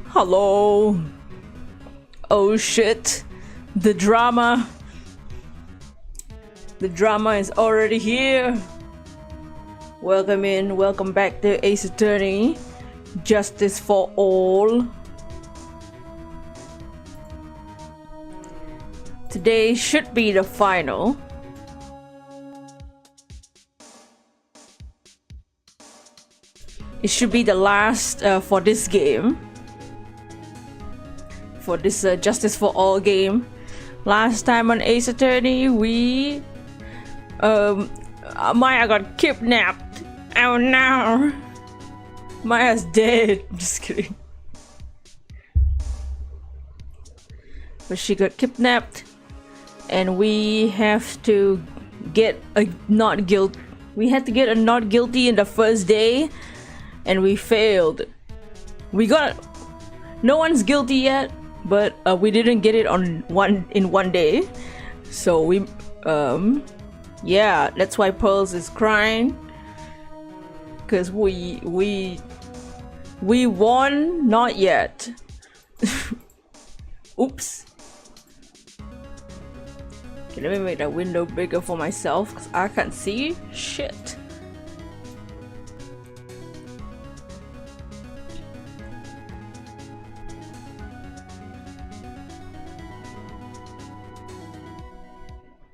Hello. Oh shit. The drama. The drama is already here. Welcome in. Welcome back to Ace Attorney. Justice for all. Today should be the final. It should be the last for this game. For this Justice for All game. Last time on Ace Attorney, we Maya got kidnapped. Oh no, Maya's dead. Just kidding. But she got kidnapped, and we have to get a not guilty. We had to get a not guilty in the first day, and we failed. We got no one's guilty yet. But we didn't get it in one day, so we yeah, that's why Pearls is crying, because we won. Not yet. Oops. Okay, let me make that window bigger for myself because I can't see shit.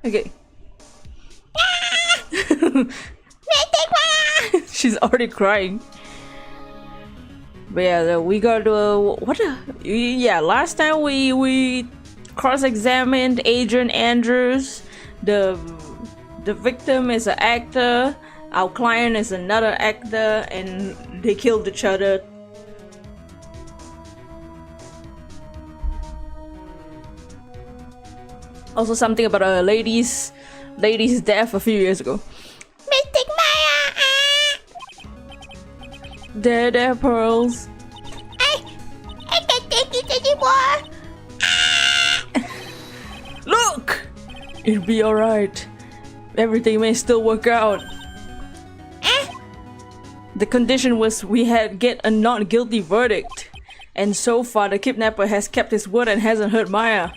Okay. She's already crying. But yeah, we got yeah, last time we cross-examined Adrian Andrews. The victim is an actor, our client is another actor, and they killed each other. Also something about a lady's death a few years ago. Mystic Maya! There, Pearls. I can't take it anymore! Look! It'll be alright. Everything may still work out. The condition was we had get a not guilty verdict. And so far the kidnapper has kept his word and hasn't hurt Maya.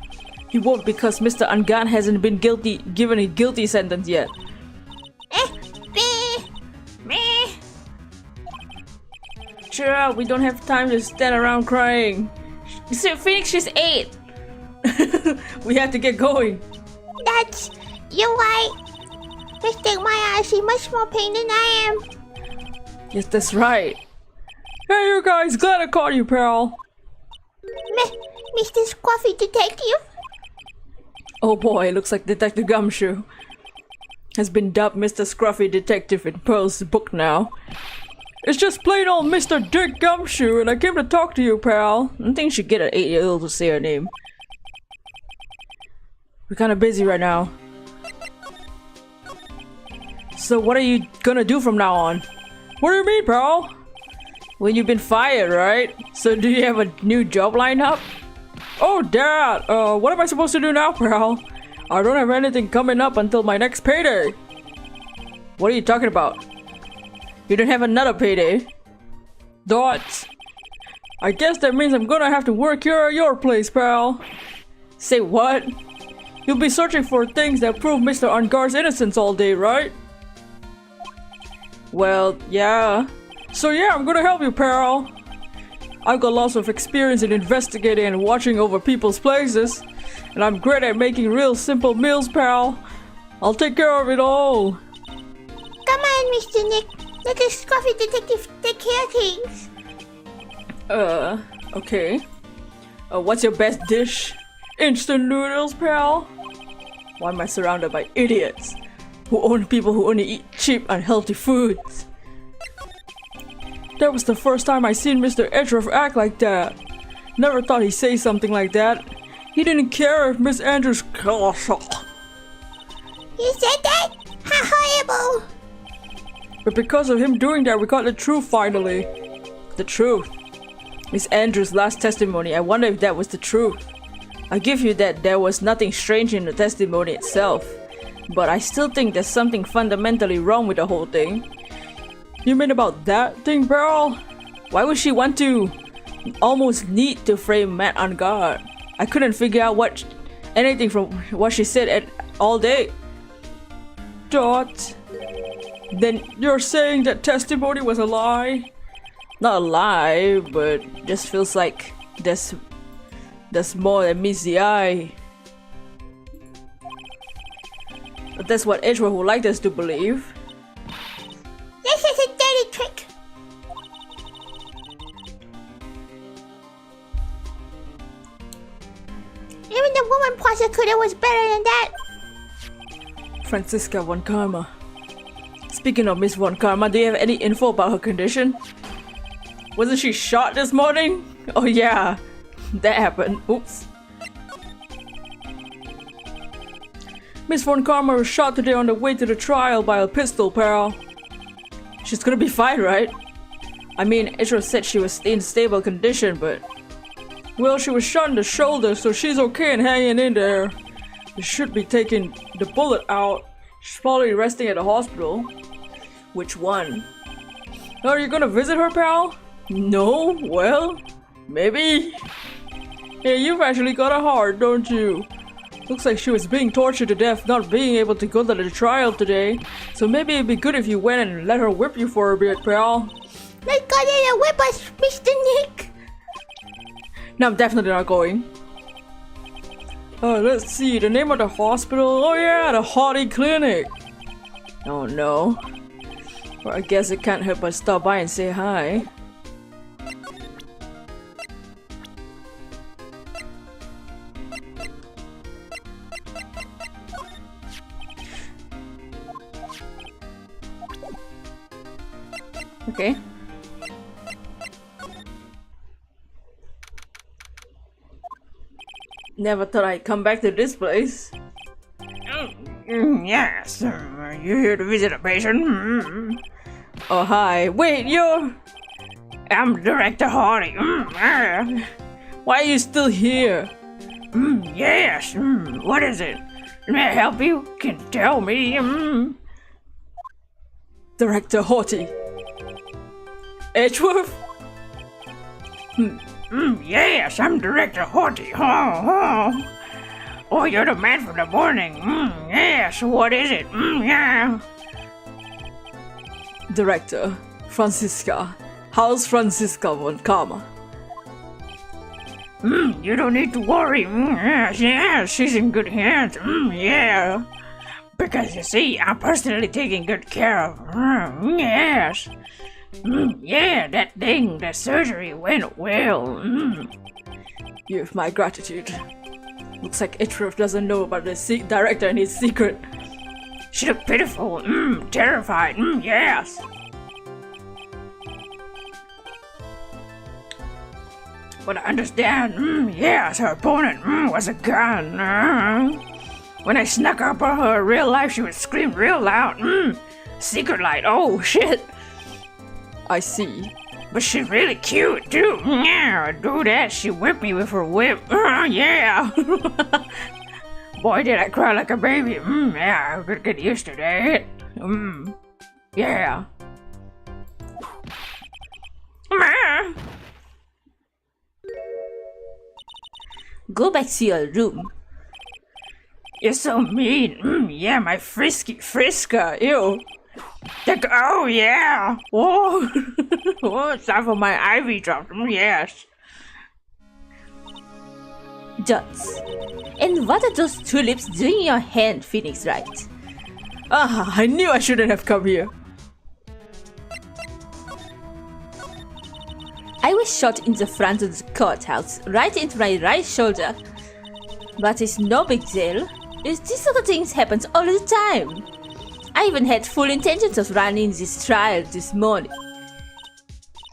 He won't because Mr. Ungan hasn't been given a guilty sentence yet. Cheer up, we don't have time to stand around crying. You see, Phoenix, she's 8. We have to get going. You're right. Mr. Maya, I see much more pain than I am. Yes, that's right. Hey, you guys, glad I caught you, pal. Mr. Scruffy Detective? Oh boy, looks like Detective Gumshoe has been dubbed Mr. Scruffy Detective in Pearl's book now. It's just plain old Mr. Dick Gumshoe, and I came to talk to you, pal. I think she get an 8-year-old to say her name. We're kinda busy right now. So what are you gonna do from now on? What do you mean, pal? Well, you've been fired, right? So do you have a new job lined up? Oh, Dad! What am I supposed to do now, pal? I don't have anything coming up until my next payday. What are you talking about? You don't have another payday? Dots. I guess that means I'm gonna have to work here at your place, pal. Say what? You'll be searching for things that prove Mr. Ungar's innocence all day, right? Well, yeah. So yeah, I'm gonna help you, pal. I've got lots of experience in investigating and watching over people's places. And I'm great at making real simple meals, pal. I'll take care of it all. Come on, Mr. Nick. Let the scruffy detective take care of things. Okay. What's your best dish? Instant noodles, pal? Why am I surrounded by idiots who only eat cheap, unhealthy foods? That was the first time I seen Mr. Edgeworth act like that. Never thought he'd say something like that. He didn't care if Miss Andrews. You said that? How horrible! But because of him doing that, we got the truth finally. The truth. Miss Andrews' last testimony, I wonder if that was the truth. I give you that there was nothing strange in the testimony itself. But I still think there's something fundamentally wrong with the whole thing. You mean about that thing, Pearl? Why would she want to almost need to frame Matt on guard? I couldn't figure out anything from what she said all day. Dot. Then you're saying that testimony was a lie? Not a lie, but just feels like there's more than meets the eye. But that's what Edgeworth would like us to believe. This is a dirty trick. Even the woman prosecutor was better than that. Franziska von Karma. Speaking of Miss von Karma, do you have any info about her condition? Wasn't she shot this morning? Oh yeah, that happened. Oops. Miss von Karma was shot today on the way to the trial by a pistol, pal. She's gonna be fine, right? I mean, Edgeworth said she was in stable condition, but... Well, she was shot in the shoulder, so she's okay and hanging in there. They should be taking the bullet out. She's probably resting at the hospital. Which one? Are you gonna visit her, pal? No? Well, maybe. Hey, you've actually got a heart, don't you? Looks like she was being tortured to death, not being able to go to the trial today. So maybe it'd be good if you went and let her whip you for a bit, pal. Let's go there and whip us, Mr. Nick. No, I'm definitely not going. Let's see, the name of the hospital. Oh yeah, the Hottie Clinic. Oh no. Well, I guess it can't hurt but stop by and say hi. Okay. Never thought I'd come back to this place. Yes, are you here to visit a patient? Oh, hi. Wait, you're... I'm Director Hardy. Why are you still here? Yes, what is it? May I help you? Can tell me. Director Hottie. Edgeworth? Yes, I'm Director Hardy. Oh, you're the man from the morning. Yes, what is it? Yeah. Director, Franziska. How's Franziska von Karma? You don't need to worry. Yes, she's in good hands. Yeah. Because you see, I'm personally taking good care of her. Yes. Yeah, that surgery went well. You have my gratitude. Looks like Edgeworth doesn't know about the director and his secret. She looked pitiful, terrified, yes. But I understand, yes, her opponent was a gun. When I snuck up on her in real life, she would scream real loud. Secret light, oh shit. I see. But she's really cute too. Yeah, do that. She whipped me with her whip. Yeah. Boy, did I cry like a baby. Yeah, I could get used to that. Yeah. Go back to your room. You're so mean. Yeah, my frisky Friska. Ew. Oh yeah! Whoa! Oh, it's time for my ivy drop. Yes. Dots. And what are those tulips doing in your hand, Phoenix Wright? Ah, I knew I shouldn't have come here. I was shot in the front of the courthouse, right into my right shoulder. But it's no big deal. These sort of things happen all the time. I even had full intentions of running this trial this morning.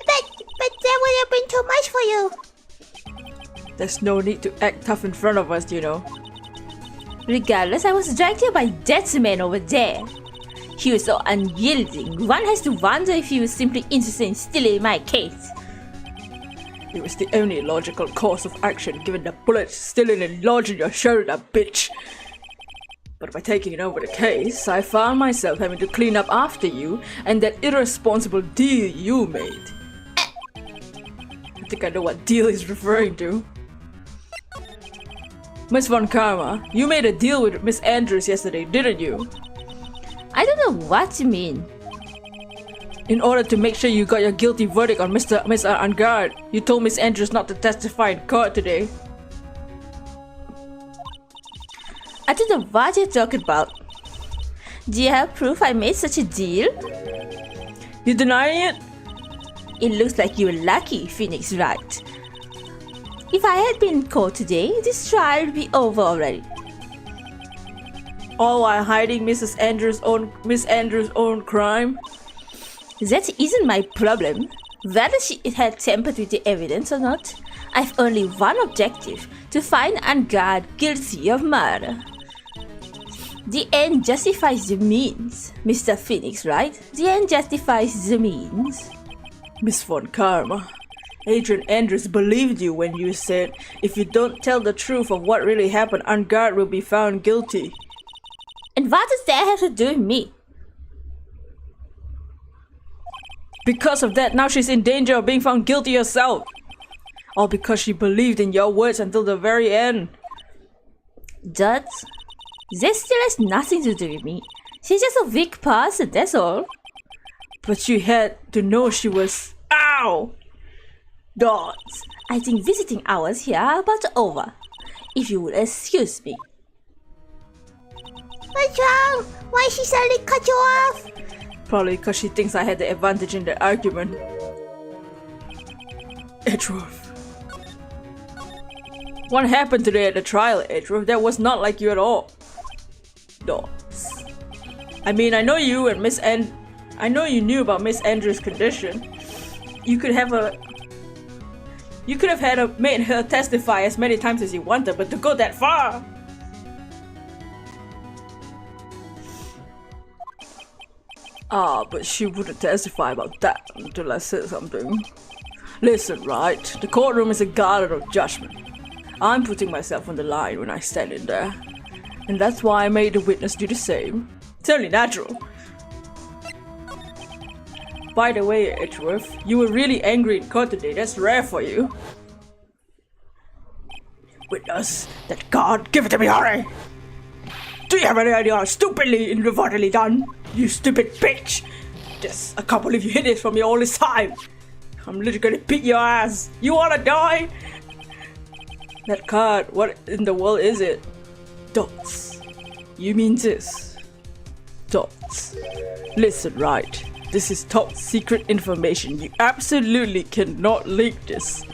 But that would have been too much for you. There's no need to act tough in front of us, you know. Regardless, I was dragged here by that man over there. He was so unyielding. One has to wonder if he was simply interested in stealing my case. It was the only logical course of action given the bullet still in lodge in your shoulder, bitch. But by taking over the case, I found myself having to clean up after you and that irresponsible deal you made. I think I know what deal he's referring to. Miss Von Karma, you made a deal with Miss Andrews yesterday, didn't you? I don't know what you mean. In order to make sure you got your guilty verdict on Miss Angard, you told Miss Andrews not to testify in court today. I don't know what you're talking about. Do you have proof I made such a deal? You denying it? It looks like you were lucky, Phoenix, right? If I had been in court today, this trial would be over already. All while hiding Miss Andrews' own crime? That isn't my problem. Whether she had tampered with the evidence or not, I've only one objective: to find Angard guilty of murder. The end justifies the means, Mr. Phoenix, right? The end justifies the means. Miss Von Karma, Adrian Andrews believed you when you said, if you don't tell the truth of what really happened, Angard will be found guilty. And what does that have to do with me? Because of that, now she's in danger of being found guilty herself. All because she believed in your words until the very end. That still has nothing to do with me. She's just a weak person, that's all. But you had to know she was... Ow! Dots. I think visiting hours here are about over. If you would excuse me. What's wrong? Why she suddenly cut you off? Probably because she thinks I had the advantage in the argument. Edgeworth. What happened today at the trial, Edgeworth? That was not like you at all. Dots. I mean, I know you and I know you knew about Miss Andrews' condition. You could have made her testify as many times as you wanted, but to go that far. But she wouldn't testify about that until I said something. Listen, right? The courtroom is a garden of judgment. I'm putting myself on the line when I stand in there. And that's why I made the witness do the same. It's only natural. By the way, Edgeworth, you were really angry in court today. That's rare for you. Witness, that card, give it to me, hurry! Do you have any idea how stupidly and revertedly done? You stupid bitch! Just a couple of you hit it from me all this time. I'm literally gonna beat your ass. You wanna die? That card, what in the world is it? Dots. You mean this? Dots. Listen, right. This is top secret information. You absolutely cannot leak this.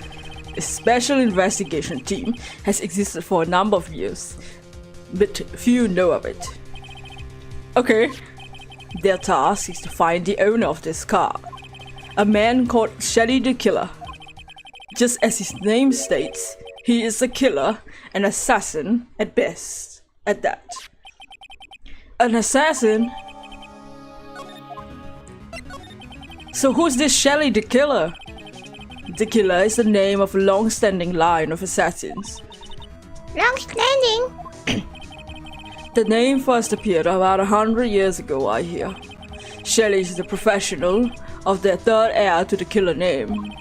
A special investigation team has existed for a number of years, but few know of it. Okay. Their task is to find the owner of this car, a man called Shelly the Killer. Just as his name states, he is a killer, an assassin at best, at that. An assassin? So who's this Shelly the Killer? The Killer is the name of a long-standing line of assassins. Long-standing? The name first appeared about 100 years ago, I hear. Shelly is the professional of the third heir to the killer name.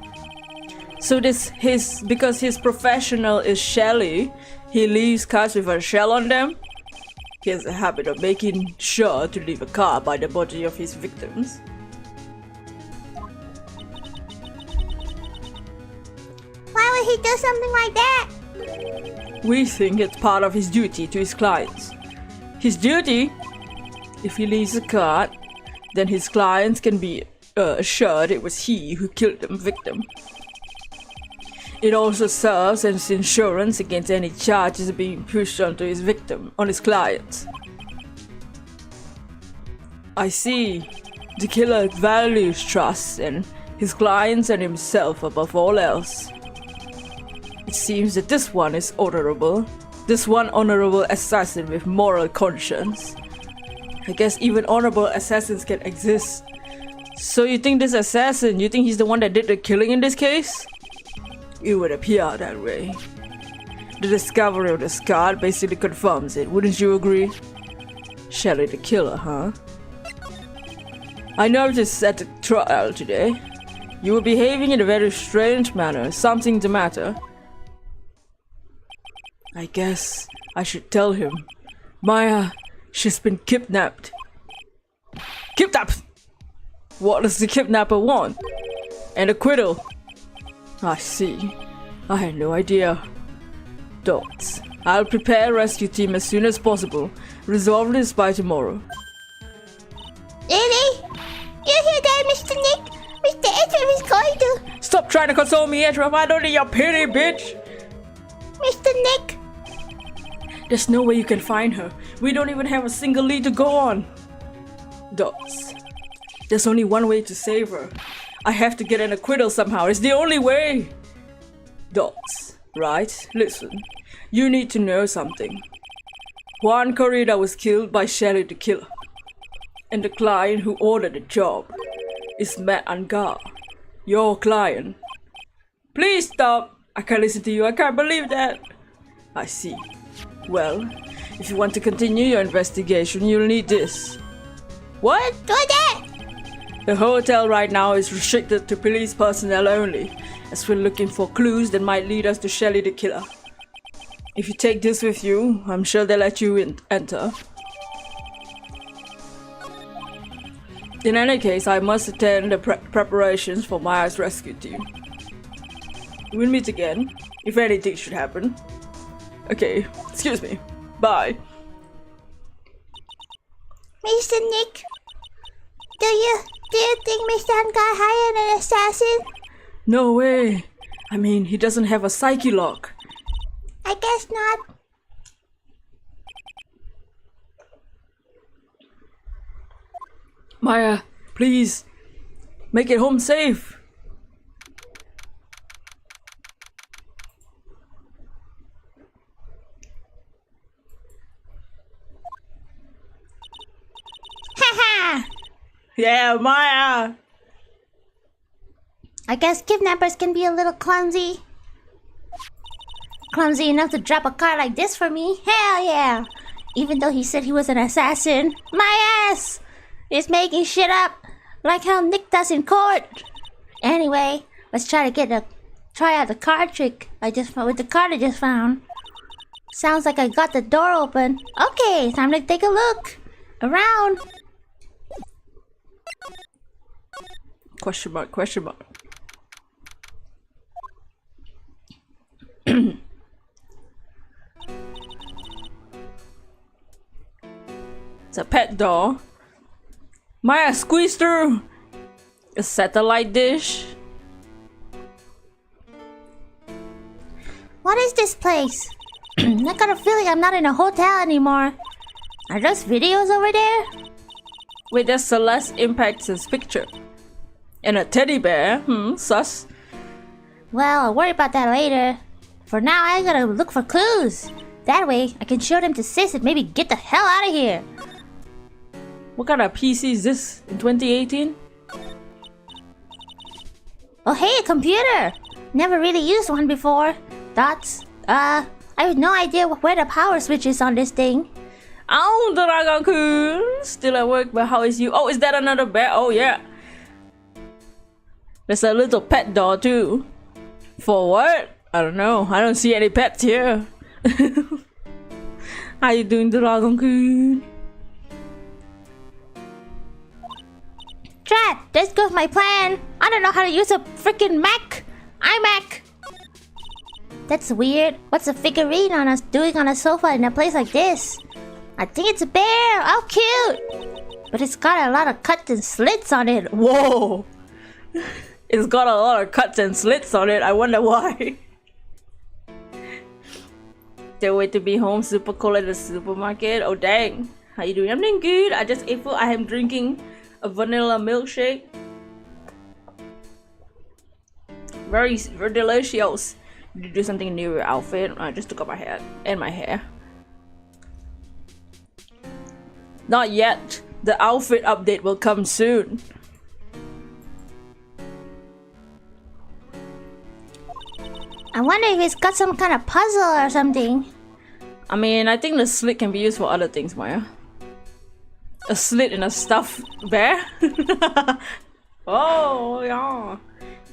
So because his professional is Shelly, he leaves cars with a shell on them. He has a habit of making sure to leave a car by the body of his victims. Why would he do something like that? We think it's part of his duty to his clients. His duty? If he leaves a card, then his clients can be assured it was he who killed the victim. It also serves as insurance against any charges being pushed onto his victim, on his client. I see. The killer values trust and his clients and himself above all else. It seems that this one is honorable. This one honorable assassin with moral conscience. I guess even honorable assassins can exist. So you think this assassin, you think he's the one that did the killing in this case? It would appear that way. The discovery of this card basically confirms it, wouldn't you agree? Shelly the killer, huh? I noticed at the trial today, you were behaving in a very strange manner. Something the matter? I guess I should tell him. Maya, she's been kidnapped. Kidnapped? What does the kidnapper want? An acquittal. I see. I had no idea. Dots. I'll prepare a rescue team as soon as possible. Resolve this by tomorrow. Really? You hear that, Mr. Nick? Mr. Edward is going to... Stop trying to console me, Edward. I don't need your pity, bitch. Mr. Nick? There's no way you can find her. We don't even have a single lead to go on. Dots. There's only one way to save her. I have to get an acquittal somehow. It's the only way. Dots. Right? Listen. You need to know something. Juan Corrida was killed by Shelly the killer. And the client who ordered the job is Matt Angar. Your client. Please stop. I can't listen to you. I can't believe that. I see. Well, if you want to continue your investigation, you'll need this. What? What's that? The hotel right now is restricted to police personnel only, as we're looking for clues that might lead us to Shelly the killer. If you take this with you, I'm sure they'll let you enter. In any case, I must attend the preparations for Maya's rescue team. We'll meet again, if anything should happen. Okay, excuse me. Bye. Mr. Nick? Do you think Mr. Angar hired an assassin? No way. I mean, he doesn't have a psyche lock. I guess not. Maya, please. Make it home safe. Haha! Yeah, Maya. I guess kidnappers can be a little clumsy. Clumsy enough to drop a card like this for me? Hell yeah! Even though he said he was an assassin, my ass is making shit up like how Nick does in court. Anyway, let's try out the card trick with the card I just found. Sounds like I got the door open. Okay, time to take a look around. Question mark, question mark. It's a pet doll. Maya, squeeze through. A satellite dish. What is this place? I got a feeling I'm not in a hotel anymore. Are those videos over there? Wait, there's Celeste Impact's picture. And a teddy bear. Sus. Well, I'll worry about that later. For now, I gotta look for clues. That way, I can show them to Sis and maybe get the hell out of here. What kind of PC is this in 2018? Oh, hey, a computer! Never really used one before. Dots. I have no idea where the power switch is on this thing. Oh, Dragon-kun! Still at work, but how is you? Oh, is that another bear? Oh, yeah. There's a little pet doll, too. For what? I don't know. I don't see any pets here. How you doing, Dragon-kun? Drat! This goes my plan! I don't know how to use a freaking Mac! iMac! That's weird. What's a figurine on us doing on a sofa in a place like this? I think it's a bear! Oh, cute! But it's got a lot of cuts and slits on it. Whoa! It's got a lot of cuts and slits on it. I wonder why. Can't wait to be home. Super cold at the supermarket. Oh dang! How you doing? I'm doing good. I just ate food. I am drinking a vanilla milkshake. Very, very delicious. Did you do something new with your outfit? I just took off my hat and my hair. Not yet. The outfit update will come soon. I wonder if it's got some kind of puzzle or something. I mean, I think the slit can be used for other things, Maya. A slit in a stuffed bear? Oh, yeah.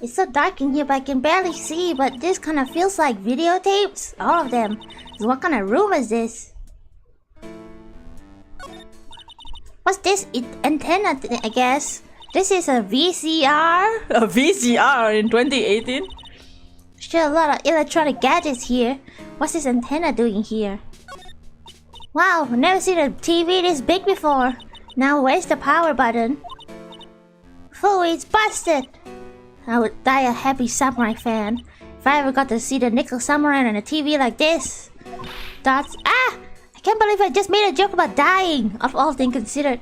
It's so dark in here, but I can barely see. But this kind of feels like videotapes. All of them. So what kind of room is this? What's this? Antenna, I guess. This is a VCR. A VCR in 2018? Sure, a lot of electronic gadgets here. What's this antenna doing here? Wow, I've never seen a TV this big before. Now where's the power button? Oh, it's busted! I would die a happy samurai fan if I ever got to see the nickel samurai on a TV like this. Dots. Ah! I can't believe I just made a joke about dying, of all things considered.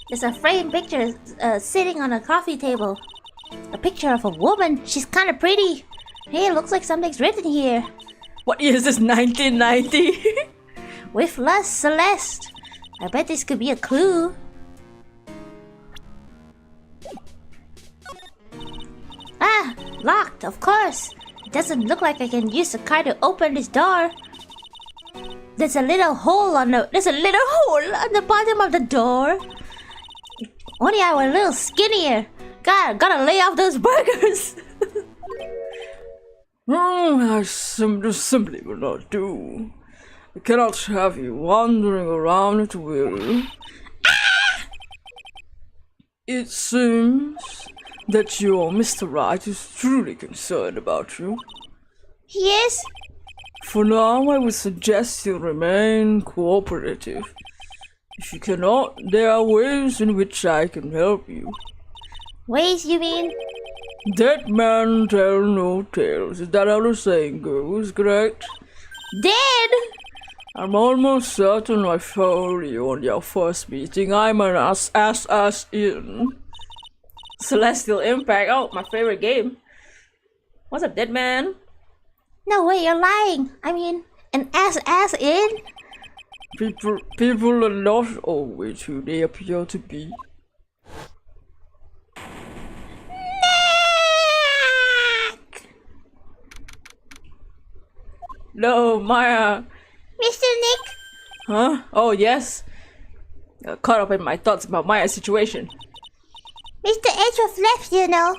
There's a framed picture sitting on a coffee table. A picture of a woman. She's kind of pretty. Hey, it looks like something's written here. What year is this? 1990? With lust, Celeste. I bet this could be a clue. Ah, locked, of course. It doesn't look like I can use the card to open this door. There's a little hole on the bottom of the door. Only I were a little skinnier. God, gotta lay off those burgers. I simply will not do. I cannot have you wandering around at will. Ah! It seems that your Mr. Right is truly concerned about you. Yes? For now, I would suggest you remain cooperative. If you cannot, there are ways in which I can help you. Ways, you mean? Dead men tell no tales. Is that how the saying goes, correct? Dead? I'm almost certain I told you on your first meeting I'm an ass in. Celestial Impact. Oh, my favorite game. What's up, dead man? No way, you're lying. I mean, an ass in? People are not always who they appear to be. No, Maya. Mr. Nick? Huh? Oh, yes. Caught up in my thoughts about Maya's situation. Mr. H was left, you know.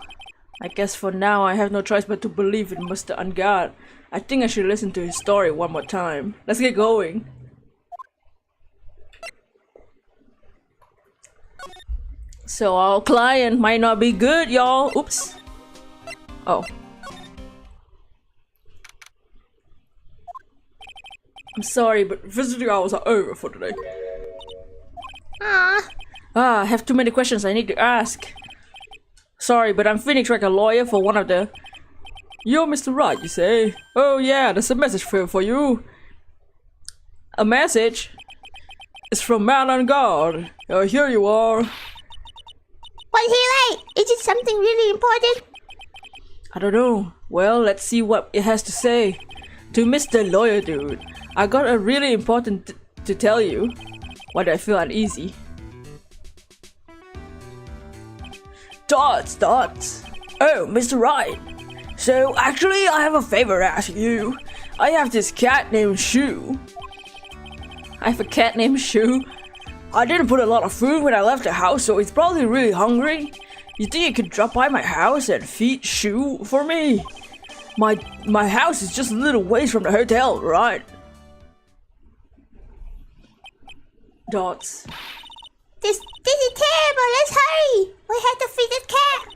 I guess for now I have no choice but to believe in Mr. Ungard. I think I should listen to his story one more time. Let's get going. So our client might not be good, y'all. Oops. Oh. I'm sorry, but visiting hours are over for today. I have too many questions I need to ask. Sorry, but I'm Phoenix like a lawyer for one of the... You're Mr. Right, you say? Oh yeah, there's a message for you. A message? It's from Man on Guard. Here you are. What's he like? Is it something really important? I don't know. Well, let's see what it has to say. To Mr. Lawyer Dude, I got a really important to tell you. Why do I feel uneasy? Dots. Oh, Mr. Right. So, actually, I have a favor to ask you. I have this cat named Shu. I have a cat named Shu. I didn't put a lot of food when I left the house, so it's probably really hungry. You think you could drop by my house and feed Shu for me? My house is just a little ways from the hotel, right? Dots. This is terrible. Let's hurry. We have to feed the cat.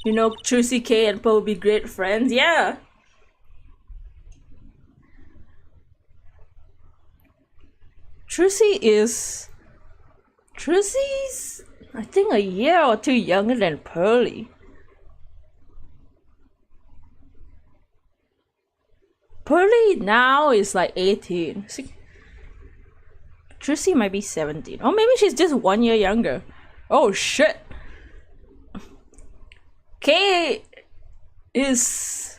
You know, Trucy K and Po will be great friends. Yeah. Trucy's, I think, a year or two younger than Pearly. Pearly now is like 18. Trucy might be 17. Or maybe she's just 1 year younger. Oh shit. K is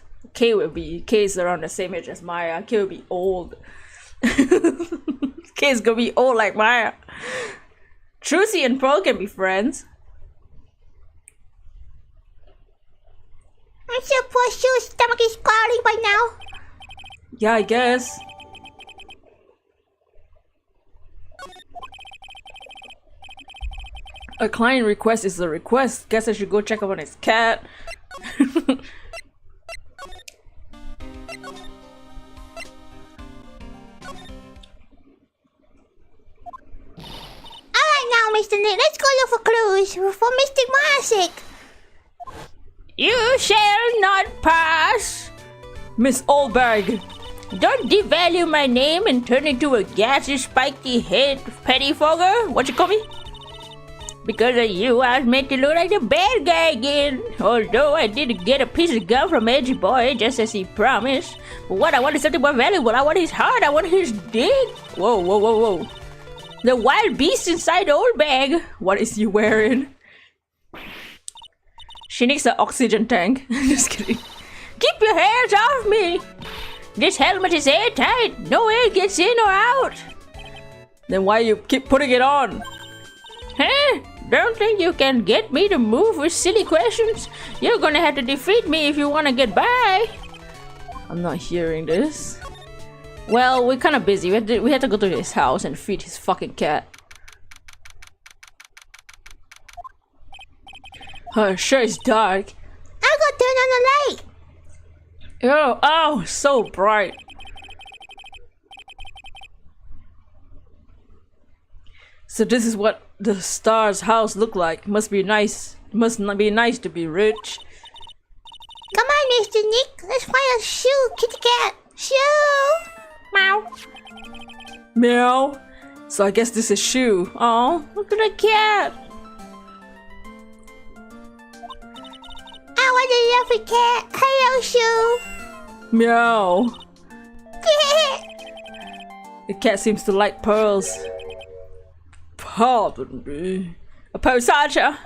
around the same age as Maya. K will be old. K is gonna be old like Maya. Trucy and Pearl can be friends. I'm sure poor Shu's stomach is growling by now. Yeah, I guess. A client request is a request. Guess I should go check up on his cat. Alright now, Mr. Nick, let's go look for clues for Mr. Marsick. You shall not pass! Miss Oldbag. Don't devalue my name and turn into a gassy, spiky head pettifogger. What you call me? Because of you, I was meant to look like the bad guy again. Although I did get a piece of gum from Edgy Boy, just as he promised. But what I want is something more valuable. I want his heart. I want his dick. Whoa, whoa, whoa, whoa. The wild beast inside the old bag. What is he wearing? She needs an oxygen tank. Just kidding. Keep your hands off me. This helmet is airtight. No air gets in or out. Then why you keep putting it on? Huh? Don't think you can get me to move with silly questions. You're gonna have to defeat me if you wanna get by. I'm not hearing this. Well, we're kinda busy. We had to go to his house and feed his fucking cat. Sure it's dark. I'll go turn on the light. Oh, so bright. So this is what the star's house look like. Must be nice. Must not be nice to be rich. Come on, Mr. Nick, let's find a shoe, kitty cat. Shoe! Meow. Meow. So I guess this is Shoe. Oh, look at the cat. I want a lovely cat. Hello, Shoe. Meow. The cat seems to like pearls. Pardon me. A posacha.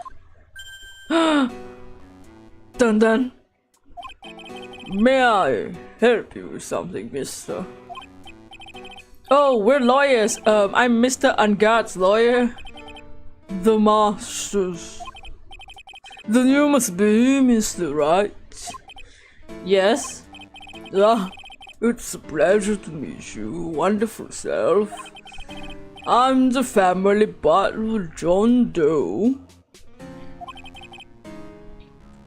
Dun dun. May I help you with something, mister? Oh, we're lawyers. I'm Mr. Unguard's lawyer. The masters. Then you must be Mr. Right? Yes. Ah, it's a pleasure to meet you, wonderful self. I'm the family butler, John Doe.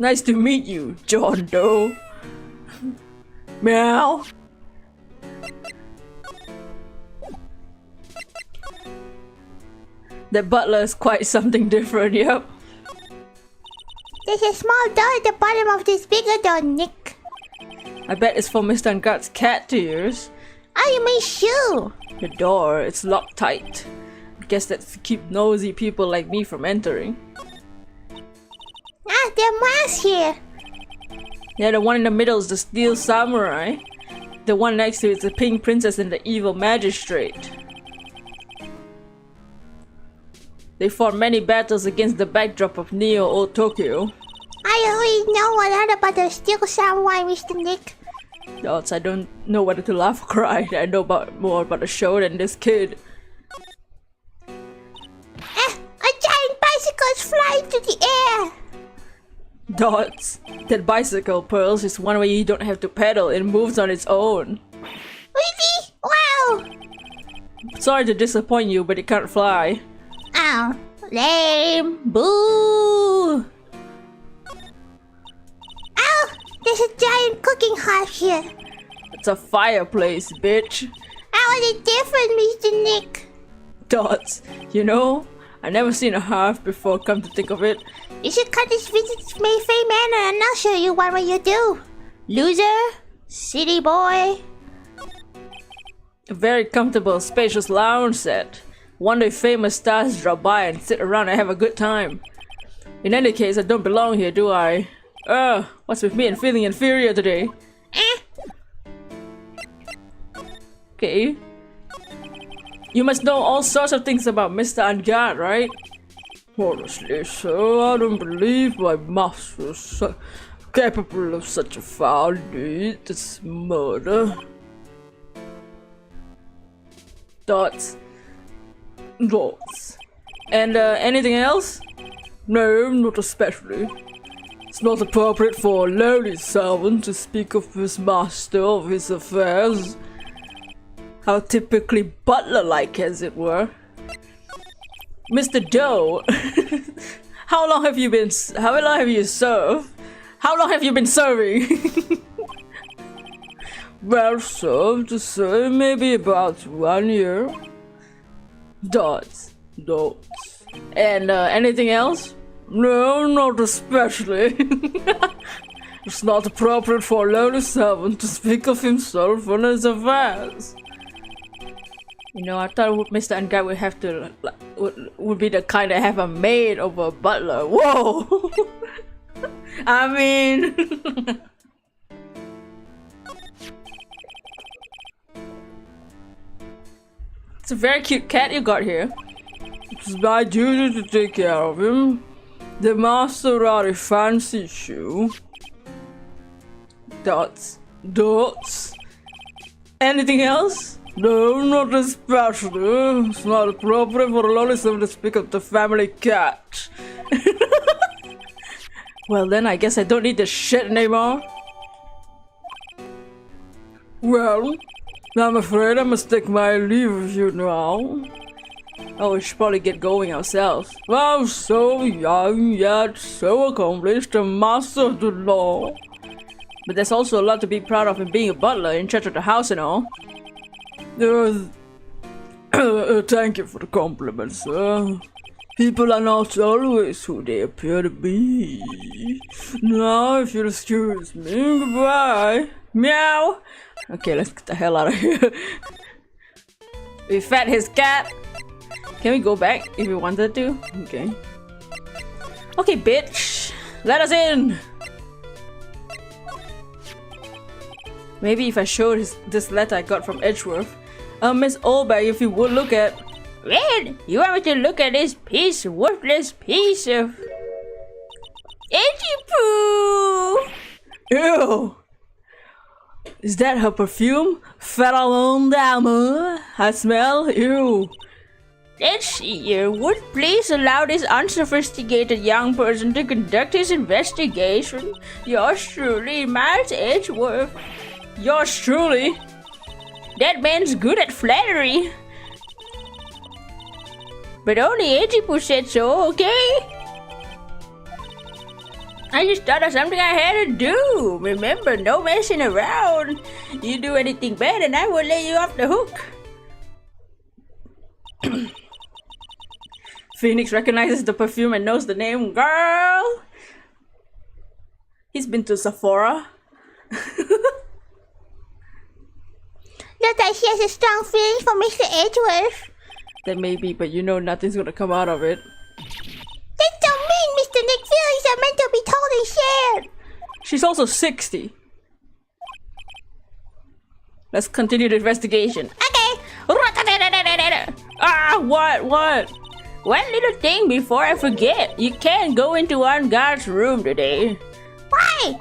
Nice to meet you, John Doe. Meow. The butler is quite something different, yep. There's a small door at the bottom of this bigger door, Nick. I bet it's for Mr. Unguard's cat to use. Oh, you mean Shoe? The door, it's locked tight. I guess that's to keep nosy people like me from entering. Ah, there are masks here. Yeah, the one in the middle is the Steel Samurai. The one next to it is the Pink Princess and the Evil Magistrate. They fought many battles against the backdrop of Neo Old Tokyo. I already know a lot about the Steel Samurai, Mr. Nick. Odds, I don't know whether to laugh or cry. I know more about the show than this kid. A giant bicycle is flying through the air. Dots. That bicycle, Pearls, is one way you don't have to pedal. It moves on its own. Really? Wow. Sorry to disappoint you, but it can't fly. Oh, lame. Boo. Oh, there's a giant cooking hearth here. It's a fireplace, bitch. How is it different, Mr. Nick? Dots. You know, I never seen a hearth before, come to think of it. You should cut this visit to Mayfair Manor and I'll show you what will you do. Loser? City boy? A very comfortable, spacious lounge set. One day famous stars drop by and sit around and have a good time. In any case, I don't belong here, do I? What's with me and feeling inferior today? Okay. You must know all sorts of things about Mr. Angad, right? Honestly, sir, I don't believe my master is capable of such a foul deed as murder. Dots. And anything else? No, not especially. It's not appropriate for a lowly servant to speak of his master of his affairs. How typically butler-like, as it were. Mr. Doe, how long have you served? How long have you been serving? Well served to say maybe about 1 year. Dots. And anything else? No, not especially. It's not appropriate for a lowly servant to speak of himself and his affairs. You know, I thought Mr. Angad would have to, would be the kind to have a maid over a butler. Whoa! I mean... It's a very cute cat you got here. It's my duty to take care of him. The master rather fancies you. Dots. Anything else? No, not especially. It's not appropriate for a lowly servant to speak of the family cat. Well then, I guess I don't need this shit anymore. Well, I'm afraid I must take my leave of you now. Oh, we should probably get going ourselves. Well, so young yet so accomplished, a master of the law. But there's also a lot to be proud of in being a butler in charge of the house and all. Thank you for the compliment, sir. People are not always who they appear to be. Now, if you'll excuse me, goodbye. Meow. Okay, let's get the hell out of here. We fed his cat. Can we go back if we wanted to? Okay. Okay, bitch. Let us in. Maybe if I showed this letter I got from Edgeworth. Miss Olbag, if you would look at... Red, you want me to look at this worthless piece of... Edgy poo! Ew! Is that her perfume? Pheromone d'amour? I smell? Ew! Let's see here. Would please allow this unsophisticated young person to conduct his investigation? Yours truly, Miles Edgeworth. Yours truly? That man's good at flattery. But only 80% said so, okay? I just thought of something I had to do. Remember, no messing around. You do anything bad and I will lay you off the hook. Phoenix recognizes the perfume and knows the name. Girl! He's been to Sephora. Looks like she has a strong feeling for Mr. Edgeworth. That may be, but you know nothing's gonna come out of it. That don't mean Mr. Nick feelings are meant to be told and shared. She's also 60. Let's continue the investigation. Okay. Ah, what? One little thing before I forget. You can't go into Angard's room today. Why?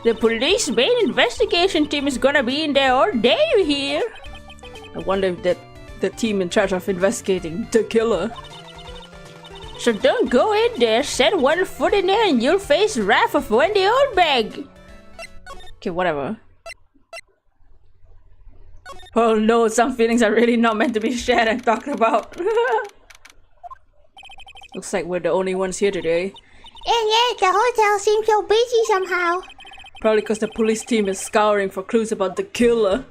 The police main investigation team is gonna be in there all day, you hear? I wonder if that the team in charge of investigating the killer. So don't go in there, set one foot in there and you'll face the wrath of Wendy Oldbag. Okay, whatever. Oh no, some feelings are really not meant to be shared and talked about. Looks like we're the only ones here today. And yet, the hotel seems so busy somehow. Probably because the police team is scouring for clues about the killer.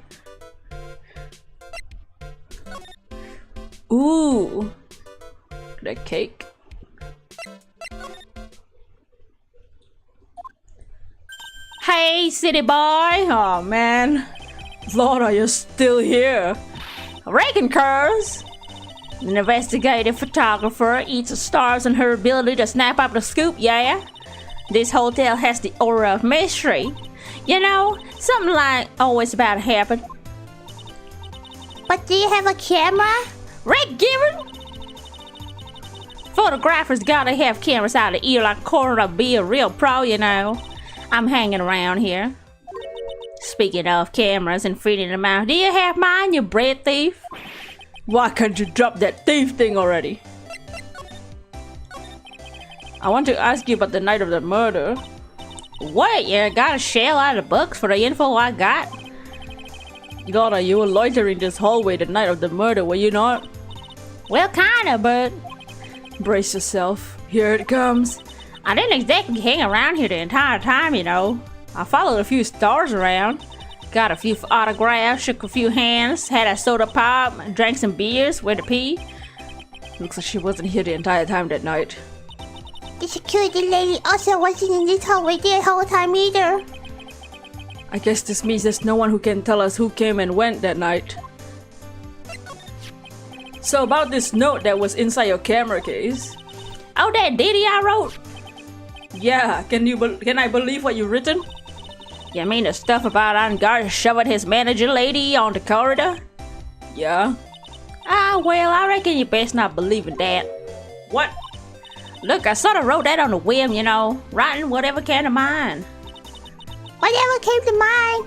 Ooh. That cake. Hey, city boy. Oh man. Laura, you're still here. Reckon curls. An investigative photographer eats the stars on her ability to snap up the scoop, yeah? This hotel has the aura of mystery. You know, something like always about to happen. But do you have a camera? Rick Gibbon? Photographers gotta have cameras out of the ear like corner to be a real pro, you know. I'm hanging around here. Speaking of cameras and feeding them out, do you have mine, you bread thief? Why can't you drop that thief thing already? I want to ask you about the night of the murder. What? You got a shell out of the books for the info I got? Laura, you were loitering this hallway the night of the murder, were you not? Well, kinda, but Brace yourself. Here it comes. I didn't exactly hang around here the entire time, you know. I followed a few stars around, got a few autographs, shook a few hands, had a soda pop, drank some beers, went to pee. Looks like she wasn't here the entire time that night. The security lady also wasn't in this hallway the whole time either. I guess this means there's no one who can tell us who came and went that night. So about this note that was inside your camera case. Oh, that ditty I wrote? Yeah, can I believe what you've written? You mean the stuff about Angar shoving his manager lady on the corridor? Yeah. Ah, well, I reckon you best not believe in that. What? Look, I sort of wrote that on a whim, you know, writing whatever came to mind. Whatever came to mind.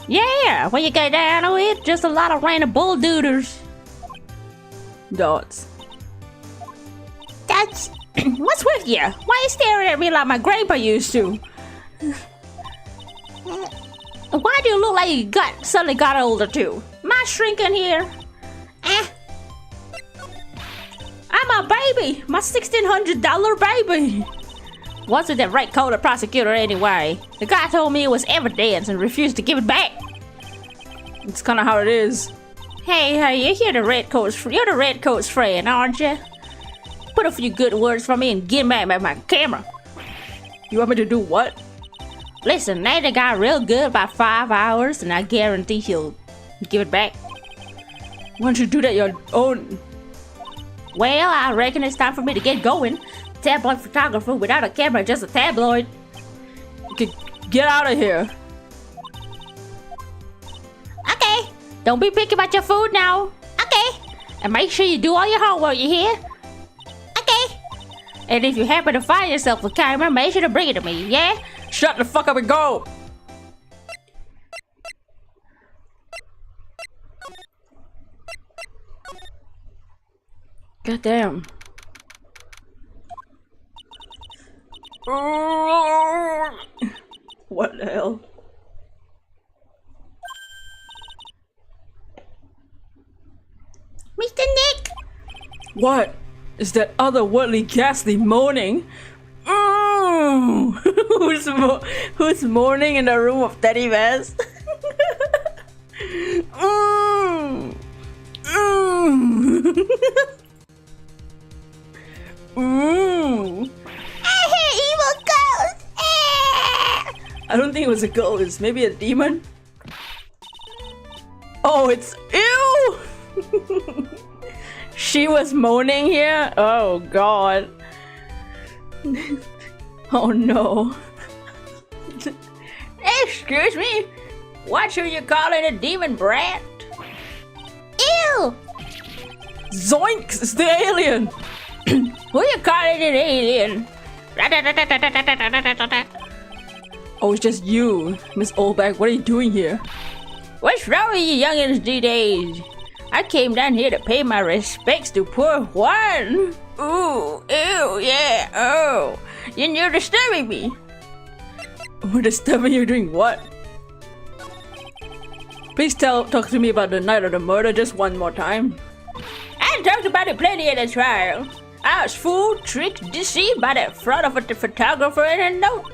Yeah, when you get down to it, just a lot of random bull dooders. Dots. That's... What's with you? Why you staring at me like my grandpa used to? Why do you look like you suddenly got older too? Am I shrinking here? I'm a baby! My $1,600 baby! What's with that red-coated prosecutor anyway? The guy told me it was evidence and refused to give it back. It's kinda how it is. Hey, you're the redcoat's friend, aren't you? Put a few good words for me and get back at my camera. You want me to do what? Listen, Nathan got real good about 5 hours, and I guarantee he'll give it back. Why don't you do that your own? Well, I reckon it's time for me to get going. Tabloid photographer without a camera, just a tabloid. Get out of here. Okay. Don't be picky about your food now. Okay. And make sure you do all your homework, you hear? Okay. And if you happen to find yourself a camera, make sure to bring it to me, yeah? Shut the fuck up and go! Goddamn. What the hell? Mr. Nick! What is that otherworldly ghastly moaning? Who's moaning in the room of teddy bears? I hear evil ghosts! I don't think it was a ghost, maybe a demon. Oh, it's ew! She was moaning here? Oh god. Oh no. Excuse me? What are you calling a demon brat? Ew! Zoinks! It's the alien! Who you calling an alien? Oh, it's just you, Miss Oldback. What are you doing here? What's wrong with you youngins these days? I came down here to pay my respects to poor Juan. Ooh, ew, yeah, oh. You're disturbing me. We're disturbing you doing what? Please talk to me about the night of the murder just one more time. I talked about it plenty at the trial. I was fooled, tricked, deceived by that fraud of a photographer and a note.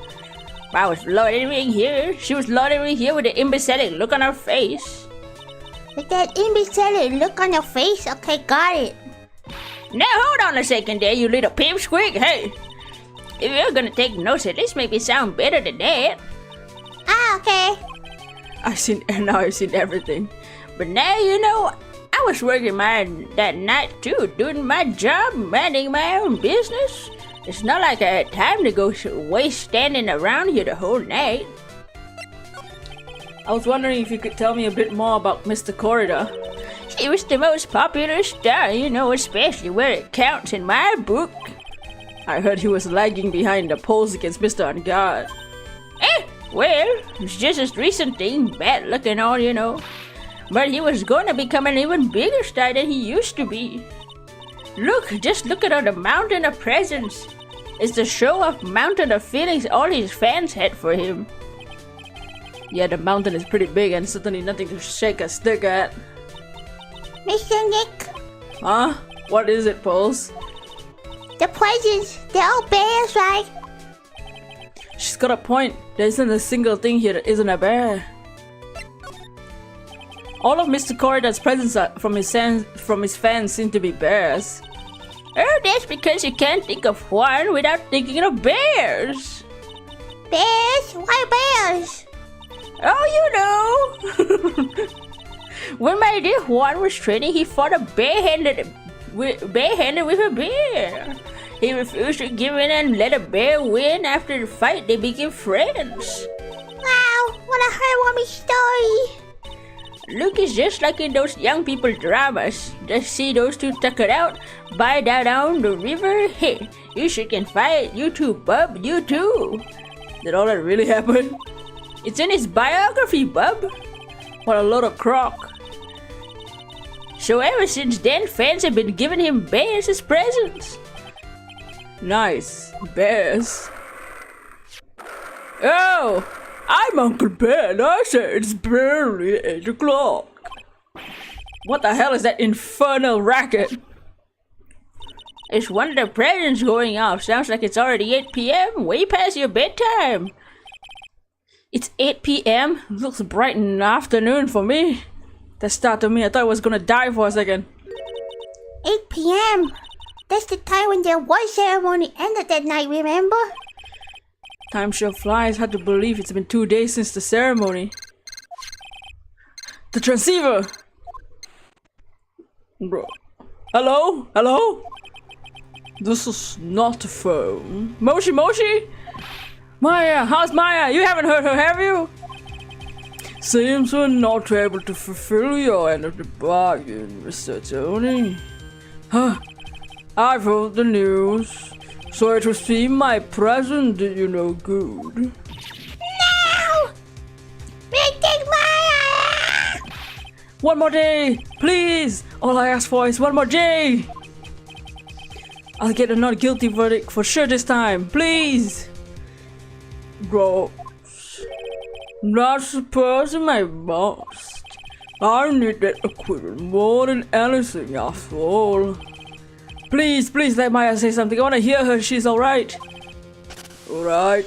I was loitering here. She was loitering here with an imbecile look on her face. With that imbecile look on your face? Okay, got it. Now hold on a second there, you little pipsqueak. Hey, if you're gonna take notes, at least make it sound better than that. Ah, okay. I've seen everything. But now you know, I was working that night too, doing my job, minding my own business. It's not like I had time to go waste standing around here the whole night. I was wondering if you could tell me a bit more about Mr. Corridor. He was the most popular star, you know, especially where it counts in my book. I heard he was lagging behind the polls against Mr. Ungod. Well, it's just a recent thing, bad luck and all, you know. But he was gonna become an even bigger star than he used to be. Just look at all the mountain of presents. It's the show-off mountain of feelings all his fans had for him. Yeah, the mountain is pretty big and certainly nothing to shake a stick at. Mr. Nick, Huh? What is it, Pulse? the presents, they're all bears, right? She's got a point. There isn't a single thing here that isn't a bear. All of Mr. Corridor's presents from his fans seem to be bears. Oh, that's because you can't think of one without thinking of bears. Bears? Why bears? Oh, you know. When my dear Juan was training, he fought a barehanded with a bear. He refused to give in and let a bear win. After the fight, they became friends. Wow, what a heartwarming story. Luke is just like in those young people dramas. Just see those two tuck it out, by down the river. Hey, you sure can fight. You too, bub. You too. Did all that really happen? It's in his biography, bub. What a load of crock. So ever since then, fans have been giving him bears as presents. Nice. Bears. Oh! I'm Uncle Ben. I say it's barely 8 o'clock. What the hell is that infernal racket? It's one of the presents going off. Sounds like it's already 8 p.m. Way past your bedtime. It's 8 p.m. Looks bright in the afternoon for me. That startled me. I thought I was gonna die for a second. 8 p.m. That's the time when the award ceremony ended that night, remember? Time sure flies. Hard to believe it's been 2 days since the ceremony. The transceiver! Bro. Hello? Hello? This is not a phone. Moshi Moshi? Maya, how's Maya? You haven't heard her, have you? Seems we're not able to fulfill your end of the bargain, Mr. Tony. Huh. I've heard the news. Sorry to see my present did you no good. No! Take Maya! One more day, please! All I ask for is one more day! I'll get a not guilty verdict for sure this time, please! Bro, not supposing I must. I need that acquittal more than anything after all. Please, please let Maya say something. I want to hear her. She's alright. Alright.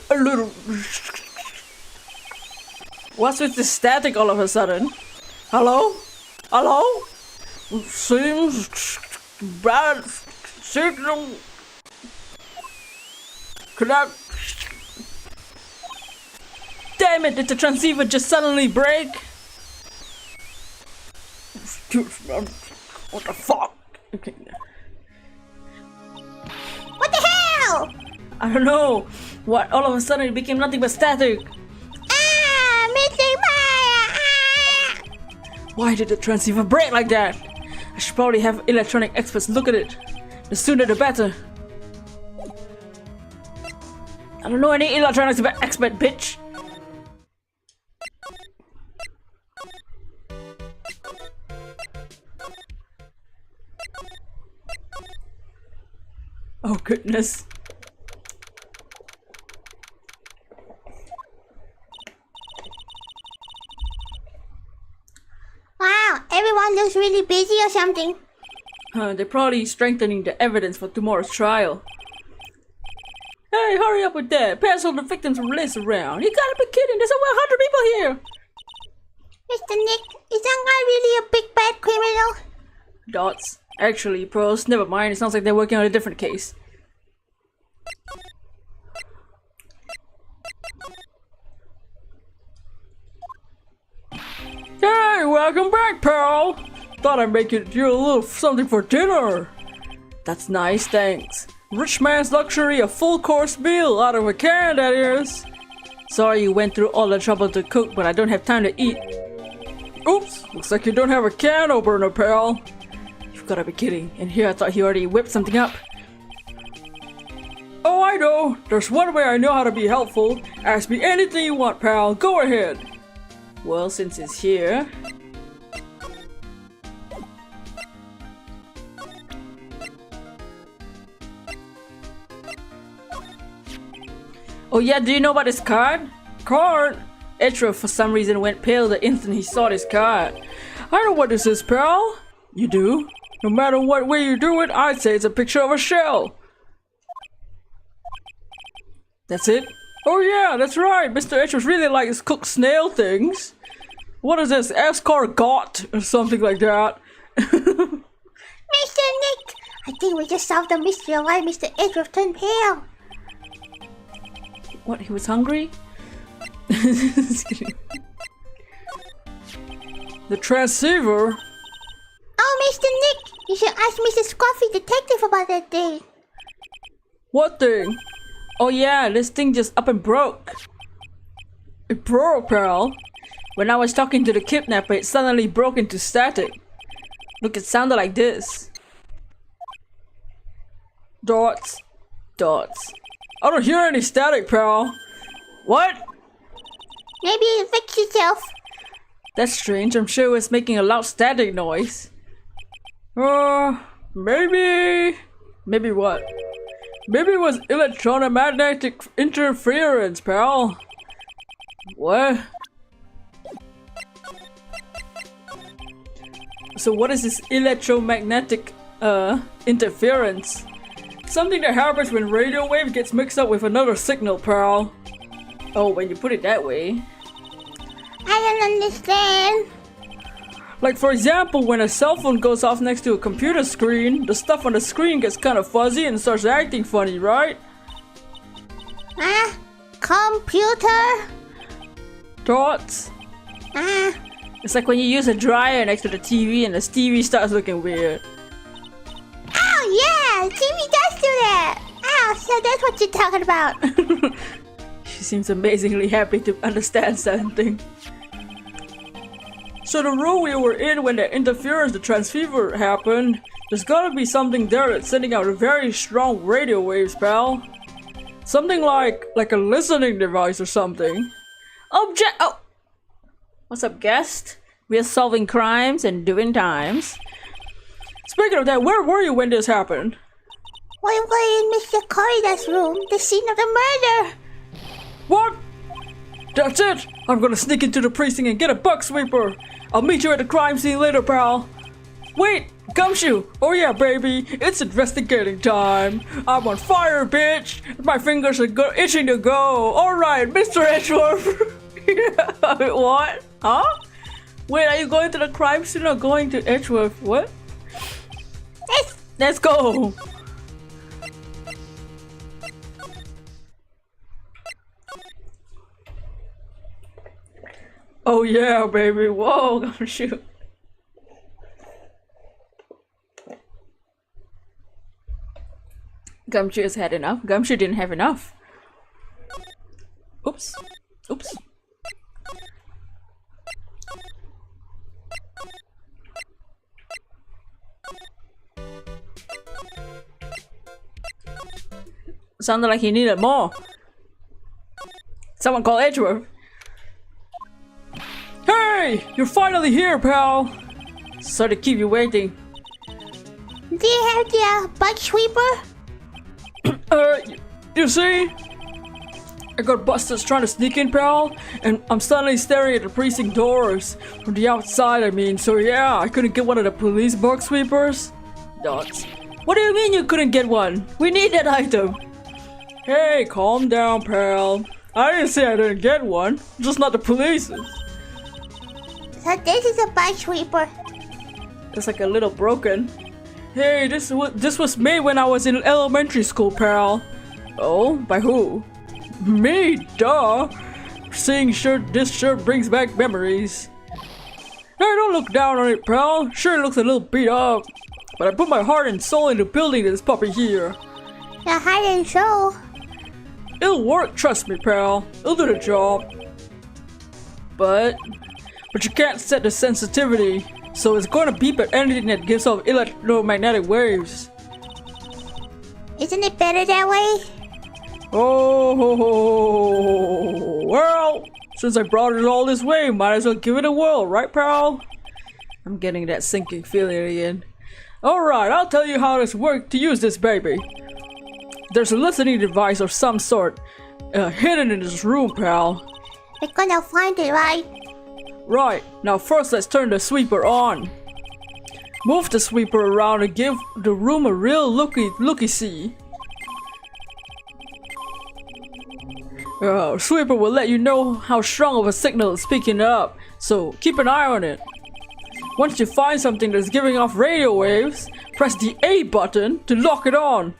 A little. What's with the static all of a sudden? Hello? Hello? Seems bad signal. Could I... Damn it, did the transceiver just suddenly break? What the fuck? Okay. What the hell? I don't know. What? All of a sudden it became nothing but static. Ah, Missing Maya! Ah! Why did the transceiver break like that? I should probably have electronic experts look at it. The sooner the better. I don't know any electronics expert, bitch. Oh goodness. Wow, everyone looks really busy or something. They're probably strengthening the evidence for tomorrow's trial. Hey, hurry up with that. Pass all the victims' list around. You gotta be kidding. There's over 100 people here. Mr. Nick, is that guy really a big bad criminal? Dots. Actually, pros, never mind. It sounds like they're working on a different case. welcome back, pal! Thought I'd make you a little something for dinner. That's nice, thanks. Rich man's luxury, a full course meal out of a can, that is. Sorry you went through all the trouble to cook, but I don't have time to eat. Oops, looks like you don't have a can opener, pal. You've gotta be kidding. And here I thought he already whipped something up. Oh, I know. There's one way I know how to be helpful. Ask me anything you want, pal. Go ahead. Well, since it's here... Oh yeah, do you know about this card? Card? Etra for some reason went pale the instant he saw this card. I know what this is, pal. You do? No matter what way you do it, I'd say it's a picture of a shell. That's it? Oh yeah, that's right. Mr. Etra really likes cooked snail things. What is this? Escargot or something like that. Mr. Nick, I think we just solved the mystery of why Mr. Etra turned pale. What, he was hungry? The transceiver? Oh, Mr. Nick, you should ask Mr. Scruffy Detective about that thing. What thing? Oh yeah, this thing just up and broke. It broke, pal. When I was talking to the kidnapper, it suddenly broke into static. Look, it sounded like this. Dots. Dots. I don't hear any static, pal. What? Maybe it fixed itself. That's strange. I'm sure it was making a loud static noise. Maybe... Maybe what? Maybe it was electromagnetic interference, pal. What? So what is this electromagnetic interference? Something that happens when radio wave gets mixed up with another signal, pal. Oh, when you put it that way. I don't understand. Like for example, when a cell phone goes off next to a computer screen, the stuff on the screen gets kind of fuzzy and starts acting funny, right? Computer? Dots? It's like when you use a dryer next to the TV and the TV starts looking weird. Oh yeah, TV does do that. Oh, so that's what you're talking about. She seems amazingly happy to understand something. So the room we were in when the interference, the transceiver happened, there's gotta be something there that's sending out a very strong radio waves, pal. Something like a listening device or something. Oh! What's up, guest? We are solving crimes and doing times. Speaking of that, where were you when this happened? We were in Mr. Corridor's room, the scene of the murder. What? That's it! I'm gonna sneak into the precinct and get a bug sweeper! I'll meet you at the crime scene later, pal! Wait! Gumshoe! Oh yeah, baby! It's investigating time! I'm on fire, bitch! My fingers are itching to go! Alright, Mr. Edgeworth! What? Huh? Wait, are you going to the crime scene or going to Edgeworth? What? Let's go! Oh yeah, baby! Whoa, Gumshoe! Gumshoe has had enough. Gumshoe didn't have enough. Oops. Oops. Sounded like he needed more. Someone call Edgeworth. Hey! You're finally here, pal! Sorry to keep you waiting. Do you have the bug sweeper? You see? I got busted trying to sneak in, pal, and I'm suddenly staring at the precinct doors. From the outside, I mean, so yeah, I couldn't get one of the police bug sweepers. Dots. What do you mean you couldn't get one? We need that item. Hey, calm down, pal. I didn't say I didn't get one, just not the police's. So this is a bug sweeper. It's like a little broken. Hey, this was made when I was in elementary school, pal. Oh, by who? Me, duh. Seeing this shirt brings back memories. Hey, don't look down on it, pal. Sure, it looks a little beat up, but I put my heart and soul into building this puppy here. Your heart and soul. It'll work, trust me, pal. It'll do the job. But you can't set the sensitivity, so it's going to beep at anything that gives off electromagnetic waves. Isn't it better that way? Oh, well, since I brought it all this way, might as well give it a whirl, right, pal? I'm getting that sinking feeling again. Alright, I'll tell you how this works to use this baby. There's a listening device of some sort hidden in this room, pal. We're gonna find it, right? Right, now first let's turn the sweeper on. Move the sweeper around and give the room a real looky-see. Sweeper will let you know how strong of a signal it's picking up, so keep an eye on it. Once you find something that's giving off radio waves, press the A button to lock it on.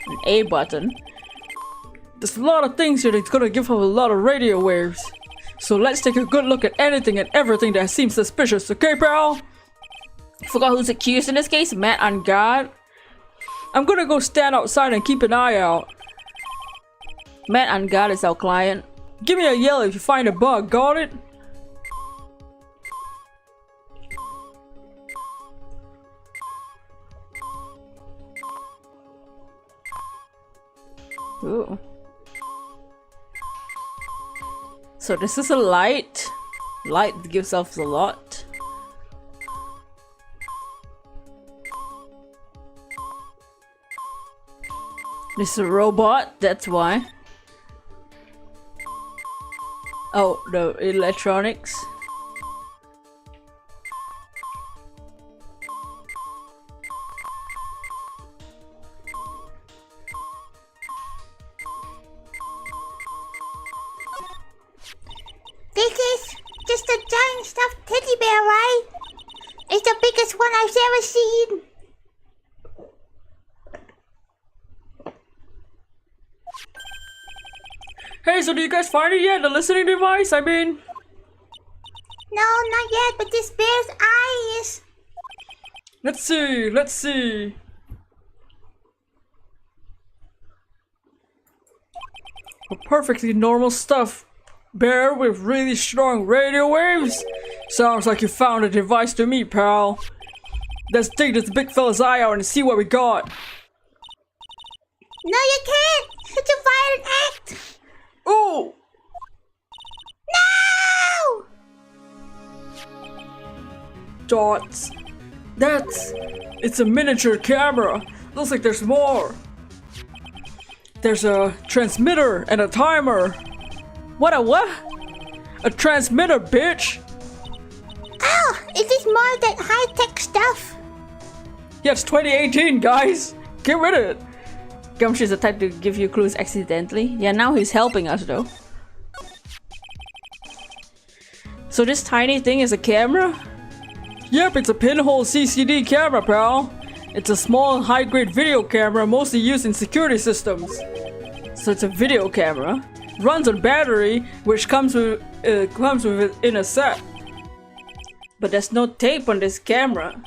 An A button? There's a lot of things here that's gonna give off a lot of radio waves. So let's take a good look at anything and everything that seems suspicious, okay, pal? Forgot who's accused in this case? Matt on guard. I'm gonna go stand outside and keep an eye out. Matt on guard is our client. Give me a yell if you find a bug, got it? Ooh. So this is a light. Light gives off a lot. This is a robot, that's why. Oh, the electronics. This is just a giant stuffed teddy bear, right? It's the biggest one I've ever seen. Hey, so do you guys find it yet? The listening device? I mean... No, not yet, but this bear's eyes. Let's see. A perfectly normal stuff. Bear with really strong radio waves? Sounds like you found a device to me, pal. Let's take this big fella's eye out and see what we got. No, you can't. It's a violent act. Ooh! No! Dots. It's a miniature camera. Looks like there's more. There's a transmitter and a timer. What a what? A transmitter, bitch! Oh, is this more of that high-tech stuff? Yeah, it's 2018, guys! Get rid of it! Gumshoe's the type to give you clues accidentally. Yeah, now he's helping us though. So this tiny thing is a camera? Yep, it's a pinhole CCD camera, pal. It's a small, high-grade video camera mostly used in security systems. So it's a video camera. Runs on battery, which comes with it in a set. But there's no tape on this camera.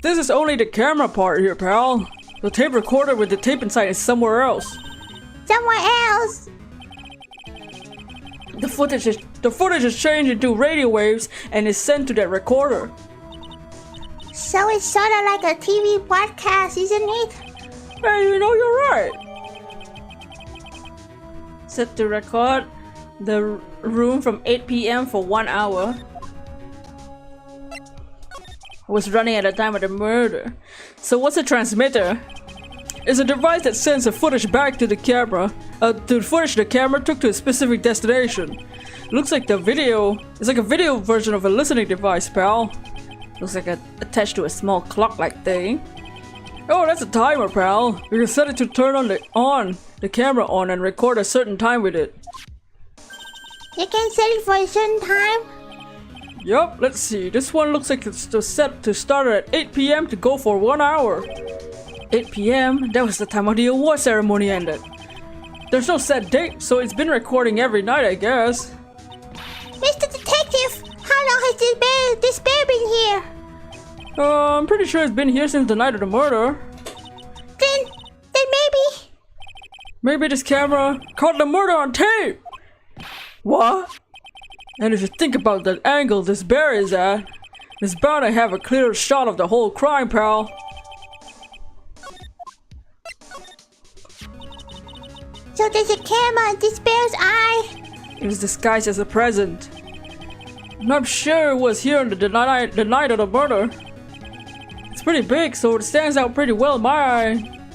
This is only the camera part here, pal. The tape recorder with the tape inside is somewhere else. Somewhere else. The footage is changed into radio waves and is sent to that recorder. So it's sort of like a TV broadcast, isn't it? Hey, you know, you're right. Set to record the room from 8 PM for 1 hour. Was running at the time of the murder. So what's a transmitter? It's a device that sends the footage back to the camera, to the footage the camera took to a specific destination. Looks like it's like a video version of a listening device, pal. Looks like attached to a small clock-like thing. Oh, that's a timer, pal. You can set it to turn on the camera on and record a certain time with it. You can set it for a certain time? Yup, let's see. This one looks like it's set to start at 8 PM to go for 1 hour. 8 PM? That was the time of the award ceremony ended. There's no set date, so it's been recording every night, I guess. Mr. Detective, how long has this bear been here? I'm pretty sure it's been here since the night of the murder. Then maybe. Maybe this camera caught the murder on tape. What? And if you think about that angle this bear is at, it's bound to have a clear shot of the whole crime, pal. So there's a camera in this bear's eye. It was disguised as a present. And I'm sure it was here on the night of the murder. It's pretty big, so it stands out pretty well in my eye.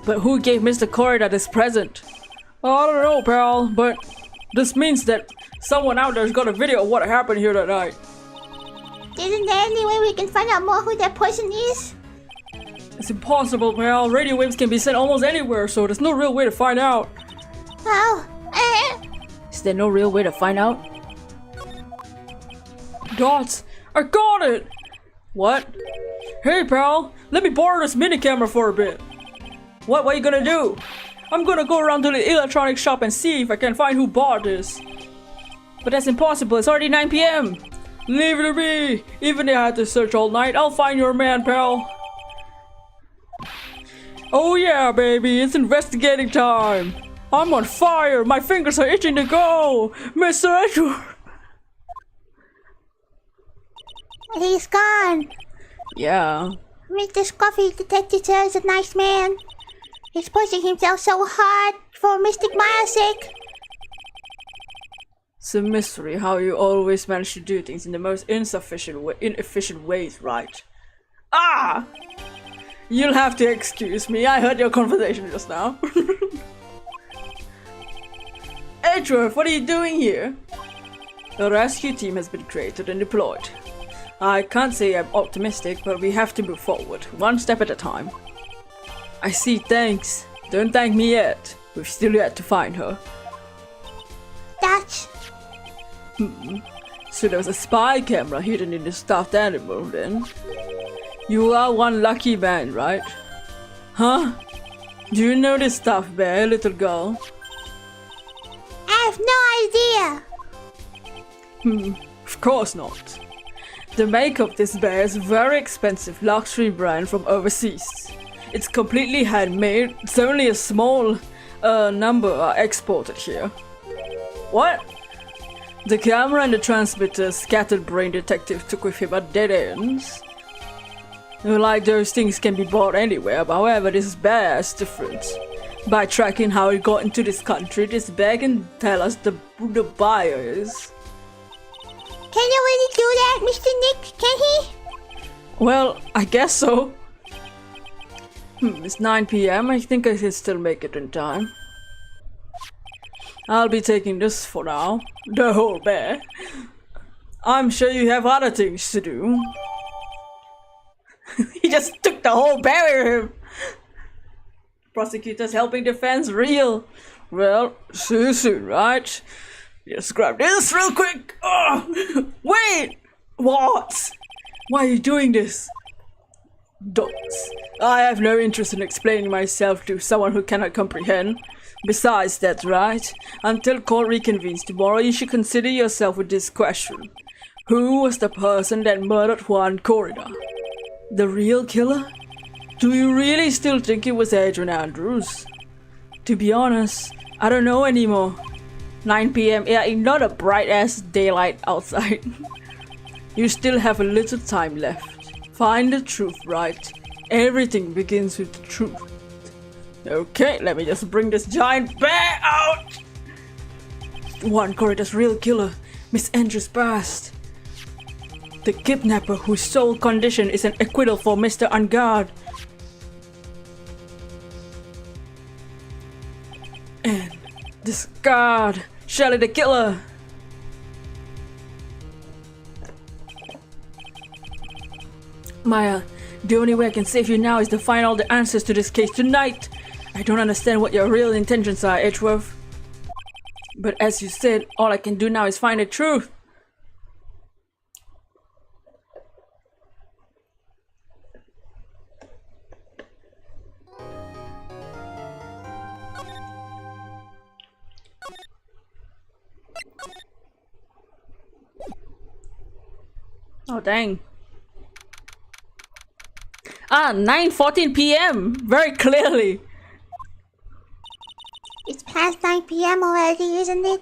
But who gave Mr. Corey this present? I don't know, pal, but this means that someone out there's got a video of what happened here that night. Isn't there any way we can find out more who that person is? It's impossible, pal. Radio waves can be sent almost anywhere, so there's no real way to find out. Oh, Is there no real way to find out? Dots! I got it! What? Hey, pal! Let me borrow this mini camera for a bit. What are you gonna do? I'm gonna go around to the electronics shop and see if I can find who bought this. But that's impossible. It's already 9 p.m. Leave it to me! Even if I had to search all night, I'll find your man, pal. Oh yeah, baby, it's investigating time. I'm on fire. My fingers are itching to go. Mr. Edward. he's gone. Yeah. Mr. Scruffy Detective is a nice man. He's pushing himself so hard for Mystic Maya's sake. It's a mystery how you always manage to do things in the most inefficient ways, right? Ah! You'll have to excuse me. I heard your conversation just now. Edgeworth, what are you doing here? A rescue team has been created and deployed. I can't say I'm optimistic, but we have to move forward, one step at a time. I see, thanks. Don't thank me yet. We've still yet to find her. Dutch. So there was a spy camera hidden in the stuffed animal then? You are one lucky man, right? Huh? Do you know this stuffed bear, little girl? I have no idea. Of course not. The makeup of this bear is a very expensive luxury brand from overseas. It's completely handmade, it's only a small number are exported here. What? The camera and the transmitter scattered brain detective took with him at dead ends. Like those things can be bought anywhere, but however this bear is different. By tracking how it got into this country, this bear can tell us who the buyer is. Can you really do that, Mr. Nick? Can he? Well, I guess so. It's 9 p.m. I think I can still make it in time. I'll be taking this for now. The whole bear. I'm sure you have other things to do. He just took the whole bear with him. Prosecutors helping defense real. Well, see you soon, right? Just grab this real quick. Oh, wait! What? Why are you doing this? Dots. I have no interest in explaining myself to someone who cannot comprehend. Besides that, right? Until court reconvenes tomorrow, you should consider yourself with this question. Who was the person that murdered Juan Corrida? The real killer? Do you really still think it was Adrian Andrews? To be honest, I don't know anymore. 9 p.m. Yeah, not a bright ass daylight outside. You still have a little time left. Find the truth, right? Everything begins with the truth. Okay, let me just bring this giant bear out! Juan Corrida's real killer, Miss Andrews passed. The kidnapper whose sole condition is an acquittal for Mr. Ungard. And this guard, Shelley the killer. Maya, the only way I can save you now is to find all the answers to this case tonight. I don't understand what your real intentions are, Edgeworth. But as you said, all I can do now is find the truth. Oh, dang. 9:14 p.m. Very clearly. It's past 9 p.m. already, isn't it?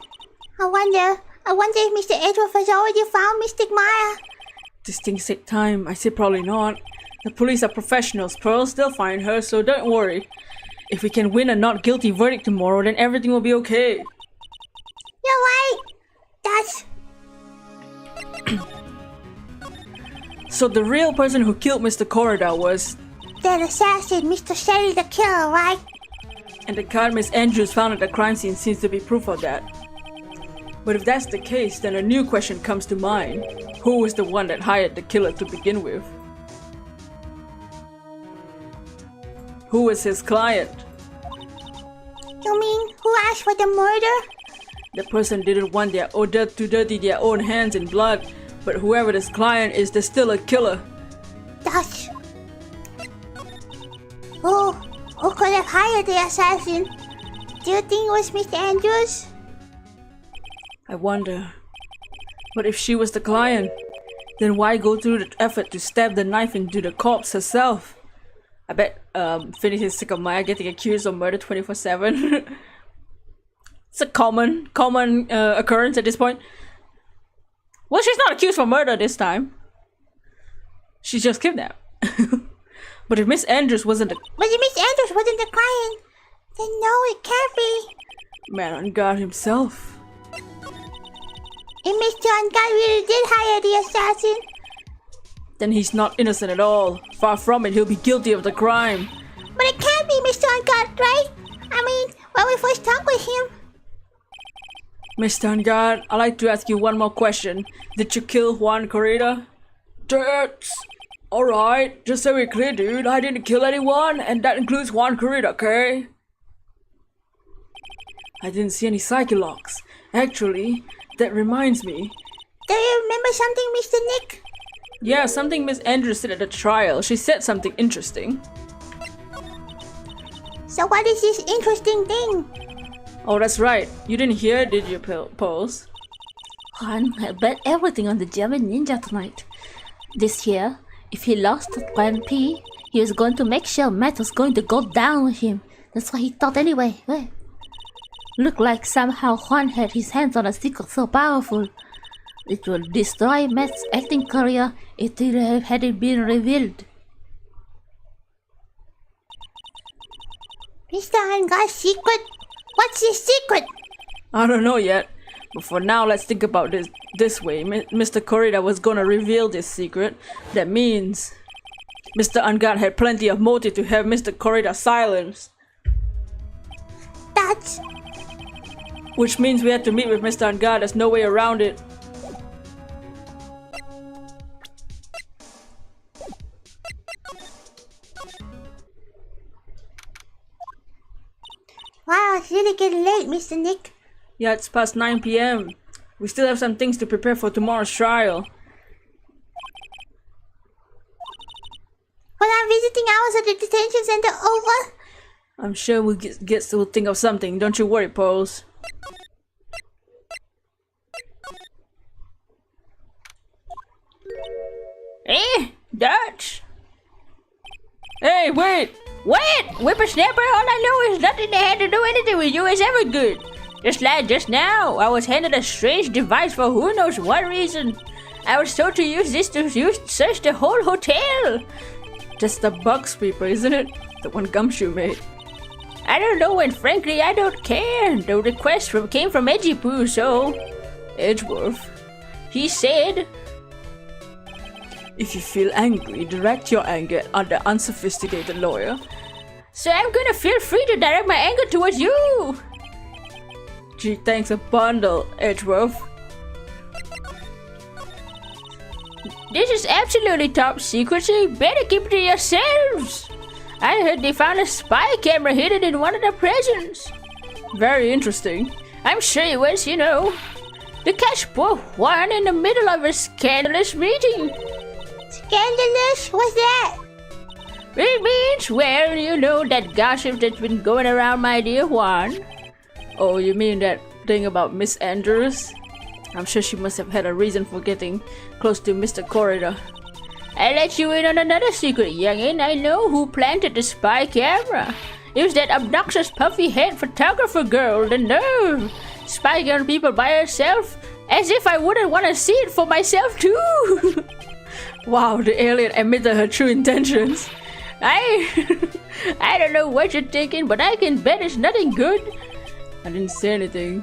I wonder if Mr. Edward has already found Mystic Maya. These things take time. I say probably not. The police are professionals, Pearls. They'll find her, so don't worry. If we can win a not guilty verdict tomorrow, then everything will be okay. You're right. That's... So the real person who killed Mr. Corridor was... that assassin, Mr. Shady the Killer, right? And the card Miss Andrews found at the crime scene seems to be proof of that. But if that's the case, then a new question comes to mind. Who was the one that hired the killer to begin with? Who was his client? You mean, who asked for the murder? The person didn't want to dirty their own hands in blood, but whoever this client is, they're still a killer. That's... Who could have hired the assassin? Do you think it was Mr. Andrews? I wonder. But if she was the client, then why go through the effort to stab the knife into the corpse herself? I bet Phineas is sick of Maya getting accused of murder 24/7. It's a common occurrence at this point. Well, she's not accused for murder this time. She's just kidnapped. But if Miss Andrews wasn't the... But if Miss Andrews wasn't the client, then no, it can't be. Man on guard himself. If Mr. Ungod really did hire the assassin, Then he's not innocent at all. Far from it, he'll be guilty of the crime. but it can't be Mr. Ungod, right? I mean, when we first talked with him. Mr. Ungard, I'd like to ask you one more question. Did you kill Juan Corrida? That's... Alright, just so we're clear, dude, I didn't kill anyone, and that includes Juan Corrida, okay? I didn't see any psyche locks. Actually, that reminds me. Do you remember something, Mr. Nick? Yeah, something Miss Andrews said at the trial. She said something interesting. So what is this interesting thing? Oh, that's right. You didn't hear, did you, Pose? Juan, I bet everything on the German ninja tonight. This year, if he lost at Grand Prix, he was going to make sure Matt was going to go down with him. That's what he thought anyway. Right? Looked like somehow Juan had his hands on a secret so powerful. It would destroy Matt's acting career if it hadn't been revealed. Mr. Ungod's secret? What's his secret? I don't know yet. But for now, let's think about this way. Mr. Corrida was gonna reveal this secret. That means Mr. Ungard had plenty of motive to have Mr. Corrida silenced. That's... Which means we had to meet with Mr. Ungard. There's no way around it. Wow, it's really getting late, Mr. Nick. Yeah, it's past 9 p.m. We still have some things to prepare for tomorrow's trial. When I'm visiting hours at the detention center over... I'm sure we'll we'll think of something. Don't you worry, Pose. Dutch! Hey, wait! Wait! Whippersnapper, all I know is nothing that had to do anything with you is ever good. Just like just now, I was handed a strange device for who knows what reason. I was told to use this to search the whole hotel. Just the bug sweeper, isn't it? The one Gumshoe made. I don't know, and frankly, I don't care. The request came from Edgy Poo, so... Edgeworth. He said... If you feel angry, direct your anger at the unsophisticated lawyer. So I'm gonna feel free to direct my anger towards you. Gee, thanks a bundle, Edgeworth. This is absolutely top secret, so you better keep it to yourselves. I heard they found a spy camera hidden in one of the prisons. Very interesting. I'm sure it was, you know, to catch poor Juan in the middle of a scandalous meeting. Scandalous? What's that? It means, well, you know, that gossip that's been going around my dear Juan. Oh, you mean that thing about Miss Andrews? I'm sure she must have had a reason for getting close to Mr. Corridor. I'll let you in on another secret, youngin'. I know who planted the spy camera. It was that obnoxious puffy-head photographer girl, the nerve! Spying on people by herself, as if I wouldn't want to see it for myself too! Wow, the alien admitted her true intentions. I don't know what you're thinking, but I can bet it's nothing good. I didn't say anything.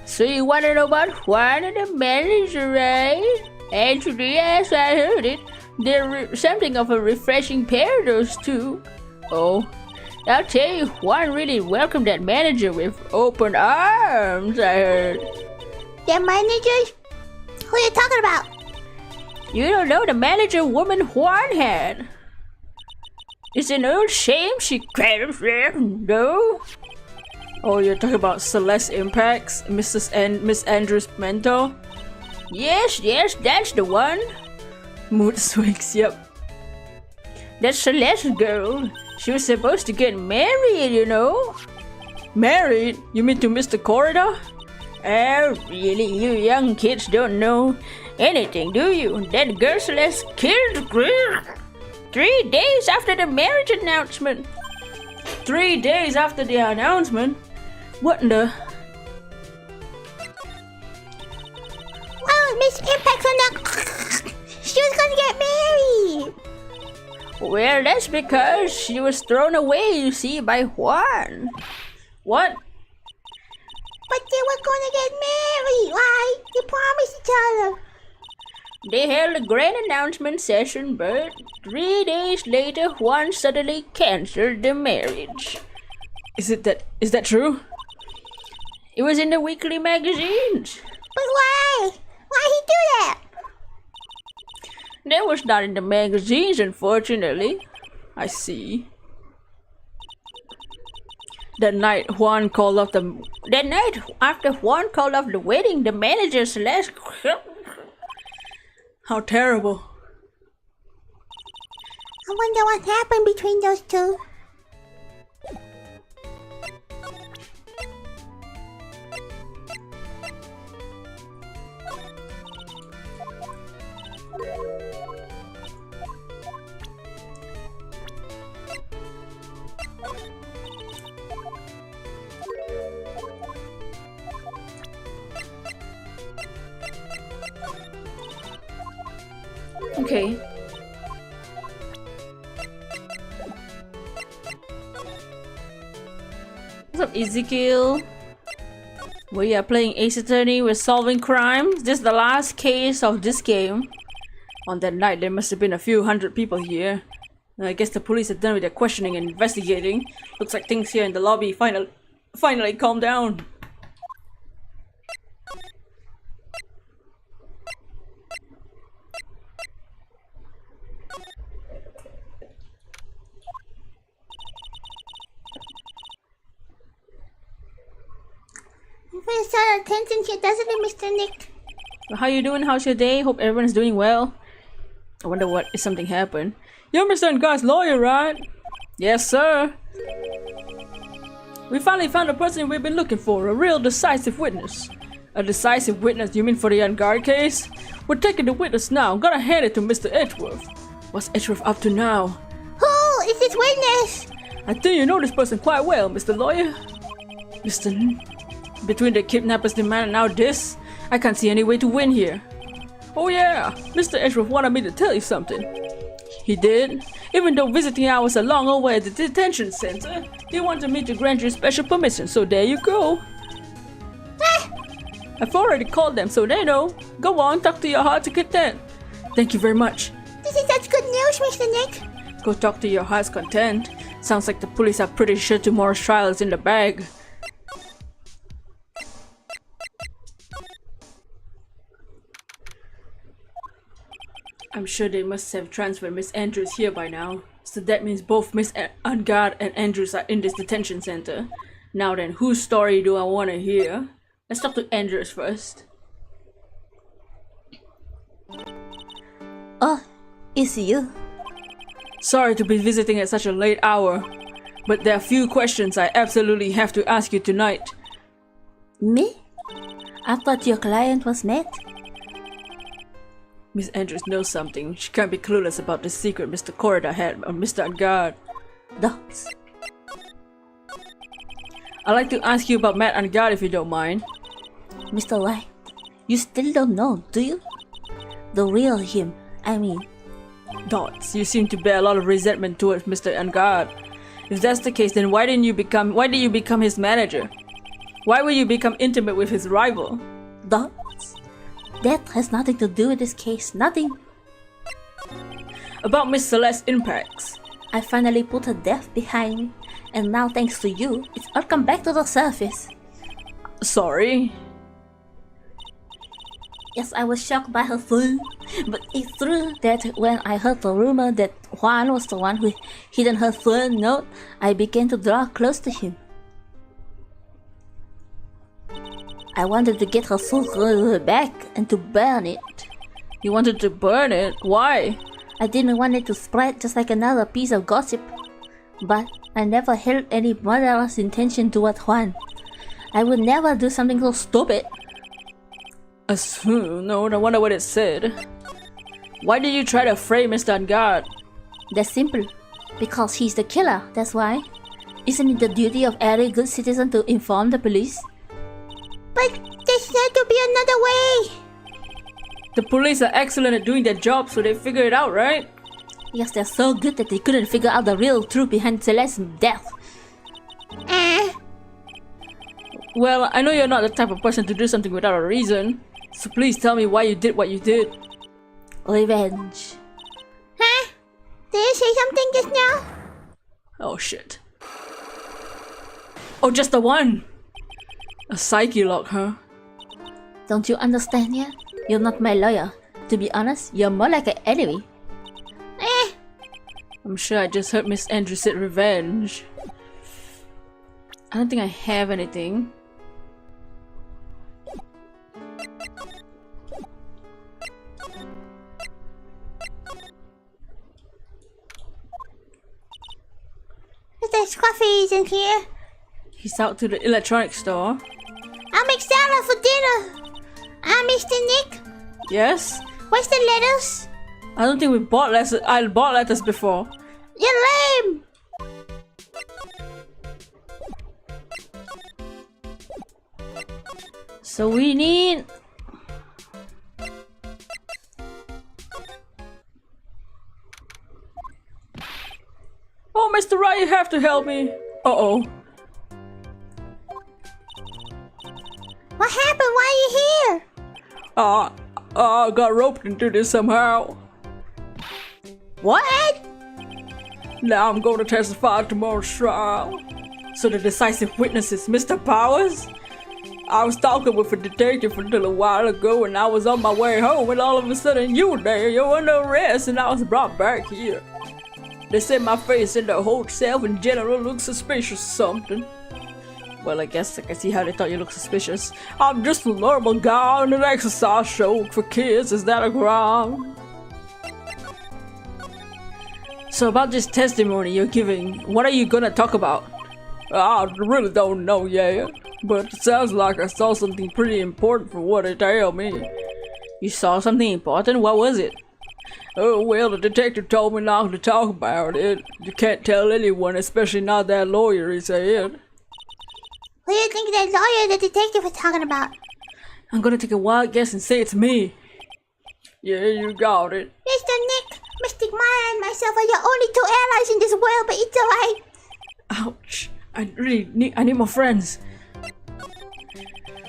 So you want to know about Juan and the manager, right? Actually, yes, I heard it. They're something of a refreshing pair, those two. Oh, I'll tell you, Juan really welcomed that manager with open arms, I heard. The managers? Who are you talking about? You don't know the manager woman Juan had. It's an old shame she can't no. Oh, you're talking about Celeste Impacts, Miss Andrews' mentor? Yes, that's the one. Mood swings, yep. That Celeste girl. She was supposed to get married, you know. Married? You mean to Mr. Corridor? Oh, really? You young kids don't know anything, do you? That girl Celeste killed 3 days after the marriage announcement. 3 days after the announcement? What in the... Oh, Miss Impact on that. She was gonna get married. Well, that's because she was thrown away, you see, by Juan. What? But they were gonna get married, right? They promised each other. They held a grand announcement session, but 3 days later, Juan suddenly cancelled the marriage. Is that true? It was in the weekly magazines. But why? Why'd he do that? That was not in the magazines, unfortunately. I see. That night after Juan called off the wedding, the manager Celeste. How terrible. I wonder what happened between those two. Okay. What's up, Ezekiel? We are playing Ace Attorney, we're solving crimes. This is the last case of this game. On that night, there must have been a few hundred people here. I guess the police are done with their questioning and investigating. Looks like things here in the lobby finally calmed down. Very sort of tension here, doesn't it, Mr. Nick? How you doing? How's your day? Hope everyone's doing well. I wonder what if something happened. You're Mr. Guy's lawyer, right? Yes, sir. We finally found the person we've been looking for, a real decisive witness. A decisive witness? You mean for the unguard case? We're taking the witness now. Gotta hand it to Mr. Edgeworth. What's Edgeworth up to now? Who is this witness? I think you know this person quite well, Mr. Lawyer. Between the kidnappers demand and now this, I can't see any way to win here. Oh yeah, Mr. Edgeworth wanted me to tell you something. He did? Even though visiting hours are long away at the detention center, he wanted me to grant you special permission, so there you go. I've already called them, so they know. Go on, talk to your heart's content. Thank you very much. This is such good news, Mr. Nick. Go talk to your heart's content. Sounds like the police are pretty sure tomorrow's trial is in the bag. I'm sure they must have transferred Miss Andrews here by now. So that means both Miss Ungard and Andrews are in this detention center. Now then, whose story do I want to hear? Let's talk to Andrews first. Oh, it's you. Sorry to be visiting at such a late hour, but there are a few questions I absolutely have to ask you tonight. Me? I thought your client was mad. Miss Andrews knows something. She can't be clueless about the secret Mr. Corridor had on Mr. Angard. Dogs. I'd like to ask you about Matt Angard if you don't mind. Mr. White, you still don't know, do you? The real him, I mean. Dots, you seem to bear a lot of resentment towards Mr. Angard. If that's the case, then why did you become his manager? Why will you become intimate with his rival? Dots. That has nothing to do with this case, nothing. About Miss Celeste's impacts. I finally put her death behind me, and now thanks to you, it's all come back to the surface. Sorry. Yes, I was shocked by her flu, but it's true that when I heard the rumor that Juan was the one who hidden her phone note, I began to draw close to him. I wanted to get her soul back and to burn it. You wanted to burn it? Why? I didn't want it to spread just like another piece of gossip. But I never held any murderous intention toward Juan. I would never do something so stupid. No, I wonder what it said. Why did you try to frame Mr. Angard? That's simple. Because he's the killer, that's why. Isn't it the duty of every good citizen to inform the police? But there's got to be another way. The police are excellent at doing their job, so they figure it out, right? Yes, they're so good that they couldn't figure out the real truth behind Celeste's death. Well, I know you're not the type of person to do something without a reason. So please tell me why you did what you did. Revenge. Huh? Did you say something just now? Oh shit. Oh, just the one! A psyche lock, huh? Don't you understand yet? You're not my lawyer. To be honest, you're more like an enemy. I'm sure I just heard Miss Andrews say revenge. I don't think I have anything. There's coffees in here. He's out to the electronics store. I'll make salad for dinner. Mr. Nick, Yes? where's the lettuce? I don't think we bought lettuce. I bought lettuce before. You're lame. So we need... Oh, Mr. Wright, you have to help me. Uh-oh. What happened? Why are you here? I got roped into this somehow. What? Now I'm going to testify at tomorrow's trial. So the decisive witness is Mr. Powers? I was talking with a detective a little while ago and I was on my way home and all of a sudden you were there, you were under arrest and I was brought back here. They said my face and the whole self in general looked suspicious or something. Well, I guess I can see how they thought you looked suspicious. I'm just a normal guy on an exercise show for kids, is that a crime? So about this testimony you're giving, what are you gonna talk about? I really don't know yet, but it sounds like I saw something pretty important for what they tell me. You saw something important? What was it? Oh, well, the detective told me not to talk about it. You can't tell anyone, especially not that lawyer, he said. What do you think that lawyer the detective was talking about? I'm gonna take a wild guess and say it's me. Yeah, you got it. Mr. Nick, Mystic Maya and myself are your only two allies in this world, but it's alright. Ouch. I need more friends.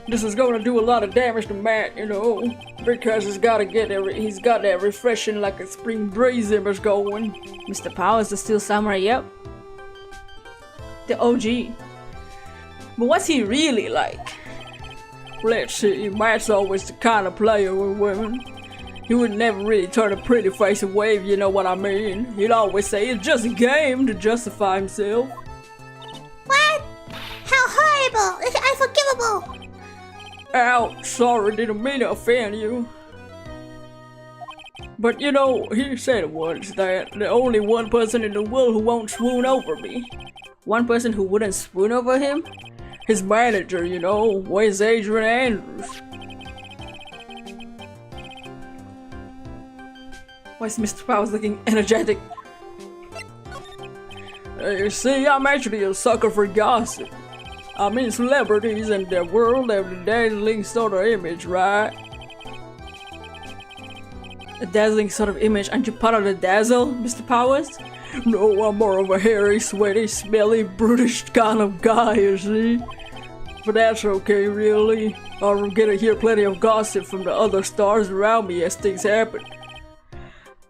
This is gonna do a lot of damage to Matt, you know, because he's got that refreshing like a spring breeze image going. Mr. Powers is still samurai, yep. The OG. But what's he really like? Let's see, Matt's always the kind of player with women. He would never really turn a pretty face away, if you know what I mean. He'd always say it's just a game to justify himself. What? How horrible! It's unforgivable! Ouch, sorry, didn't mean to offend you. But you know, he said once that the only one person in the world who won't swoon over me. One person who wouldn't swoon over him? his manager, you know, where's Adrian Andrews? Why is Mr. Powers looking energetic? You see, I'm actually a sucker for gossip. I mean, celebrities and the world have the dazzling sort of image, right? A dazzling sort of image? Aren't you part of the dazzle, Mr. Powers? No, I'm more of a hairy, sweaty, smelly, brutish kind of guy, you see? But that's okay, really. I'll get to hear plenty of gossip from the other stars around me as things happen.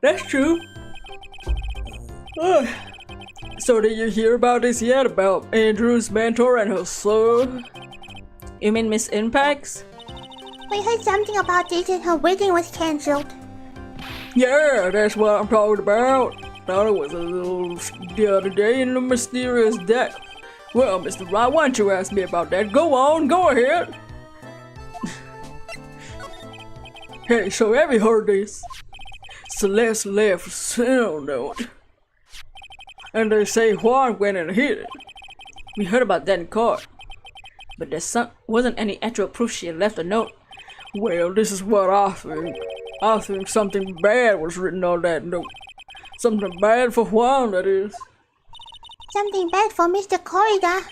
That's true. So did you hear about this yet? About Andrew's mentor and her son? You mean Miss Impax? We heard something about this and her wedding was cancelled. Yeah, that's what I'm talking about. Thought it was a little the other day in the mysterious death. Well, Mr. Wright, why don't you ask me about that? Go on, go ahead. Hey, so have you heard this? Celeste left a sound note. And they say Juan went and hid it. We heard about that in court. But there wasn't any actual proof she had left a note. Well, this is what I think. I think something bad was written on that note. Something bad for Juan, that is. Something bad for Mr. Corridor.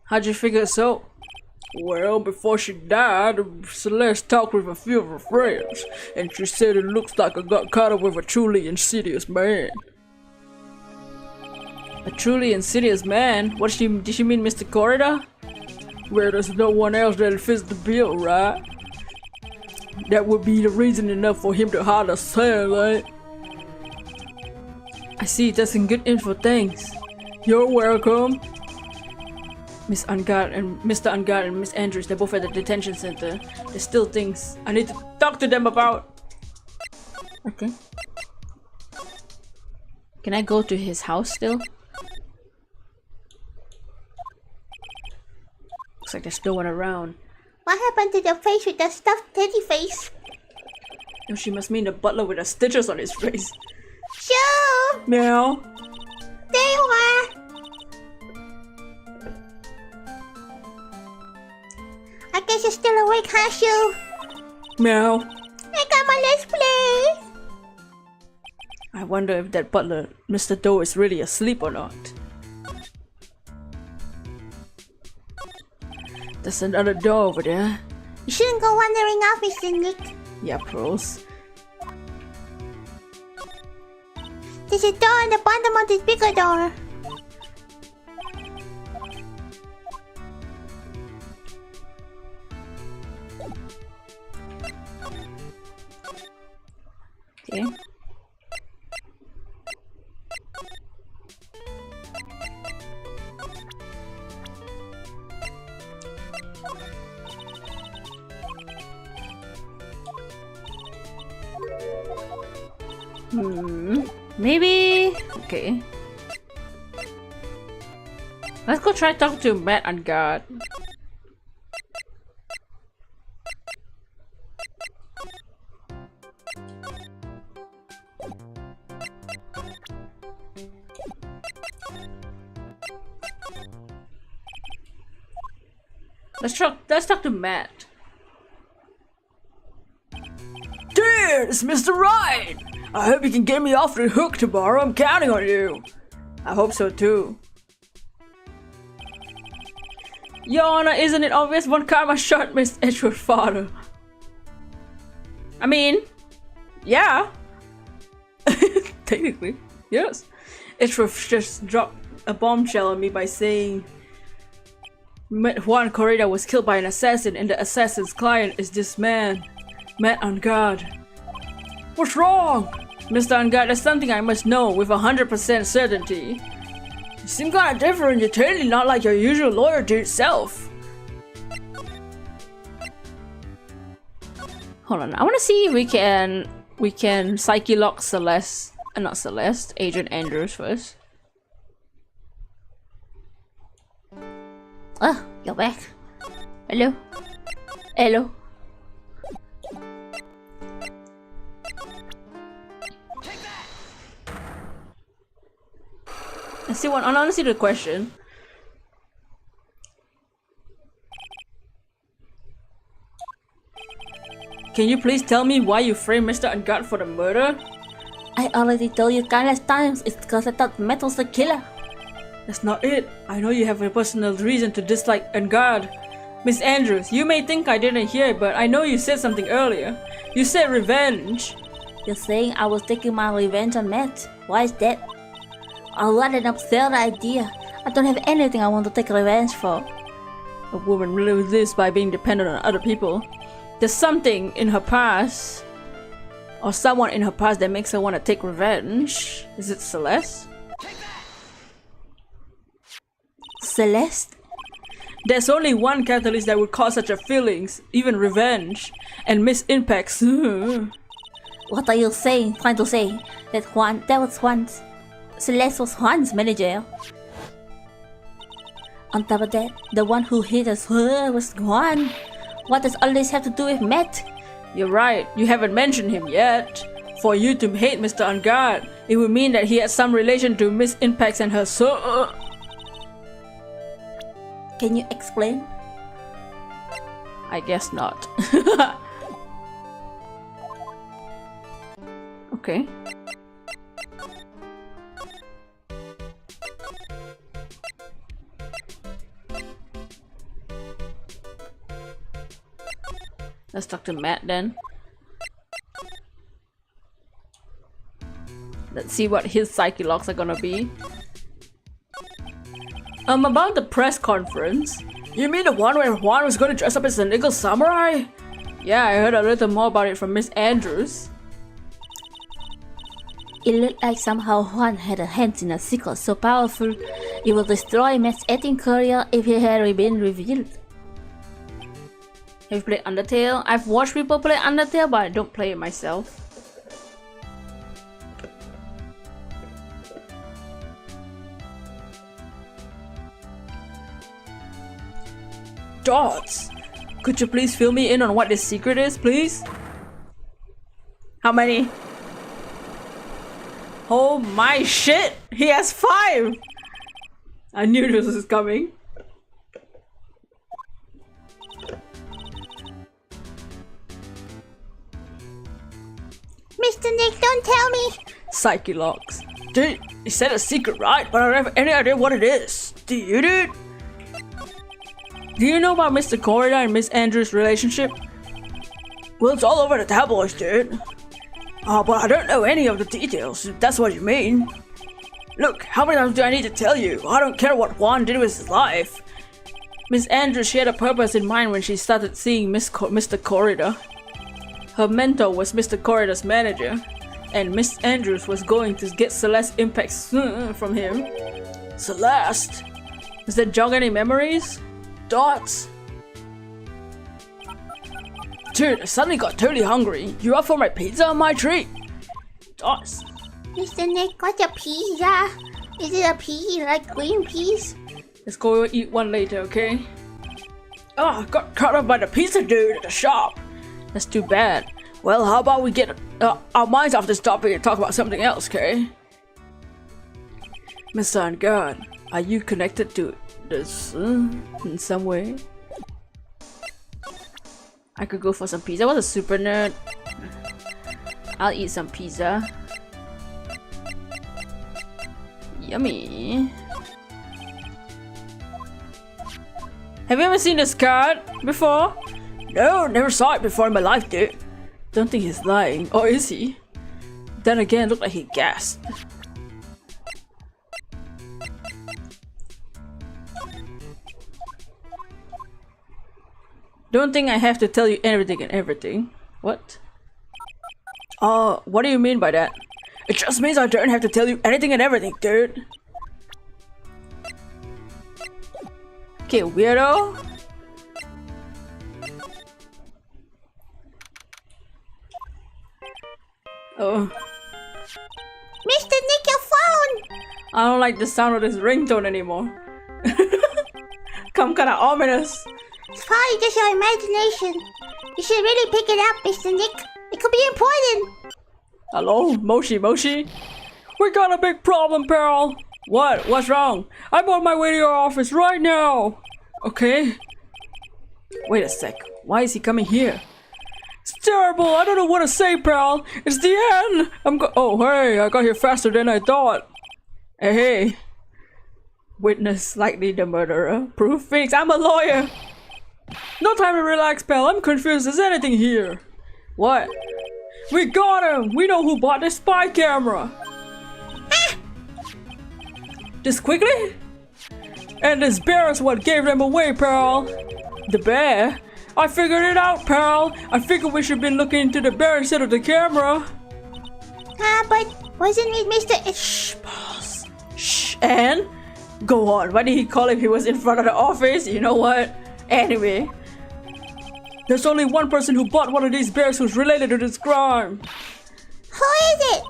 How'd you figure so? Well, before she died, Celeste talked with a few of her friends, and she said it looks like I got caught up with a truly insidious man. A truly insidious man? Did she mean Mr. Corridor? Well, there's no one else that fits the bill, right? That would be the reason enough for him to hide a satellite. I see, that's some good info, thanks. You're welcome. Miss Ungard and Mr. Ungard and Miss Andrews, they're both at the detention center. There's still things I need to talk to them about. Okay. Can I go to his house still? Looks like there's still one around. What happened to the face with the stuffed teddy face? Oh, she must mean the butler with the stitches on his face. Shoo! Meow. There you are! I guess you're still awake, huh, Shoo? Meow. I got my let's play! I wonder if that butler, Mr. Doe, is really asleep or not. There's another door over there. You shouldn't go wandering off, Mr. Nick. Yeah, pros. There's a door on the bottom of this bigger door. Okay. Maybe. Okay. Let's go try talk to Matt and God. Let's talk to Matt. Dude, it's Mr. Right! I hope you can get me off the hook tomorrow. I'm counting on you. I hope so too. Your Honor, isn't it obvious one karma shot Miss Edgeworth's father? I mean, yeah. Technically, yes. Edgeworth just dropped a bombshell on me by saying Juan Correa was killed by an assassin and the assassin's client is this man, Matt on guard. What's wrong? Mr. Ungard, there's something I must know with 100% certainty. You seem kinda different, you're totally not like your usual lawyer dude self. Hold on, I wanna see if we can psyche lock Celeste, not Celeste, Agent Andrews first. Oh, you're back. Hello? Hello? I want to see the question. can you please tell me why you framed Mr. Ungard for the murder? I already told you countless times, it's because I thought Matt was the killer. That's not it. I know you have a personal reason to dislike Ungard. Miss Andrews, you may think I didn't hear, but I know you said something earlier. You said revenge. You're saying I was taking my revenge on Matt. Why is that? Although an absurd idea, I don't have anything I want to take revenge for. A woman really lives by being dependent on other people. There's something in her past, or someone in her past that makes her want to take revenge. Is it Celeste? Celeste? There's only one catalyst that would cause such a feelings, even revenge, and miss impacts. What are you saying? Trying to say that Celeste was Juan's manager. On top of that, the one who hit us was Juan. What does all this have to do with Matt? You're right, you haven't mentioned him yet. For you to hate Mr. Ungard, it would mean that he had some relation to Miss Impacts and her soul. Can you explain? I guess not. Okay. Let's talk to Matt then. Let's see what his psyche locks are gonna be. About the press conference. You mean the one where Juan was gonna dress up as an eagle samurai? Yeah, I heard a little more about it from Miss Andrews. It looked like somehow Juan had a hand in a secret so powerful it would destroy Matt's acting career if it had been revealed. Have you played Undertale? I've watched people play Undertale, but I don't play it myself. Dots! Could you please fill me in on what this secret is, please? How many? Oh my shit! He has 5! I knew this was coming. Mr. Nick, don't tell me! Psyche locks. Dude, you said a secret, right? But I don't have any idea what it is. Do you, dude? Do you know about Mr. Corridor and Miss Andrews' relationship? Well, it's all over the tabloids, dude. But I don't know any of the details, if that's what you mean. Look, how many times do I need to tell you? I don't care what Juan did with his life. Miss Andrews, she had a purpose in mind when she started seeing Mr. Corridor. Her mentor was Mr. Corridor's manager, and Miss Andrews was going to get Celeste impacts from him. Celeste? Does that jog any memories? Dots? Dude, I suddenly got totally hungry. You up for my pizza or my treat? Dots. Mr. Nick, what's a pizza? Is it a pea like green peas? Let's go eat one later, okay? Oh, I got cut off by the pizza dude at the shop. That's too bad. Well, how about we get our minds off this topic and talk about something else, okay? Mr. Ungard, are you connected to this in some way? I could go for some pizza. What's a super nerd? I'll eat some pizza. Yummy. Have you ever seen this card before? No, never saw it before in my life, dude. Don't think he's lying. Or is he? Then again, looked like he gasped. Don't think I have to tell you everything and everything. What? Oh, what do you mean by that? It just means I don't have to tell you anything and everything, dude. Okay, weirdo. Oh. Mr. Nick, your phone! I don't like the sound of this ringtone anymore. Come kinda ominous. It's probably just your imagination. You should really pick it up, Mr. Nick. It could be important. Hello, Moshi? We got a big problem, pal. What? What's wrong? I'm on my way to your office right now. Okay. Wait a sec. Why is he coming here? It's terrible. I don't know what to say, pal. It's the end. Oh, hey, I got here faster than I thought. Hey. Witness likely the murderer. Proof fix. I'm a lawyer. No time to relax, pal. I'm confused. Is anything here? What? We got him. We know who bought this spy camera. This quickly? And this bear is what gave them away, pal. The bear? I figured it out, pal. I figured we should be looking into the bear instead of the camera. But wasn't it Mr. Shh, boss. Shh. And? Go on. Why did he call him? He was in front of the office. You know what? Anyway. There's only one person who bought one of these bears who's related to this crime. Who is it?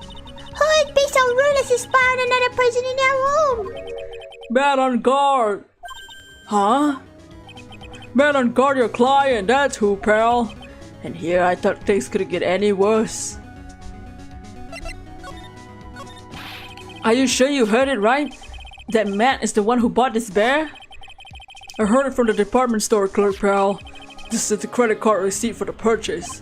Who would be so rude as to spy on another person in their room? Man on guard. Huh? Man on guard your client, that's who, pal. And here I thought things couldn't get any worse. Are you sure you heard it right? That Matt is the one who bought this bear? I heard it from the department store clerk, pal. This is the credit card receipt for the purchase.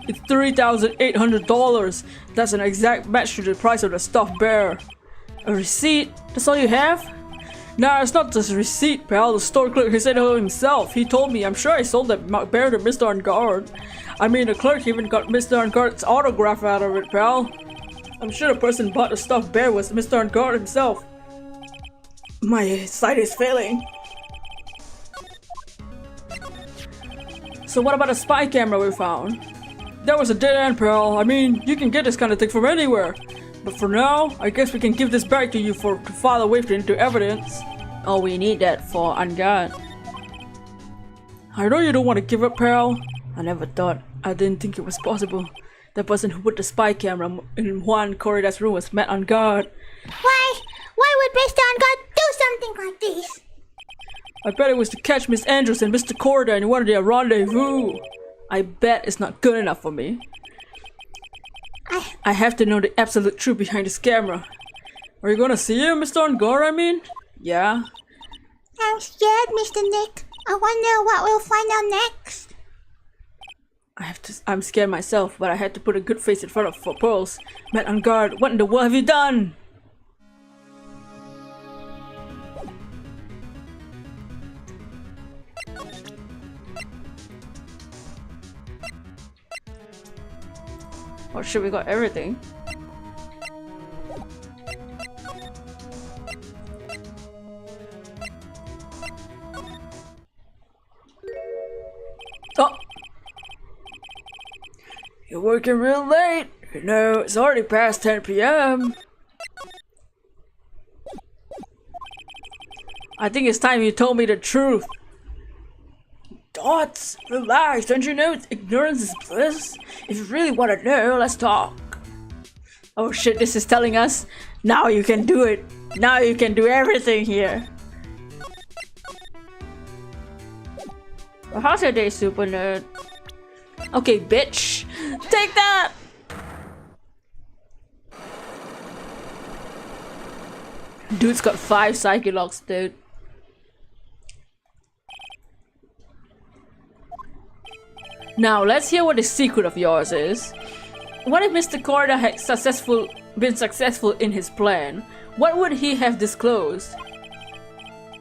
It's $3,800. That's an exact match to the price of the stuffed bear. A receipt? That's all you have? Nah, it's not just a receipt, pal. The store clerk, he said it himself. He told me. I'm sure I sold that bear to Mr. On Guard. I mean, the clerk even got Mr. On Guard's autograph out of it, pal. I'm sure the person who bought the stuffed bear was Mr. On Guard himself. My sight is failing. So what about the spy camera we found? That was a dead end, pal. I mean, you can get this kind of thing from anywhere. But for now, I guess we can give this back to you to file away into evidence. Oh, we need that for Unguard. I know you don't want to give up, pal. I never thought. I didn't think it was possible. The person who put the spy camera in Juan Corrida's room was Matt Unguard. Why would Mr. Unguard do something like this? I bet it was to catch Miss Andrews and Mr. Corrida in one of their rendezvous. I bet it's not good enough for me. I have to know the absolute truth behind this camera. Are you gonna see him, Mr. Unguard, I mean? Yeah? I'm scared, Mr. Nick. I wonder what we'll find out next. I'm scared myself, but I had to put a good face in front of for Pearls. Matt Unguard, what in the world have you done? Or should we got everything? Oh! You're working real late. You know, it's already past 10 p.m. I think it's time you told me the truth. Dots, relax. Don't you know ignorance is bliss? If you really want to know, let's talk. Oh shit, this is telling us, now you can do it. Now you can do everything here. Well, how's your day, super nerd? Okay, bitch. Take that! Dude's got 5 psychic locks, dude. Now, let's hear what the secret of yours is. What if Mr. Corrida had been successful in his plan? What would he have disclosed?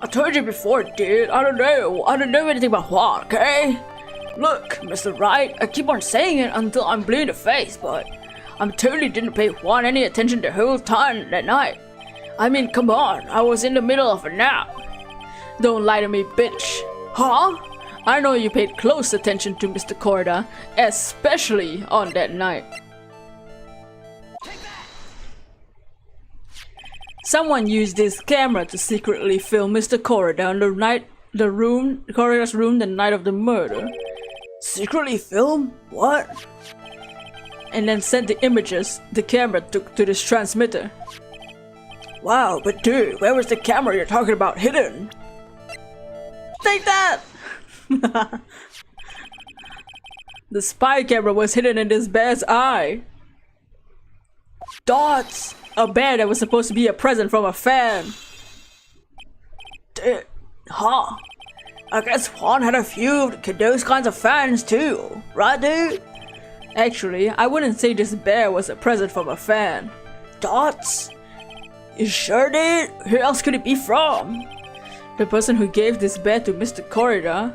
I told you before, dude. I don't know. I don't know anything about Juan, okay? Look, Mr. Wright, I keep on saying it until I'm blue in the face, but I totally didn't pay Juan any attention the whole time that night. I mean, come on. I was in the middle of a nap. Don't lie to me, bitch. Huh? I know you paid close attention to Mr. Corrida, especially on that night. Someone used this camera to secretly film Mr. Corrida on Corrida's room the night of the murder. Secretly film? What? And then sent the images the camera took to this transmitter. Wow, but dude, where was the camera you're talking about hidden? Take that! The spy camera was hidden in this bear's eye. Dots! A bear that was supposed to be a present from a fan. Huh? I guess Juan had a few those kinds of fans too, right dude? Actually, I wouldn't say this bear was a present from a fan. Dots? You sure did? Who else could it be from? The person who gave this bear to Mr. Corridor.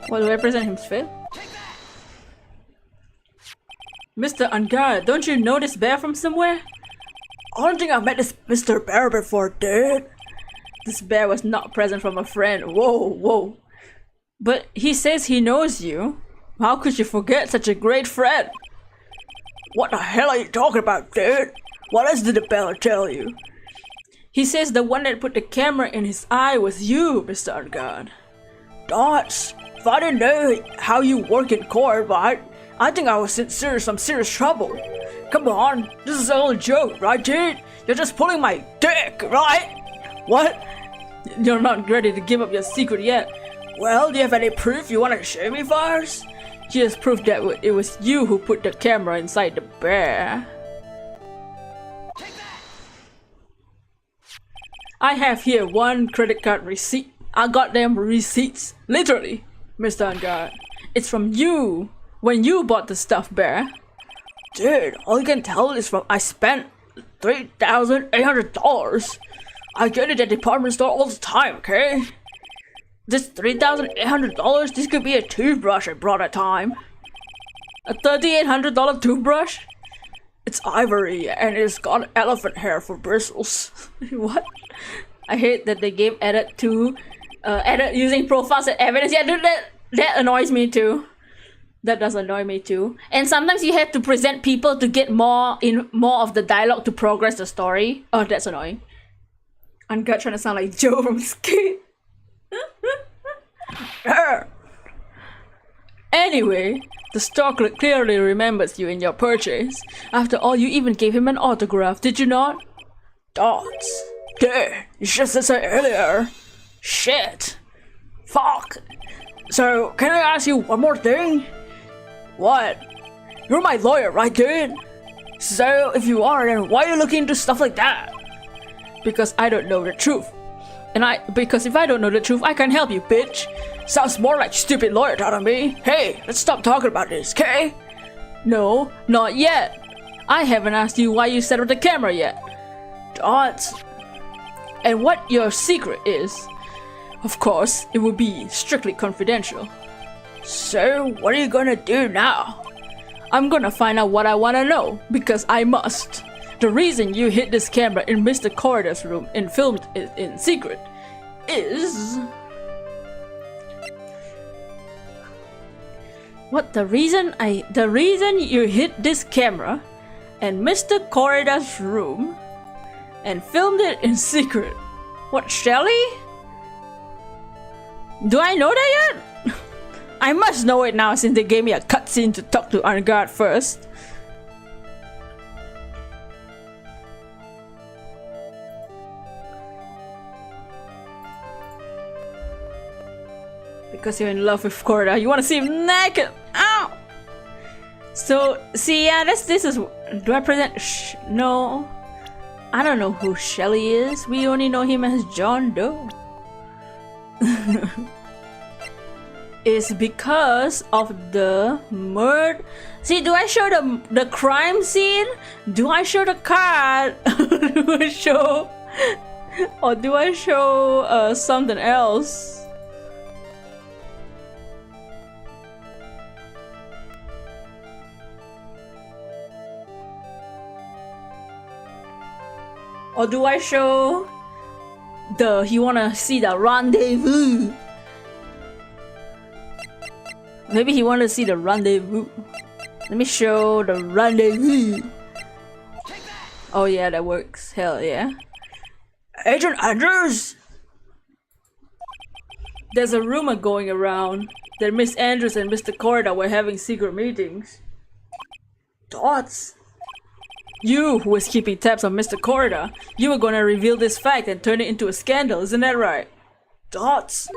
What do I present him with? Mr. Unguard, don't you know this bear from somewhere? I don't think I've met this Mr. Bear before, dude. This bear was not present from a friend. Whoa, whoa. But he says he knows you. How could you forget such a great friend? What the hell are you talking about, dude? What else did the bear tell you? He says the one that put the camera in his eye was you, Mr. Unguard. Dots, if I didn't know how you work in court, right? I think I was in some serious trouble. Come on, this is all a joke, right, dude? You're just pulling my dick, right? What? You're not ready to give up your secret yet. Well, do you have any proof you want to show me first? Here's proof that it was you who put the camera inside the bear. I have here one credit card receipt. I got them receipts, literally, Mr. Unguard. It's from you, when you bought the stuffed bear. Dude, all you can tell is from I spent $3,800. I get it at the department store all the time, okay? This $3,800, this could be a toothbrush I brought at time. A $3,800 toothbrush? It's ivory and it's got elephant hair for bristles. What? I hate that they gave edit to edit using profiles as evidence. Yeah, dude, that annoys me too. That does annoy me too. And sometimes you have to present people to get more of the dialogue to progress the story. Oh, that's annoying. Ungut trying to sound like Joe from Skate. Anyway, the store clerk clearly remembers you in your purchase. After all, you even gave him an autograph, did you not? Dots. Dude, you should have said earlier. Shit. Fuck. So, can I ask you one more thing? What? You're my lawyer, right, dude? So, if you are, then why are you looking into stuff like that? Because I don't know the truth. Because if I don't know the truth, I can't help you, bitch. Sounds more like stupid lawyer talk to me. Hey, let's stop talking about this, okay? No, not yet. I haven't asked you why you set up the camera yet. Dots. And what your secret is. Of course, it will be strictly confidential. So, what are you gonna do now? I'm gonna find out what I wanna know, because I must. The reason you hid this camera in Mr. Corridor's room and filmed it in secret is... What, the reason you hid this camera in Mr. Corridor's room and filmed it in secret? What, Shelly? Do I know that yet? I must know it now since they gave me a cutscene to talk to Unguard first. Because you're in love with Corridor, you want to see him naked. Ow! So, see, yeah, this is... Do I present... No. I don't know who Shelly is. We only know him as John Doe. It's because of the murder. See, do I show the crime scene? Do I show the card? Do I show... Or do I show something else? Or do I show he wanna see the rendezvous? Maybe he wanted to see the rendezvous. Let me show the rendezvous. Oh yeah, that works. Hell yeah. Agent Andrews! There's a rumor going around that Miss Andrews and Mr. Corridor were having secret meetings. Dots? You, who was keeping tabs on Mr. Corridor, you were gonna reveal this fact and turn it into a scandal, isn't that right? Dots?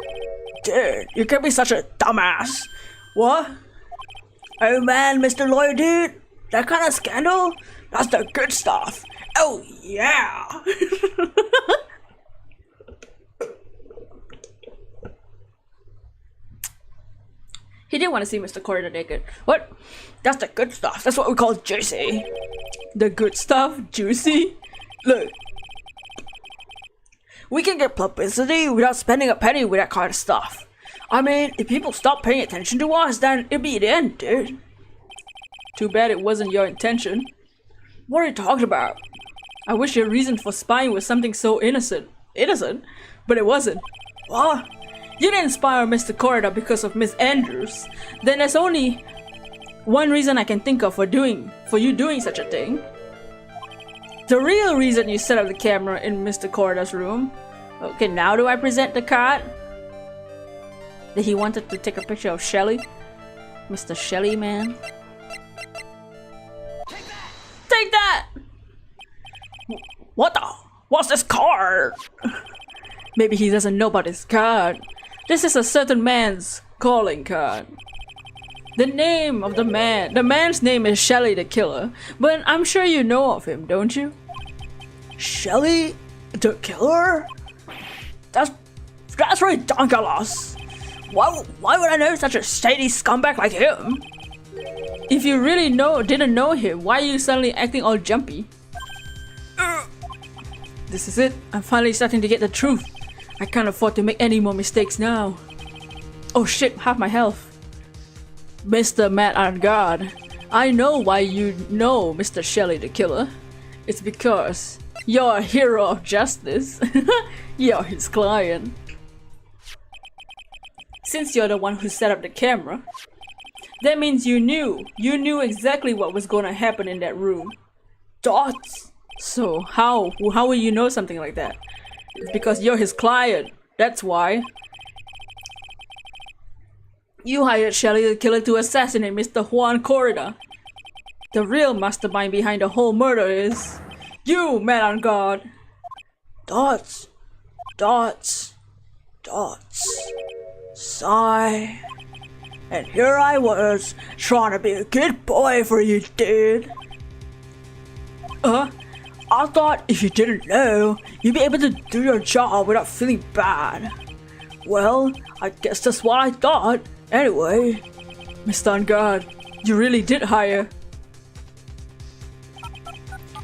Dude, you can't be such a dumbass. What? Oh man, Mr. Lawyer dude, that kind of scandal? That's the good stuff. Oh yeah! He didn't want to see Mr. Corridor naked. What? That's the good stuff. That's what we call juicy. The good stuff? Juicy? Look. We can get publicity without spending a penny with that kind of stuff. I mean, if people stop paying attention to us, then it'll be the end, dude. Too bad it wasn't your intention. What are you talking about? I wish your reason for spying was something so innocent. Innocent? But it wasn't. What? You didn't inspire Mr. Corridor because of Miss Andrews. Then there's only one reason I can think of for you doing such a thing. The real reason you set up the camera in Mr. Corridor's room. Okay, now do I present the card? That he wanted to take a picture of Shelly? Mr. Shelly man. Take that! What the? What's this card? Maybe he doesn't know about his card. This is a certain man's calling card. The name of the man's name is Shelly the Killer, but I'm sure you know of him, don't you? Shelly the Killer? That's ridiculous. Why would I know such a shady scumbag like him? If you really didn't know him, why are you suddenly acting all jumpy? This is it. I'm finally starting to get the truth. I can't afford to make any more mistakes now. Oh shit, half my health. Mr. Matt on guard. I know why you know Mr. Shelly the Killer. It's because you're a hero of justice. You're his client. Since you're the one who set up the camera, that means you knew exactly what was gonna happen in that room. Dots. So how will you know something like that? It's because you're his client. That's why. You hired Shelly the Killer to assassinate Mr. Juan Corridor. The real mastermind behind the whole murder is you, man on guard. Dots. Dots. Dots. Sigh. And here I was, trying to be a good boy for you, dude. I thought if you didn't know, you'd be able to do your job without feeling bad. Well, I guess that's what I thought. Anyway, Mr. On Guard, you really did hire.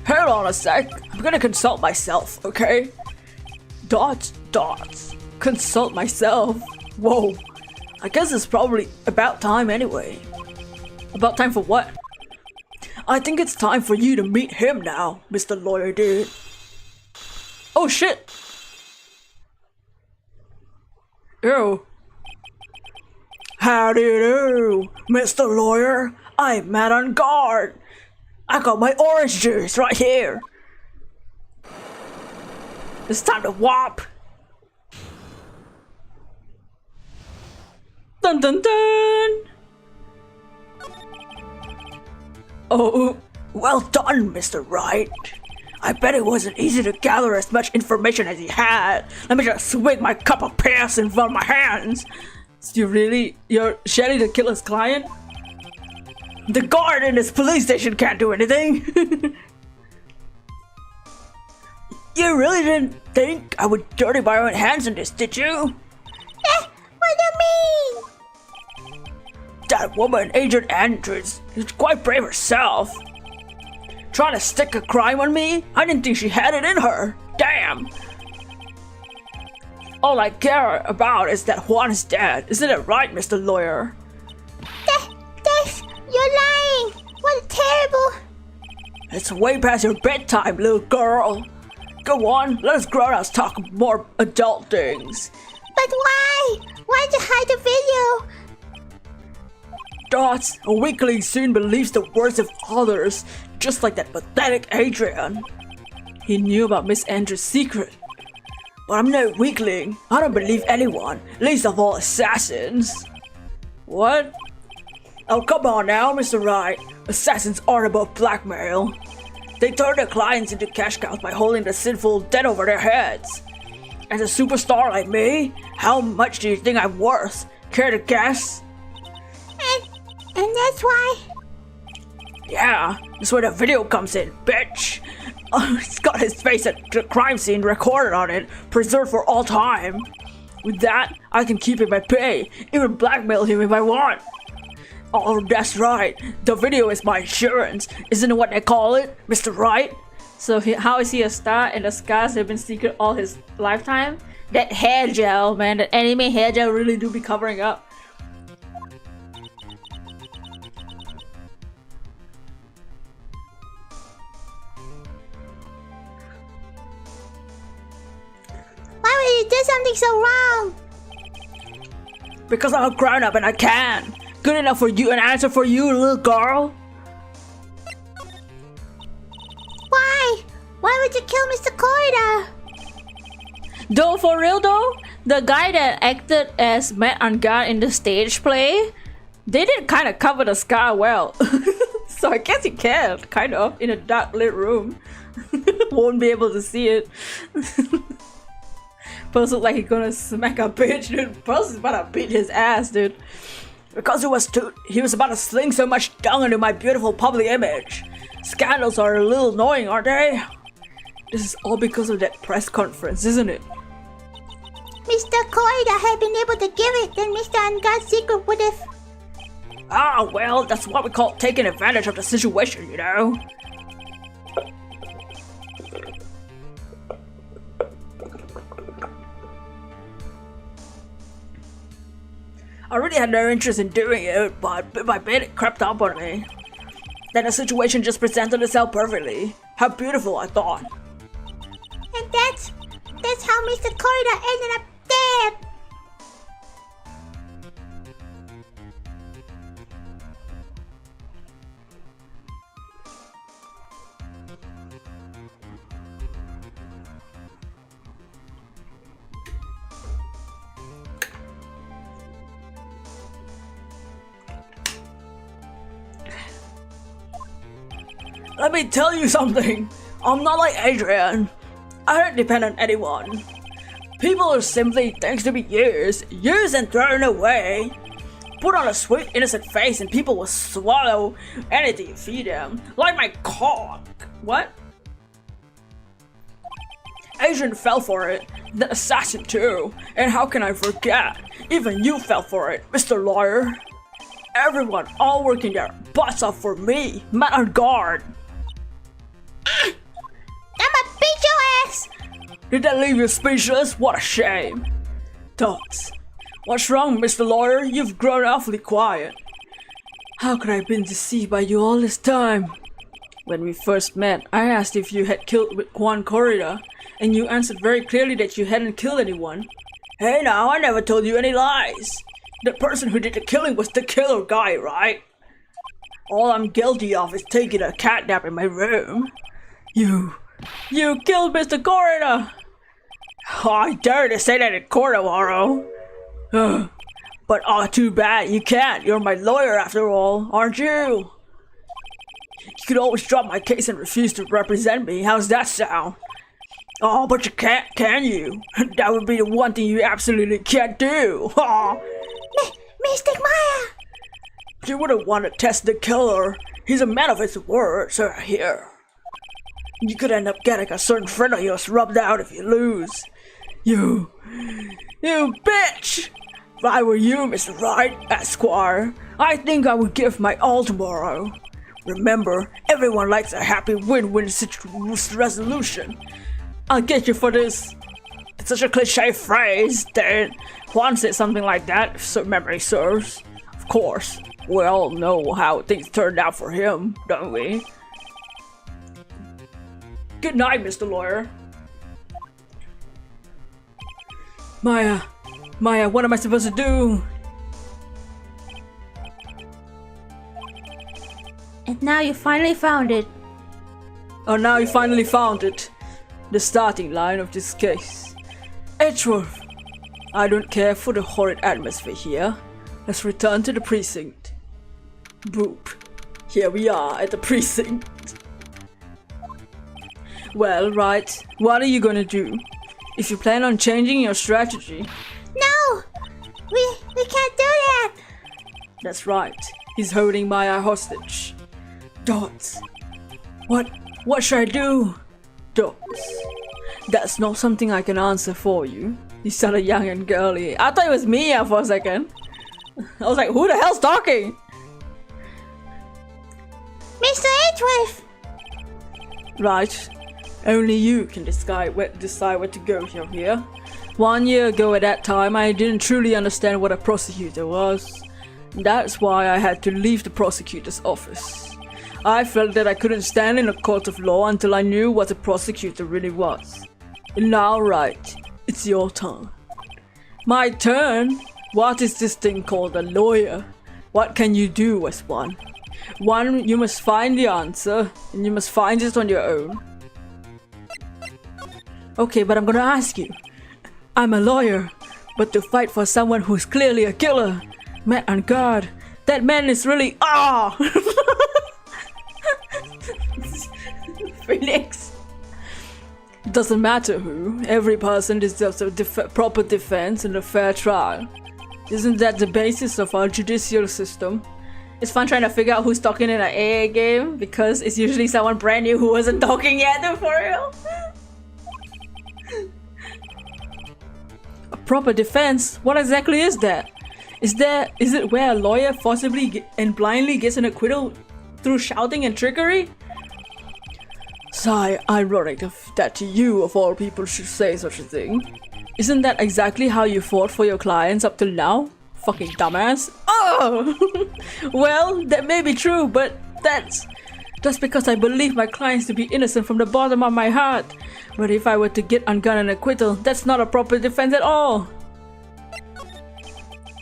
Hold on a sec, I'm gonna consult myself, okay? Dots. Consult myself? Whoa, I guess it's probably about time anyway. About time for what? I think it's time for you to meet him now, Mr. Lawyer dude. Oh shit! Ew. How do you do, Mr. Lawyer? I'm Matt on guard. I got my orange juice right here. It's time to whop. Dun dun dun! Oh, well done, Mr. Wright. I bet it wasn't easy to gather as much information as he had. Let me just swing my cup of piss in front of my hands. You're Shelly the Killer's client? The guard in this police station can't do anything. You really didn't think I would dirty my own hands in this, did you? What do you mean? That woman, Agent Andrews, is quite brave herself. Trying to stick a crime on me? I didn't think she had it in her. Damn. All I care about is that Juan is dead. Isn't it right, Mr. Lawyer? You're lying. What terrible. It's way past your bedtime, little girl. Go on, let us grown-ups talk more adult things. But why? Why'd you hide the video? Dots, a weakling soon believes the words of others, just like that pathetic Adrian. He knew about Miss Andrews' secret. But I'm no weakling. I don't believe anyone, least of all assassins. What? Oh, come on now, Mr. Wright. Assassins aren't above blackmail. They turn their clients into cash cows by holding the sinful dead over their heads. As a superstar like me, how much do you think I'm worth? Care to guess? And that's why? Yeah, that's where the video comes in, bitch. Oh, he's got his face at the crime scene recorded on it, preserved for all time. With that, I can keep him at bay, even blackmail him if I want. Oh, that's right. The video is my insurance. Isn't it what they call it, Mr. Right? So how is he a star and the scars have been secret all his lifetime? That hair gel, man, that anime hair gel really do be covering up. Why would you do something so wrong? Because I'm a grown up and I can. Good enough for you, an answer for you, little girl. Why? Why would you kill Mr. Corida? Though, for real though, the guy that acted as Matt on guard in the stage play, they did kind of cover the scar well. So I guess he can, kind of, in a dark lit room. Won't be able to see it. Post look like he's gonna smack a bitch, dude. Post is about to beat his ass, dude. Because he was about to sling so much dung into my beautiful public image. Scandals are a little annoying, aren't they? This is all because of that press conference, isn't it? Mr. Corida had been able to give it, then Mr. Ungod's secret would have... Ah, well, that's what we call taking advantage of the situation, you know? I really had no interest in doing it, but bit by bit it crept up on me. Then the situation just presented itself perfectly. How beautiful, I thought. And that's how Mr. Corida ended up dead. Let me tell you something. I'm not like Adrian. I don't depend on anyone. People are simply things to be used and thrown away. Put on a sweet innocent face and people will swallow anything you feed them. Like my cock. What? Adrian fell for it. The assassin too. And how can I forget? Even you fell for it, Mr. Lawyer. Everyone all working their butts off for me. Matt on guard. I'ma beat your ass! Did that leave you speechless? What a shame. Tots. What's wrong, Mr. Lawyer? You've grown awfully quiet. How could I have been deceived by you all this time? When we first met, I asked if you had killed Juan Corrida, and you answered very clearly that you hadn't killed anyone. Hey now, I never told you any lies. The person who did the killing was the killer guy, right? All I'm guilty of is taking a cat nap in my room. You killed Mr. Corrida! Oh, I dare to say that in court tomorrow. But too bad, you can't. You're my lawyer after all, aren't you? You could always drop my case and refuse to represent me. How's that sound? Oh, but you can't, can you? That would be the one thing you absolutely can't do. Mystic Maya! You wouldn't want to test the killer. He's a man of his word, so here. You could end up getting a certain friend of yours rubbed out if you lose. You bitch! If I were you, Mr. Wright, Esquire, I think I would give my all tomorrow. Remember, everyone likes a happy win-win resolution. I'll get you for this. It's such a cliche phrase that Juan said something like that, so memory serves. Of course, we all know how things turned out for him, don't we? Good night, Mr. Lawyer. Maya, what am I supposed to do? And now you finally found it. Oh, now you finally found it. The starting line of this case. Edgeworth, I don't care for the horrid atmosphere here. Let's return to the precinct. Boop. Here we are at the precinct. Well, right, what are you gonna do? If you plan on changing your strategy... No! We can't do that! That's right. He's holding Maya hostage. Dots. What should I do? Dots. That's not something I can answer for you. You sounded young and girly. I thought it was Mia for a second. I was like, who the hell's talking? Mr. Edgeworth! Right. Only you can decide where to go from here. 1 year ago at that time, I didn't truly understand what a prosecutor was. That's why I had to leave the prosecutor's office. I felt that I couldn't stand in a court of law until I knew what a prosecutor really was. And now, right, it's your turn. My turn? What is this thing called a lawyer? What can you do as one? One, you must find the answer, and you must find it on your own. Okay, but I'm gonna ask you. I'm a lawyer, but to fight for someone who's clearly a killer. Man on guard. That man is really Phoenix. Doesn't matter who. Every person deserves a proper defense and a fair trial. Isn't that the basis of our judicial system? It's fun trying to figure out who's talking in an AA game because it's usually someone brand new who wasn't talking yet, for real. A proper defense? What exactly is that? Is it where a lawyer forcibly and blindly gets an acquittal through shouting and trickery? Sigh, ironic that you of all people should say such a thing. Isn't that exactly how you fought for your clients up till now? Fucking dumbass. Oh! Well, that may be true, but that's because I believe my clients to be innocent from the bottom of my heart. But if I were to get undone an acquittal, that's not a proper defense at all.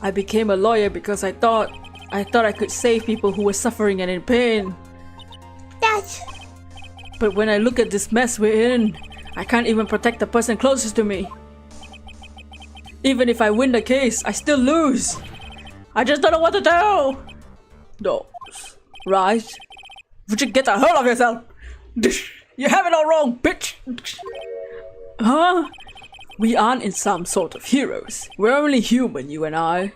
I became a lawyer because I thought I could save people who were suffering and in pain. But when I look at this mess we're in, I can't even protect the person closest to me. Even if I win the case, I still lose. I just don't know what to do. No, right? Would you get the hell of yourself? You have it all wrong, bitch. Huh? We aren't in some sort of heroes. We're only human, you and I.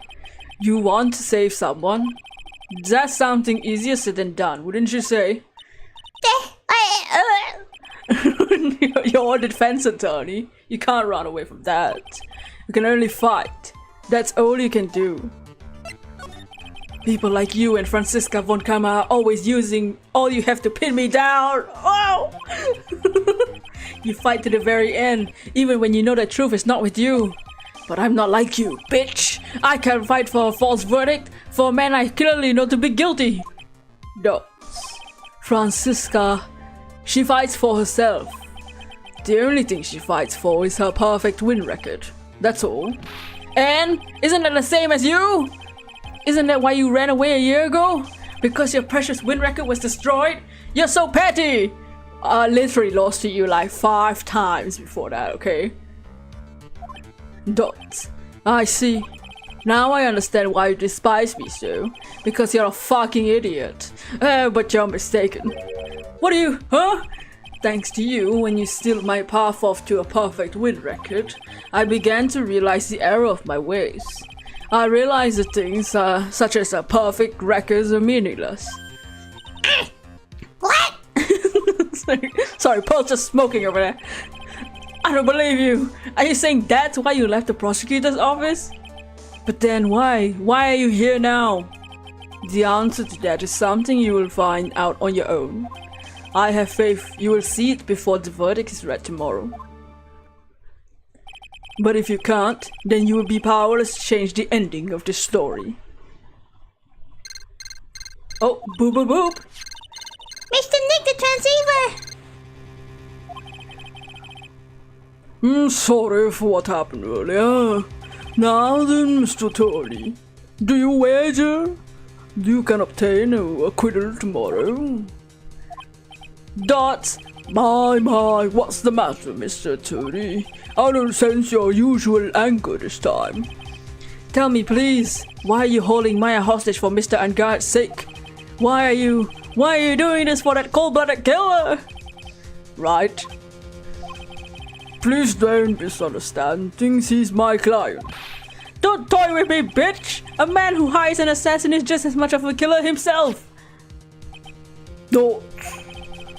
You want to save someone? That's something easier said than done, wouldn't you say? You're a defense attorney. You can't run away from that. You can only fight. That's all you can do. People like you and Franziska von Kammer are always using all you have to pin me down. Oh! You fight to the very end, even when you know the truth is not with you. But I'm not like you, bitch. I can fight for a false verdict for a man I clearly know to be guilty. No. Franziska, she fights for herself. The only thing she fights for is her perfect win record. That's all. And isn't that the same as you? Isn't that why you ran away a year ago? Because your precious win record was destroyed? You're so petty! I literally lost to you like 5 times before that, okay? Dots. I see. Now I understand why you despise me so. Because you're a fucking idiot. But you're mistaken. What are you, huh? Thanks to you, when you steal my path off to a perfect win record, I began to realize the error of my ways. I realized that things such as a perfect records are meaningless. What? Sorry, Paul's just smoking over there. I don't believe you. Are you saying that's why you left the prosecutor's office? But then why? Why are you here now? The answer to that is something you will find out on your own. I have faith you will see it before the verdict is read tomorrow. But if you can't, then you will be powerless to change the ending of the story. Oh, boop boop boop! Mr. Nick the Transceiver! Sorry for what happened earlier. Now then, Mr. Tony, do you wager you can obtain an acquittal tomorrow? Dots! My, what's the matter, Mr. Tony? I don't sense your usual anger this time. Tell me, please, why are you holding Maya hostage for Mr. Angard's sake? Why are you doing this for that cold-blooded killer? Right. Please don't misunderstand things, he's my client. Don't toy with me, bitch! A man who hires an assassin is just as much of a killer himself! Don't.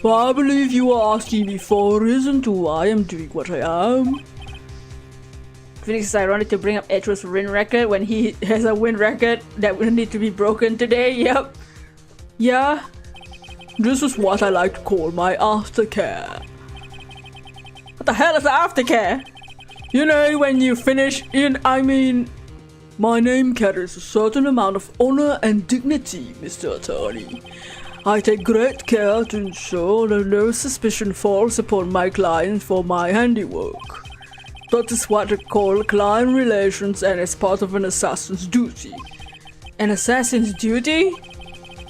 But I believe you are asking me for a reason to why I am doing what I am. Phoenix is ironic to bring up Edgeworth's win record when he has a win record that will need to be broken today. Yep. Yeah. This is what I like to call my aftercare. What the hell is the aftercare? You know, when you finish my name carries a certain amount of honor and dignity, Mr. Attorney. I take great care to ensure that no suspicion falls upon my client for my handiwork. That is what I call client relations, and it's part of an assassin's duty. An assassin's duty?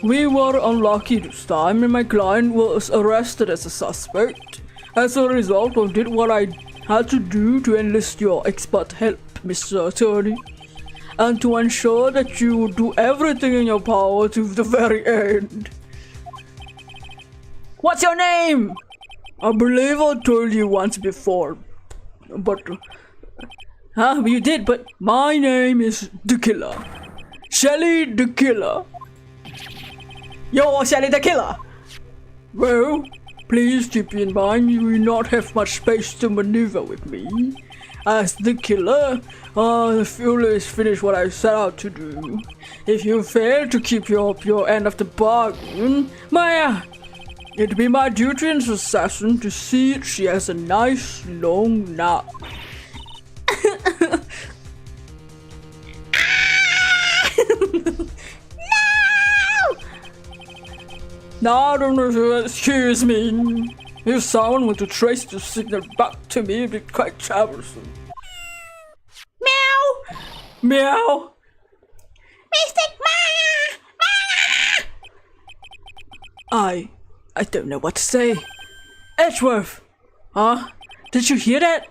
We were unlucky this time and my client was arrested as a suspect. As a result, I did what I had to do to enlist your expert help, Mr. Attorney. And to ensure that you would do everything in your power to the very end. What's your name? I believe I told you once before. But... You did, but my name is the Killer. Shelly the Killer. You're Shelly the Killer! Well, please keep in mind you will not have much space to maneuver with me. As the Killer, I always finish what I set out to do. If you fail to keep your end of the bargain, it'd be my duty as assassin to see that she has a nice long nap. Now, excuse me. If someone were to trace the signal back to me, it'd be quite troublesome. Meow! Meow! Mystic Maya! I don't know what to say. Edgeworth! Huh? Did you hear that?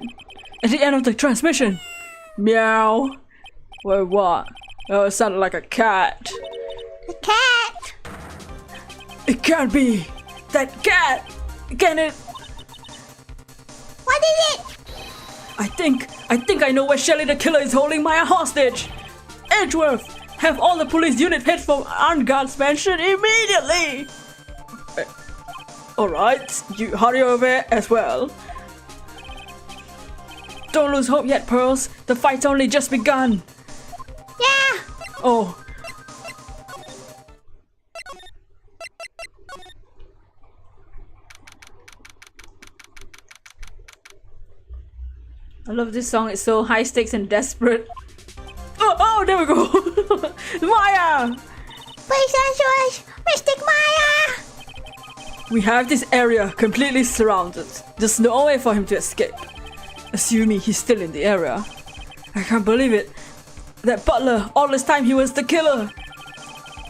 At the end of the transmission? Meow! Well, what? Oh, it sounded like a cat. A cat! It can't be! That cat! Can it? What is it? I think I know where Shelly the Killer is holding Maya hostage! Edgeworth! Have all the police unit head for Arngard's mansion immediately! Alright, you hurry over as well. Don't lose hope yet, Pearls. The fight's only just begun. Yeah! Oh. I love this song. It's so high stakes and desperate. Oh, there we go. Maya! Please answer us, Mystic Maya! We have this area completely surrounded. There's no way for him to escape. Assuming he's still in the area. I can't believe it. That butler, all this time he was the killer.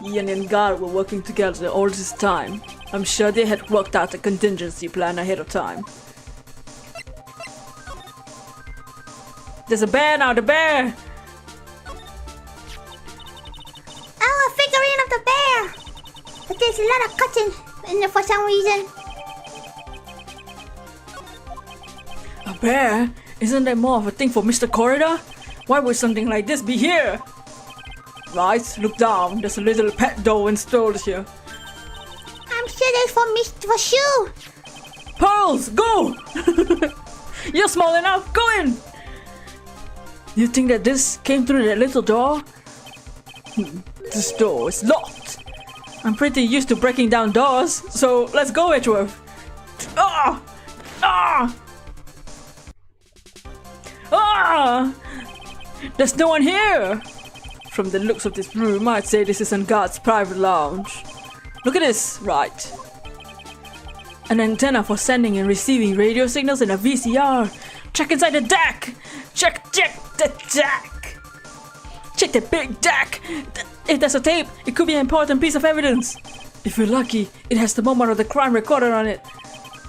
Ian and Guard were working together all this time. I'm sure they had worked out a contingency plan ahead of time. There's a bear now, the bear! Oh, a figurine of the bear! But there's a lot of cutting in there for some reason. A bear? Isn't that more of a thing for Mr. Corridor? Why would something like this be here? Right, look down. There's a little pet doll installed here. I'm sure there's for Shoe. Pearls, go! You're small enough, go in! You think that this came through that little door? This door is locked. I'm pretty used to breaking down doors, so let's go, Edgeworth. Ah! Ah! Ah! There's no one here! From the looks of this room, I'd say this is Guard's private lounge. Look at this, right. An antenna for sending and receiving radio signals and a VCR. Check inside the deck! Check the deck! Check the big deck! If there's a tape, it could be an important piece of evidence. If we're lucky, it has the moment of the crime recorded on it.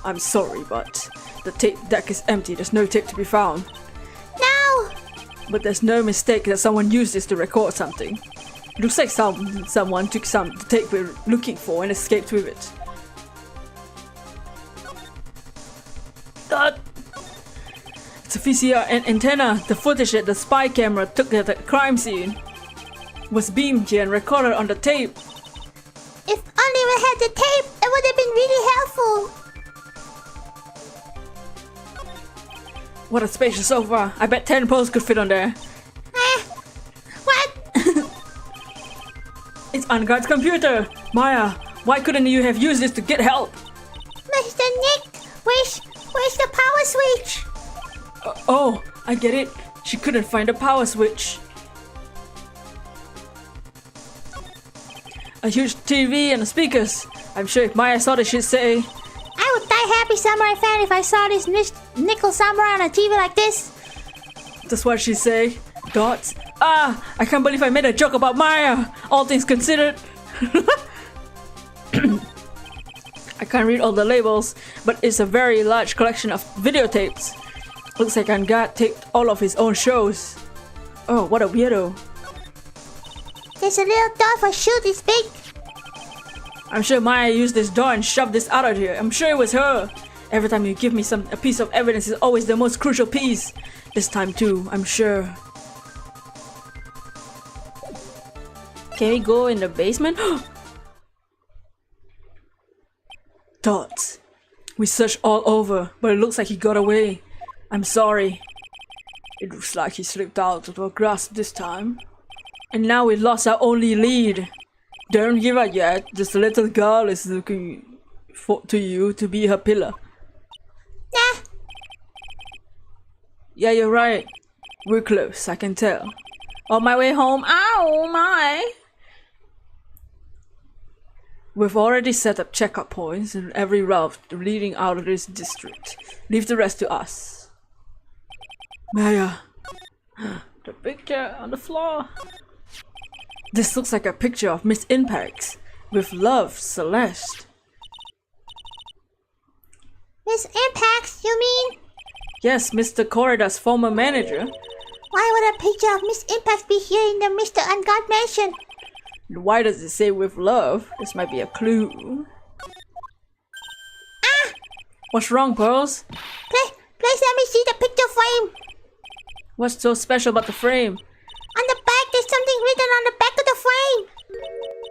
I'm sorry, but the tape deck is empty. There's no tape to be found. No! But there's no mistake that someone used this to record something. It looks like someone took the tape we're looking for and escaped with it. It's a VCR antenna. The footage that the spy camera took at the crime scene was beamed here and recorded on the tape. If only we I had the tape, it would have been really helpful. What a spacious sofa. I bet 10 pearls could fit on there. What? It's Unguard's computer. Maya, why couldn't you have used this to get help? Mr. Nick, where's the power switch? Oh, I get it. She couldn't find a power switch. A huge TV and speakers. I'm sure if Maya saw this, she'd say, I would die happy samurai fan if I saw this nickel samurai on a TV like this. that's what she'd say. Dots. Ah, I can't believe I made a joke about Maya. All things considered. I can't read all the labels, but it's a very large collection of videotapes. Looks like Angad taped all of his own shows. Oh, what a weirdo. There's a little door for shoot this big. I'm sure Maya used this door and shoved this out of here. I'm sure it was her. Every time you give me a piece of evidence is always the most crucial piece. This time too, I'm sure. Can we go in the basement? Dots. We searched all over, but it looks like he got away. I'm sorry. It looks like he slipped out of our grasp this time. And now we lost our only lead. Don't give up yet. This little girl is looking to you to be her pillar. Nah. Yeah, you're right. We're close, I can tell. On my way home. Ow, my! We've already set up checkup points in every route leading out of this district. Leave the rest to us. Maya. The picture on the floor. This looks like a picture of Miss Impact. With love, Celeste. Miss Impact, you mean? Yes, Mr. Corrida's former manager. Why would a picture of Miss Impact be here in the Mr. Unguard mansion? Why does it say with love? This might be a clue. Ah! What's wrong, Pearls? Please let me see the picture frame. What's so special about the frame? On the back, there's something written on the back of the frame.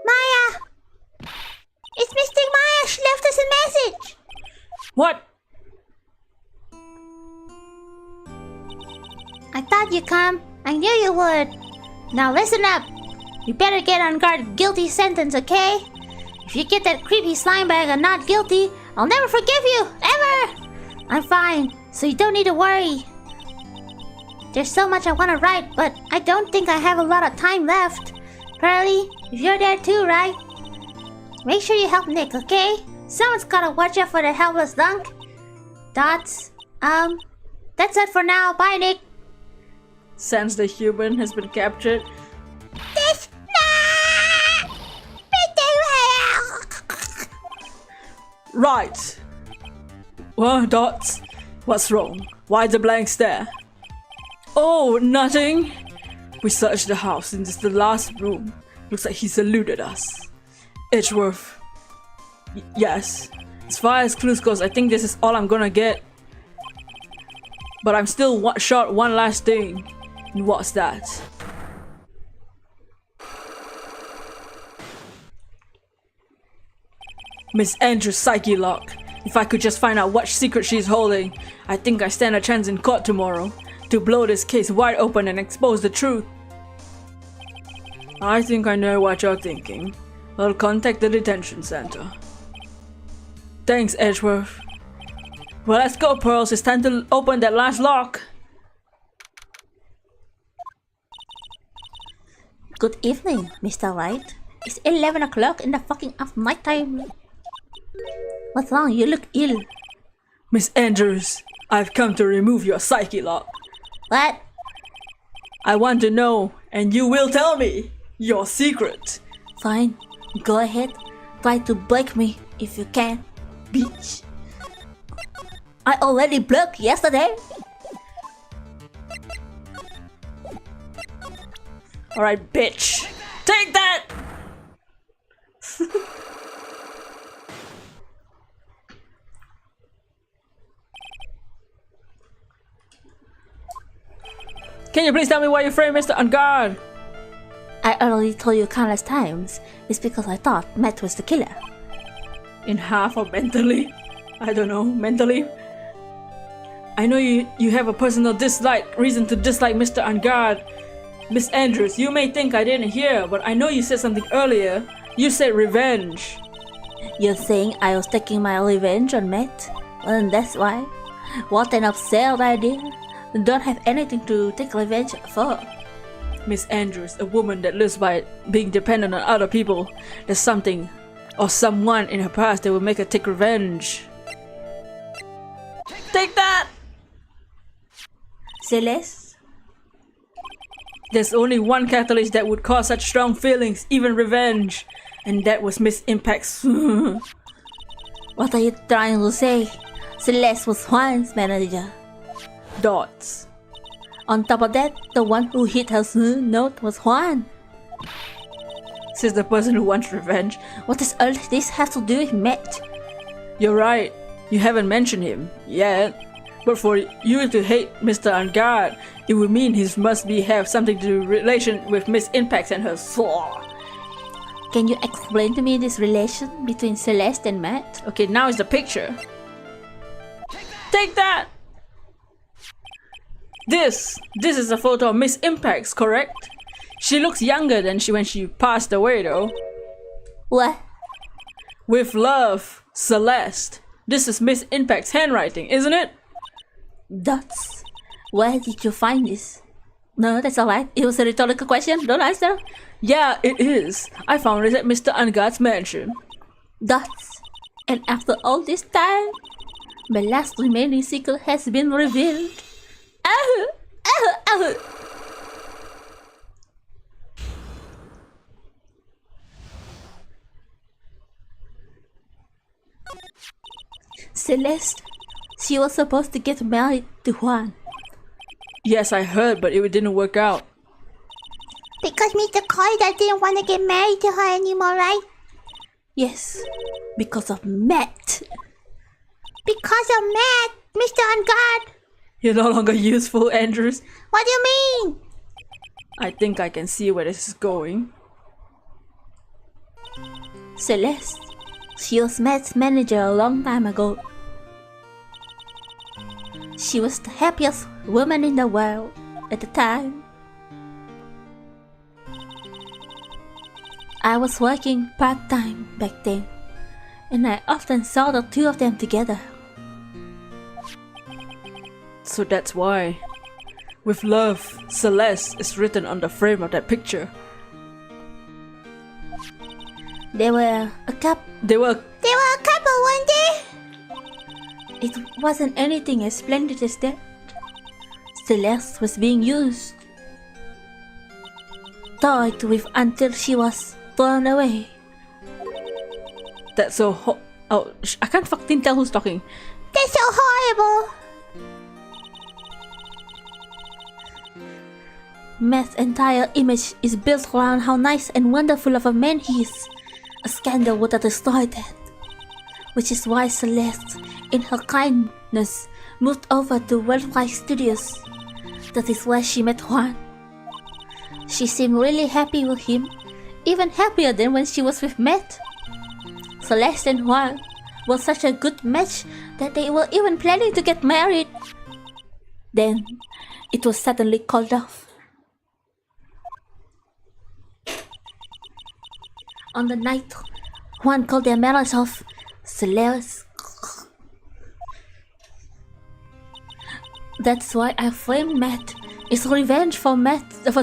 Maya. It's Mystic Maya. She left us a message. What? I thought you'd come. I knew you would. Now listen up. You better get on guard guilty sentence, okay? If you get that creepy slime bag and not guilty, I'll never forgive you, ever! I'm fine, so you don't need to worry. There's so much I want to write, but I don't think I have a lot of time left. Pearly, if you're there too, right? Make sure you help Nick, okay? Someone's gotta watch out for the helpless dunk. Dots, that's it for now. Bye, Nick. Since the human has been captured. This Right. Well, Dots, what's wrong? Why the blank stare? Oh, nothing. We searched the house and this is the last room. Looks like he's eluded us. Edgeworth. Yes. As far as clues goes, I think this is all I'm gonna get. But I'm still short one last thing. And what's that? Miss Andrews' psyche lock. If I could just find out what secret she's holding, I think I stand a chance in court tomorrow to blow this case wide open and expose the truth. I think I know what you're thinking. I'll contact the detention center. Thanks, Edgeworth. Well, let's go, Pearls. It's time to open that last lock. Good evening, Mr. Wright. It's 11 o'clock in the fucking night time. What's wrong? You look ill. Miss Andrews, I've come to remove your psyche lock. What? I want to know, and you will tell me, your secret. Fine. Go ahead. Try to break me if you can, bitch. I already broke yesterday. Alright, bitch. Take that! Can you please tell me why you framed Mr. Unguard? I already told you countless times. It's because I thought Matt was the killer. in half or mentally. I don't know, mentally. I know you have a personal reason to dislike Mr. Angard. Miss Andrews, you may think I didn't hear, but I know you said something earlier. You said revenge. You're saying I was taking my revenge on Matt? And that's why? What an absurd idea. Don't have anything to take revenge for. Miss Andrews, a woman that lives by being dependent on other people. There's something or someone in her past that will make her take revenge. Take that! Celeste? There's only one catalyst that would cause such strong feelings, even revenge. And that was Miss Impact's. What are you trying to say? Celeste was Juan's manager. Dots. On top of that, the one who hit her note was Juan. Says the person who wants revenge. What does all this have to do with Matt? You're right. You haven't mentioned him yet. But for you to hate Mr. Angard, it would mean he must have something to do relation with Miss Impact and her soul. Can you explain to me this relation between Celeste and Matt? Okay, now is the picture. Take that! This is a photo of Miss Impact's, correct? She looks younger than when she passed away though. What? With love, Celeste. This is Miss Impact's handwriting, isn't it? Dots. Where did you find this? No, that's alright. It was a rhetorical question. Don't answer. Yeah, it is. I found it at Mr. Angard's mansion. Dots. And after all this time, my last remaining secret has been revealed. Celeste, she was supposed to get married to Juan. Yes, I heard, but it didn't work out. Because Mr. Carter didn't want to get married to her anymore, right? Yes, because of Matt. Because of Matt, Mr. Angard. You're no longer useful, Andrews. What do you mean? I think I can see where this is going. Celeste, she was Matt's manager a long time ago. She was the happiest woman in the world at the time. I was working part-time back then, and I often saw the two of them together. So that's why. With love, Celeste is written on the frame of that picture. They were a couple. They were a couple, weren't they? It wasn't anything as splendid as that. Celeste was being used, toyed with until she was thrown away. That's so oh, I can't fucking tell who's talking. That's so horrible. Matt's entire image is built around how nice and wonderful of a man he is. A scandal would have destroyed that. Which is why Celeste, in her kindness, moved over to Worldwide Studios. That is where she met Juan. She seemed really happy with him, even happier than when she was with Matt. Celeste and Juan were such a good match that they were even planning to get married. Then, it was suddenly called off. On the night Juan called their marriage off, Celeste. That's why I framed Matt. It's revenge for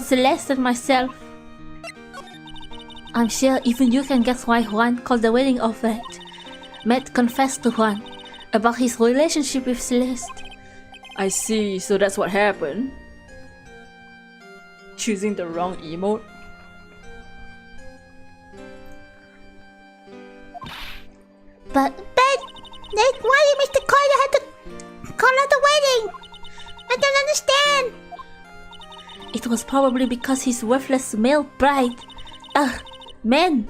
Celeste and myself. I'm sure even you can guess why Juan called the wedding off that. Matt confessed to Juan about his relationship with Celeste. I see, so that's what happened. Choosing the wrong emote. But then why did Mr. Carter have to call out the wedding? I don't understand. It was probably because his worthless male pride. Men.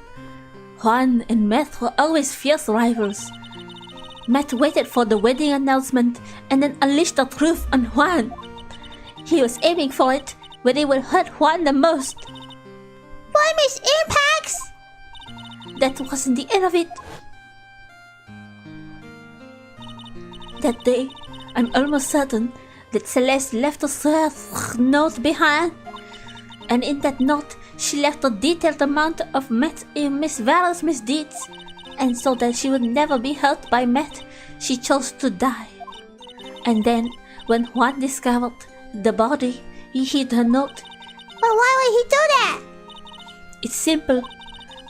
Juan and Matt were always fierce rivals. Matt waited for the wedding announcement and then unleashed the truth on Juan. He was aiming for it when it would hurt Juan the most. Why Miss Impacts? That wasn't the end of it. that day, I'm almost certain that Celeste left a note behind. And in that note, she left a detailed amount of Matt in Miss Valor's misdeeds. And so that she would never be hurt by Matt, she chose to die. And then, when Juan discovered the body, he hid her note. But why would he do that? It's simple.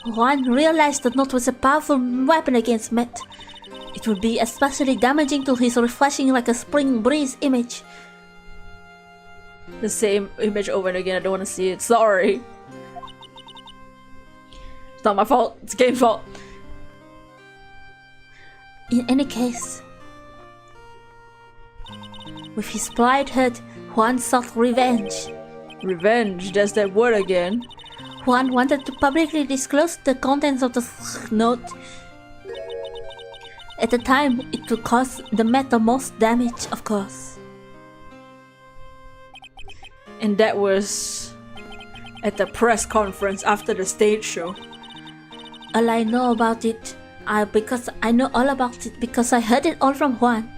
Juan realized the note was a powerful weapon against Matt. It would be especially damaging to his refreshing like a spring breeze image. The same image over and again. I don't want to see it. Sorry. It's not my fault. It's the game's fault. In any case, with his pride hurt, Juan sought revenge. Revenge? There's that word again. Juan wanted to publicly disclose the contents of the note. At the time, it would cause the Met the most damage, of course. And that was at the press conference after the stage show. All I know about it, because I know all about it because I heard it all from Juan.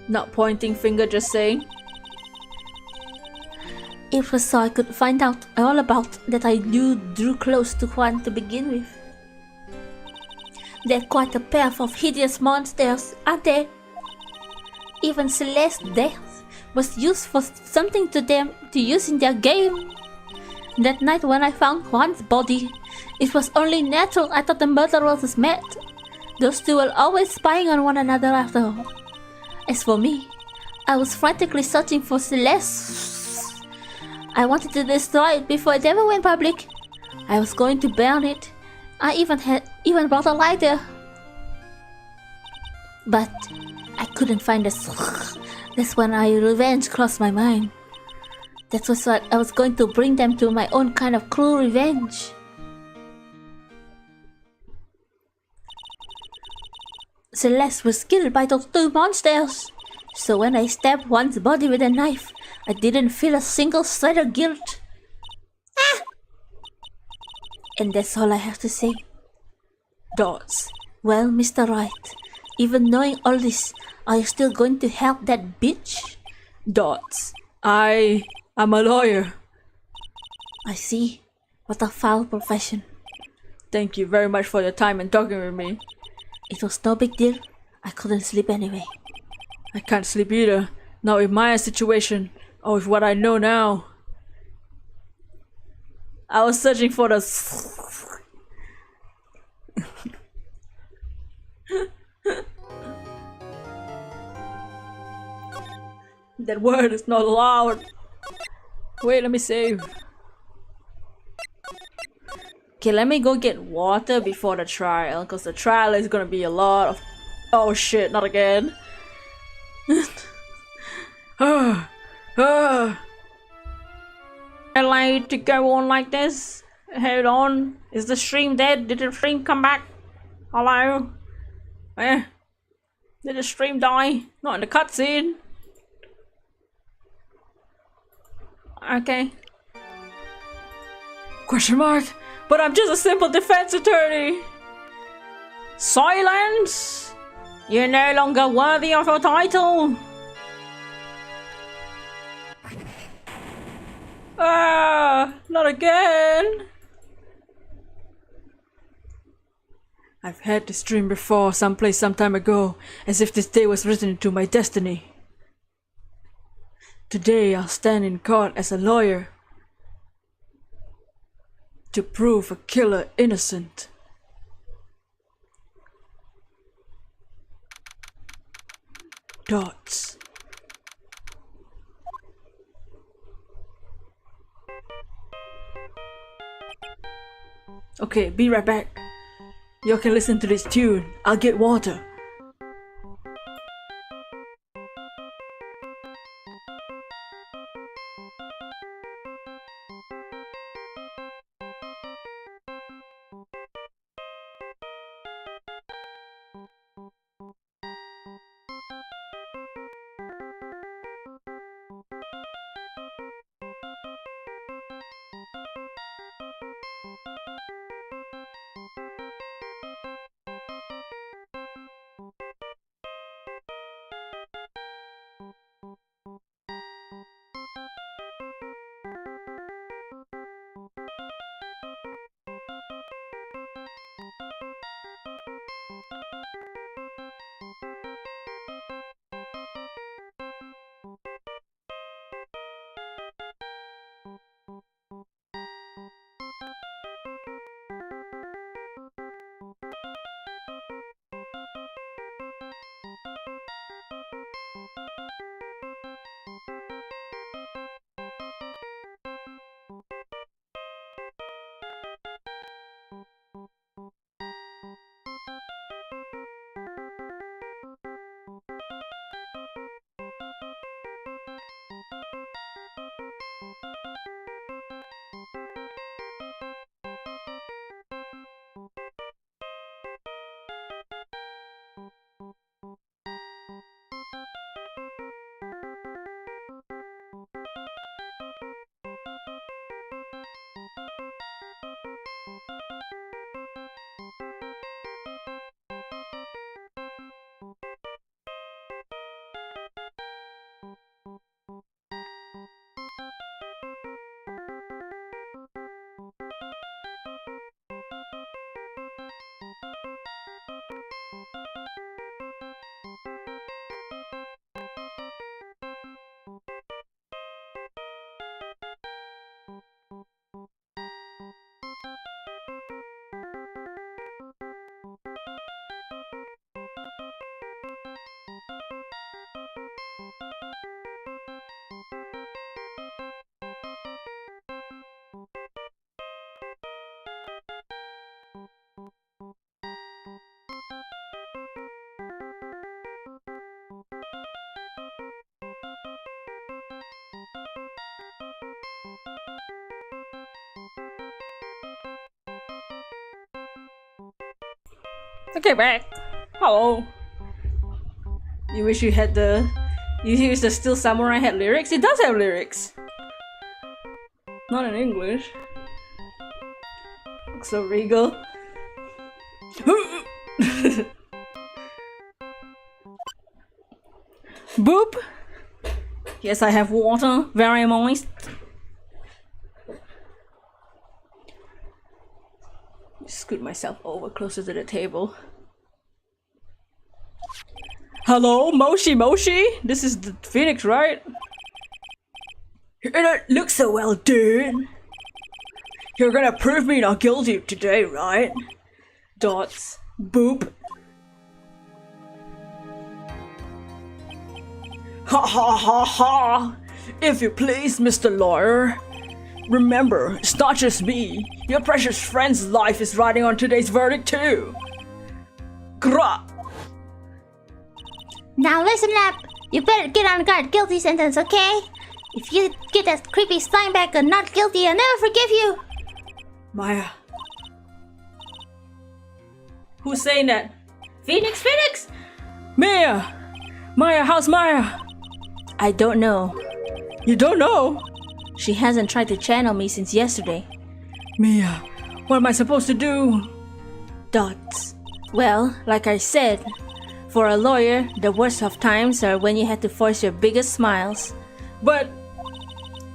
Not pointing finger, just saying. It was so I could find out all about that I drew close to Juan to begin with. They're quite a pair of hideous monsters, aren't they? Even Celeste's death was used for something to them to use in their game. That night when I found Juan's body, it was only natural I thought the murderers was met. Those two were always spying on one another after all. As for me, I was frantically searching for Celeste. I wanted to destroy it before it ever went public. I was going to burn it. I even brought a lighter. But I couldn't find the That's when revenge crossed my mind. That was what I was going to bring them to my own kind of cruel revenge. Celeste was killed by those two monsters. So when I stabbed Juan's body with a knife, I didn't feel a single shred of guilt. Ah! And that's all I have to say. Dots. Well, Mr. Wright, even knowing all this, are you still going to help that bitch? Dots. I'm a lawyer. I see. What a foul profession. Thank you very much for your time and talking with me. It was no big deal. I couldn't sleep anyway. I can't sleep either. Not with my situation, or with what I know now. I was searching for the that word is not allowed. Wait, let me save. Okay, let me go get water before the trial, because the trial is gonna be a lot of... Oh shit, not again. I like to go on like this. Hold on. Is the stream dead? Did the stream come back? Hello? Eh? Did the stream die? Not in the cutscene. Okay. Question mark? But I'm just a simple defense attorney. Silence! You're no longer worthy of your title. Ah, not again. I've had this dream before, someplace some time ago, as if this day was written into my destiny. Today I'll stand in court as a lawyer to prove a killer innocent. Dots. Okay, be right back. Y'all can listen to this tune. I'll get water. Okay, back. Hello. You wish you had the... You wish the Steel Samurai had lyrics? It does have lyrics. Not in English. Looks so regal. Boop! Yes, I have water. Very moist. Scoot myself over closer to the table. Hello, Moshi Moshi? This is the Phoenix, right? You don't look so well, dude. You're gonna prove me not guilty today, right? Dots. Boop. Ha ha ha ha! If you please, Mr. Lawyer. Remember, it's not just me. Your precious friend's life is riding on today's verdict too. Gra! Now listen up. You better get on guard guilty sentence, okay? If you get that creepy slime back and not guilty, I'll never forgive you. Maya. Who's saying that? Phoenix, Phoenix! Maya! Maya, how's Maya? I don't know. You don't know? She hasn't tried to channel me since yesterday. Mia, what am I supposed to do? Dots. Well, like I said, for a lawyer, the worst of times are when you have to force your biggest smiles. But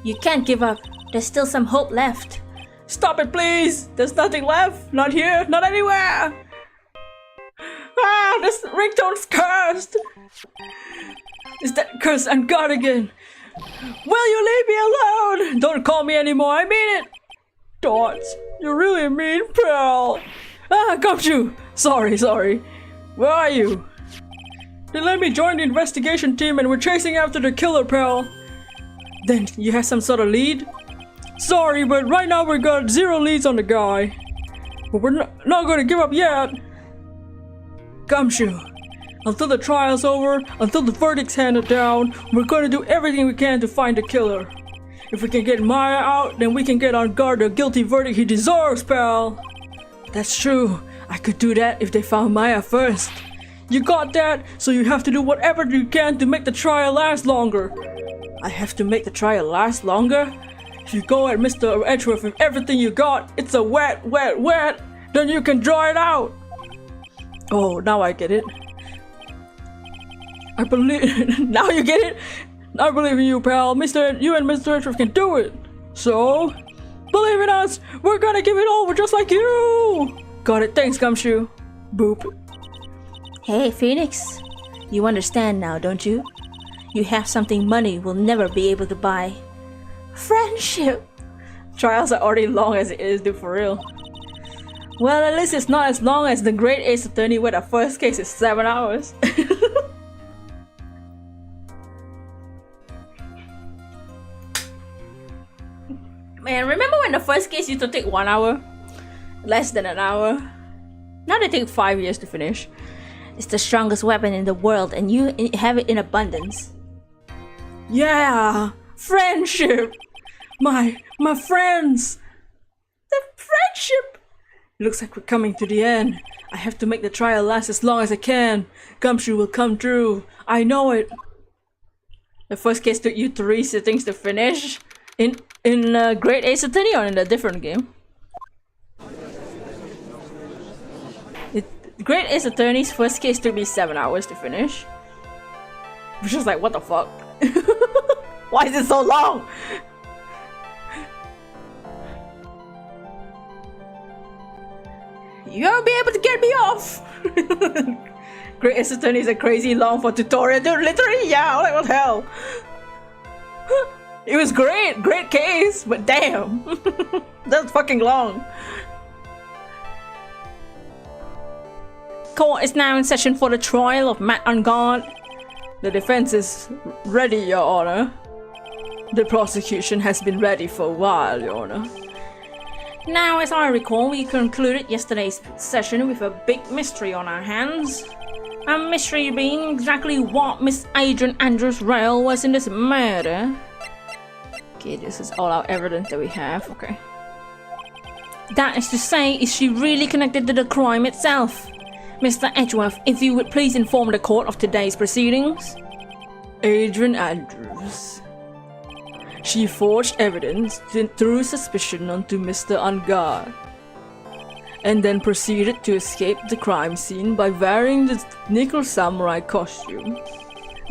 you can't give up. There's still some hope left. Stop it, please! There's nothing left! Not here, not anywhere! Ah, this ringtone's cursed! Is that curse on God again? Will you leave me alone? Don't call me anymore, I mean it! Dots, you're really a mean pal! Ah, Gumshoe! Sorry. Where are you? They let me join the investigation team and we're chasing after the killer, pal. Then you have some sort of lead? Sorry, but right now we got 0 leads on the guy. But we're not gonna give up yet. Gumshoe, until the trial's over, until the verdict's handed down, we're gonna do everything we can to find the killer. If we can get Maya out, then we can get on guard the guilty verdict he deserves, pal. That's true. I could do that if they found Maya first. You got that, so you have to do whatever you can to make the trial last longer. I have to make the trial last longer? If you go at Mr. Edgeworth with everything you got, it's a wet, then you can draw it out. Oh, now I get it. I believe... now you get it? I believe in you, pal. You and Mr. Edgeworth can do it. So, believe in us. We're gonna give it over just like you. Got it. Thanks, Gumshoe. Boop. Hey, Phoenix. You understand now, don't you? You have something money will never be able to buy. Friendship. Trials are already long as it is, dude, for real. Well, at least it's not as long as the Great Ace Attorney where the first case is 7 hours. Man, remember when the first case used to take 1 hour? Less than an hour? Now they take 5 years to finish. It's the strongest weapon in the world and you have it in abundance. Yeah! Friendship! My friends! The friendship! Looks like we're coming to the end. I have to make the trial last as long as I can. Gumshoe will come through. I know it. The first case took you 3 sittings to finish? In Great Ace Attorney or in a different game? Great Ace Attorney's first case took me 7 hours to finish. Which is like, what the fuck? Why is it so long? You won't be able to get me off! Great Ace Attorney is a crazy long for tutorial, dude. Literally, yeah, like what the hell? It was great case, but damn. That's fucking long. Court is now in session for the trial of Matt on guard. The defense is ready, Your Honor. The prosecution has been ready for a while, Your Honor. Now, as I recall, we concluded yesterday's session with a big mystery on our hands. A mystery being exactly what Miss Adrian Andrews Rail was in this murder. Okay, this is all our evidence that we have, okay. That is to say, is she really connected to the crime itself? Mr. Edgeworth, if you would please inform the court of today's proceedings. Adrian Andrews. She forged evidence through suspicion onto Mr. Ungard, and then proceeded to escape the crime scene by wearing the nickel samurai costume.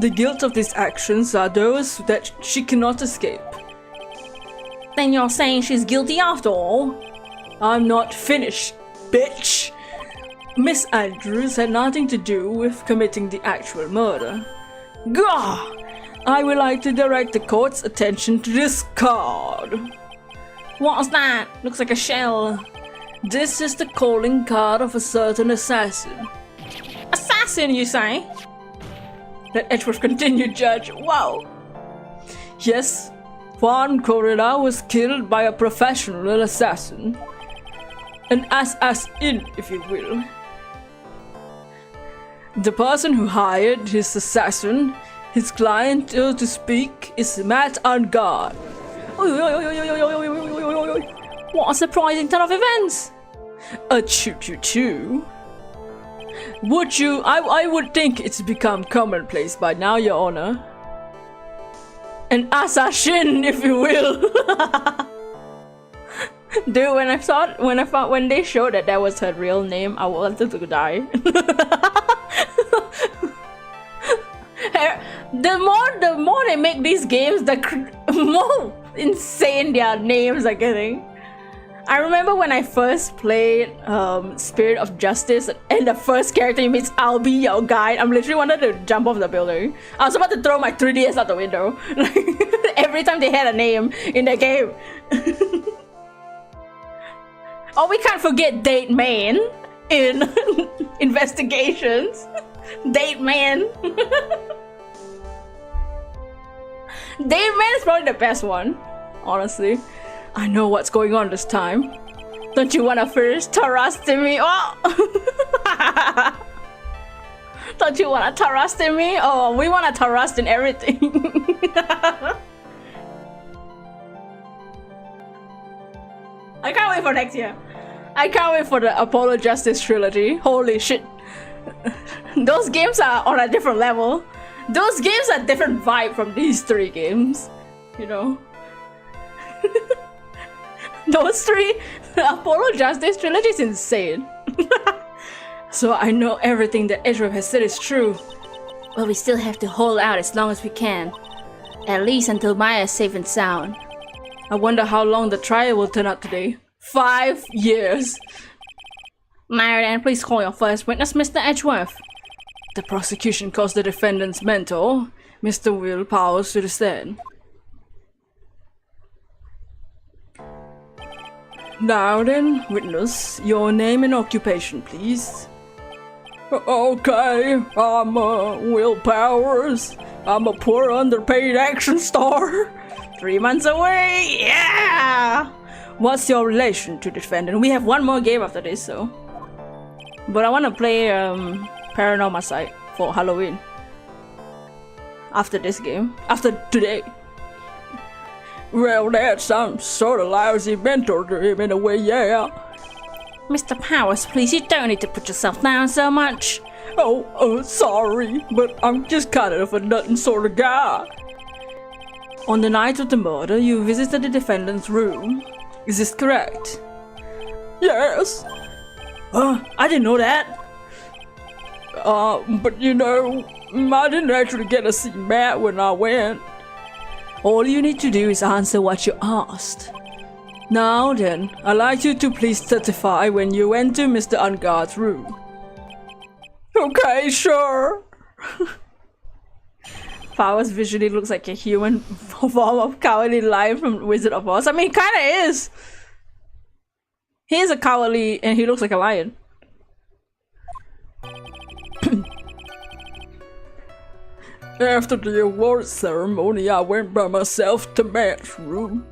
The guilt of these actions are those that she cannot escape. Then you're saying she's guilty after all? I'm not finished, bitch! Miss Andrews had nothing to do with committing the actual murder. Gah! I would like to direct the court's attention to this card. What's that? Looks like a shell. This is the calling card of a certain assassin. Assassin, you say? Let Edgeworth continue, Judge. Wow! Yes, Juan Correa was killed by a professional assassin. An assassin, if you will. The person who hired his assassin, his client, to speak, is Matt Ungard. What a surprising turn of events! A choo-choo-choo. Would you? I would think it's become commonplace by now, Your Honor. An assassin, if you will. Dude, when they showed that was her real name, I wanted to die. The more they make these games, the more insane their names are getting. I remember when I first played Spirit of Justice, and the first character you meet is I'll be your guide. I'm literally wanted to jump off the building. I was about to throw my 3DS out the window. Every time they had a name in the game. Oh, we can't forget Date Man in Investigations. Date Man. Date Man is probably the best one, honestly. I know what's going on this time. Don't you wanna first trust in me? Oh! Don't you wanna trust in me? Oh, we wanna trust in everything. I can't wait for next year. I can't wait for the Apollo Justice trilogy. Holy shit. Those games are on a different level. Those games are different vibe from these three games. You know? Those three, the Apollo Justice trilogy is insane. So I know everything that Edgeworth has said is true. But we still have to hold out as long as we can. At least until Maya is safe and sound. I wonder how long the trial will turn out today. 5 years. Marian, please call your first witness, Mr. Edgeworth. The prosecution calls the defendant's mentor, Mr. Will Powers, to the stand. Now then, witness, your name and occupation, please. Okay, I'm Will Powers. I'm a poor underpaid action star. 3 months away, yeah! What's your relation to the defendant? We have one more game after this, so. But I want to play Paranormal Sight for Halloween. After this game. After today. Well, that's some sort of lousy mentor to him in a way, yeah. Mr. Powers, please, you don't need to put yourself down so much. Oh, sorry, but I'm just kind of a nuttin' sort of guy. On the night of the murder, you visited the defendant's room. Is this correct? Yes. I didn't know that. But you know, I didn't actually get to see Matt when I went. All you need to do is answer what you asked. Now then, I'd like you to please testify when you went to Mr. Ungard's room. Okay, sure. Powers visually looks like a human form of Cowardly Lion from Wizard of Oz. I mean, he kinda is. He is a cowardly and he looks like a lion. After the awards ceremony, I went by myself to Matt's room.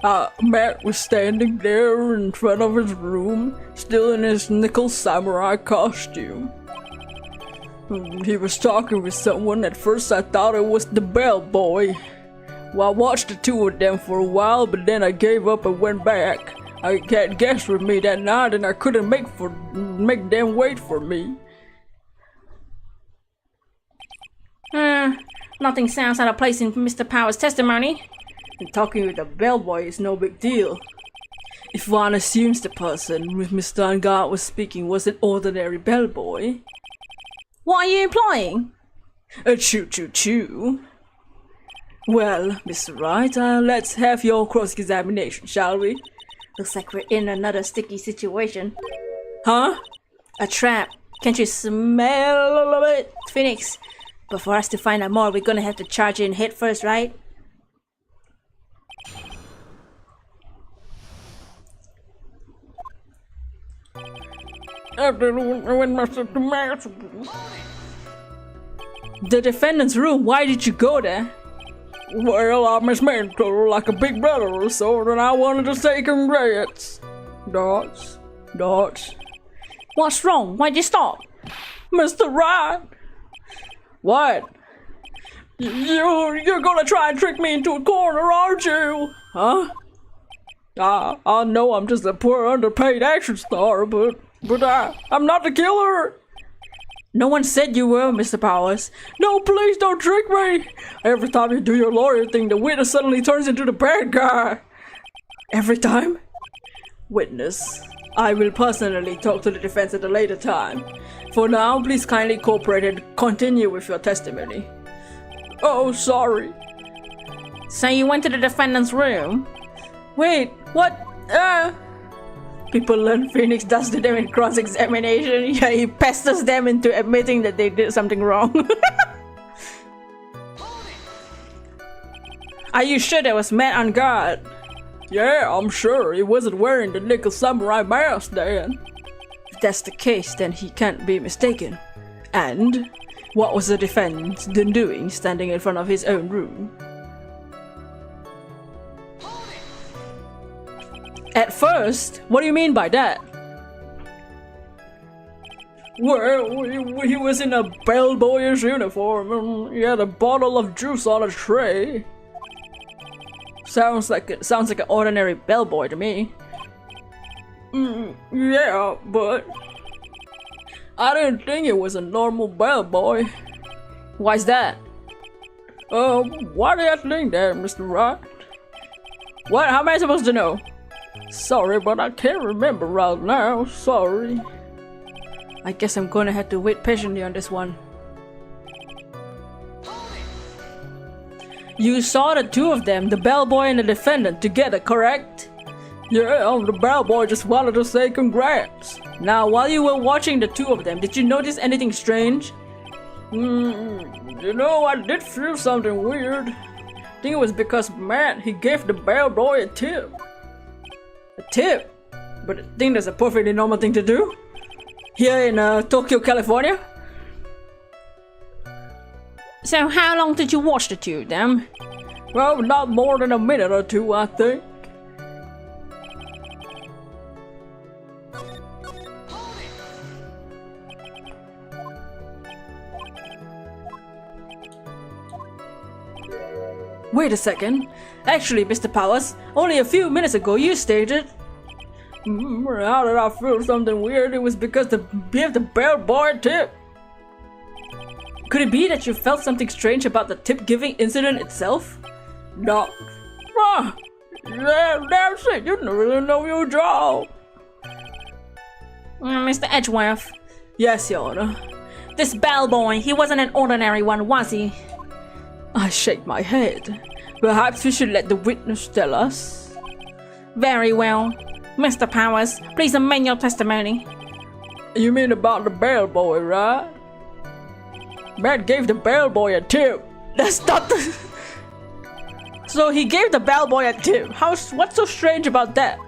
Matt was standing there in front of his room, still in his nickel samurai costume. He was talking with someone. At first I thought it was the bellboy. Well, I watched the two of them for a while, but then I gave up and went back. I had guests with me that night and I couldn't make them wait for me. Nothing sounds out of place in Mr. Power's testimony. And talking with a bellboy is no big deal. If one assumes the person with Mr. Angard was speaking was an ordinary bellboy. What are you implying? A choo-choo-choo. Well, Mr. Wright, let's have your cross-examination, shall we? Looks like we're in another sticky situation. Huh? A trap. Can't you smell it, Phoenix? But for us to find out more, we're gonna have to charge in head first, right? The defendant's room, why did you go there? Well, I was meant to, like a big brother or so, and I wanted to say congrats. Dots. What's wrong? Why'd you stop? Mr. Wright! What? You're gonna try and trick me into a corner, aren't you? Huh? I know I'm just a poor underpaid action star, but I'm not the killer. No one said you were, Mr. Powers. No, please don't trick me. Every time you do your lawyer thing, the witness suddenly turns into the bad guy. Every time? Witness, I will personally talk to the defense at a later time. For now, please kindly cooperate and continue with your testimony. Oh, sorry. So you went to the defendant's room? Wait, what? People learn Phoenix does to them in cross-examination. Yeah, he pesters them into admitting that they did something wrong. Are you sure that was Matt on guard? Yeah, I'm sure. He wasn't wearing the nickel samurai mask then. If that's the case, then he can't be mistaken. And what was the defense then doing standing in front of his own room? At first? What do you mean by that? Well, he was in a bellboyish uniform and he had a bottle of juice on a tray. Sounds like an ordinary bellboy to me. Yeah, but I didn't think it was a normal bellboy. Why's that? Why do you think that, Mr. Wright? What? How am I supposed to know? Sorry, but I can't remember right now. Sorry. I guess I'm gonna have to wait patiently on this one. You saw the two of them, the bellboy and the defendant, together, correct? Yeah, the bellboy just wanted to say congrats. Now, while you were watching the two of them, did you notice anything strange? You know, I did feel something weird. I think it was because Matt, he gave the bellboy a tip. A tip? But I think that's a perfectly normal thing to do. Here in Tokyo, California. So how long did you watch the two of them? Well, not more than a minute or two, I think. Wait a second. Actually, Mr. Powers, only a few minutes ago you stated... How did I feel something weird? It was because they gave the bellboy a tip. Could it be that you felt something strange about the tip-giving incident itself? No. Yeah, that's it. You didn't really know your job. Mr. Edgeworth. Yes, Your Honor. This bellboy, he wasn't an ordinary one, was he? I shake my head. Perhaps we should let the witness tell us. Very well. Mr. Powers, please amend your testimony. You mean about the bellboy, right? Matt gave the bellboy a tip. That's not the... So he gave the bellboy a tip. What's so strange about that?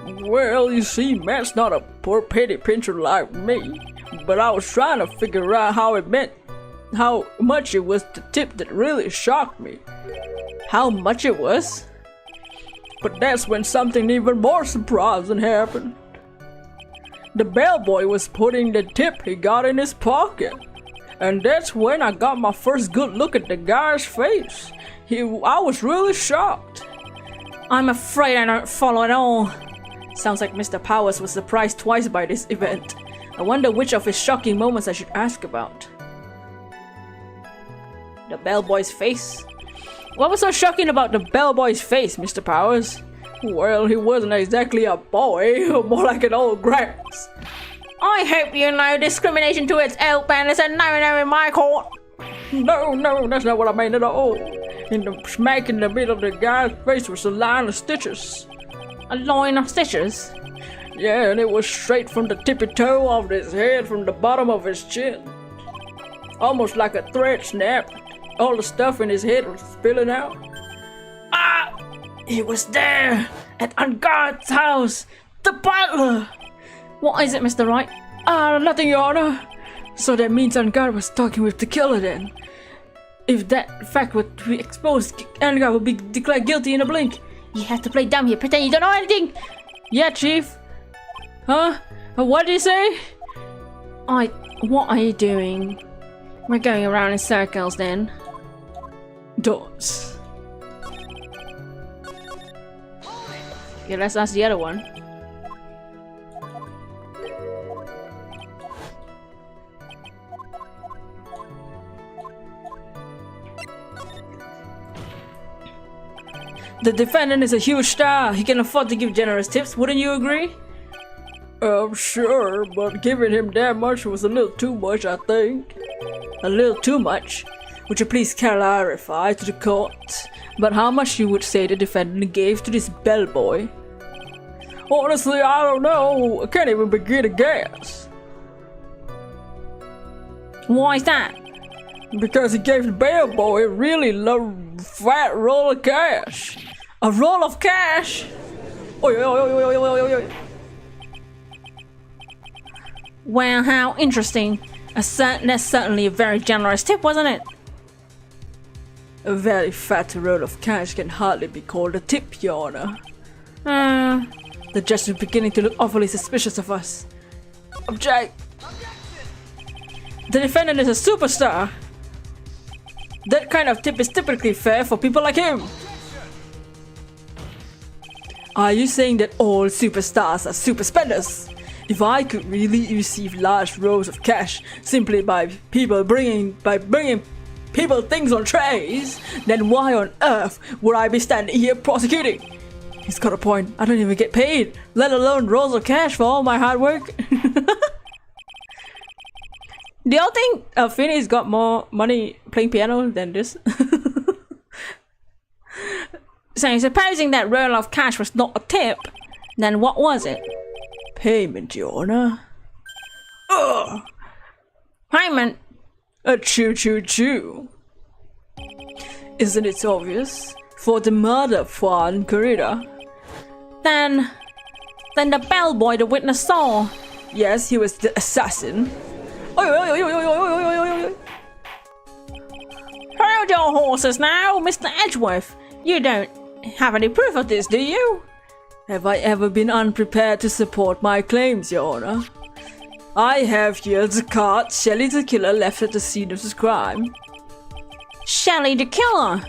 Well, you see, Matt's not a poor petty pincher like me. But I was trying to figure out how much it was the tip that really shocked me. How much it was? But that's when something even more surprising happened. The bellboy was putting the tip he got in his pocket. And that's when I got my first good look at the guy's face. I was really shocked. I'm afraid I don't follow at all. Sounds like Mr. Powers was surprised twice by this event. I wonder which of his shocking moments I should ask about. The bellboy's face? What was so shocking about the bellboy's face, Mr. Powers? Well, he wasn't exactly a boy, more like an old grass. I hope you know discrimination to its open is a no-no in my court. No, that's not what I mean at all. In the smack in the middle of the guy's face was a line of stitches. A line of stitches? Yeah, and it was straight from the tippy toe of his head from the bottom of his chin. Almost like a thread snapped. All the stuff in his head was spilling out. Ah! He was there! At Unguard's house! The butler! What is it, Mr. Wright? Nothing, Your Honor. So that means Unguard was talking with the killer then. If that fact were to be exposed, Unguard would be declared guilty in a blink. You have to play dumb here, pretend you don't know anything! Yeah, Chief. Huh? What did you say? What are you doing? We're going around in circles then. Doors. Yeah, let's ask the other one. The defendant is a huge star. He can afford to give generous tips, wouldn't you agree? Sure, but giving him that much was a little too much, I think. A little too much? Would you please clarify to the court about how much you would say the defendant gave to this bellboy? Honestly, I don't know. I can't even begin to guess. Why is that? Because he gave the bellboy a really fat roll of cash. A roll of cash? Oi, oi, oi, oi, oi, oi, oi. Well, how interesting. That's certainly a very generous tip, wasn't it? A very fat roll of cash can hardly be called a tip, Your Honor. The judge is beginning to look awfully suspicious of us. Object! The defendant is a superstar! That kind of tip is typically fair for people like him! Are you saying that all superstars are super spenders? If I could really receive large rolls of cash simply by bringing people things on trays, then why on earth would I be standing here prosecuting? He's got a point. I don't even get paid, let alone rolls of cash for all my hard work. Do y'all think Finney's got more money playing piano than this? So supposing that roll of cash was not a tip, then what was it? Payment, Your Honor. Ugh. Payment? A choo-choo-choo. Isn't it obvious? For the murder of Juan Corrida. Then the bellboy the witness saw. Yes, he was the assassin. Hold your horses now, Mr. Edgeworth. You don't have any proof of this, do you? Have I ever been unprepared to support my claims, Your Honor? I have here the card Shelley the killer left at the scene of this crime. Shelley the killer?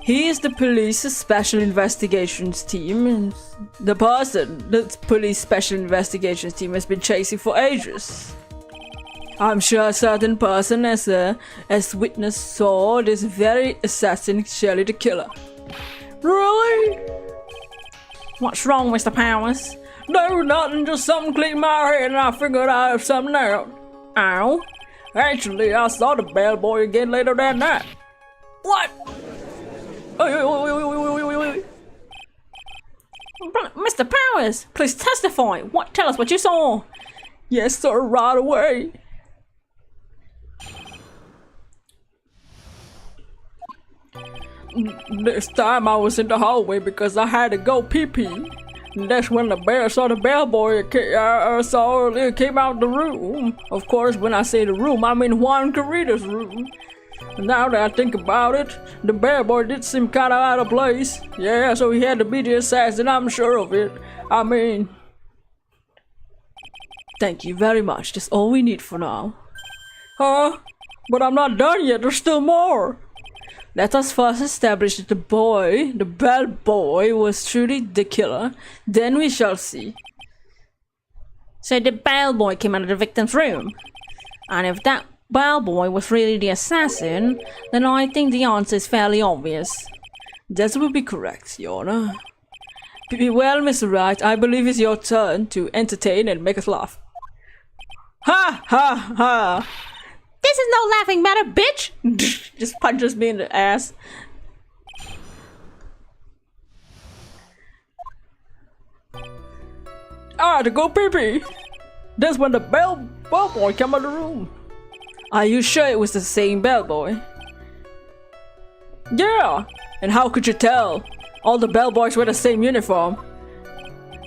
He is the police special investigations team, and the person the police special investigations team has been chasing for ages. I'm sure a certain person as witness saw this very assassin Shelley the killer. Really? What's wrong, Mr. Powers? No, nothing, just something clicked in my head and I figured I'd have something out. Ow. Actually, I saw the bellboy again later that night. What? Mr. Powers, please testify. Tell us what you saw. Yes, sir, right away. This time I was in the hallway because I had to go pee-pee. And that's when the bear saw the bellboy came out the room. Of course, when I say the room, I mean Juan Corrida's room. And now that I think about it, the bellboy did seem kind of out of place. Yeah, so he had to be the assassin, I'm sure of it. I mean... Thank you very much, that's all we need for now. Huh? But I'm not done yet, there's still more. Let us first establish that the bellboy, was truly the killer. Then we shall see. So the bellboy came out of the victim's room. And if that bellboy was really the assassin, then I think the answer is fairly obvious. That would be correct, Your Honor. Well, Mr. Wright, I believe it's your turn to entertain and make us laugh. Ha ha ha! This is no laughing matter, bitch! Just punches me in the ass. Ah, to go pee-pee! That's when the bellboy came out of the room. Are you sure it was the same bellboy? Yeah! And how could you tell? All the bellboys wear the same uniform.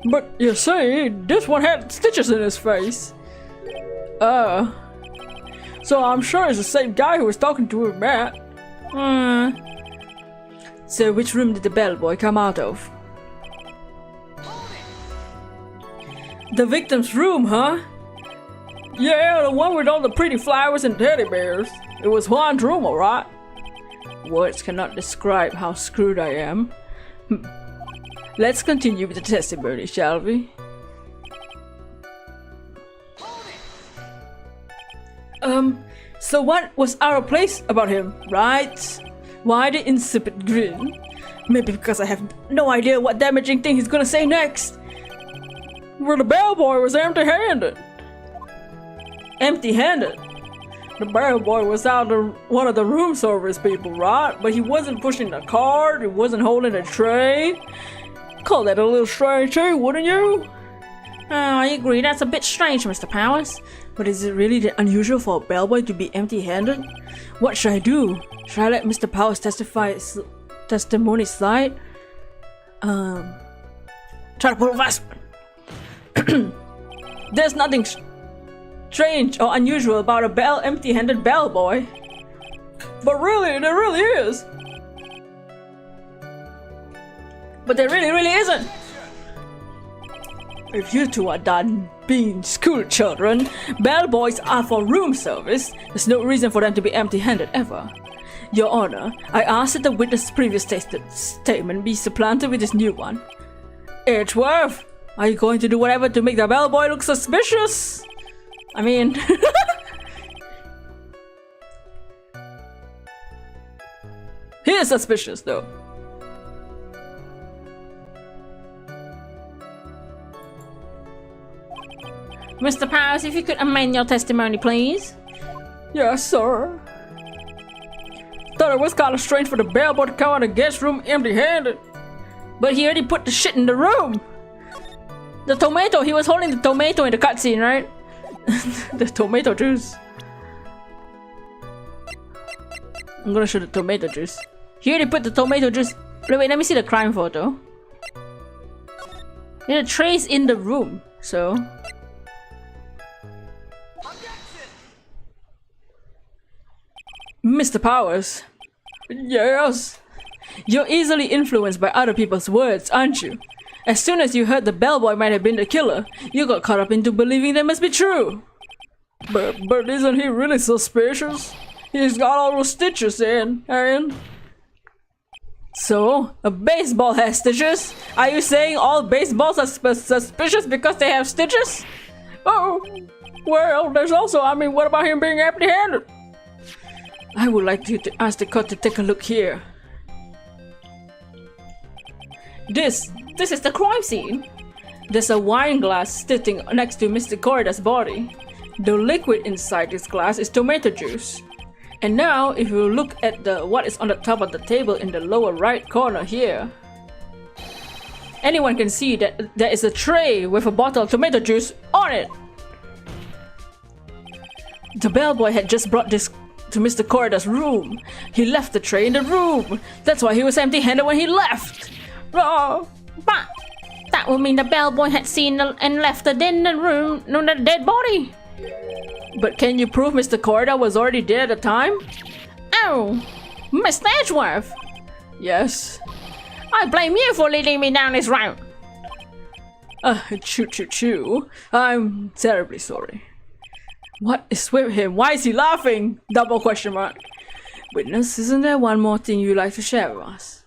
But you see, this one had stitches in his face. So I'm sure it's the same guy who was talking to him, Matt. So which room did the bellboy come out of? The victim's room, huh? Yeah, the one with all the pretty flowers and teddy bears. It was Juan's room, alright. Words cannot describe how screwed I am. Let's continue with the testimony, shall we? So what was out of place about him, right? Why the insipid grin? Maybe because I have no idea what damaging thing he's gonna say next. Well, the bellboy was empty-handed. Empty-handed? The bellboy was out of one of the room service people, right? But he wasn't pushing the cart, he wasn't holding a tray. Call that a little strange too, wouldn't you? I agree, that's a bit strange, Mr. Powers. But is it really that unusual for a bellboy to be empty-handed? What should I do? Should I let Mr. Powers testimony slide? Try to pull a fast one. There's nothing strange or unusual about a empty-handed bellboy. But really, there really is. But there really isn't. If you two are done being school children, bellboys are for room service. There's no reason for them to be empty-handed ever. Your Honor, I ask that the witness's previous statement be supplanted with this new one. Edgeworth, are you going to do whatever to make the bellboy look suspicious? I mean... he is suspicious though. Mr. Powers, if you could amend your testimony, please. Yes, sir. Thought it was kind of strange for the bellboy to come out of the guest room empty-handed. But he already put the shit in the room. The tomato, he was holding the tomato in the cutscene, right? The tomato juice. I'm gonna show the tomato juice. He already put the tomato juice. Wait, let me see the crime photo. Yeah, the tray's in the room, so... Mr. Powers. Yes. You're easily influenced by other people's words, aren't you? As soon as you heard the bellboy might have been the killer, you got caught up into believing they must be true. But isn't he really suspicious? He's got all those stitches in, and... So, a baseball has stitches? Are you saying all baseballs are suspicious because they have stitches? Oh, well, there's also, what about him being empty-handed? I would like you to ask the court to take a look here. This is the crime scene. There's a wine glass sitting next to Mr. Corrida's body. The liquid inside this glass is tomato juice. And now, if you look at what is on the top of the table in the lower right corner here, anyone can see that there is a tray with a bottle of tomato juice on it. The bellboy had just brought this to Mr. Corrida's room. He left the tray in the room. That's why he was empty-handed when he left. Oh, but that would mean the bellboy had seen and left it in the room, no, the dead body. But can you prove Mr. Corrida was already dead at the time? Oh, Mr. Edgeworth. Yes. I blame you for leading me down this route. Choo. I'm terribly sorry. What is with him? Why is he laughing? Double question mark. Witness, isn't there one more thing you'd like to share with us?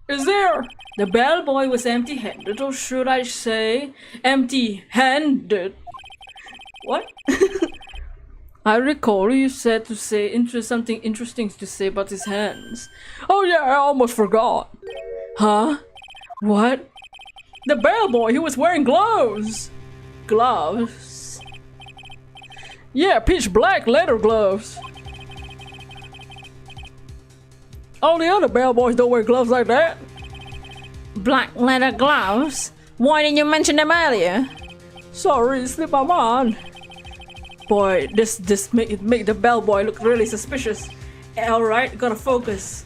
Is there? The bellboy was empty-handed, or should I say, empty-handed? What? I recall you said to say something interesting to say about his hands. Oh yeah, I almost forgot. Huh? What? The bellboy, he was wearing gloves! Gloves? Yeah, pitch black leather gloves. All the other bellboys don't wear gloves like that. Black leather gloves? Why didn't you mention them earlier? Sorry, it slipped my mind. Boy, this make the bellboy look really suspicious. Alright, gotta focus.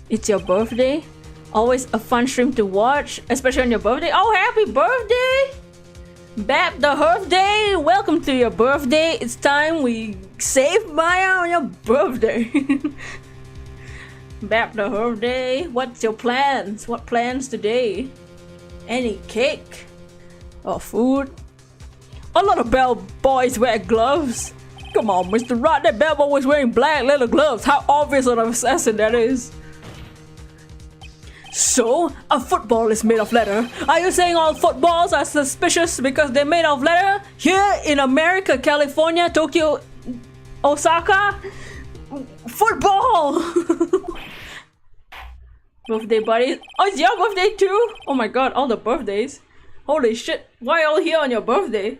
It's your birthday? Always a fun stream to watch, especially on your birthday. Oh, happy birthday! Bap the birthday! Welcome to your birthday. It's time we save Maya on your birthday. Bap the birthday. What's your plans? What plans today? Any cake? Or food? A lot of bellboys wear gloves. Come on, Mr. Rod, that bellboy was wearing black leather gloves. How obvious of an assassin that is. So, a football is made of leather. Are you saying all footballs are suspicious because they're made of leather? Here in America, California, Tokyo, Osaka? Football! Birthday buddies. Oh, it's your birthday too? Oh my god, all the birthdays. Holy shit, why all here on your birthday?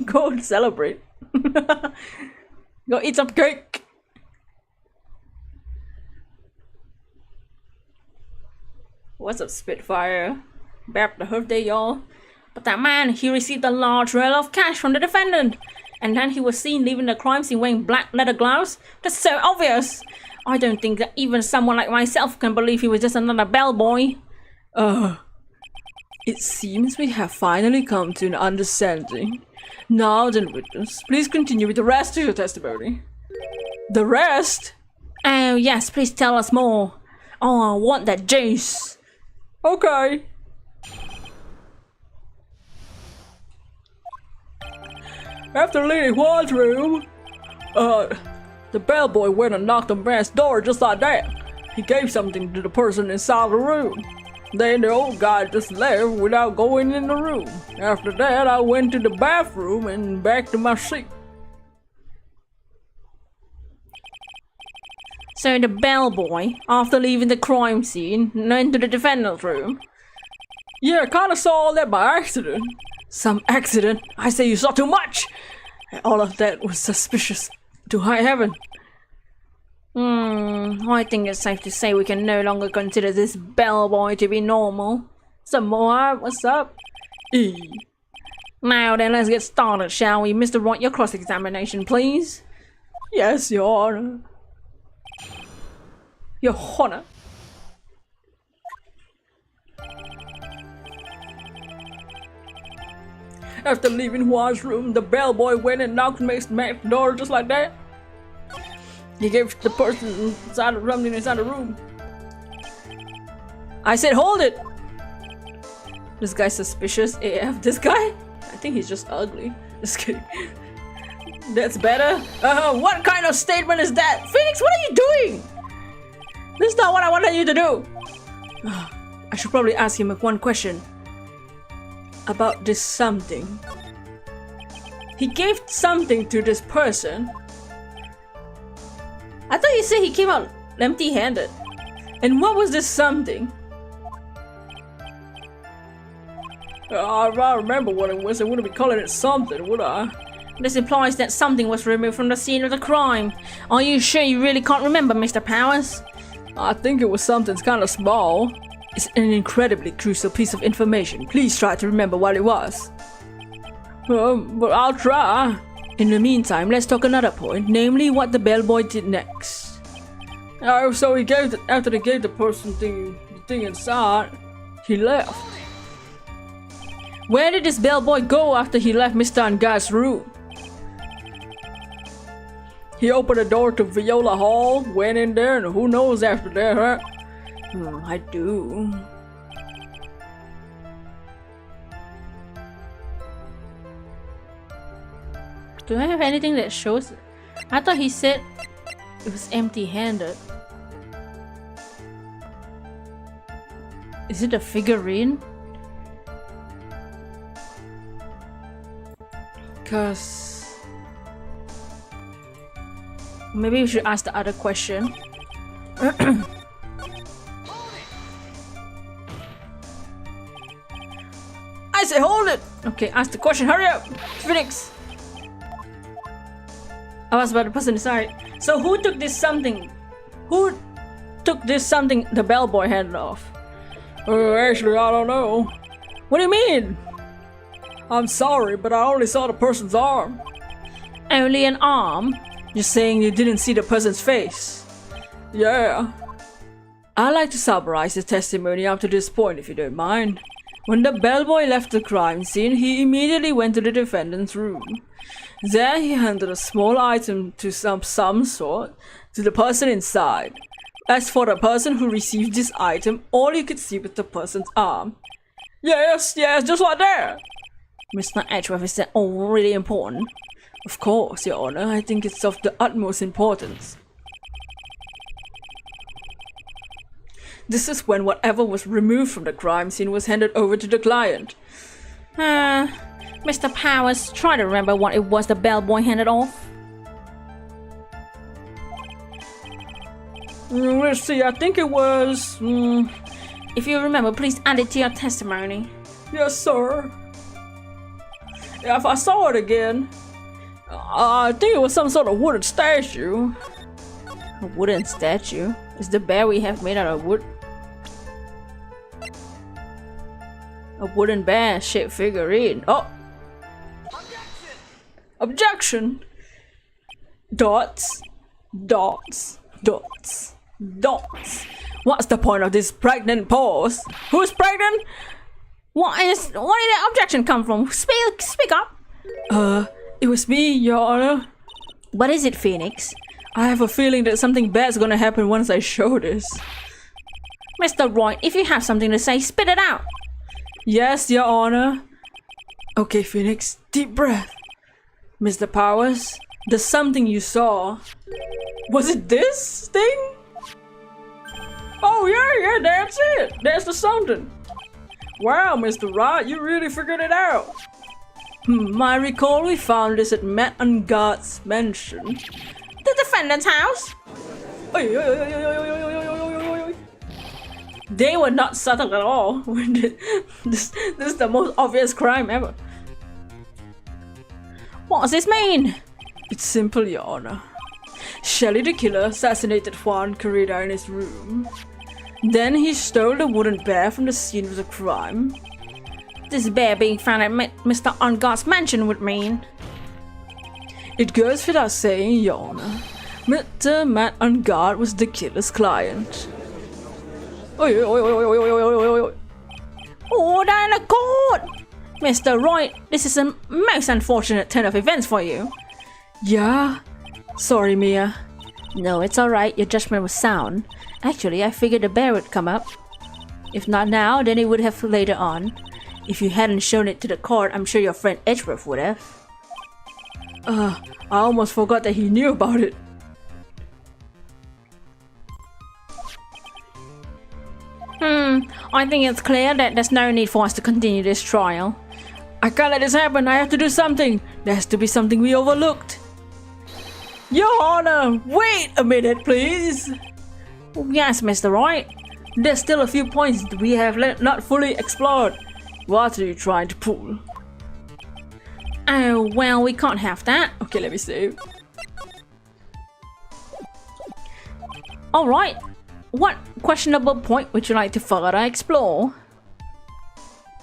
Go and celebrate. Go eat some cake. What's up, Spitfire? Bap the birthday, y'all. But that man, he received a large roll of cash from the defendant. And then he was seen leaving the crime scene wearing black leather gloves. That's so obvious. I don't think that even someone like myself can believe he was just another bellboy. It seems we have finally come to an understanding. Now then, witness, please continue with the rest of your testimony. The rest? Oh, yes, please tell us more. Oh, I want that juice. Okay. After leaving Juan's room, the bellboy went and knocked on the man's door just like that. He gave something to the person inside the room. Then the old guy just left without going in the room. After that, I went to the bathroom and back to my seat. So the bellboy, after leaving the crime scene, went to the defendant's room? Yeah, kinda saw all that by accident. Some accident? I say you saw too much! All of that was suspicious to high heaven. I think it's safe to say we can no longer consider this bellboy to be normal. Some more, what's up? Now then, let's get started, shall we? Mr. Wright, your cross-examination, please. Yes, Your Honor. Your Honor. After leaving Juan's room, the bellboy went and knocked Mac's door just like that. He gave the person inside the room. I said, hold it! This guy's suspicious AF. This guy? I think he's just ugly. Just kidding. That's better. What kind of statement is that? Phoenix, what are you doing? This is not what I wanted you to do. I should probably ask him one question. About this something. He gave something to this person. I thought you said he came out empty-handed. And what was this something? If I remember what it was, I wouldn't be calling it something, would I? This implies that something was removed from the scene of the crime. Are you sure you really can't remember, Mr. Powers? I think it was something kind of small. It's an incredibly crucial piece of information. Please try to remember what it was. But I'll try. In the meantime, let's talk another point, namely what the bellboy did next. So he gave after they gave the person the thing inside, he left. Where did this bellboy go after he left Mr. Angar's room? He opened the door to Viola Hall, went in there, and who knows after that, huh? I do. Do I have anything that shows? I thought he said It was empty-handed. Is it a figurine? Cause maybe we should ask the other question. I say hold it! Okay, ask the question, hurry up! Phoenix! I was about to press inside. So who took this something? Who took this something the bellboy handed off? Actually, I don't know. What do you mean? I'm sorry, but I only saw the person's arm. Only an arm? You're saying you didn't see the person's face? Yeah. I'd like to summarize the testimony up to this point, if you don't mind. When the bellboy left the crime scene, he immediately went to the defendant's room. There he handed a small item to some sort to the person inside. As for the person who received this item, all you could see was the person's arm. Yes, just like that. Mr. Edgeworth, is that all really important? Of course, Your Honor. I think it's of the utmost importance. This is when whatever was removed from the crime scene was handed over to the client. Mr. Powers, try to remember what it was the bellboy handed off. Let's see, I think it was... If you remember, please add it to your testimony. Yes, sir. If I saw it again, I think it was some sort of wooden statue. A wooden statue? Is the bear we have made out of wood? A wooden bear shaped figurine. Oh! Objection! Dots. Dots. Dots. Dots. What's the point of this pregnant pose? Who's pregnant? Where did the objection come from? Speak up! It was me, Your Honor. What is it, Phoenix? I have a feeling that something bad's gonna happen once I show this. Mr. Roy, if you have something to say, spit it out! Yes, Your Honor. Okay, Phoenix, deep breath. Mr. Powers, the something you saw. Was it this thing? Oh, yeah, that's it. That's the something. Wow, Mr. Wright, you really figured it out. I recall we found this at Matt and God's mansion. The defendant's house? They were not subtle at all. This is the most obvious crime ever. What does this mean? It's simple, Your Honor. Shelley the killer assassinated Juan Corrida in his room. Then he stole the wooden bear from the scene of the crime. This bear being found at Mr. Ungod's mansion would mean... It goes without saying, Your Honor. Mr. Matt Ungod was the killer's client. Order in the court! Mr. Roy, this is a most unfortunate turn of events for you. Yeah? Sorry, Mia. No, it's alright. Your judgment was sound. Actually, I figured the bear would come up. If not now, then it would have later on. If you hadn't shown it to the court, I'm sure your friend Edgeworth would have. I almost forgot that he knew about it. I think it's clear that there's no need for us to continue this trial. I can't let this happen. I have to do something. There has to be something we overlooked. Your Honor, wait a minute, please. Yes, Mr. Roy. There's still a few points that we have not fully explored. What are you trying to pull? Oh, well, we can't have that. Okay, let me see. Alright. What questionable point would you like to further explore?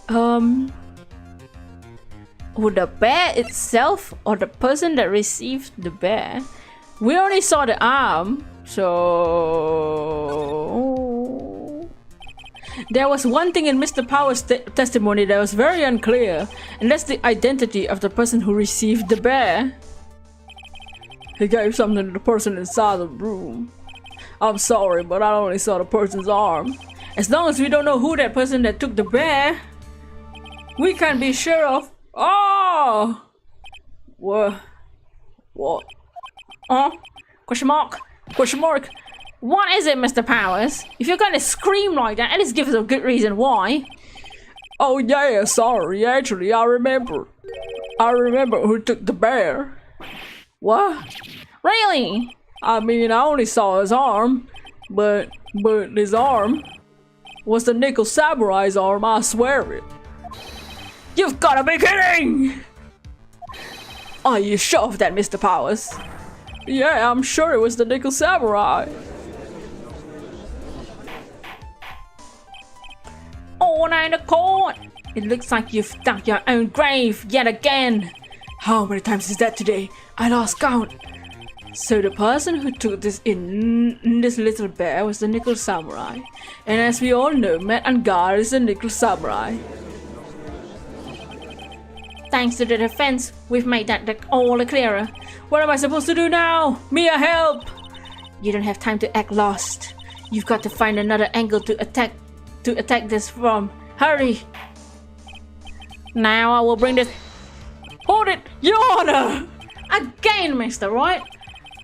Would the bear itself or the person that received the bear? We only saw the arm, so... There was one thing in Mr. Powers' testimony that was very unclear, and that's the identity of the person who received the bear. He gave something to the person inside the room. I'm sorry, but I only saw the person's arm. As long as we don't know who that person that took the bear, we can't be sure of... Oh! What? Question mark? Question mark. What is it, Mr. Powers? If you're gonna scream like that, at least give us a good reason why. Oh yeah, sorry. Actually, I remember. I remember who took the bear. What? Really? I mean, I only saw his arm, but his arm was the Nickel Samurai's arm. I swear it. You've gotta be kidding! Are you sure of that, Mr. Powers? Yeah, I'm sure it was the Nickel Samurai. Order in the court! It looks like you've dug your own grave yet again. How many times is that today? I lost count. So the person who took this little bear was the Nickel Samurai. And as we all know, Matt and God is the Nickel Samurai. Thanks to the defense, we've made that all clearer. What am I supposed to do now? Mia, help! You don't have time to act lost. You've got to find another angle to attack this from. Hurry! Now I will bring this. Hold it, Your Honor! Again, Mr. Wright!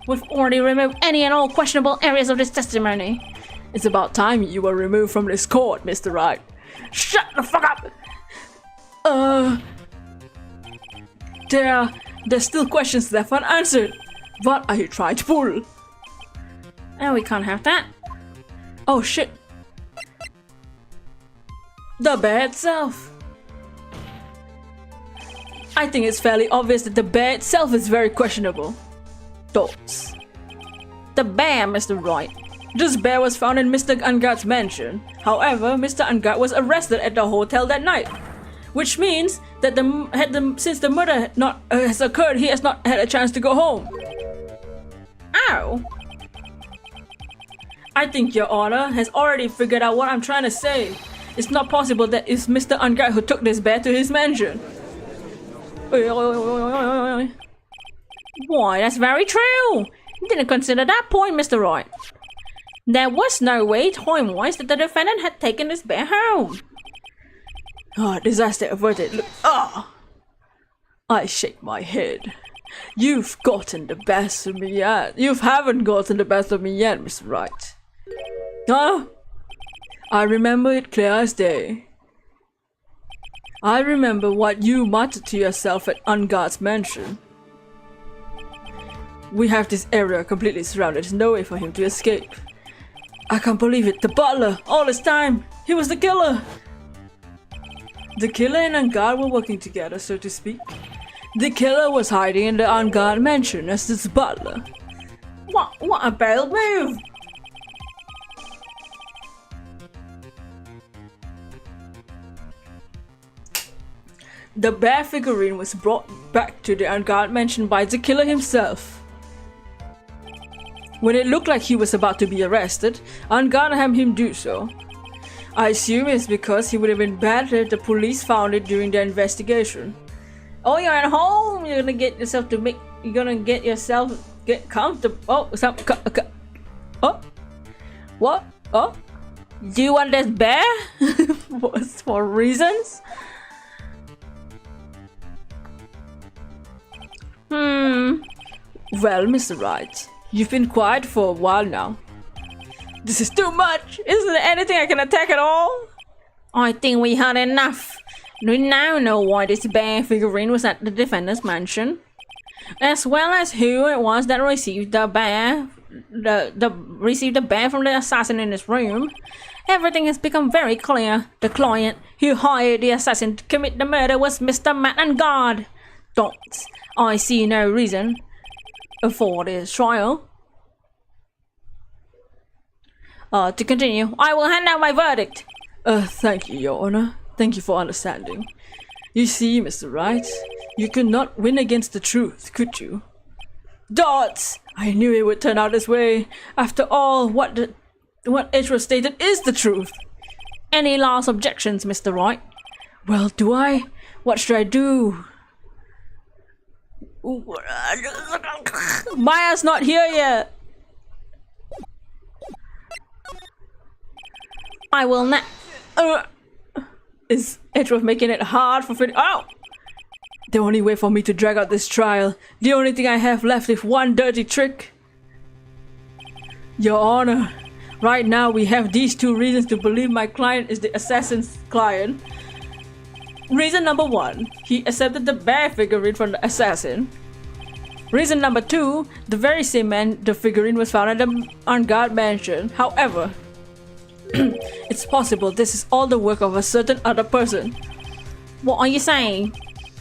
We've already removed any and all questionable areas of this testimony. It's about time you were removed from this court, Mr. Wright. Shut the fuck up! There's still questions left unanswered. What are you trying to pull? Oh, we can't have that. Oh shit. The bear itself. I think it's fairly obvious that the bear itself is very questionable. Thoughts? The bear, Mr. Wright. This bear was found in Mr. Ungar's mansion. However, Mr. Ungar was arrested at the hotel that night. Which means that since the murder has occurred, he has not had a chance to go home. Ow! I think Your Honor has already figured out what I'm trying to say. It's not possible that it's Mr. Ungar who took this bear to his mansion. Why, that's very true! Didn't consider that point, Mr. Wright. There was no way, time-wise, that the defendant had taken this bear home. Disaster averted. Look, I shake my head. You've gotten the best of me yet. You haven't gotten the best of me yet, Mr. Wright. Huh? I remember it clear as day. I remember what you muttered to yourself at Ungar's mansion. We have this area completely surrounded. There's no way for him to escape. I can't believe it. The butler! All this time! He was the killer! The killer and Ungar were working together, so to speak. The killer was hiding in the Ungar mansion as this butler. What a bold move! The bear figurine was brought back to the Ungar mansion by the killer himself. When it looked like he was about to be arrested, Ungar had him do so. I assume it's because he would have been bad if the police found it during the investigation. Oh, you're at home. You're gonna get yourself get comfortable. Oh, what? Oh, do you want this bear? for reasons? Well, Mr. Wright, you've been quiet for a while now. This is too much! Isn't there anything I can attack at all? I think we had enough. We now know why this bear figurine was at the defendant's mansion, as well as who it was that received the bear from the assassin in his room. Everything has become very clear. The client who hired the assassin to commit the murder was Mr. Matt Ungar. I see no reason for this trial. To continue, I will hand out my verdict. Thank you, Your Honor. Thank you for understanding. You see, Mr. Wright, you could not win against the truth, could you? Dots! I knew it would turn out this way. After all, what Edgeworth stated is the truth. Any last objections, Mr. Wright? Well, do I? What should I do? Maya's not here yet. I will not. Is Edgeworth making it hard for Oh! The only way for me to drag out this trial, the only thing I have left is one dirty trick. Your Honor, right now we have these two reasons to believe my client is the assassin's client. Reason number 1, he accepted the bear figurine from the assassin. Reason number 2, the very same man the figurine was found at the unguarded mansion. However, it's possible this is all the work of a certain other person. What are you saying?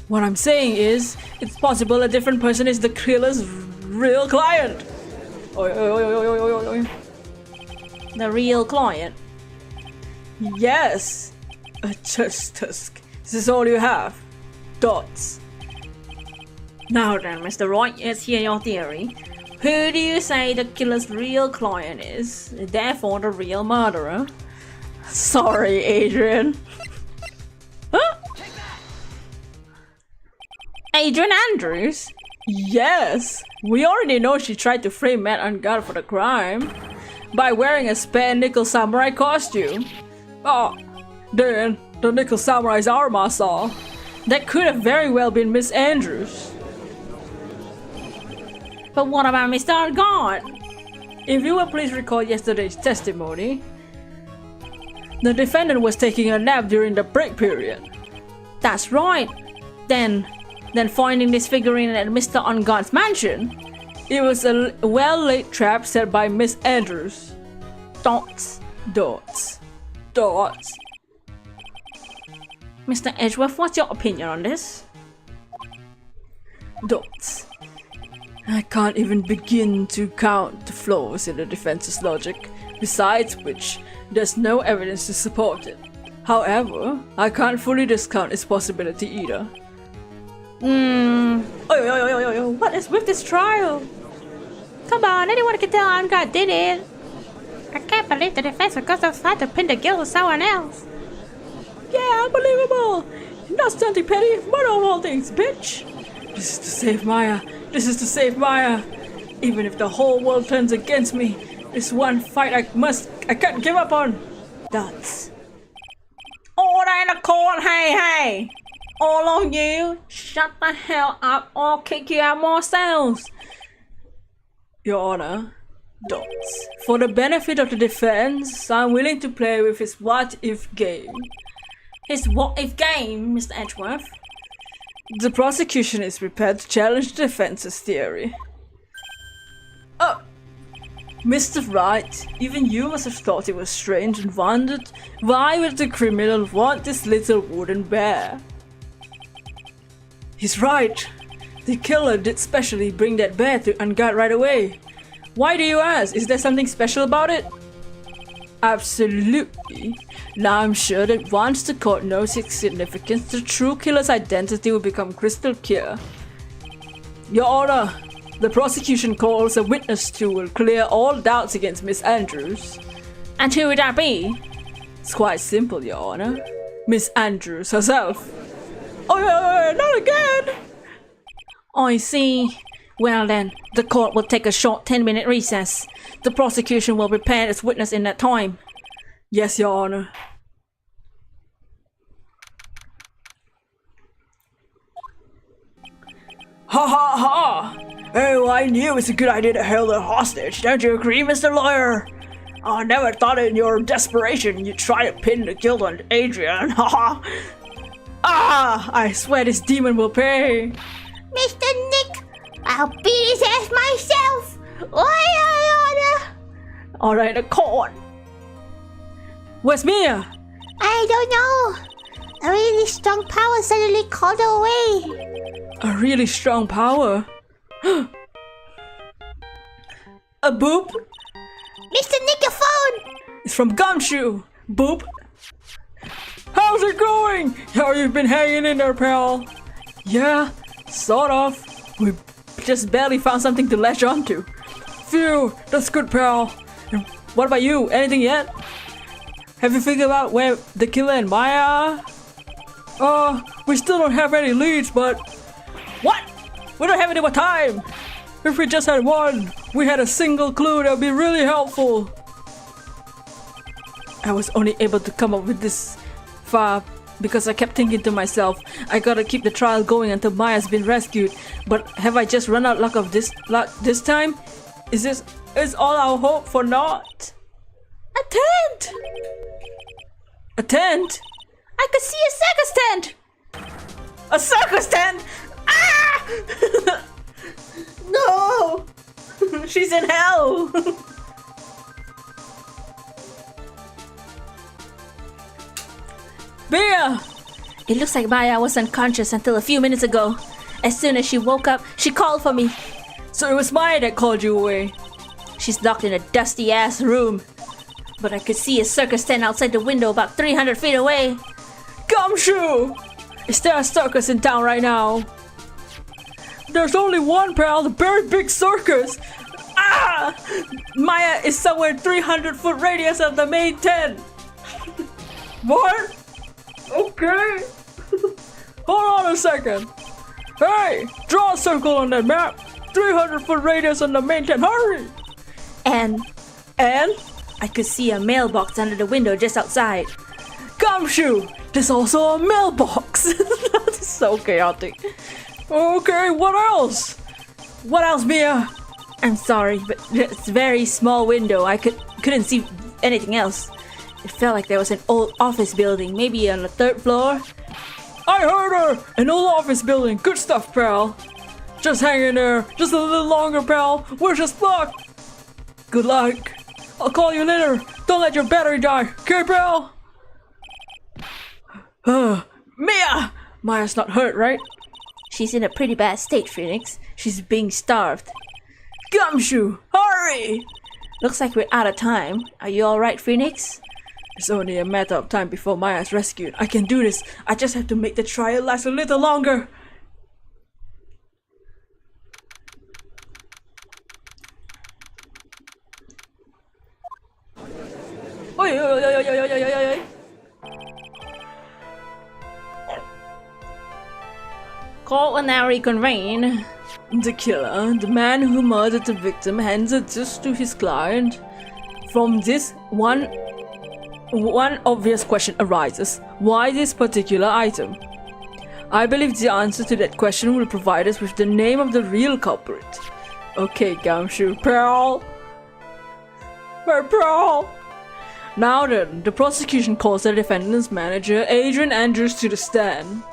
What I'm saying is, it's possible a different person is the killer's real client. Oi, oi, oi, oi, oi, oi, oi. The real client? Yes. A tusk. This is all you have. Dots. Now then, Mr. Wright, let's hear your theory. Who do you say the killer's real client is? Therefore, the real murderer? Sorry, Adrian. Huh? Adrian Andrews? Yes. We already know she tried to frame Matt Unguard for the crime by wearing a spare nickel samurai costume. Oh, then the nickel samurai's armor I saw. That could have very well been Miss Andrews. But what about Mr. Unguard? If you will please recall yesterday's testimony, the defendant was taking a nap during the break period. That's right. Then finding this figurine at Mr. Unguard's mansion. It was a well-laid trap set by Miss Andrews. Dots. Dots. Dots. Mr. Edgeworth, what's your opinion on this? Dots. I can't even begin to count the flaws in the defense's logic, besides which there's no evidence to support it. However, I can't fully discount its possibility either. What is with this trial? Come on, anyone can tell Unguard did it. I can't believe the defense would go so far to pin the guilt on someone else. Yeah, unbelievable! Not something petty, but of all things, bitch! This is to save Maya. This is to save Maya. Even if the whole world turns against me, this one fight I can't give up on. Dots. Order in the court, hey! All of you, shut the hell up or I'll kick you out more cells. Your Honor, Dots. For the benefit of the defense, I'm willing to play with his what-if game. His what-if game, Mr. Edgeworth? The prosecution is prepared to challenge the defense's theory. Oh! Mr. Wright, even you must have thought it was strange and wondered why would the criminal want this little wooden bear? He's right. The killer did specially bring that bear to Unguard right away. Why do you ask? Is there something special about it? Absolutely. Now I'm sure that once the court knows its significance, the true killer's identity will become crystal clear. Your Honor, the prosecution calls a witness who will clear all doubts against Miss Andrews. And who would that be? It's quite simple, Your Honor. Miss Andrews herself. Oh, not again! I see. Well then, the court will take a short 10-minute recess. The prosecution will prepare its witness in that time. Yes, Your Honor. Ha ha ha! Oh, I knew it's a good idea to hold her hostage. Don't you agree, Mr. Lawyer? I never thought in your desperation you'd try to pin the guilt on Adrian. Ha ha! Ah! I swear this demon will pay. Mr. Nick, I'll beat his ass myself. Order. Order in the court. Where's Mia? I don't know. A really strong power suddenly called her away. A really strong power? A boop? Mr. Nick, your phone! It's from Gumshoe. Boop. How's it going? How you been hanging in there, pal? Yeah, sort of. We just barely found something to latch onto. Phew, that's good, pal. And what about you? Anything yet? Have you figured out where the killer and Maya are? We still don't have any leads, but... What? We don't have any more time! If we just had one, we had a single clue that would be really helpful. I was only able to come up with this far because I kept thinking to myself, I gotta keep the trial going until Maya's been rescued. But have I just run out luck this time? Is this is all our hope for naught. A tent! A tent? I could see a circus tent! A circus tent? Ah! No! She's in hell! Mia! It looks like Maya was unconscious until a few minutes ago. As soon as she woke up, she called for me. So it was Maya that called you away. She's locked in a dusty ass room. But I could see a circus tent outside the window about 300 feet away. Gumshoe! Is there a circus in town right now? There's only one, pal, the very big circus! Ah! Maya is somewhere 300-foot radius of the main tent! What? Okay! Hold on a second! Hey! Draw a circle on that map! 300-foot radius on the main tent, hurry! And And? I could see a mailbox under the window just outside. Gumshoe! There's also a mailbox! That's so chaotic. Okay, what else? What else, Mia? I'm sorry, but it's a very small window. I couldn't see anything else. It felt like there was an old office building, maybe on the 3rd floor. I heard her! An old office building. Good stuff, pal. Just hang in there. Just a little longer, pal. Wish us luck. Good luck. I'll call you later. Don't let your battery die. Okay, pal? Mia! Maya's not hurt, right? She's in a pretty bad state, Phoenix. She's being starved. Gumshoe, hurry! Looks like we're out of time. Are you alright, Phoenix? It's only a matter of time before Maya's rescued. I can do this. I just have to make the trial last a little longer. Oi, oi, oi, oi, oi, oi, oi, oi. Call and now reconvene. The killer, the man who murdered the victim, hands a dish to his client. From this, one obvious question arises. Why this particular item? I believe the answer to that question will provide us with the name of the real culprit. Okay, Gumshoe, pal. My pal. Now then, the prosecution calls the defendant's manager, Adrian Andrews, to the stand.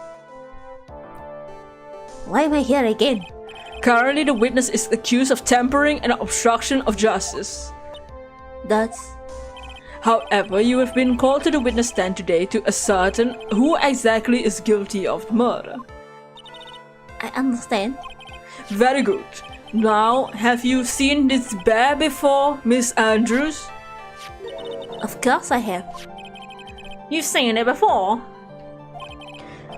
Why am I here again? Currently, the witness is accused of tampering and obstruction of justice. That's... However, you have been called to the witness stand today to ascertain who exactly is guilty of the murder. I understand. Very good. Now, have you seen this bear before, Miss Andrews? Of course I have. You've seen it before.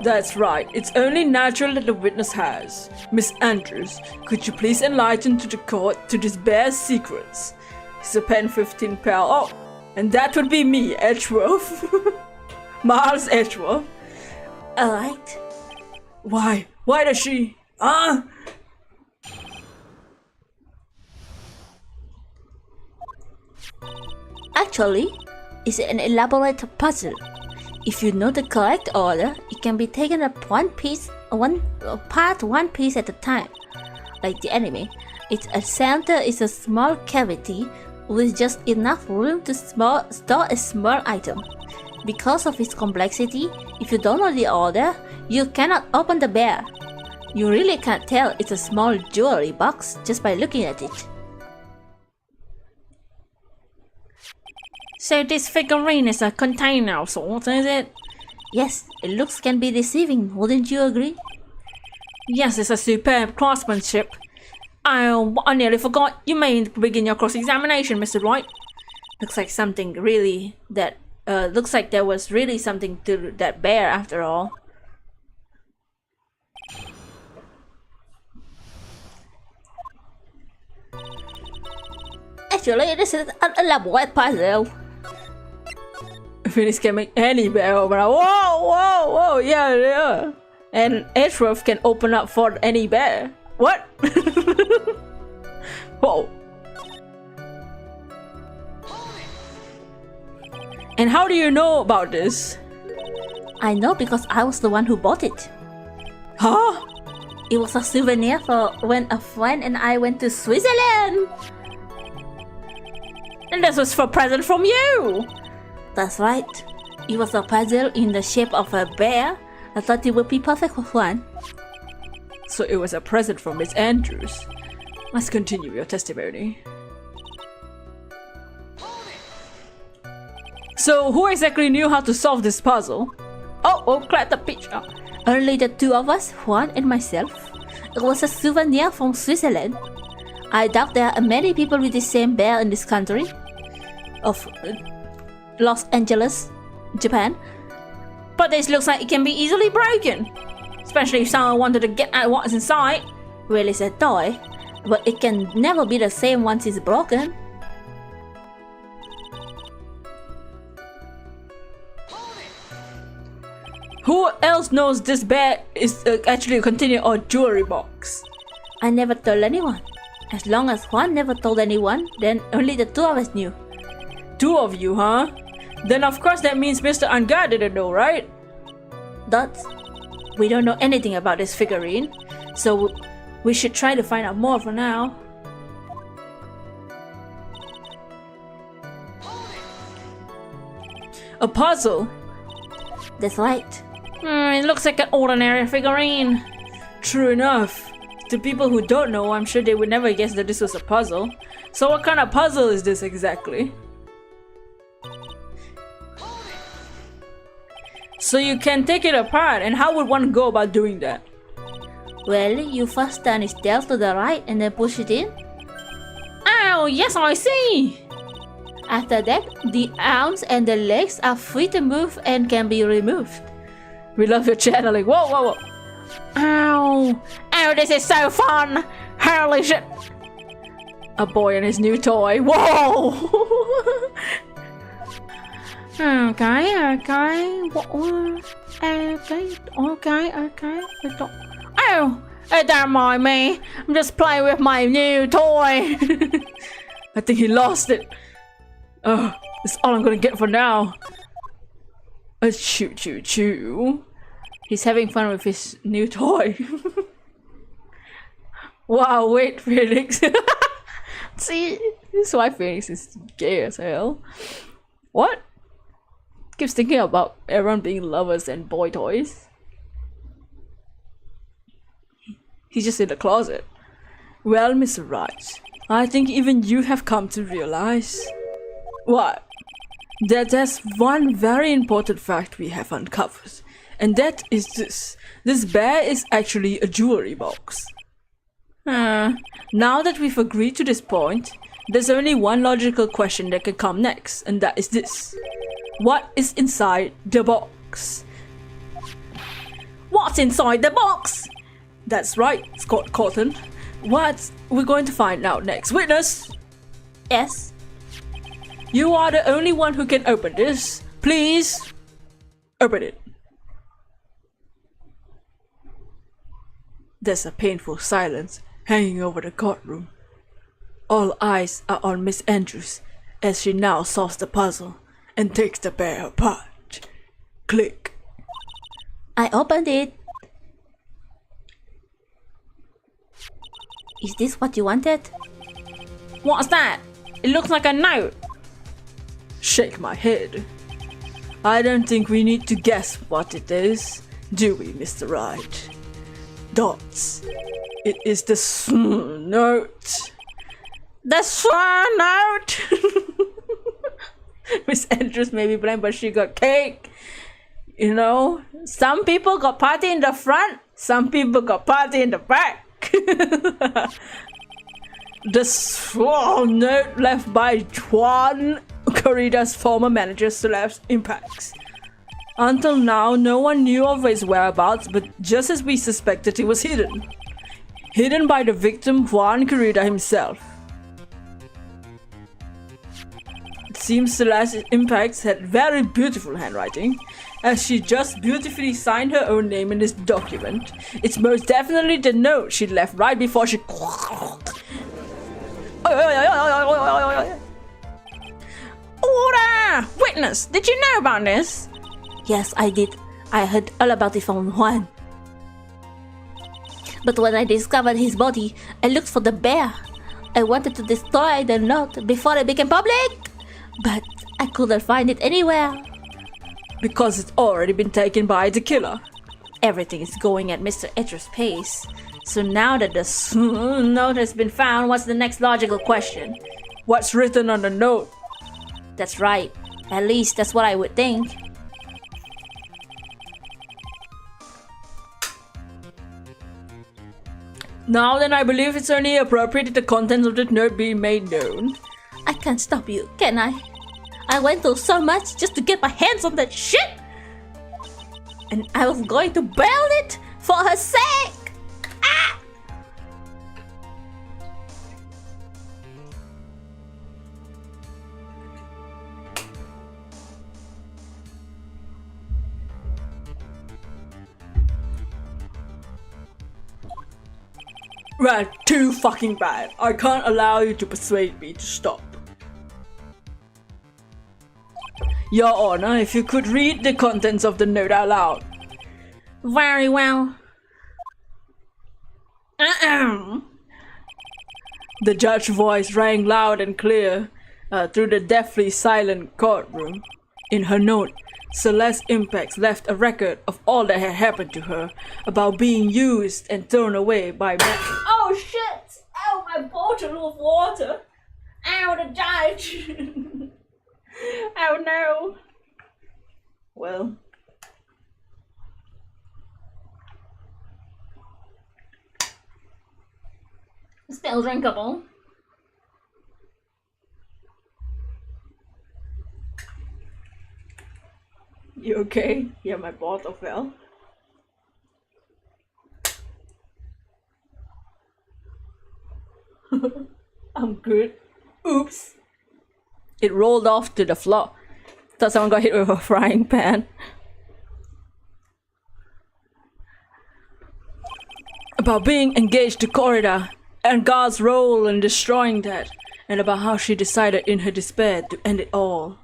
That's right. It's only natural that the witness has. Miss Andrews, could you please enlighten to the court to this bear's secrets? He's a pen 15 pal. Oh, and that would be me, Edgeworth. Miles Edgeworth. Alright. Why? Why does she? Ah! Actually, it's an elaborate puzzle. If you know the correct order, it can be taken up one piece at a time. Like the anime, its center is a small cavity with just enough room to store a small item. Because of its complexity, if you don't know the order, you cannot open the bear. You really can't tell it's a small jewelry box just by looking at it. So this figurine is a container of sorts, is it? Yes, it looks can be deceiving, wouldn't you agree? Yes, it's a superb craftsmanship. I nearly forgot. You may begin your cross-examination, Mr. Wright. Looks like something really that... looks like there was really something to that bear after all. Actually, this is an elaborate puzzle. Phoenix can make any bear open up. Whoa, whoa, whoa, yeah. And Edgeworth can open up for any bear. What? Whoa. And how do you know about this? I know because I was the one who bought it. Huh? It was a souvenir for when a friend and I went to Switzerland. And this was for a present from you! That's right. It was a puzzle in the shape of a bear. I thought it would be perfect for fun. So it was a present from Miss Andrews. Let's continue your testimony. So who exactly knew how to solve this puzzle? Oh, clap the picture. Only the two of us, Juan and myself. It was a souvenir from Switzerland. I doubt there are many people with the same bear in this country. Of Los Angeles, Japan. But this looks like it can be easily broken. Especially if someone wanted to get at what's inside. Well, it's a toy, but it can never be the same once it's broken. Who else knows this bear is actually a container or jewelry box? I never told anyone. As long as Juan never told anyone, then only the two of us knew. Two of you, huh? Then of course that means Mr. Ungar didn't know, right? Dots. We don't know anything about this figurine, so we should try to find out more for now. A puzzle? That's right. It looks like an ordinary figurine. True enough. To people who don't know, I'm sure they would never guess that this was a puzzle. So what kind of puzzle is this exactly? So you can take it apart, and how would one go about doing that? Well, you first turn its tail to the right and then push it in. Oh, yes, I see! After that, the arms and the legs are free to move and can be removed. We love your channeling. Whoa, whoa, whoa. Ow! Ow, this is so fun! Holy shit! A boy and his new toy. Whoa! Okay. What? Okay. Oh! Don't mind me. I'm just playing with my new toy. I think he lost it. Oh, that's all I'm gonna get for now. Choo. He's having fun with his new toy. Wow, wait, Phoenix. See, this is why Phoenix is gay as hell. What? Keeps thinking about everyone being lovers and boy toys. He's just in the closet. Well, Mr. Wright, I think even you have come to realize... What? That there's one very important fact we have uncovered. And that is this. This bear is actually a jewelry box. Now that we've agreed to this point, there's only one logical question that can come next, and that is this. What is inside the box? What's inside the box? That's right, Scott Cotton. What we're going to find out next. Witness! Yes? You are the only one who can open this. Please, open it. There's a painful silence hanging over the courtroom. All eyes are on Miss Andrews as she now solves the puzzle and takes the bear apart. Click. I opened it. Is this what you wanted? What's that? It looks like a note. Shake my head. I don't think we need to guess what it is, do we, Mr. Wright? Dots. It is the note. The note! Miss Andrews may be blind, but she got cake. You know, some people got party in the front, some people got party in the back. The sworn note left by Juan Corrida's former manager Celeb's impacts. Until now, no one knew of his whereabouts, but just as we suspected, he was hidden. Hidden by the victim Juan Corrida himself. It seems Celeste's impacts had very beautiful handwriting, as she just beautifully signed her own name in this document. It's most definitely the note she left right before she... Order! Witness, did you know about this? Yes, I did. I heard all about it from Juan. But when I discovered his body, I looked for the bear. I wanted to destroy the note before it became public. I couldn't find it anywhere. Because it's already been taken by the killer. Everything is going at Mr. Etro's pace. So now that the note has been found, what's the next logical question? What's written on the note? That's right. At least that's what I would think. Now then, I believe it's only appropriate that the contents of the note be made known. I can't stop you, can I? I went through so much just to get my hands on that shit! And I was going to burn it for her sake! Ah! Right, too fucking bad. I can't allow you to persuade me to stop. Your Honor, if you could read the contents of the note out loud. Very well. The judge's voice rang loud and clear through the deathly silent courtroom. In her note, Celeste Impax left a record of all that had happened to her, about being used and thrown away by men. Oh shit! Ow, my bottle of water! Ow, the judge! Oh no! Well, Still drinkable. you okay? Yeah, my bottle fell. I'm good. Oops. It rolled off to the floor. Thought someone got hit with a frying pan. About being engaged to Corrida and God's role in destroying that, and about how she decided in her despair to end it all.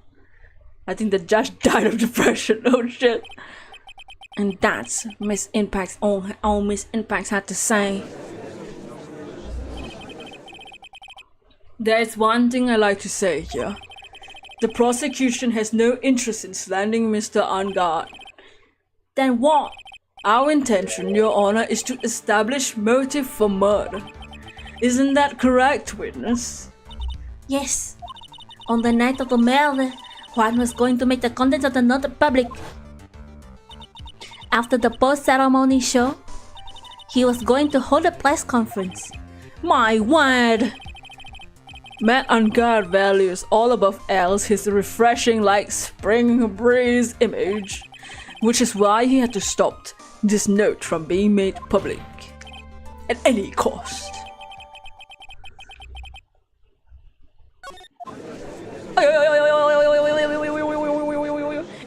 I think the judge died of depression. Oh shit. And that's Miss Impax's all Miss Impax had to say. There's one thing I like to say here. The prosecution has no interest in slandering Mr. Angard. Then what? Our intention, Your Honor, is to establish motive for murder. Isn't that correct, witness? Yes. On the night of the murder, Juan was going to make the contents of the note public. After the post-ceremony show, he was going to hold a press conference. My word! Matt Angard values all above else his refreshing like spring breeze image, which is why he had to stop this note from being made public at any cost.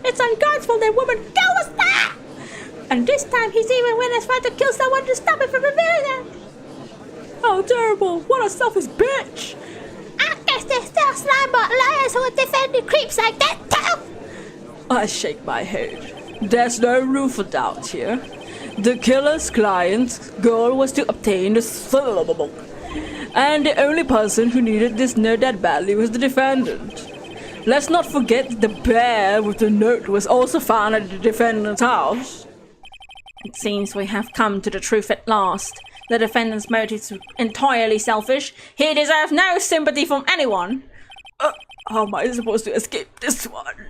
It's Angard's fault that woman killed us that! And this time he's even went as far to kill someone to stop it from revealing that! How terrible! What a selfish bitch! I guess there's still slime-bot liars who would defend the creeps like that too! I shake my head. There's no room for doubt here. The killer's client's goal was to obtain the syllable, and the only person who needed this note that badly was the defendant. Let's not forget the bear with the note was also found at the defendant's house. It seems we have come to the truth at last. The defendant's motives were entirely selfish. He deserves no sympathy from anyone. How am I supposed to escape this one?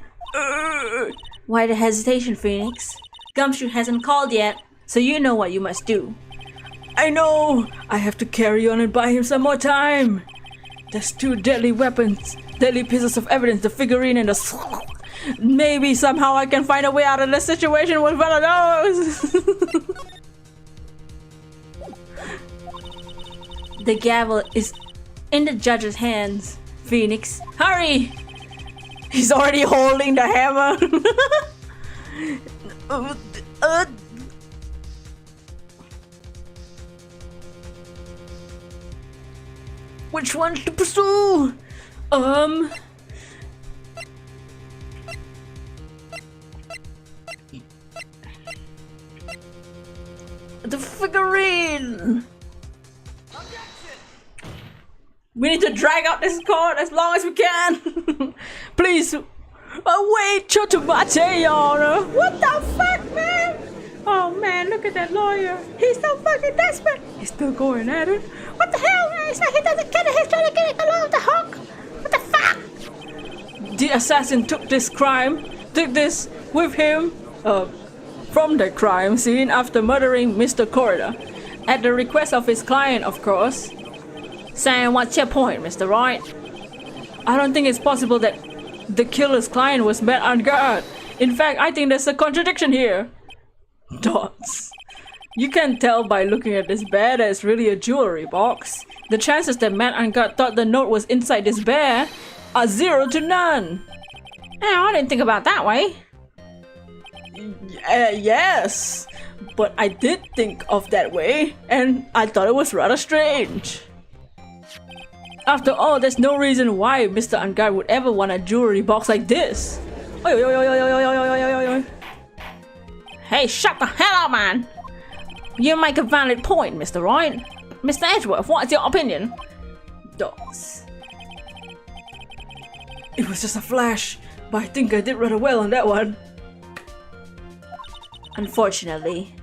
Why the hesitation, Phoenix? Gumshoe hasn't called yet, so you know what you must do. I know! I have to carry on and buy him some more time. There's 2 deadly weapons, deadly pieces of evidence, the figurine and the... Maybe somehow I can find a way out of this situation with one of those! The gavel is in the judge's hands. Phoenix, hurry! He's already holding the hammer! Which one to pursue? The figurine! We need to drag out this court as long as we can! Please please. Wait, Chotomate, Your Honor. What the fuck, man? Oh man, look at that lawyer. He's so fucking desperate. He's still going at it. What the hell, man? It's like he doesn't get it. He's trying to get it along the hook. What the fuck? The assassin took this with him from the crime scene after murdering Mr. Corridor. At the request of his client, of course. Sam, what's your point, Mr. Wright? I don't think it's possible that the killer's client was met on guard. In fact, I think there's a contradiction here. Dots. You can tell by looking at this bear that it's really a jewelry box. The chances that Matt and God thought the note was inside this bear are 0 to none. I didn't think about that way. Yes, but I did think of that way, and I thought it was rather strange. After all, there's no reason why Mr. Angad would ever want a jewelry box like this. Hey, shut the hell up, man! You make a valid point, Mr. Wright. Mr. Edgeworth, what's your opinion? Dots. It was just a flash, but I think I did rather well on that one. Unfortunately,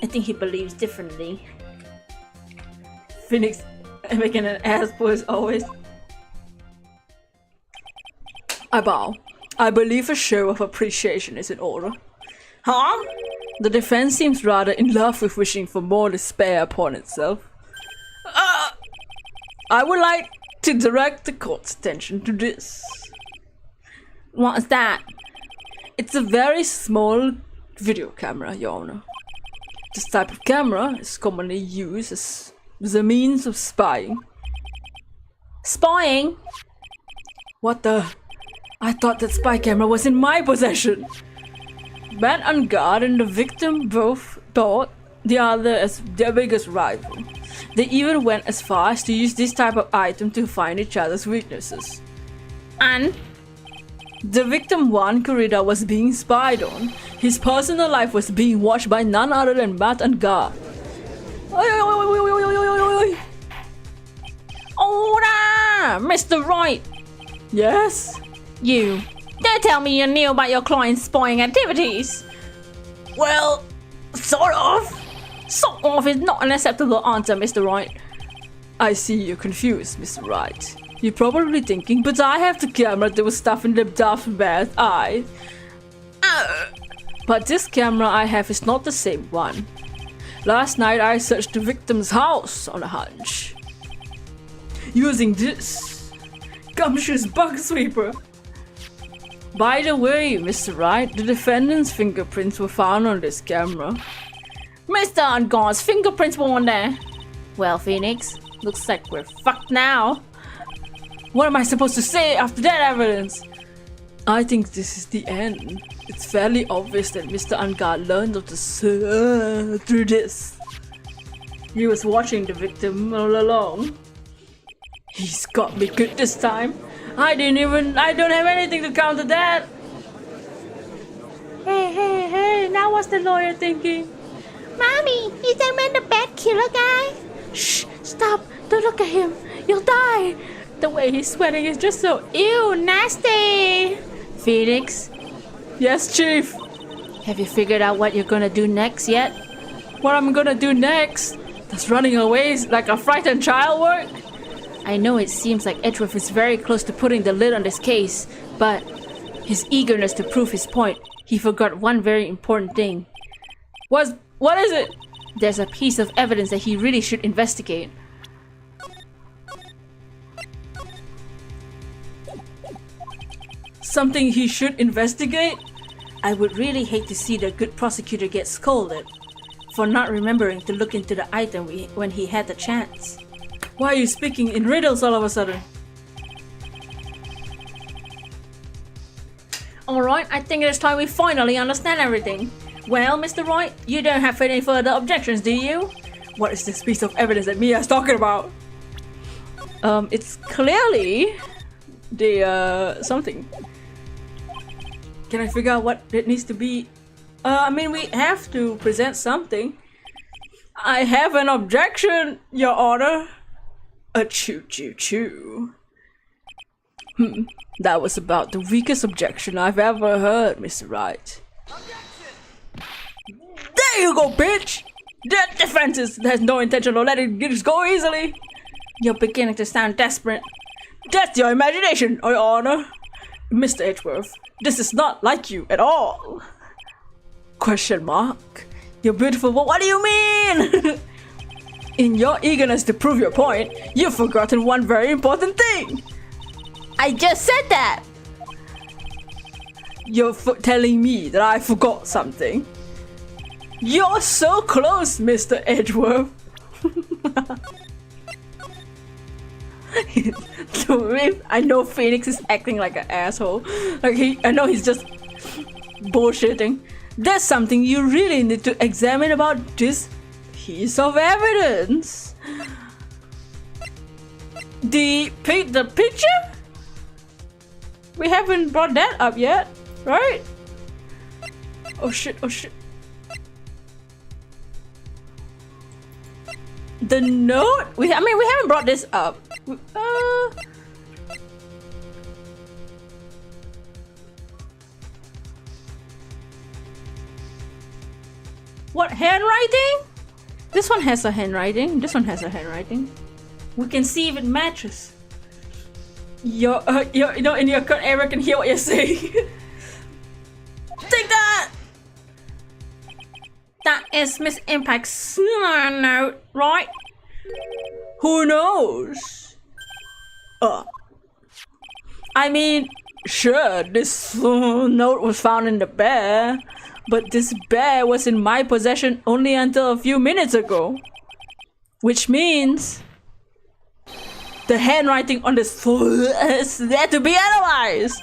I think he believes differently. Phoenix making an ass for as always. I bow. I believe a show of appreciation is in order. Huh? The defense seems rather in love with wishing for more despair upon itself. I would like to direct the court's attention to this. What's that? It's a very small video camera, Your Honor. This type of camera is commonly used as a means of spying. Spying? What the? I thought that spy camera was in my possession. Matt and God and the victim both thought the other as their biggest rival. They even went as far as to use this type of item to find each other's weaknesses. And? The victim Juan Corrida was being spied on. His personal life was being watched by none other than Matt and God. Order! Mr. Wright! Yes? You dare tell me you knew about your client's spying activities? Well, sort of. Sort of is not an acceptable answer, Mr. Wright. I see you're confused, Mr. Wright. You're probably thinking, but I have the camera that was stuffed in the Darth Vader's eye. But this camera I have is not the same one. Last night I searched the victim's house on a hunch. Using this gumshoes bug sweeper. By the way, Mr. Wright, the defendant's fingerprints were found on this camera. Mr. Ungod's fingerprints were on there. Well, Phoenix, looks like we're fucked now. What am I supposed to say after that evidence? I think this is the end. It's fairly obvious that Mr. Angad learned of this through this. He was watching the victim all along. He's got me good this time. I don't have anything to counter that. Hey, now what's the lawyer thinking? Mommy, is that man the bad killer guy? Shh, stop, don't look at him, you'll die. The way he's sweating is just so ew, nasty. Phoenix? Yes, Chief? Have you figured out what you're gonna do next yet? What I'm gonna do next? Does running away like a frightened child work? I know it seems like Edgeworth is very close to putting the lid on this case, but his eagerness to prove his point, he forgot one very important thing. What is it? There's a piece of evidence that he really should investigate. Something he should investigate? I would really hate to see the good prosecutor get scolded for not remembering to look into the item when he had the chance. Why are you speaking in riddles all of a sudden? Alright, I think it's time we finally understand everything. Well, Mr. Wright, you don't have any further objections, do you? What is this piece of evidence that Mia's talking about? It's clearly the something. Can I figure out what it needs to be? I mean, we have to present something. I have an objection, Your Honor. A choo-choo-choo. That was about the weakest objection I've ever heard, Mr. Wright. There you go, bitch! That defense has no intention of letting it go easily. You're beginning to sound desperate. That's your imagination, Your Honor. Mr. Edgeworth, this is not like you at all. Question mark. You're beautiful, but what do you mean? In your eagerness to prove your point, you've forgotten one very important thing. I just said that! You're telling me that I forgot something. You're so close, Mr. Edgeworth. I know Phoenix is acting like an asshole. I know he's just bullshitting. There's something you really need to examine about this piece of evidence. The picture? We haven't brought that up yet, right? Oh shit, oh shit. The note? We haven't brought this up. What, handwriting? This one has a handwriting. This one has a handwriting. We can see if it matches. You know, in your current area can hear what you're saying. Take that! That is Miss Impact's note, right? Who knows? I mean, sure, this note was found in the bear, but this bear was in my possession only until a few minutes ago. Which means the handwriting on this is there to be analyzed.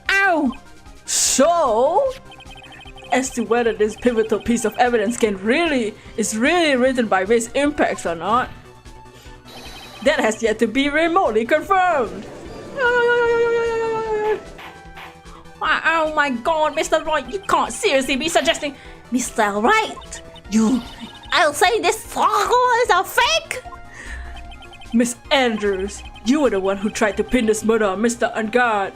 Ow! So, as to whether this pivotal piece of evidence is really written by Miss Impacts or not, that has yet to be remotely confirmed. Oh my god, Mr. Wright, you can't seriously be suggesting... Mr. Wright, I'll say this is a fake! Miss Andrews, you were the one who tried to pin this murder on Mr. Ungard.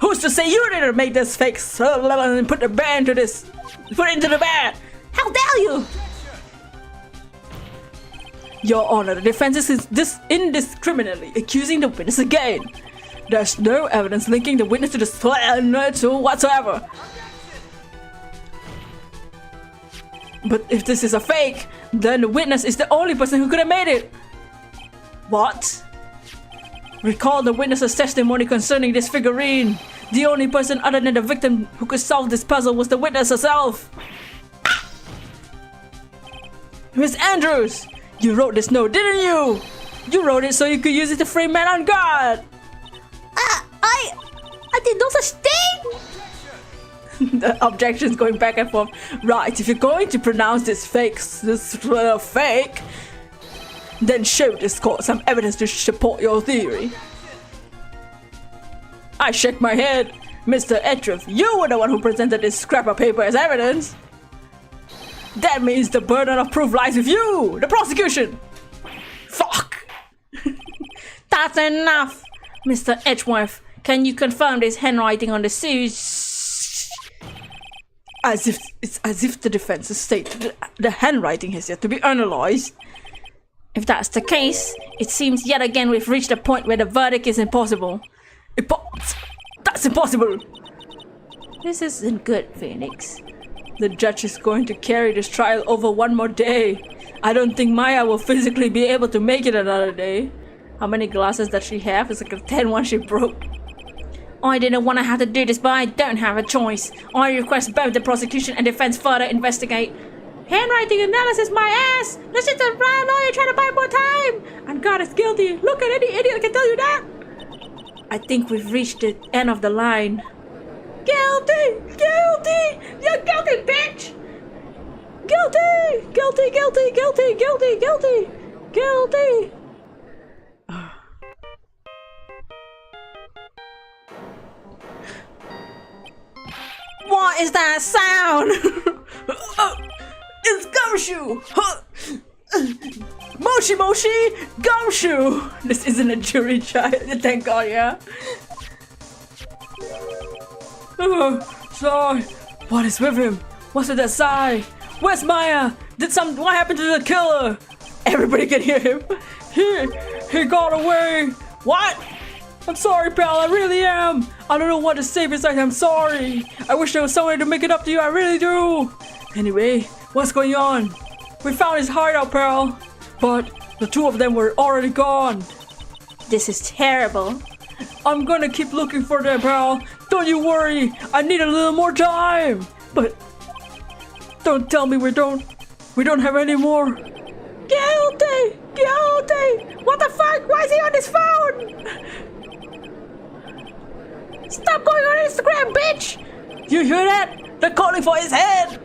Who's to say you didn't make this fake and put the bear into this? Put it into the bear! How dare you! Your Honor, the defense is indiscriminately accusing the witness again. There's no evidence linking the witness to the slander whatsoever. But if this is a fake, then the witness is the only person who could have made it. What? Recall the witness's testimony concerning this figurine. The only person other than the victim who could solve this puzzle was the witness herself. Miss Andrews, you wrote this note, didn't you? You wrote it so you could use it to frame men on guard. I did no such thing. The objections going back and forth. Right, if you're going to pronounce this fake, then show this court some evidence to support your theory. I shake my head. Mr. Edgeworth, you were the one who presented this scrap of paper as evidence. That means the burden of proof lies with you, the prosecution. Fuck. That's enough. Mr. Edgeworth, can you confirm this handwriting on the series? As if the defense has stated the handwriting has yet to be analyzed. If that's the case, it seems yet again we've reached a point where the verdict is impossible. That's impossible! This isn't good, Phoenix. The judge is going to carry this trial over one more day. I don't think Maya will physically be able to make it another day. How many glasses does she have? It's like a 10 one she broke. I didn't want to have to do this, but I don't have a choice. I request both the prosecution and defense further investigate. Handwriting analysis, my ass! Let's just a lawyer trying to buy more time! And God is guilty. Look at any idiot can tell you that! I think we've reached the end of the line. Guilty! Guilty! You're guilty, bitch! Guilty! Guilty, guilty, guilty, guilty, guilty! Guilty! What is that sound? It's Gumshoe! Moshi Moshi! Gumshoe! This isn't a jury trial, thank God, yeah? So, what is with him? What's with that sigh? Where's Maya? What happened to the killer? Everybody can hear him. He got away. What? I'm sorry, pal, I really am. I don't know what to say besides I'm sorry. I wish there was some way to make it up to you, I really do. Anyway, what's going on? We found his hideout, pal. But the two of them were already gone. This is terrible. I'm gonna keep looking for them, pal. Don't you worry. I need a little more time. But don't tell me we don't have any more. Guilty! Guilty! What the fuck? Why is he on his phone? Stop going on Instagram, bitch! You hear that? They're calling for his head.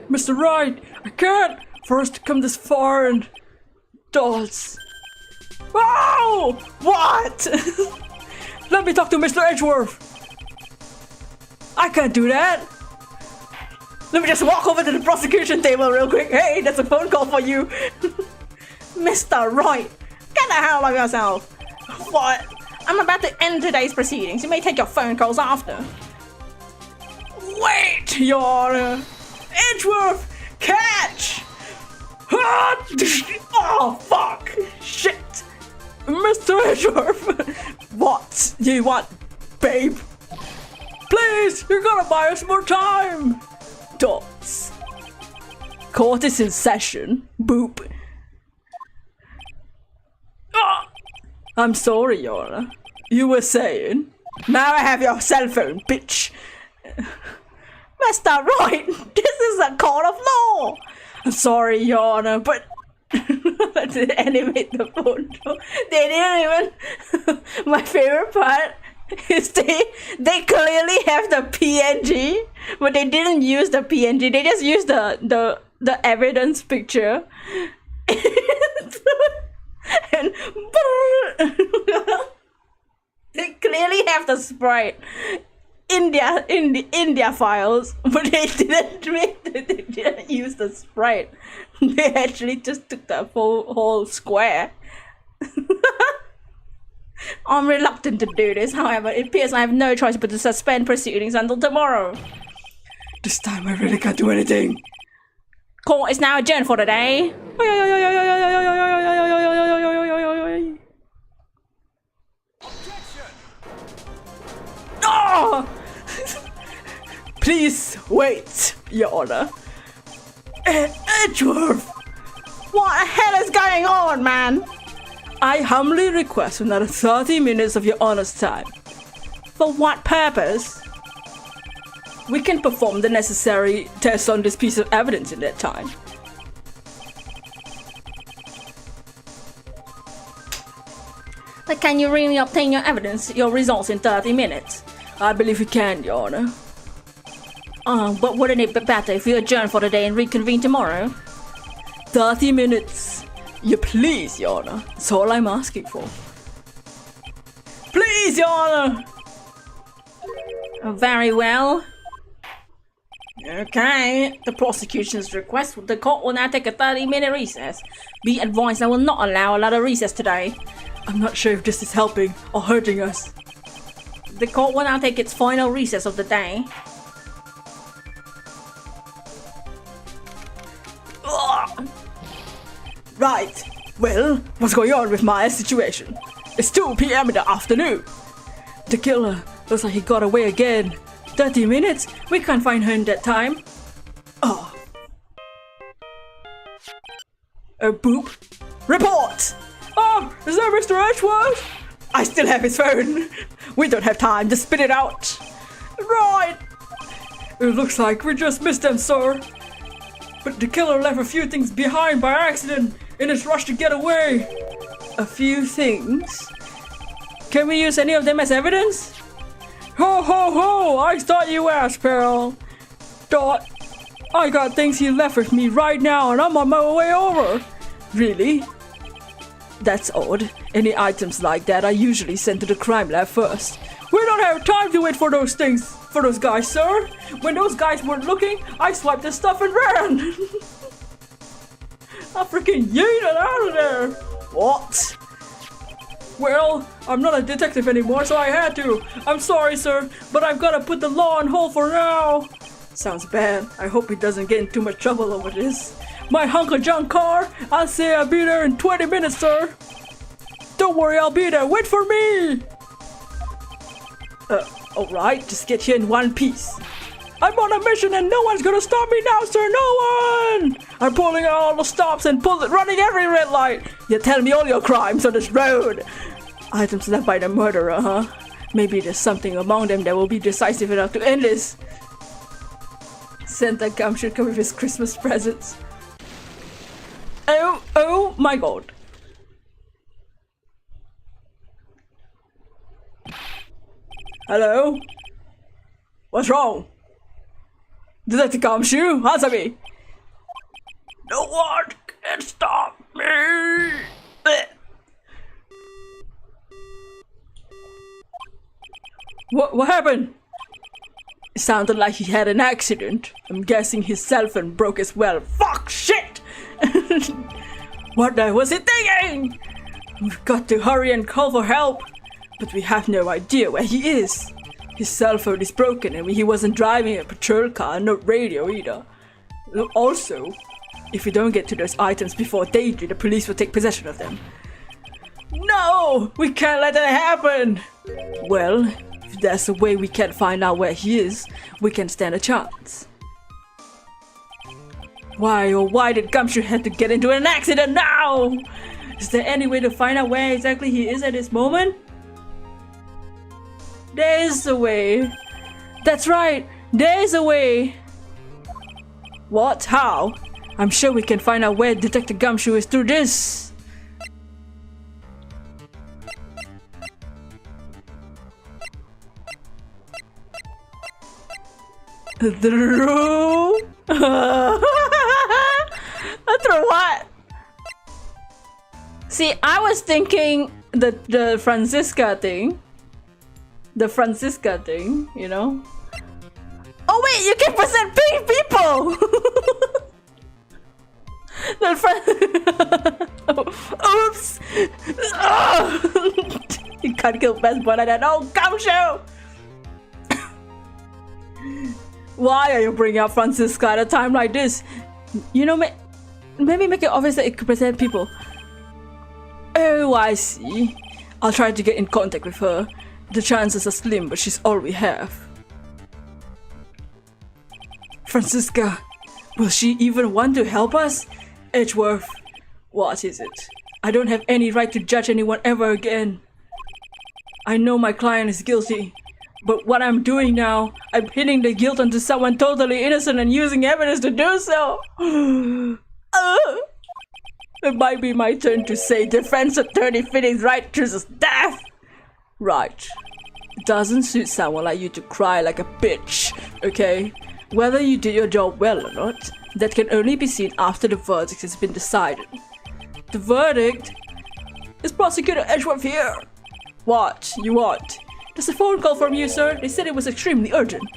Mr. Wright, I can't. For us to come this far and... dolls. Oh! What? Let me talk to Mr. Edgeworth. I can't do that. Let me just walk over to the prosecution table real quick. Hey, that's a phone call for you. Mr. Wright, get the hell out of yourself. What? I'm about to end today's proceedings. You may take your phone calls after. Wait, Your Honor. Edgeworth, catch! Oh, fuck! Shit! Mr. Edgeworth! What do you want, babe? Please, you're gonna buy us more time! Dots. Court is in session. Boop. I'm sorry, Your Honor. You were saying? Now I have your cell phone, bitch! Mr. Wright, this is a court of law! I'm sorry, Your Honor, but they animate the photo. They didn't even. My favorite part is they clearly have the PNG, but they didn't use the PNG. They just used the evidence picture. And they clearly have the sprite in their files, but they didn't use the sprite. They actually just took the whole square. I'm reluctant to do this, however, it appears I have no choice but to suspend proceedings until tomorrow. This time I really can't do anything. Court is now adjourned for the day. Oh! Please wait, Your Honor. Edgeworth! What the hell is going on, man? I humbly request another 30 minutes of Your Honor's time. For what purpose? We can perform the necessary tests on this piece of evidence in that time. But can you really obtain your evidence, your results in 30 minutes? I believe we can, Your Honor. But wouldn't it be better if we adjourn for the day and reconvene tomorrow? 30 minutes. You please, Your Honor. That's all I'm asking for. Please, Your Honor! Very well. Okay. The prosecution's request, the court will now take a 30-minute recess. Be advised I will not allow another recess today. I'm not sure if this is helping or hurting us. The court will now take its final recess of the day. Ugh. Right. Well, what's going on with Maya's situation? It's 2 p.m. in the afternoon. The killer looks like he got away again. 30 minutes? We can't find her in that time. Oh. Boop. Report! Oh, is that Mr. Edgeworth? I still have his phone. We don't have time to spit it out. Right. It looks like we just missed them, sir. But the killer left a few things behind by accident in his rush to get away. A few things? Can we use any of them as evidence? Ho ho ho! I thought you asked, pal. Dot. I got things he left with me right now and I'm on my way over. Really? That's odd. Any items like that are usually sent to the crime lab first. We don't have time to wait for those things, for those guys, sir. When those guys weren't looking, I swiped the stuff and ran. I freaking yeeted out of there. What? Well, I'm not a detective anymore, so I had to. I'm sorry, sir, but I've gotta put the law on hold for now. Sounds bad. I hope he doesn't get in too much trouble over this. My hunk of junk car? I'll say I'll be there in 20 minutes, sir. Don't worry, I'll be there. Wait for me! Alright, just get here in one piece. I'm on a mission and no one's gonna stop me now, sir, no one! I'm pulling out all the stops and running every red light. You tell me all your crimes on this road. Items left by the murderer, huh? Maybe there's something among them that will be decisive enough to end this. Santa Gum should come with his Christmas presents. Oh my god. Hello? What's wrong? Detective Gumshoe, answer me! No one can stop me! What happened? It sounded like he had an accident. I'm guessing his cell phone broke as well. Fuck shit! What the was he thinking? We've got to hurry and call for help. But we have no idea where he is. His cell phone is broken and he wasn't driving a patrol car, no radio either. Also, if we don't get to those items before daybreak, the police will take possession of them. No! We can't let that happen! Well, if there's a way we can find out where he is, we can stand a chance. Why did Gumshoe have to get into an accident now? Is there any way to find out where exactly he is at this moment? There's a way. That's right, there's a way. What? How? I'm sure we can find out where Detective Gumshoe is through this. Through? Through what? See, I was thinking the Francisca thing. The Francisca thing, you know? Oh wait, you can present pink people! Oops! You can't kill best boy like that. Oh, Gumshoe! Why are you bringing up Francisca at a time like this? You know, maybe make it obvious that it could present people. Oh, I see. I'll try to get in contact with her. The chances are slim, but she's all we have. Francisca, will she even want to help us? Edgeworth, what is it? I don't have any right to judge anyone ever again. I know my client is guilty, but what I'm doing now, I'm pinning the guilt onto someone totally innocent and using evidence to do so. It might be my turn to say defense attorney Finney's right chooses death. Right. It doesn't suit someone like you to cry like a bitch, okay? Whether you did your job well or not, that can only be seen after the verdict has been decided. The verdict? Is Prosecutor Edgeworth here? What? You want? There's a phone call from you, sir. They said it was extremely urgent.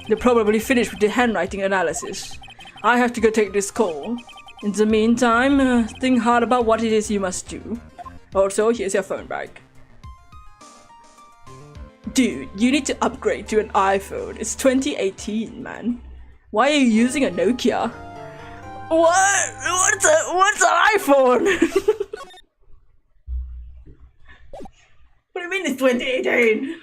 They're probably finished with the handwriting analysis. I have to go take this call. In the meantime, think hard about what it is you must do. Also, here's your phone back. Dude, you need to upgrade to an iPhone. It's 2018, man. Why are you using a Nokia? What? What's an iPhone? What do you mean it's 2018?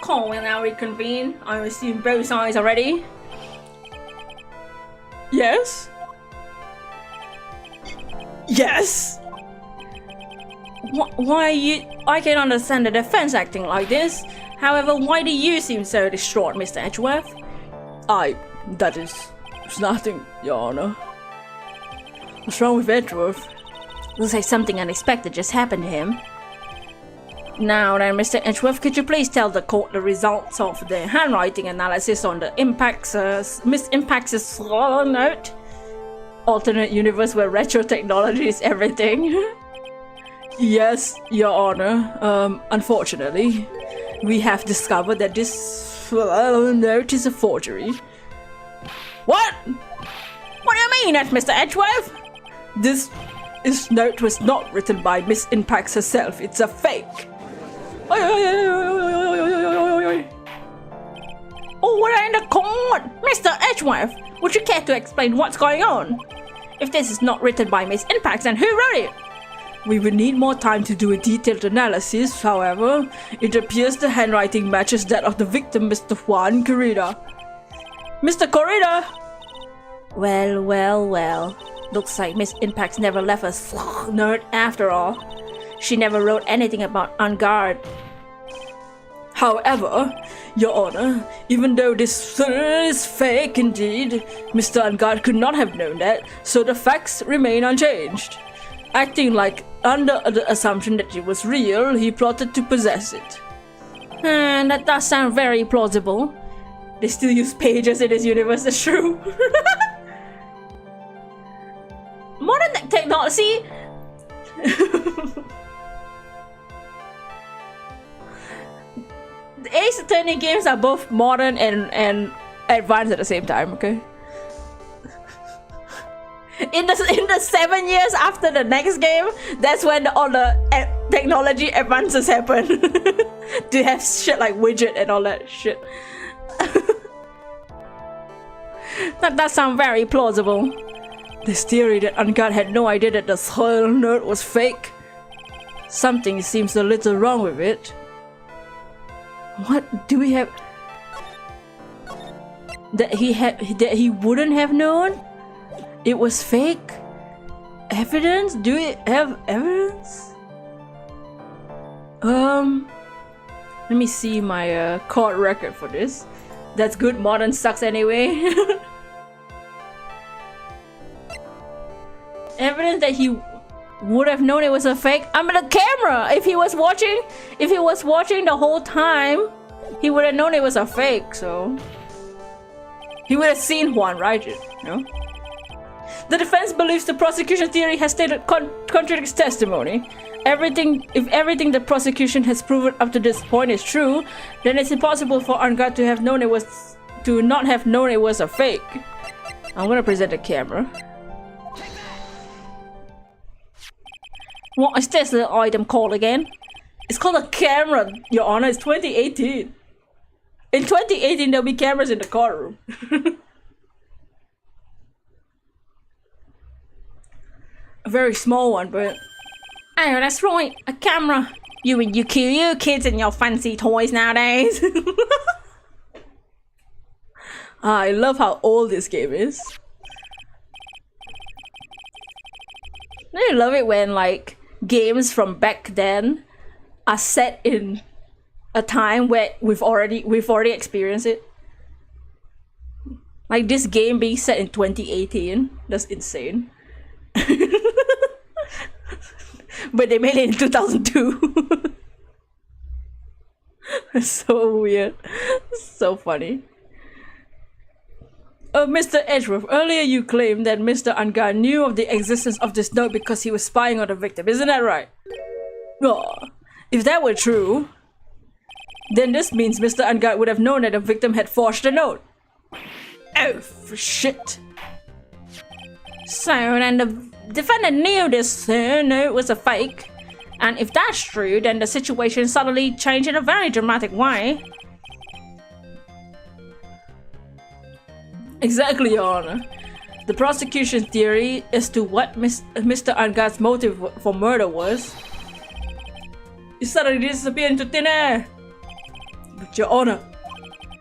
Call will now reconvene. I assume both sides are ready. Yes? Yes? Why you... I can understand the defense acting like this. However, why do you seem so distraught, Mr. Edgeworth? That is... It's nothing, Your Honor. What's wrong with Edgeworth? Looks like something unexpected just happened to him. Now then, Mr. Edgeworth, could you please tell the court the results of the handwriting analysis on the Miss Impax's note? Alternate universe where retro technology is everything. Yes, Your Honor. Unfortunately, we have discovered that this note is a forgery. What? What do you mean, that's Mr. Edgeworth? This note was not written by Miss Impax herself. It's a fake. Oh, we're in the court! Mr. Edgeworth, would you care to explain what's going on? If this is not written by Miss Impax, then who wrote it? We would need more time to do a detailed analysis, however. It appears the handwriting matches that of the victim, Mr. Juan Corrida. Mr. Corrida! Well. Looks like Miss Impax never left a note after all. She never wrote anything about On Guard. However, Your Honor, even though this is fake indeed, Mr. On Guard could not have known that, so the facts remain unchanged. Acting like under the assumption that it was real, he plotted to possess it. And that does sound very plausible. They still use pages in this universe, that's true. Modern technology. The Ace Attorney games are both modern and advanced at the same time, okay? In the 7 years after the next game, that's when all the technology advances happen. To have shit like widget and all that shit. That does sound very plausible. This theory that Unguard had no idea that the whole note was fake. Something seems a little wrong with it. What do we have? That he wouldn't have known? It was fake? Evidence? Do we have evidence? Let me see my court record for this. That's good, modern sucks anyway. Evidence that he would have known it was a fake. I mean, the camera! If he was watching the whole time, he would have known it was a fake, so... He would have seen Juan write it, no? The defense believes the prosecution theory has stated contradicts testimony. If everything the prosecution has proven up to this point is true, then it's impossible for Unguard to not have known it was a fake. I'm gonna present the camera. What is this little item called again? It's called a camera, Your Honor. It's 2018. In 2018, there'll be cameras in the courtroom. A very small one, but... Oh, that's right, a camera. You kids and your fancy toys nowadays. I love how old this game is. Don't you love it when, like, games from back then are set in a time where we've already experienced it? Like this game being set in 2018. That's insane. But they made it in 2002. It's so weird. So funny. Mr. Edgeworth, earlier you claimed that Mr. Unguard knew of the existence of this note because he was spying on the victim. Isn't that right? Oh, if that were true, then this means Mr. Unguard would have known that the victim had forged the note. Oh, for shit. So then the defendant knew this note was a fake. And if that's true, then the situation suddenly changed in a very dramatic way. Exactly, Your Honor. The prosecution theory as to what Mr. Unguard's motive for murder was, it suddenly disappeared into thin air. But Your Honor,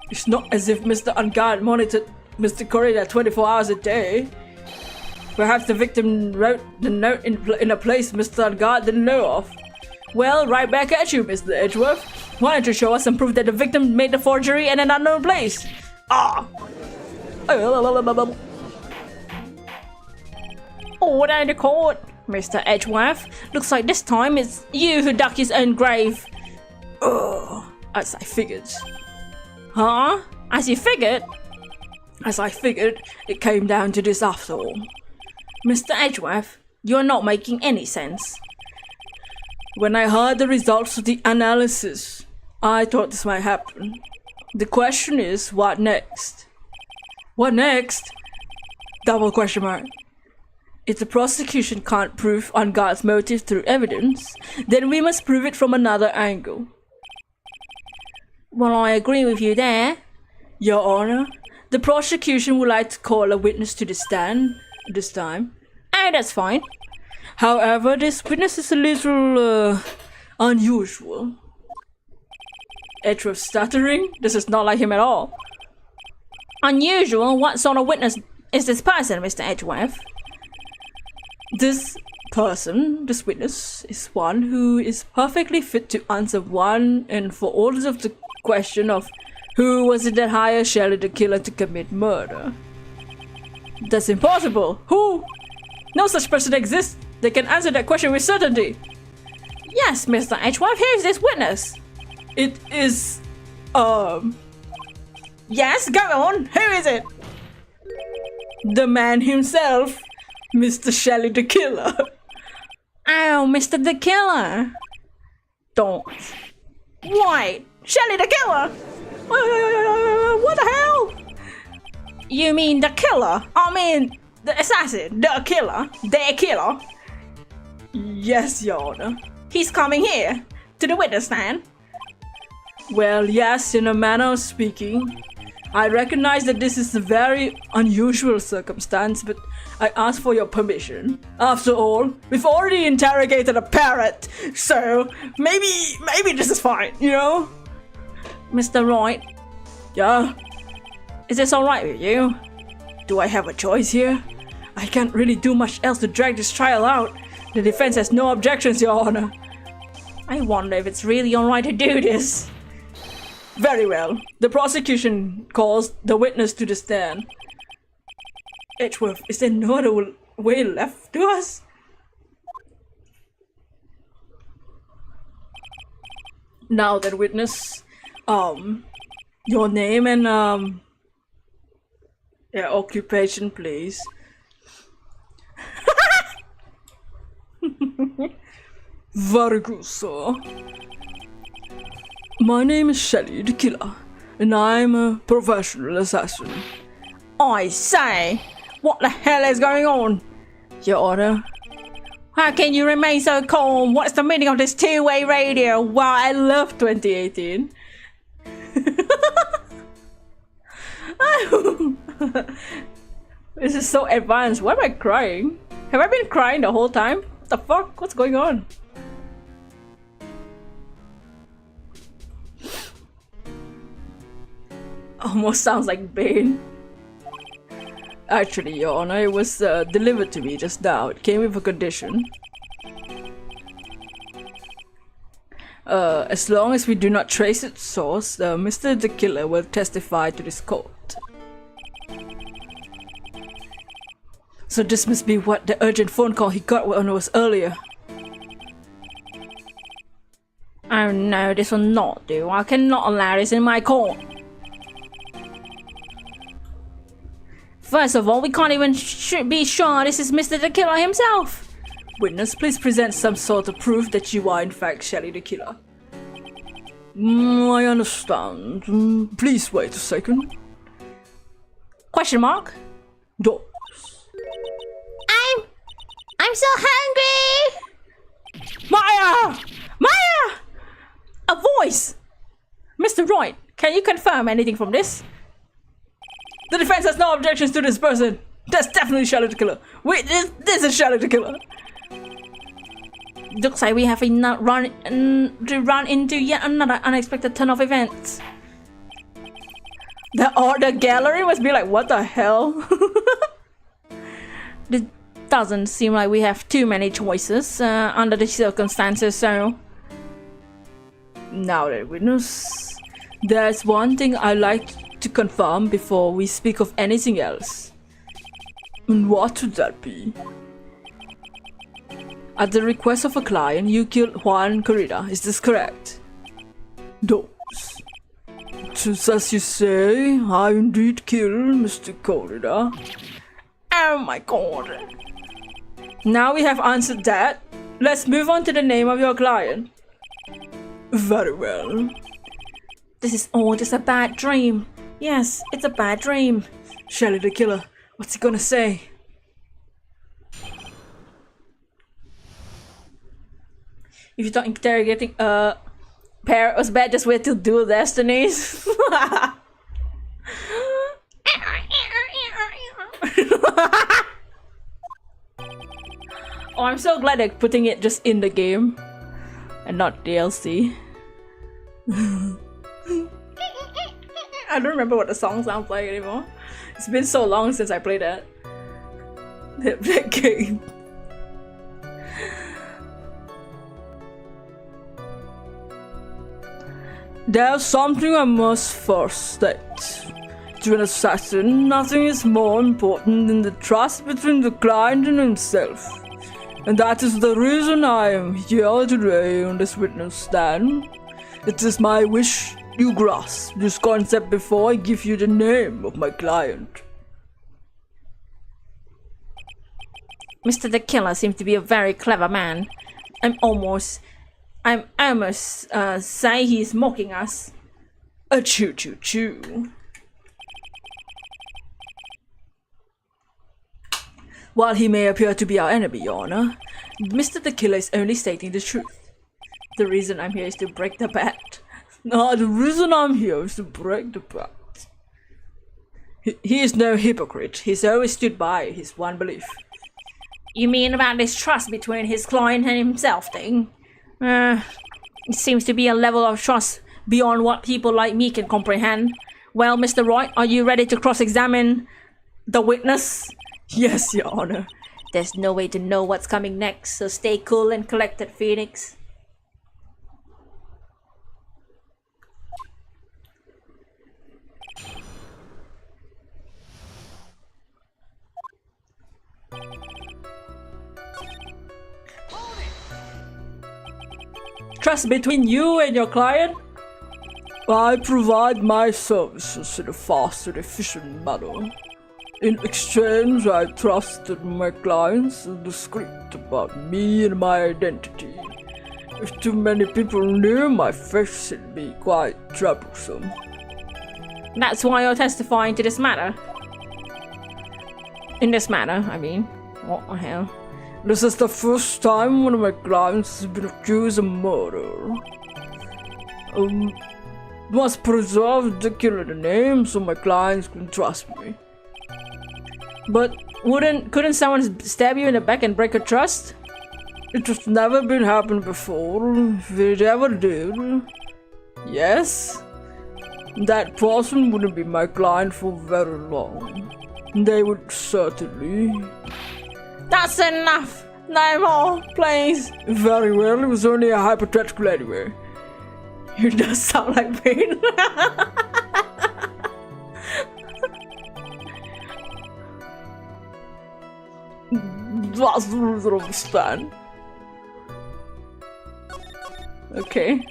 it's not as if Mr. Unguard monitored Mr. Corrida 24 hours a day. Perhaps the victim wrote the note in a place Mr. Unguard didn't know of. Well, right back at you, Mr. Edgeworth. Why don't you show us some proof that the victim made the forgery in an unknown place? Ah! Order in the court, Mr. Edgeworth. Looks like this time it's you who dug his own grave. As I figured. Huh? As you figured? As I figured, it came down to this after all. Mr. Edgeworth, you're not making any sense. When I heard the results of the analysis, I thought this might happen. The question is, what next? What next? Double question mark. If the prosecution can't prove Unguard's motive through evidence, then we must prove it from another angle. Well, I agree with you there. Your Honor, the prosecution would like to call a witness to the stand this time. Oh, that's fine. However, this witness is a little unusual. Edgeworth stuttering? This is not like him at all. Unusual? What sort of witness is this person, Mr. Edgeworth? This witness, is one who is perfectly fit to answer one and for all of the question of who was it that hired Shelley the killer to commit murder. That's impossible. Who? No such person exists. They can answer that question with certainty. Yes, Mr. Edgeworth, who is this witness? It is, Yes, go on. Who is it? the man himself, Mr. Shelley the killer. Oh, Mr. the Killer. Don't. Wait, Shelley the Killer? What the hell? You mean the killer? I mean, the assassin, the killer, their killer. Yes, Your Honor. He's coming here, to the witness stand. Well, yes, in a manner of speaking. I recognize that this is a very unusual circumstance, but I ask for your permission. After all, we've already interrogated a parrot, so maybe this is fine, you know? Mr. Wright, Yeah? is this alright with you? Do I have a choice here? I can't really do much else to drag this trial out. The defense has no objections, Your Honor. I wonder if it's really alright to do this. Very well. The prosecution calls the witness to the stand. Edgeworth, is there no other way left to us? Now then, witness, your name and, occupation, please. Very good, sir. My name is Shelley the Killer, and I'm a professional assassin. I say, what the hell is going on? Your Honor, How can you remain so calm? What's the meaning of this two-way radio? wow, I love 2018. This is so advanced. Why am I crying? Have I been crying the whole time? What the fuck? What's going on? Almost sounds like Bane. Actually, Your Honor, it was delivered to me just now. It came with a condition. As long as we do not trace its source, Mr. the Killer will testify to this court. So this must be what the urgent phone call he got when it was earlier. Oh no, this will not do. I cannot allow this in my court. First of all, we can't even be sure this is Mr. the Killer himself. Witness, please present some sort of proof that you are in fact Shelley the Killer. I understand. Please wait a second. Question mark? Doors. I'm so hungry! Maya! Maya! A voice! Mr. Wright, can you confirm anything from this? The defense has no objections to this person. That's definitely Shelley the Killer. Wait, this is Shelley the Killer. Looks like we have run into yet another unexpected turn of events. The gallery must be like, what the hell? It doesn't seem like we have too many choices under the circumstances, so... Now then, witness. There's one thing I'd like to confirm before we speak of anything else. And what would that be? At the request of a client, you killed Juan Corrida. Is this correct? Those. Just as you say, I indeed killed Mr. Corrida. Oh my god. Now we have answered that. Let's move on to the name of your client. Very well. This is all just a bad dream. Yes, it's a bad dream. Shelly the killer. What's he gonna say? If you thought interrogating Parrot was bad, just wait till Dual Destinies. Oh, I'm so glad they're putting it just in the game and not DLC. I don't remember what the song sounds like anymore. It's been so long since I played that game. There's something I must first state. To an assassin, nothing is more important than the trust between the client and himself. And that is the reason I am here today on this witness stand. It is my wish you grasp this concept before I give you the name of my client. Mr. the Killer seems to be a very clever man. I almost say he's mocking us. A choo choo choo. While he may appear to be our enemy, Your Honor, Mr. the Killer is only stating the truth. The reason I'm here is to break the pact. No, the reason I'm here is to break the pact. He is no hypocrite. He's always stood by his one belief. You mean about this trust between his client and himself thing? It seems to be a level of trust beyond what people like me can comprehend. Well, Mr. Roy, are you ready to cross-examine the witness? Yes, Your Honor. There's no way to know what's coming next, so stay cool and collected, Phoenix. Trust between you and your client? I provide my services in a fast and efficient manner. In exchange, I trust that my clients are discreet about me and my identity. If too many people knew my face, it'd be quite troublesome. That's why you're testifying to this matter. In this matter, I mean. What the hell? This is the first time one of my clients has been accused of murder. Must preserve the killer name so my clients can trust me. But couldn't someone stab you in the back and break your trust? It has never been happened before. If it ever did, yes, that person wouldn't be my client for very long. They would certainly. That's enough! No more, please! Very well, it was only a hypothetical anyway. It does sound like pain. That's the reason of the stand. Okay.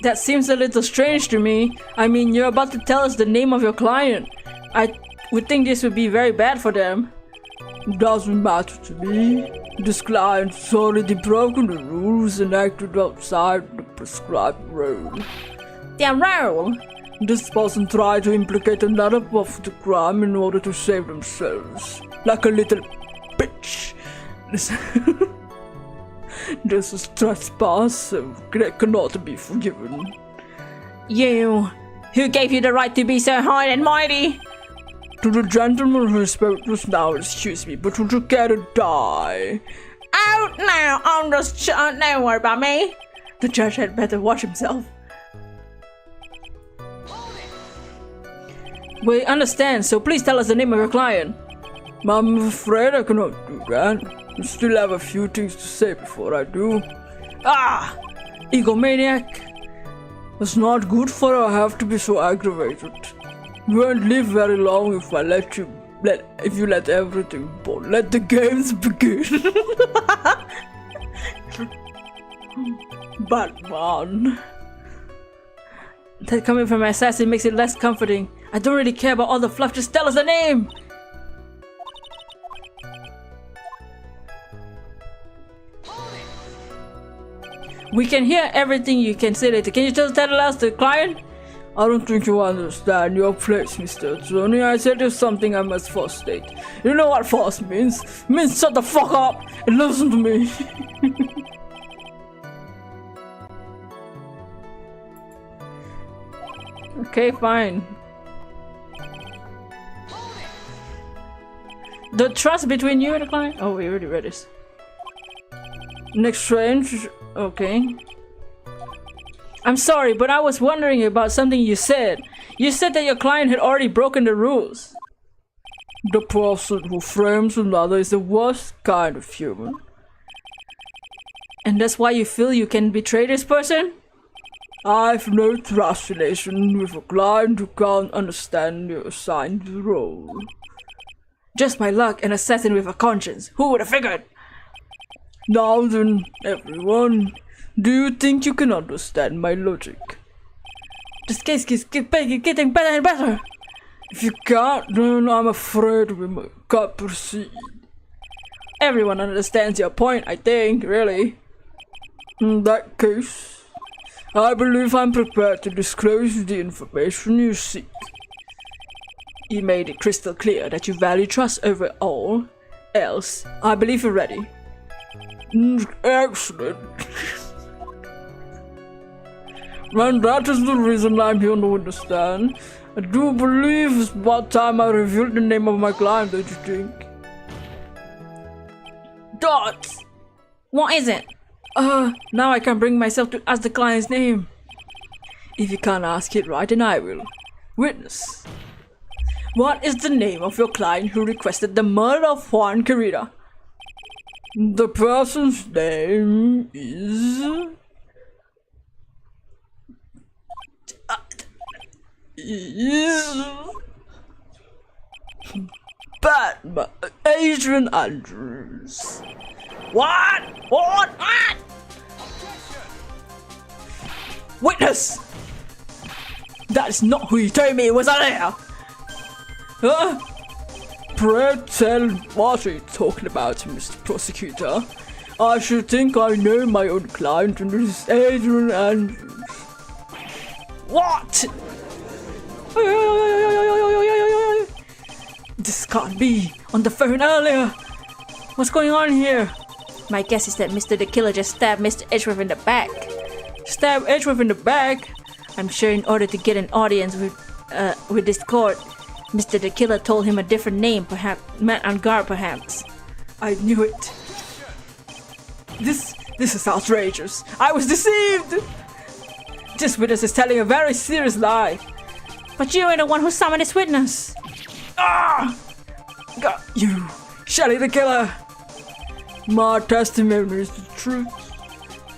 That seems a little strange to me. I mean, you're about to tell us the name of your client. I would think this would be very bad for them. Doesn't matter to me. This client has already broken the rules and acted outside the prescribed rule. Their role? This person tried to implicate another of the crime in order to save themselves. Like a little bitch. This is trespass, so that cannot be forgiven. You! Who gave you the right to be so high and mighty? To the gentleman who spoke just now, excuse me, but would you care to die? Out now! I'm just don't worry about me. The judge had better watch himself. We understand, so please tell us the name of your client. I'm afraid I cannot do that. I still have a few things to say before I do. Ah! Egomaniac. It's not good for her to have to be so aggravated. You won't live very long if I let you let everything go. Let the games begin. Batman. That coming from an assassin makes it less comforting. I don't really care about all the fluff, just tell us the name! We can hear everything you can say later. Can you just tell us the client? I don't think you understand your place, Mr. Attorney. I said there's something I must first state. You know what first means? It means shut the fuck up and listen to me. Okay, fine. The trust between you and the client? Oh, we already read this. Next strange. Okay. I'm sorry, but I was wondering about something you said. You said that your client had already broken the rules. The person who frames another is the worst kind of human. And that's why you feel you can betray this person? I've no trust relation with a client who can't understand your assigned role. Just my luck, an assassin with a conscience. Who would have figured? Now then, everyone, do you think you can understand my logic? This case keeps getting better and better. If you can't, then I'm afraid we can't proceed. Everyone understands your point, I think, really. In that case, I believe I'm prepared to disclose the information you seek. You made it crystal clear that you value trust over all else. I believe you're ready. Excellent. And that is the reason I'm here to understand. I do believe it's about time I revealed the name of my client, don't you think? Dots! What is it? Now I can bring myself to ask the client's name. If you can't ask it right, then I will. Witness. What is the name of your client who requested the murder of Juan Carrera? The person's name is... Batman Adrian Andrews. What? Witness! That is not who you told me was there! Huh? Pray tell what are you talking about, Mr. Prosecutor? I should think I know my own client, and this is Adrian Andrews. What? This can't be on the phone earlier. What's going on here? My guess is that Mr. the Killer just stabbed Mr. Edgeworth in the back. Stab Edgeworth in the back? I'm sure in order to get an audience with this court, Mr. the Killer told him a different name, perhaps Matt on guard, perhaps. I knew it. This is outrageous. I was deceived. This witness is telling a very serious lie. But you are the one who summoned this witness. Ah! Got you, Shelly the Killer. My testimony is the truth.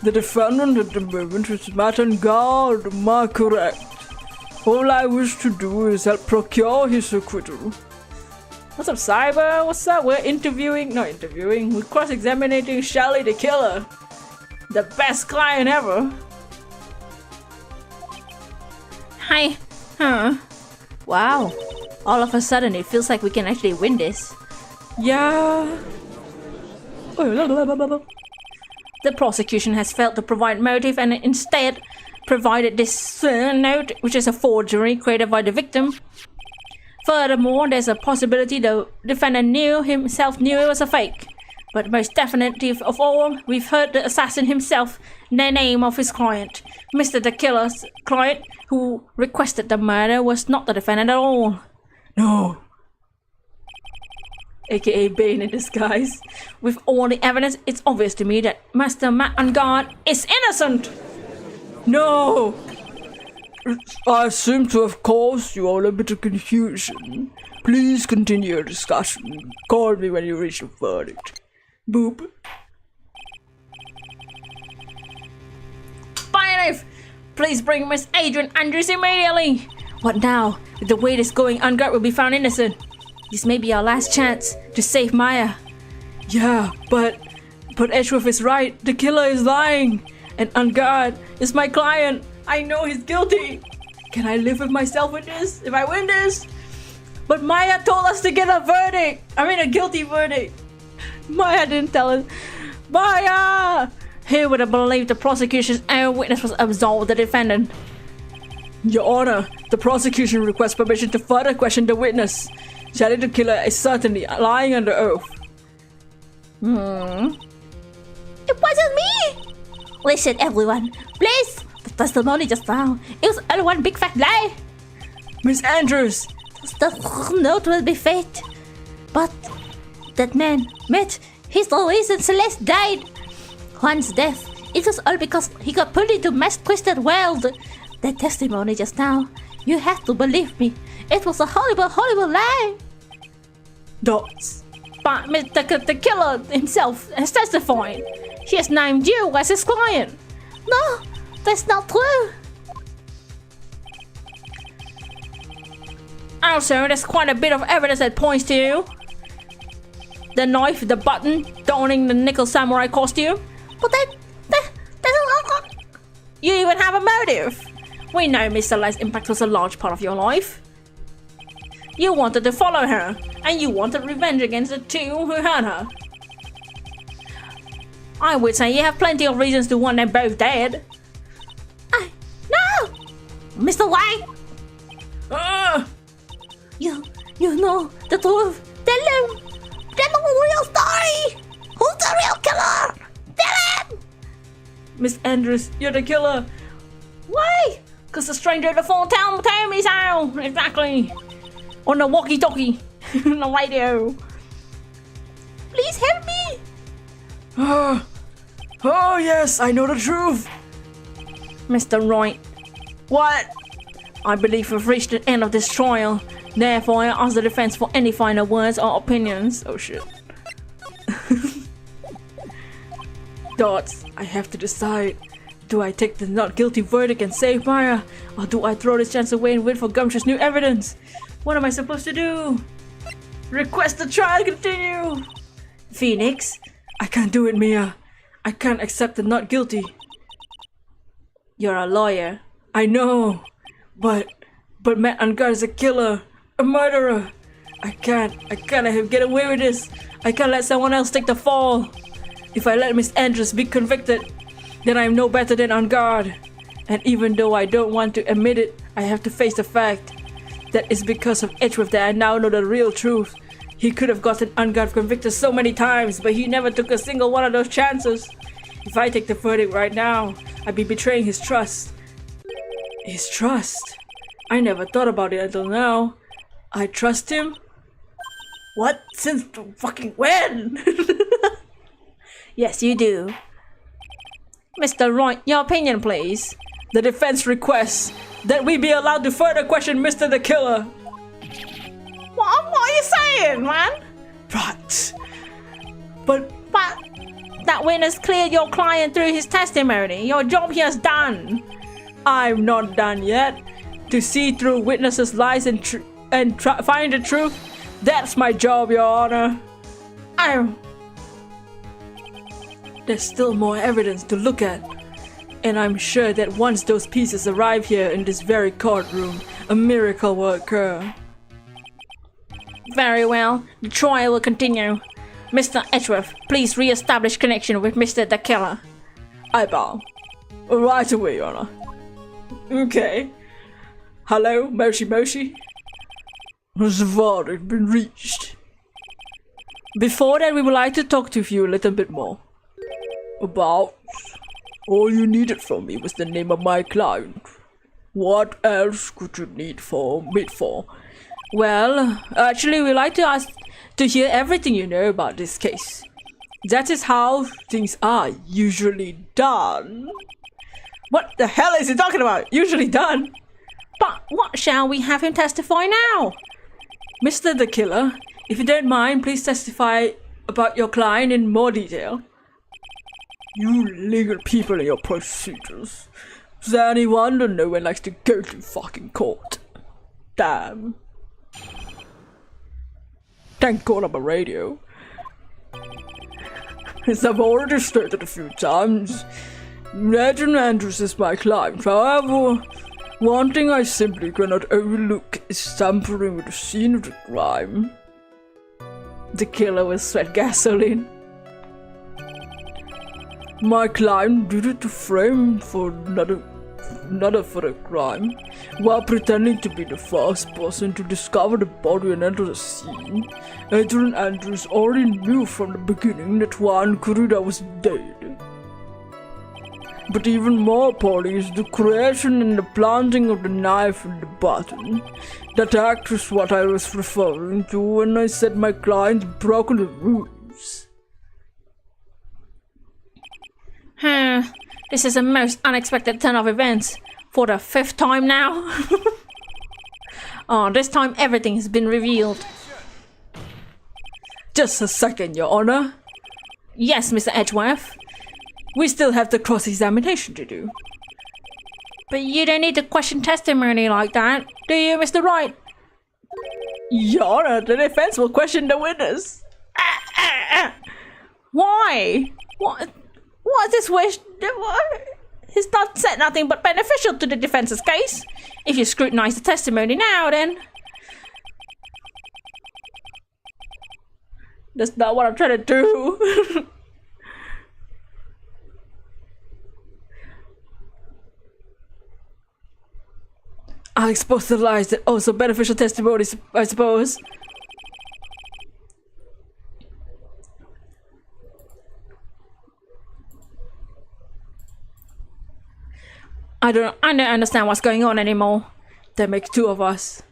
The defendant at the moment is Matt on guard. Am I correct? All I wish to do is help procure his acquittal. What's up, Cyber? What's up? We're we're cross-examining Shelly the Killer. The best client ever. Hi. Huh. Wow. All of a sudden, it feels like we can actually win this. Yeah. The prosecution has failed to provide motive and instead provided this note, which is a forgery created by the victim. Furthermore, there's a possibility the defendant himself knew it was a fake. But most definitive of all, we've heard the assassin himself, the name of his client. Mr. the Killer's client, who requested the murder, was not the defendant at all. No. AKA Bane in disguise. With all the evidence, it's obvious to me that Master Matt on guard is innocent! No! I seem to have caused you all a bit of confusion. Please continue your discussion. Call me when you reach a verdict. Boop. Fire! Please bring Miss Adrian Andrews immediately! What now? With the way this going, Unguard will be found innocent. This may be our last chance to save Maya. Yeah, but Edgeworth is right. The killer is lying. And Unguard is my client. I know he's guilty. Can I live with myself with this if I win this? But Maya told us to get a verdict. I mean a guilty verdict. Maya didn't tell us. Maya! Who would have believed the prosecution's own witness was absolved the defendant? Your Honor, the prosecution requests permission to further question the witness. Charlie the killer is certainly lying under oath. It wasn't me! Listen, everyone, please! The testimony just now, it was all one big fat lie! Miss Andrews! The note will be fake. But that man, Matt, he's the reason Celeste died. Juan's death, it was all because he got pulled into mass twisted world. That testimony just now, you have to believe me. It was a horrible, horrible lie. Dots. But the killer himself has testified. He has named you as his client. No, that's not true. Also, there's quite a bit of evidence that points to you. The knife, the button, donning the nickel samurai costume. But that's You even have a motive. We know Miss Celeste's impact was a large part of your life. You wanted to follow her, and you wanted revenge against the two who hurt her. I would say you have plenty of reasons to want them both dead. No! Mr. White! You know the truth. Tell him the real story. Who's the real killer? Tell him! Miss Andrews, you're the killer. Why? Because the stranger at the phone told me so. Exactly. On the walkie-talkie. On the radio. Please help me. Oh yes, I know the truth. Mr. Wright. What? I believe we've reached the end of this trial. Therefore, I ask the defense for any final words or opinions. Oh shit. Dots, I have to decide. Do I take the not guilty verdict and save Maya? Or do I throw this chance away and wait for Gumshoe's new evidence? What am I supposed to do? Request the trial continue! Phoenix. I can't do it, Mia. I can't accept the not guilty. You're a lawyer. I know. But Matt Unguard is a killer. A murderer. I can't let him get away with this. I can't let someone else take the fall. If I let Miss Andrews be convicted, then I'm no better than Unguard. And even though I don't want to admit it, I have to face the fact that it's because of Edgeworth that I now know the real truth. He could have gotten Unguard convicted so many times, but he never took a single one of those chances. If I take the verdict right now, I'd be betraying his trust. His trust? I never thought about it until now. I trust him? What? Since fucking when? Yes, you do. Mr. Wright, your opinion, please. The defense requests that we be allowed to further question Mr. the Killer. What are you saying, man? Right. But that witness cleared your client through his testimony. Your job here is done. I'm not done yet. To see through witnesses' lies and find the truth, that's my job, Your Honor. There's still more evidence to look at. And I'm sure that once those pieces arrive here in this very courtroom, a miracle will occur. Very well. The trial will continue. Mr. Edgeworth, please re-establish connection with Mr. the Killer. I bow. Right away, Your Honor. Okay. Hello, Moshi Moshi? Has the verdict been reached? Before that, we would like to talk to you a little bit more. About? All you needed from me was the name of my client. What else could you need me for? Well, actually, we'd like to ask to hear everything you know about this case. That is how things are usually done. What the hell is he talking about? Usually done? But what shall we have him testify now? Mr. the Killer, if you don't mind, please testify about your client in more detail. You legal people and your procedures. Is there any wonder no one likes to go to fucking court? Damn. Thank God I'm a radio. As I've already stated a few times, Ned Andrews is my client. However, one thing I simply cannot overlook is tampering with the scene of the crime. The killer will sweat gasoline. My client did it to frame for another another for the crime, while pretending to be the first person to discover the body and enter the scene. Adrian Andrews already knew from the beginning that Juan Corrida was dead. But even more appalling is the creation and the planting of the knife in the button. That act is what I was referring to when I said my client broke the rules. This is a most unexpected turn of events. For the 5th time now. Oh, this time everything has been revealed. Just a second, Your Honor. Yes, Mr. Edgeworth. We still have the cross-examination to do. But you don't need to question testimony like that, do you, Mr. Wright? Your Honor, the defense will question the witness. Why? What is this wish? He's not said nothing but beneficial to the defense's case. If you scrutinize the testimony now, then... That's not what I'm trying to do. I'll expose the lies that also beneficial testimonies, I suppose. I don't understand what's going on anymore. That makes 2 of us.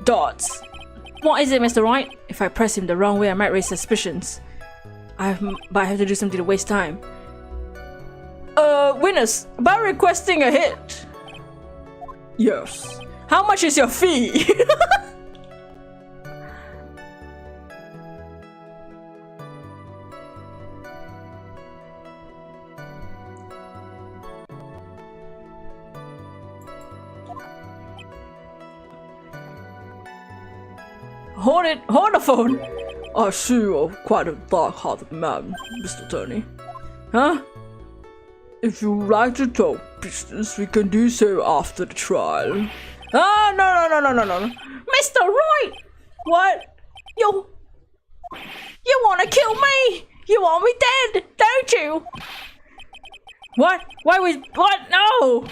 Dots. What is it, Mr. Wright? If I press him the wrong way, I might raise suspicions. But I have to do something to waste time. Witness, about requesting a hit. Yes. How much is your fee? Hold the phone. I see you're quite a dark-hearted man, Mr. Attorney. Huh? If you like to talk business, we can do so after the trial. Ah, no. Mr. Wright! What? You wanna kill me? You want me dead, don't you? What? What? No!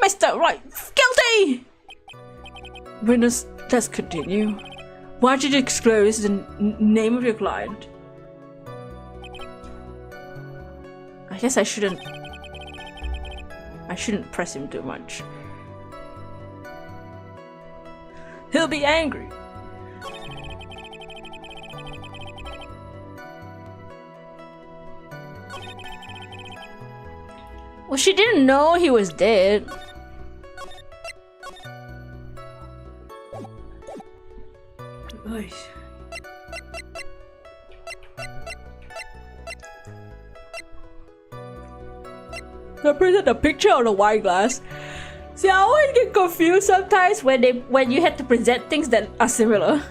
Mr. Wright, guilty! Witness, let's continue. Why did you disclose the name of your client? I guess I shouldn't press him too much. He'll be angry. Well, she didn't know he was dead. Nice. I printed a picture on a wine glass. See, I always get confused sometimes when you had to present things that are similar.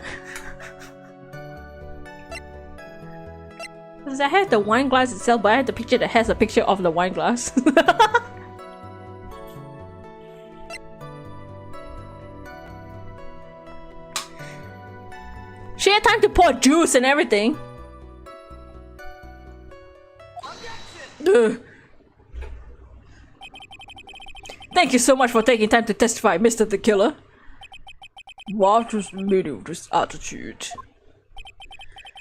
Because I had the wine glass itself, but I had the picture that has a picture of the wine glass. She had time to pour juice and everything. Thank you so much for taking time to testify, Mr. the Killer. What was the meaning of this attitude?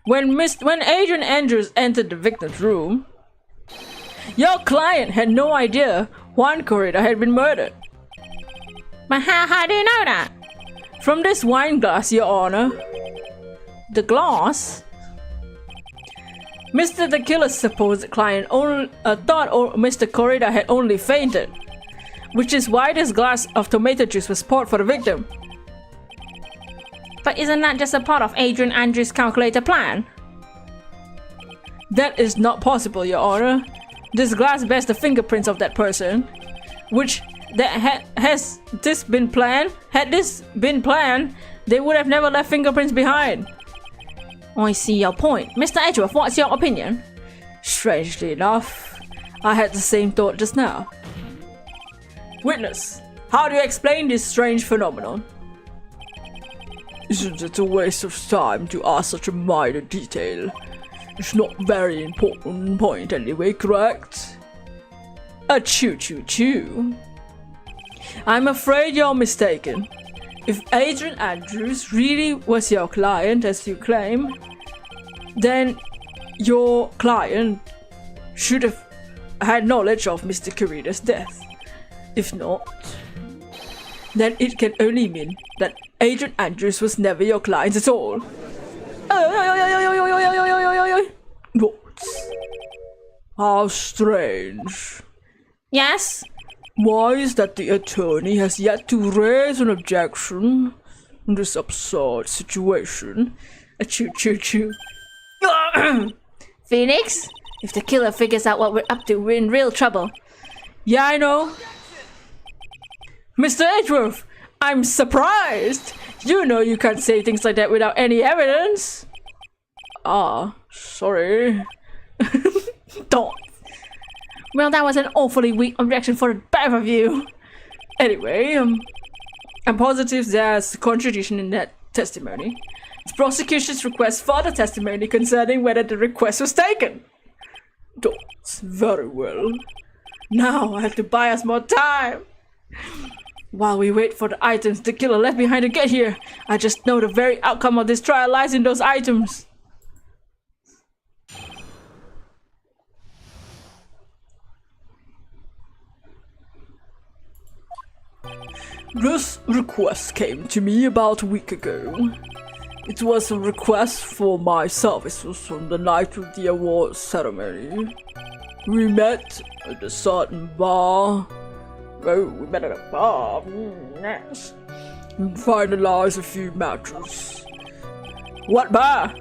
When Adrian Andrews entered the victim's room, your client had no idea Juan Corrida had been murdered. But how do you know that? From this wine glass, Your Honor. The glass? Mr. the Killer's supposed client thought Mr. Corrida had only fainted, which is why this glass of tomato juice was poured for the victim. But isn't that just a part of Adrian Andrews' calculated plan? That is not possible, Your Honor. This glass bears the fingerprints of that person, which had this been planned, they would have never left fingerprints behind. I see your point. Mr. Edgeworth, what's your opinion? Strangely enough, I had the same thought just now. Witness, How do you explain this strange phenomenon? Isn't it a waste of time to ask such a minor detail? It's not very important point anyway, correct? Choo. I'm afraid you're mistaken. If Adrian Andrews really was your client, as you claim, then your client should have had knowledge of Mr. Kirita's death. If not, then it can only mean that Adrian Andrews was never your client at all. What? How strange. Yes? Why is that the attorney has yet to raise an objection in this absurd situation? Choo. Phoenix? If the killer figures out what we're up to, we're in real trouble. Yeah, I know. Mr. Edgeworth, I'm surprised. You know you can't say things like that without any evidence. Sorry. Don't. Well, that was an awfully weak objection for the both of you. Anyway, I'm positive there's a contradiction in that testimony. The prosecution's request further testimony concerning whether the request was taken. That's very well. Now I have to buy us more time. While we wait for the items the killer left behind to get here, I just know the very outcome of this trial lies in those items. This request came to me about a week ago. It was a request for my services on the night of the award ceremony. We met at a certain bar. Oh, we met at a bar. Yes. And finalized a few matches. What bar?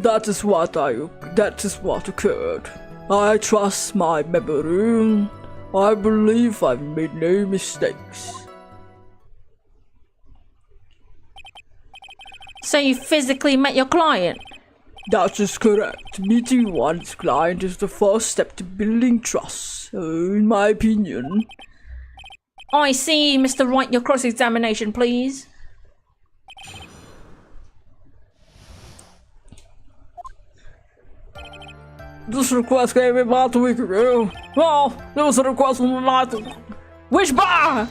That is what occurred. I trust my memory. I believe I've made no mistakes. So you physically met your client? That is correct. Meeting one's client is the first step to building trust, in my opinion. I see, Mr. Wright, your cross-examination, please. This request came about a week ago. Well, there was a request on the night of... Which bar?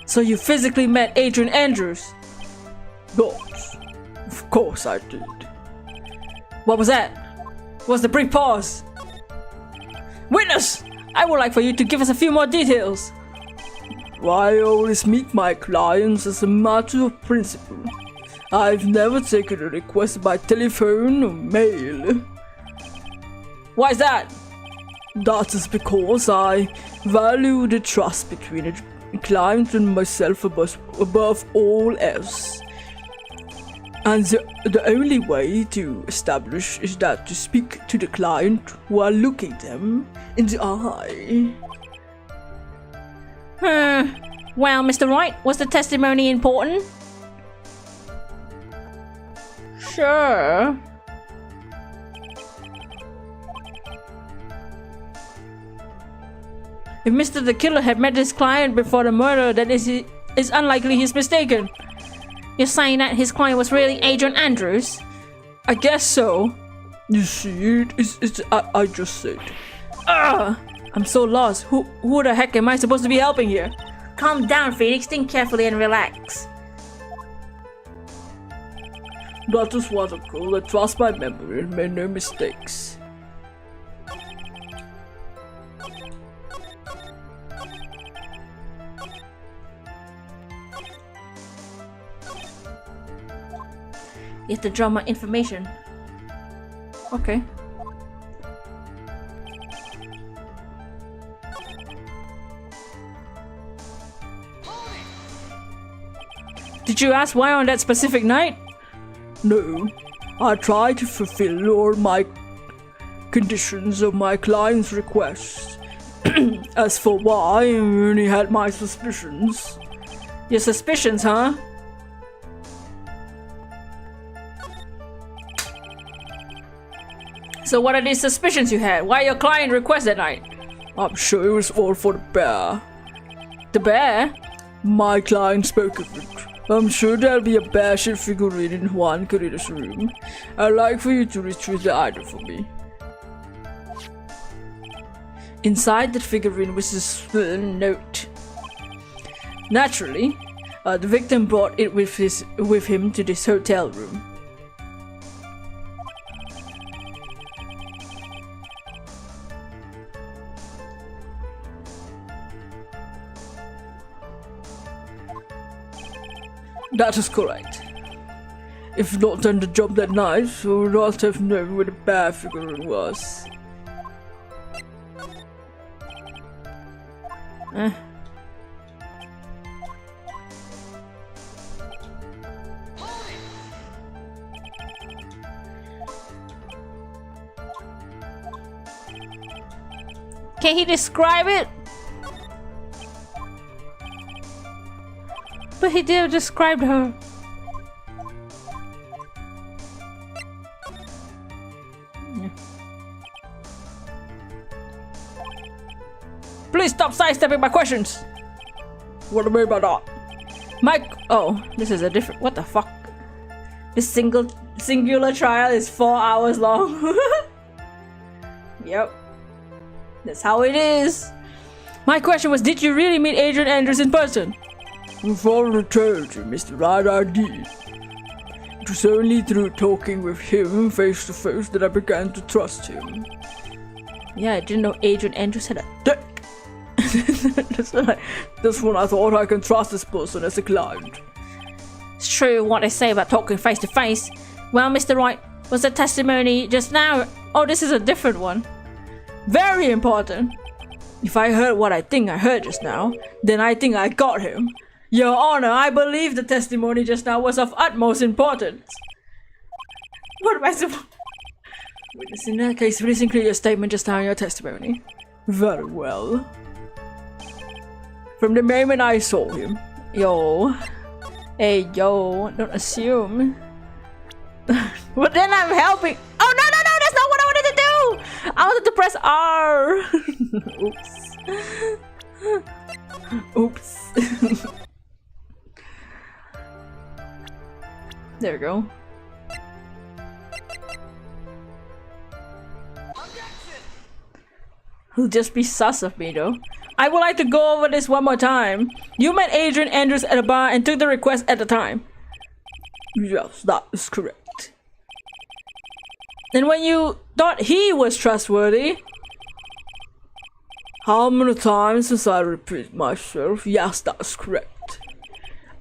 So you physically met Adrian Andrews? Yes, of course I did. What was that? What was the brief pause? Witness! I would like for you to give us a few more details. I always meet my clients as a matter of principle. I've never taken a request by telephone or mail. Why is that? That is because I value the trust between a client and myself above all else. And the only way to establish is that to speak to the client while looking them in the eye. Well, Mr. Wright, was the testimony important? Sure. If Mr. the Killer had met his client before the murder, then it's unlikely he's mistaken. You're saying that his client was really Adrian Andrews? I guess so. You see, I just said. I'm so lost. Who the heck am I supposed to be helping here? Calm down, Phoenix. Think carefully and relax. That is what I call I trust my memory and made no mistakes. You have to draw more information. Okay. Did you ask why on that specific night? No, I try to fulfill all my conditions of my client's request. As for why, I only had my suspicions. Your suspicions, huh? So what are these suspicions you had? Why your client request that night? I'm sure it was all for the bear. The bear? My client spoke of it. I'm sure there'll be a bear-shaped figurine in Juan Carrera's room. I'd like for you to retrieve the item for me. Inside that figurine was a note. Naturally, the victim brought it with him to this hotel room. That is correct. If not done the job that night, I would not have known where the bear figurine was. Can he describe it? But he did describe her. Please stop sidestepping my questions! What do you mean by that? Mike. Oh, this is a different. What the fuck? This singular trial is 4 hours long. Yep. That's how it is. My question was, did you really meet Adrian Andrews in person? I've already told you, Mr. Right, I did. It was only through talking with him face to face that I began to trust him. Yeah, I didn't know Adrian Andrews had a dick. That's when I thought I can trust this person as a client. It's true what they say about talking face to face. Well, Mr. Wright, was the testimony just now? Oh, this is a different one. Very important. If I heard what I think I heard just now, then I think I got him. Your Honor, I believe the testimony just now was of utmost importance. What am I supposed? Witness, in that case, please include your statement just now in your testimony. Very well. From the moment I saw him. Yo. Hey, yo, don't assume. But then I'm helping. Oh, no, no, no, that's not what I wanted to do! I wanted to press R. Oops. Oops. There we go. He'll just be sus of me though. I would like to go over this one more time. You met Adrian Andrews at a bar and took the request at the time. Yes, that is correct. And when you thought he was trustworthy, how many times must I repeat myself? Yes, that's correct.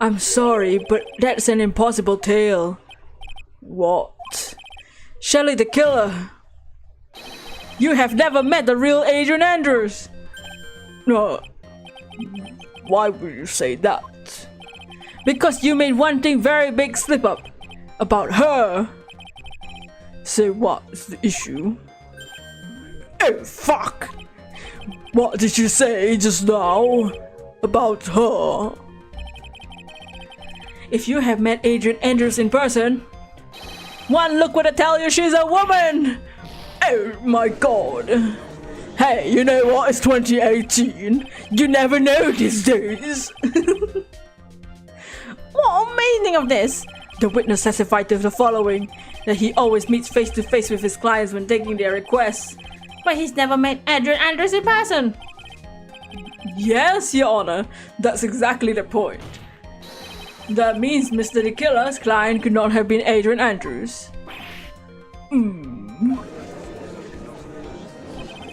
I'm sorry, but that's an impossible tale. What? Shelley the killer. You have never met the real Adrian Andrews. No. Why would you say that? Because you made one thing very big slip up. About her. So what's the issue? Oh, fuck! What did you say just now? About her? If you have met Adrian Andrews in person, one look would tell you she's a woman! Oh my god. Hey, you know what? It's 2018. You never know these days. What meaning of this? The witness testified to the following, that he always meets face to face with his clients when taking their requests. But he's never met Adrian Andrews in person. Yes, Your Honor. That's exactly the point. That means Mr. the Killer's client could not have been Adrian Andrews.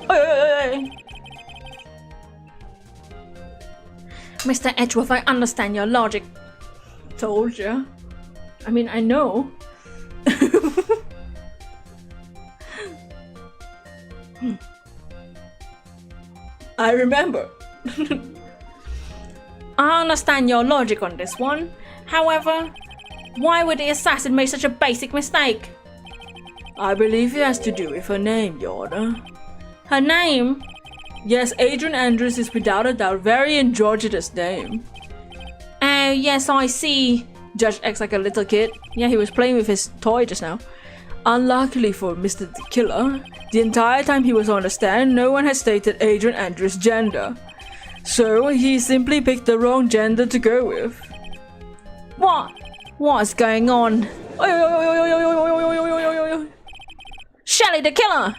Hey. Mr. Edgeworth, I understand your logic. Told ya. I mean, I know. I remember. I understand your logic on this one. However, why would the assassin make such a basic mistake? I believe it has to do with her name, Your Honor. Her name? Yes, Adrian Andrews is without a doubt very androgynous name. Oh, yes, I see. Judge acts like a little kid. Yeah, he was playing with his toy just now. Unluckily for Mr. the Killer, the entire time he was on the stand, no one had stated Adrian Andrews' gender. So he simply picked the wrong gender to go with. What? What's going on? Shelly the killer!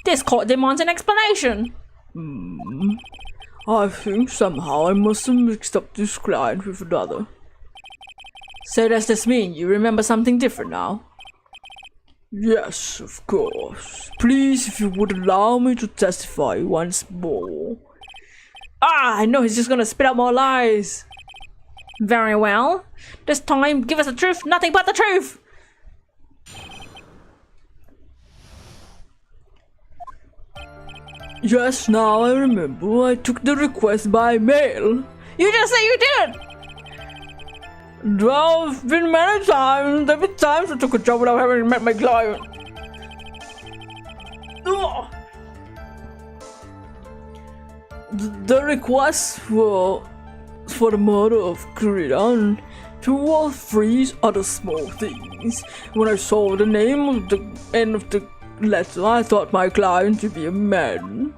This court demands an explanation. I think somehow I must have mixed up this client with another. So does this mean you remember something different now? Yes, of course. Please, if you would allow me to testify once more. Ah, I know he's just gonna spit out more lies. Very well. This time, give us the truth, nothing but the truth! Yes, now I remember. I took the request by mail. You just say you did! Well, it's been many times. There have been times I took a job without having met my client. Ugh. The requests were for the murder of Karina and 2 or 3 other small things. When I saw the name of the end of the letter, I thought my client to be a man.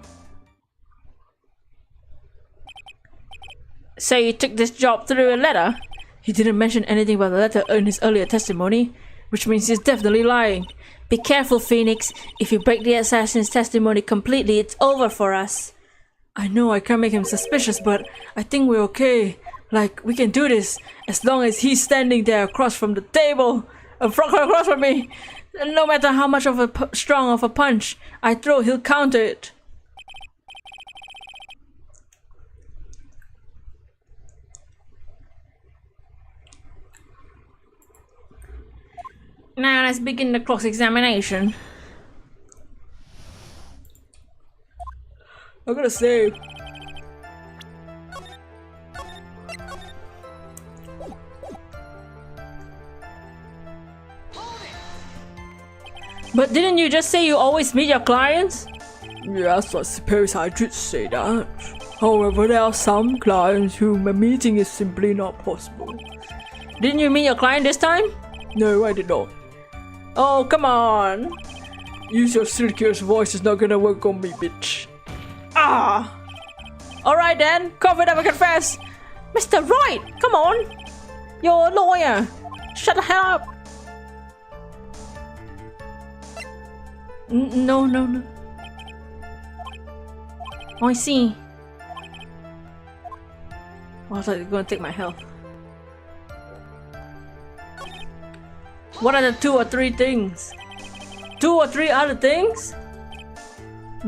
So you took this job through a letter? He didn't mention anything about the letter in his earlier testimony, which means he's definitely lying. Be careful, Phoenix. If you break the assassin's testimony completely, it's over for us. I know I can't make him suspicious, but I think we're okay. Like, we can do this, as long as he's standing there across from the table, across from me. No matter how much of a strong of a punch I throw, he'll counter it. Now let's begin the cross-examination. I gotta say, But didn't you just say you always meet your clients? yes, I suppose I did say that. However, there are some clients whom a meeting is simply not possible. Didn't you meet your client this time? No, I did not. Oh, come on. Use your silkiest voice, is not gonna work on me, bitch. Ah. Alright then, cover it up and confess. Mr. Wright, come on! You're a lawyer! Shut the hell up! No. Oh, I see. Oh, I thought you were gonna take my health. What are the 2 or 3 things? 2 or 3 other things?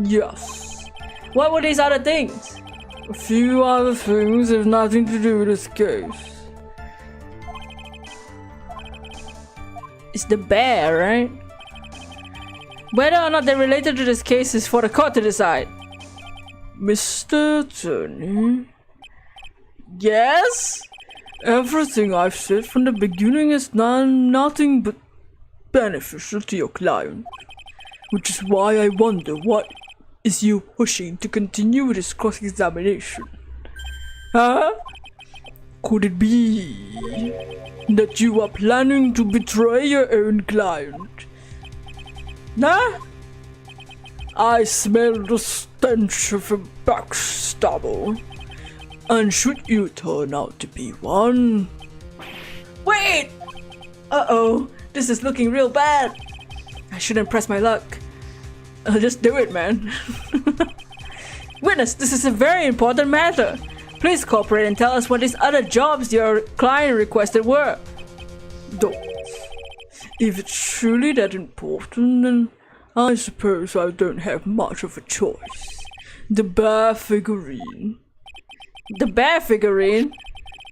Yes. What were these other things? A few other things have nothing to do with this case. It's the bear, right? Whether or not they're related to this case is for the court to decide. Mr. Attorney, Yes? everything I've said from the beginning is nothing but beneficial to your client. Which is why I wonder what is you pushing to continue with this cross-examination? Huh? Could it be that you are planning to betray your own client? Nah? I smell the stench of a backstabber. And should you turn out to be one, Wait! Uh-oh, this is looking real bad. I shouldn't press my luck. Just do it, man. Witness, this is a very important matter. Please cooperate and tell us what these other jobs your client requested were. don't. If it's truly that important, then I suppose I don't have much of a choice. The bear figurine. The bear figurine?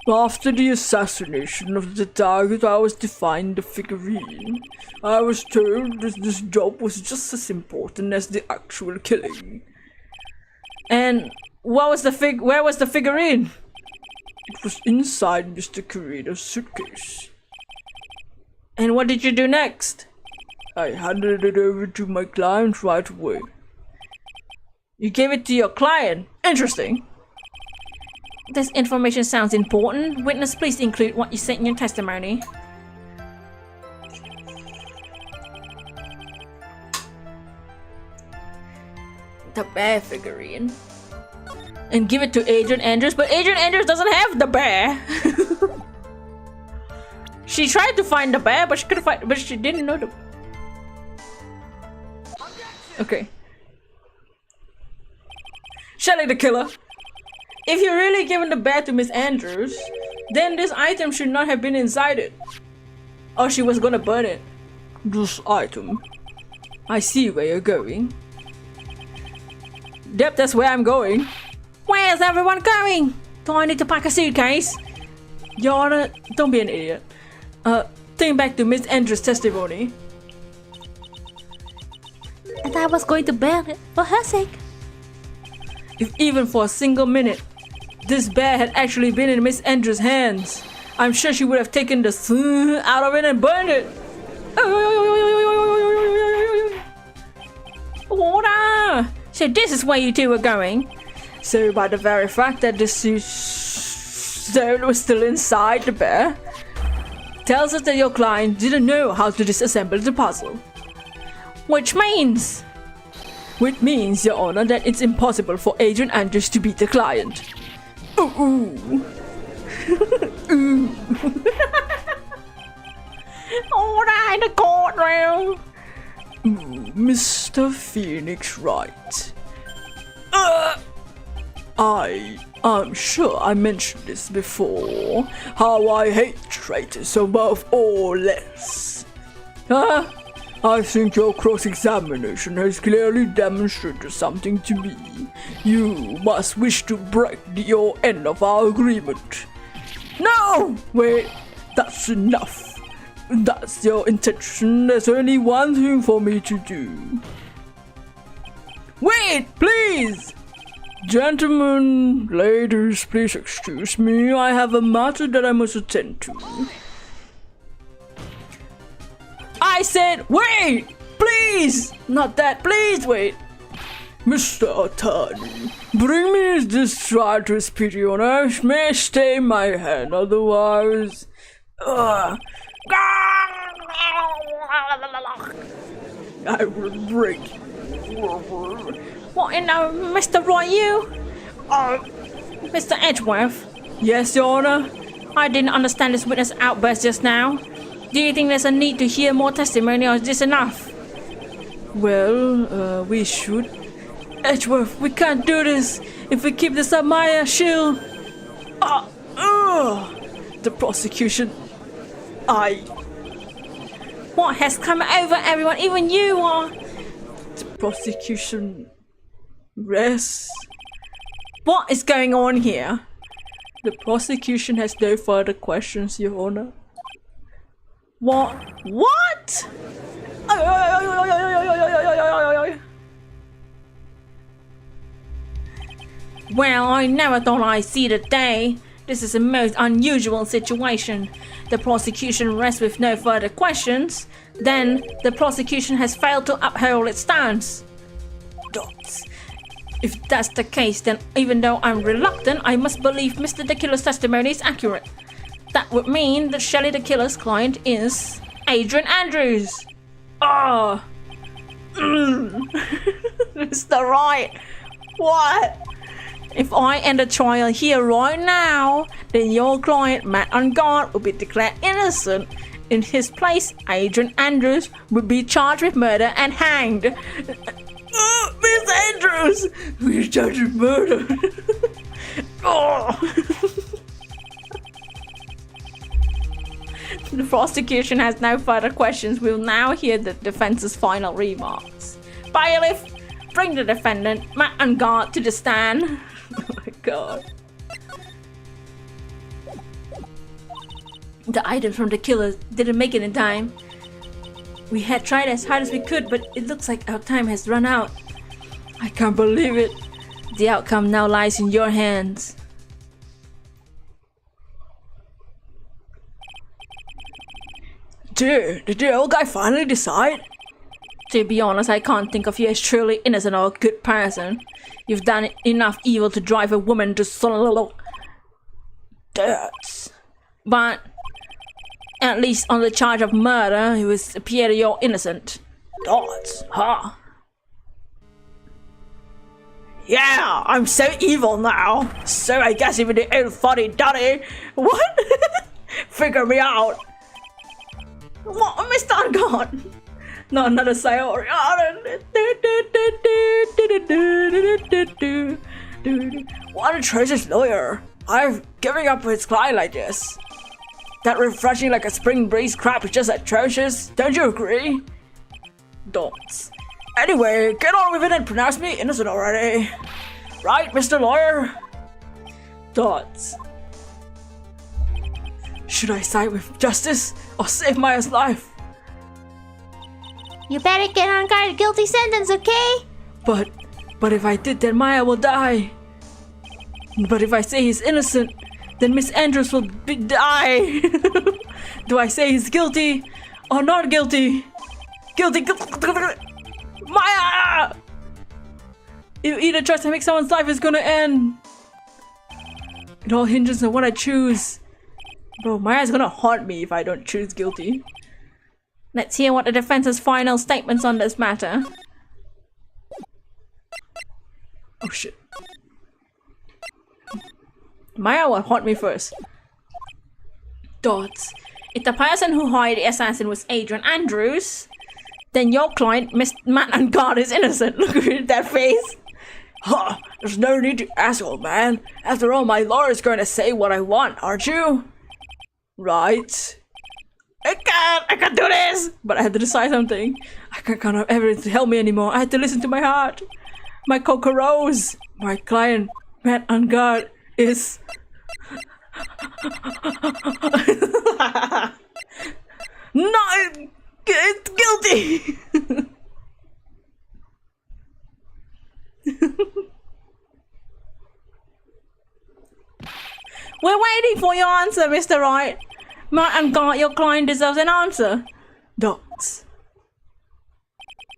After the assassination of the target, I was to find the figurine. I was told that this job was just as important as the actual killing. And what was where was the figurine? It was inside Mr. Carino's suitcase. And what did you do next? I handed it over to my client right away. You gave it to your client? Interesting. This information sounds important. Witness, please include what you said in your testimony. The bear figurine. and give it to Adrian Andrews, but Adrian Andrews doesn't have the bear. She tried to find the bear, but she couldn't find, but she didn't know the. Okay. Shelly the killer. If you're really giving the bear to Miss Andrews, then this item should not have been inside it. Or she was gonna burn it. This item. I see where you're going. Yep, that's where I'm going. Where's everyone going? Do I need to pack a suitcase? Your Honor, don't be an idiot. Think back to Miss Andrews' testimony. And I was going to burn it for her sake. If even for a single minute, this bear had actually been in Miss Andrews' hands, I'm sure she would have taken the out of it and burned it. Water! So this is where you two were going. So by the very fact that the stone was still inside the bear, tells us that your client didn't know how to disassemble the puzzle. Which means, Your Honor, that it's impossible for Adrian Andrews to beat the client. Ooh. Ooh. Alright, the courtroom. Mr. Phoenix Wright. I'm sure I mentioned this before. How I hate traitors above all else. I think your cross-examination has clearly demonstrated something to me. You must wish to break your end of our agreement. No! Wait, that's enough. That's your intention. There's only one thing for me to do. Wait, please! Gentlemen, ladies, please excuse me. I have a matter that I must attend to. I said, wait! Please! Not that, please wait! Mr. Attorney, bring me this trial to a speedy, and I may stay my hand, otherwise... I will break you. What in the... Mr. Roy, you? Mr. Edgeworth? Yes, Your Honor? I didn't understand this witness outburst just now. Do you think there's a need to hear more testimony, or is this enough? Well, we should. Edgeworth, we can't do this. If we keep this up, Maya, she'll... The prosecution... What has come over everyone, even you are... The prosecution... rests. What is going on here? The prosecution has no further questions, Your Honor. What? What? Well, I never thought I'd see the day. This is a most unusual situation. The prosecution rests with no further questions. Then, the prosecution has failed to uphold its stance. Dots. If that's the case, then even though I'm reluctant, I must believe Mr. the Killer's testimony is accurate. That would mean that Shelly the Killer's client is Adrian Andrews. Mr. Wright, what? If I end the trial here right now, then your client, Matt Ungard, will be declared innocent. In his place, Adrian Andrews will be charged with murder and hanged. Miss Andrews! We're charged with murder. The prosecution has no further questions. We'll now hear the defense's final remarks. Bailiff, bring the defendant, Matt Ungard, to the stand. Oh my god. The items from the killer didn't make it in time. We had tried as hard as we could, but it looks like our time has run out. I can't believe it. The outcome now lies in your hands. Did the old guy finally decide? To be honest, I can't think of you as truly innocent or a good person. You've done enough evil to drive a woman to death. But at least on the charge of murder, it would appear that you're innocent. Dots, huh? Yeah, I'm so evil now. So I guess even the old funny daddy. What? Figure me out. What, Mr. Ungod? Not another Sayori. What a treacherous lawyer. I'm giving up with his client like this. That refreshing like a spring breeze crap is just atrocious. Don't you agree? Don't. Anyway, get on with it and pronounce me innocent already. Right, Mr. Lawyer? Don't. Should I side with justice or save Maya's life? You better get on guard, guilty sentence, okay? But if I did, then Maya will die. But if I say he's innocent, then Miss Andrews will die. Do I say he's guilty or not guilty? Guilty. Maya! If either choice to make someone's life is gonna end. It all hinges on what I choose. Bro, Maya's gonna haunt me if I don't choose guilty. Let's hear what the defense's final statements on this matter. Oh shit. Maya will haunt me first. Dots. If the person who hired the assassin was Adrian Andrews, then your client, Matt Ungod, is innocent. Look at that face. Huh, there's no need to ask, old man. After all, my lawyer's gonna say what I want, aren't you? Right. I can't do this. But I had to decide something. I can't have evidence to help me anymore. I had to listen to my heart. My coca rose. My client, Matt Ungod, is... not guilty. We're waiting for your answer, Mr. Wright. Matt Ungod, your client deserves an answer. Dots.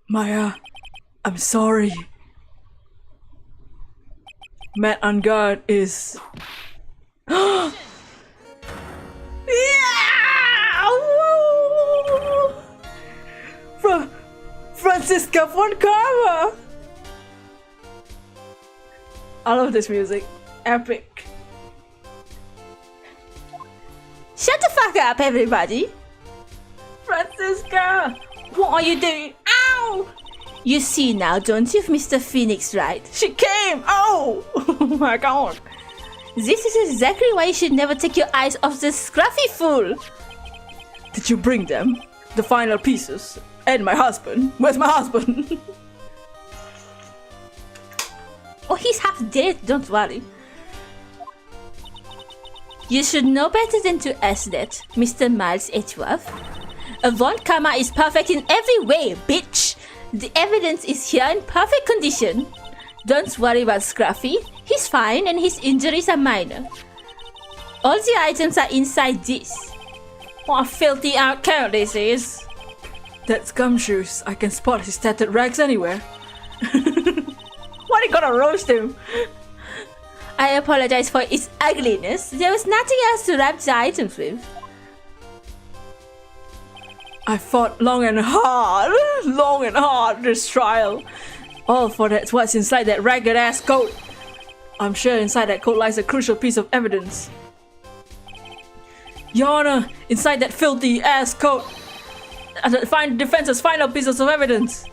Maya, I'm sorry. Matt Ungod is... Yeah! From Francisca von Karma. I love this music. Epic. Shut the fuck up, everybody. Francisca! What are you doing? Ow! You see now, don't you, Mr. Phoenix, right? She came! Oh! Oh my god. This is exactly why you should never take your eyes off the scruffy fool. Did you bring them? The final pieces? And my husband? Where's my husband? Oh, he's half dead, don't worry. You should know better than to ask that, Mr. Miles Edgeworth. Von Karma is perfect in every way, bitch! The evidence is here in perfect condition. Don't worry about Scruffy. He's fine and his injuries are minor. All the items are inside this. What a filthy outcome this is. That's Gumshoes. I can spot his tattered rags anywhere. Why are you gonna roast him? I apologize for its ugliness. There was nothing else to wrap the items with. I fought long and hard this trial. All for that what's inside that ragged ass coat. I'm sure inside that coat lies a crucial piece of evidence. Your Honor, inside that filthy ass coat, find defense's final pieces of evidence.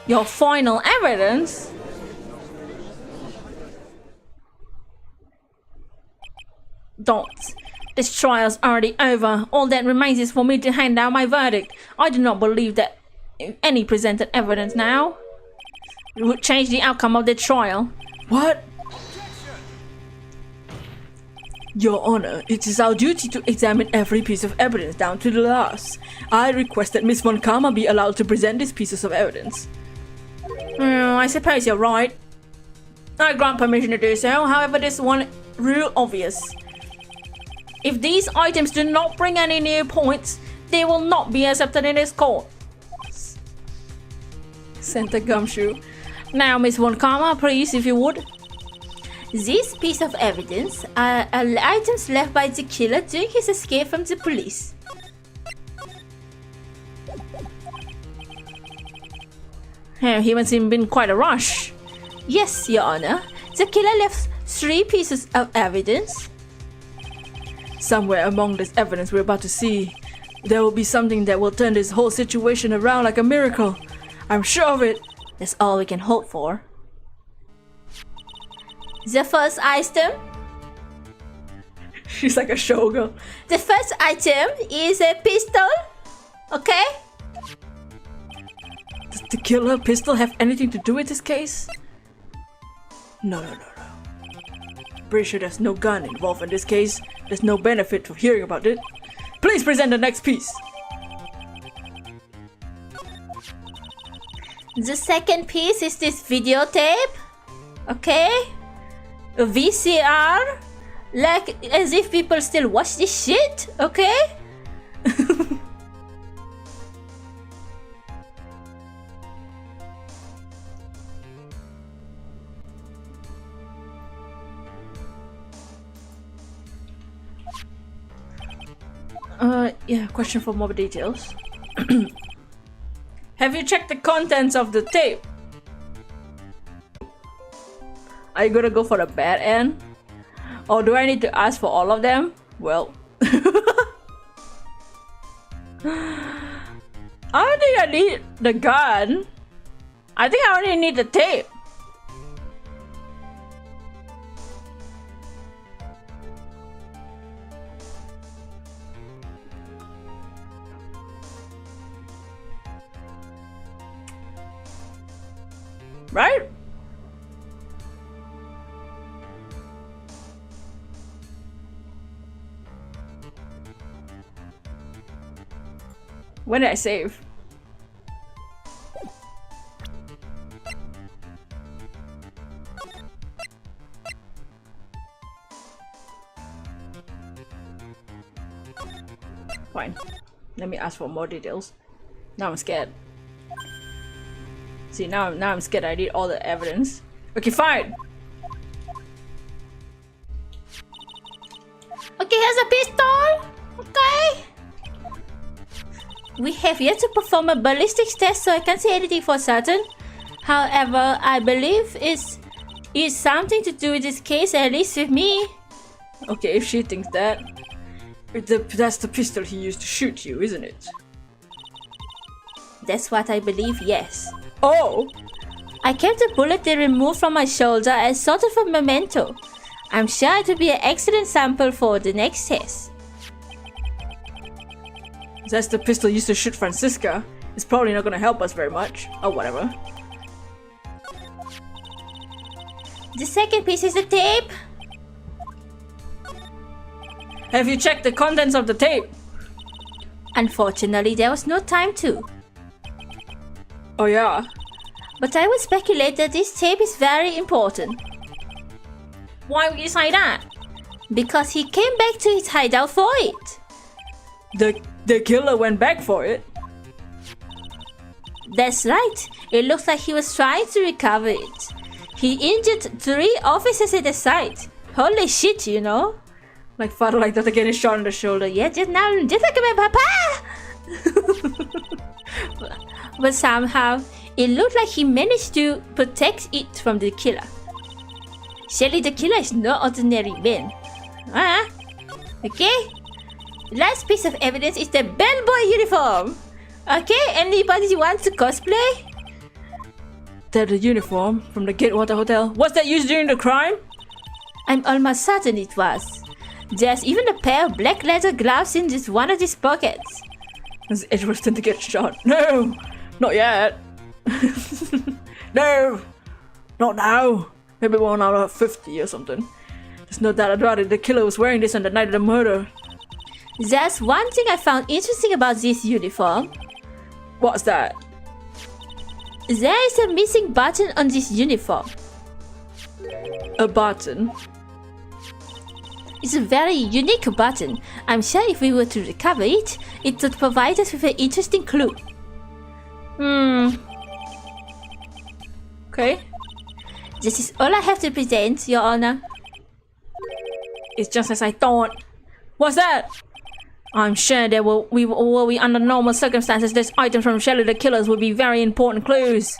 Your final evidence? Don't. This trial's already over. All that remains is for me to hand down my verdict. I do not believe that any presented evidence now would change the outcome of the trial. What? Your Honor, it is our duty to examine every piece of evidence down to the last. I request that Miss Von Karma be allowed to present these pieces of evidence. I suppose you're right. I grant permission to do so, however this one real obvious. If these items do not bring any new points, they will not be accepted in this court. Santa Gumshoe. Now, Miss Von Karma, please, if you would. This piece of evidence are items left by the killer during his escape from the police. He must have been quite a rush. Yes, Your Honor. The killer left 3 pieces of evidence. Somewhere among this evidence we're about to see, there will be something that will turn this whole situation around like a miracle. I'm sure of it. That's all we can hope for. The first item. She's like a showgirl. The first item is a pistol. Okay? Does the killer pistol have anything to do with this case? No. Pretty sure there's no gun involved in this case. There's no benefit for hearing about it. Please present the next piece. The second piece is this videotape. Okay? A VCR. Like as if people still watch this shit. Okay? Yeah, question for more details. Have you checked the contents of the tape? Are you gonna go for the bad end? Or do I need to ask for all of them? Well, I don't think I need the gun. I think I only need the tape. Right? When did I save? Fine. Let me ask for more details. Now I'm scared. See, now I'm scared. I need all the evidence. Okay, fine. Okay, here's a pistol. Okay. We have yet to perform a ballistics test, so I can't say anything for certain. However, I believe it's something to do with this case, at least with me. Okay, if she thinks that. That's the pistol he used to shoot you, isn't it? That's what I believe, yes. Oh! I kept the bullet they removed from my shoulder as sort of a memento. I'm sure it would be an excellent sample for the next test. That's the pistol used to shoot Francisca. It's probably not gonna help us very much. Oh, whatever. The second piece is the tape. Have you checked the contents of the tape? Unfortunately, there was no time to. Oh yeah? But I would speculate that this tape is very important. Why would you say that? Because he came back to his hideout for it. The killer went back for it? That's right. It looks like he was trying to recover it. He injured 3 officers at the site. Holy shit, you know? Like father like that again is shot in the shoulder. Yeah, just like my papa! But somehow, it looked like he managed to protect it from the killer. Surely the killer is no ordinary man. Okay? Last piece of evidence is the bellboy uniform. Okay, anybody wants to cosplay? That's the uniform from the Gatewater Hotel. Was that used during the crime? I'm almost certain it was. There's even a pair of black leather gloves in just one of these pockets. It's interesting to get shot. No! Not yet. No! Not now. Maybe 1 out of 50 or something. There's no doubt about it. The killer was wearing this on the night of the murder. There's one thing I found interesting about this uniform. What's that? There is a missing button on this uniform. A button? It's a very unique button. I'm sure if we were to recover it, it would provide us with an interesting clue. Okay. This is all I have to present, Your Honor. It's just as I thought. What's that? I'm sure that were we under normal circumstances, these items from Shelley the Killers would be very important clues.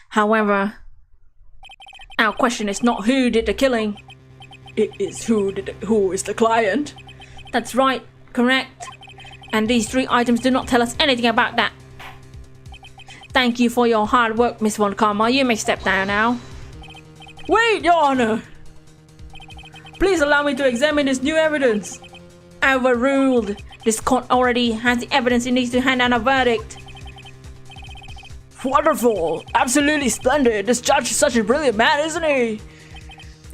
However, Our question is not who did the killing. It is who is the client. That's right, correct. And these 3 items do not tell us anything about that. Thank you for your hard work, Miss Von Karma. You may step down now. Wait, Your Honor! Please allow me to examine this new evidence. Overruled. This court already has the evidence it needs to hand down a verdict. Wonderful! Absolutely splendid! This judge is such a brilliant man, isn't he?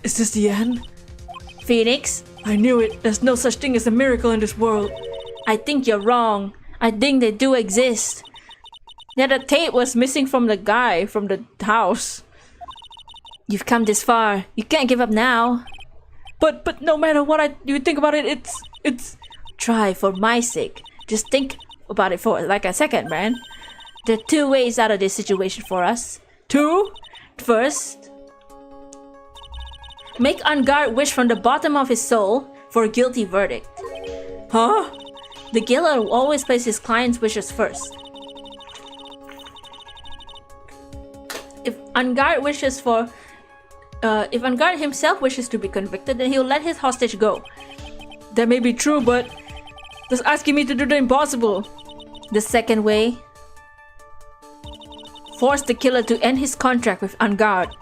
Is this the end? Phoenix? I knew it. There's no such thing as a miracle in this world. I think you're wrong. I think they do exist. Yeah, the tape was missing from the guy from the house. You've come this far. You can't give up now. But no matter what you think about it, it's... Try for my sake. Just think about it for like a second, man. There are 2 ways out of this situation for us. 2? First, make Ungard wish from the bottom of his soul for a guilty verdict. Huh? The killer will always place his client's wishes first. If Ungard himself wishes to be convicted, then he'll let his hostage go. That may be true, but that's asking me to do the impossible. The second way, force the killer to end his contract with Ungard.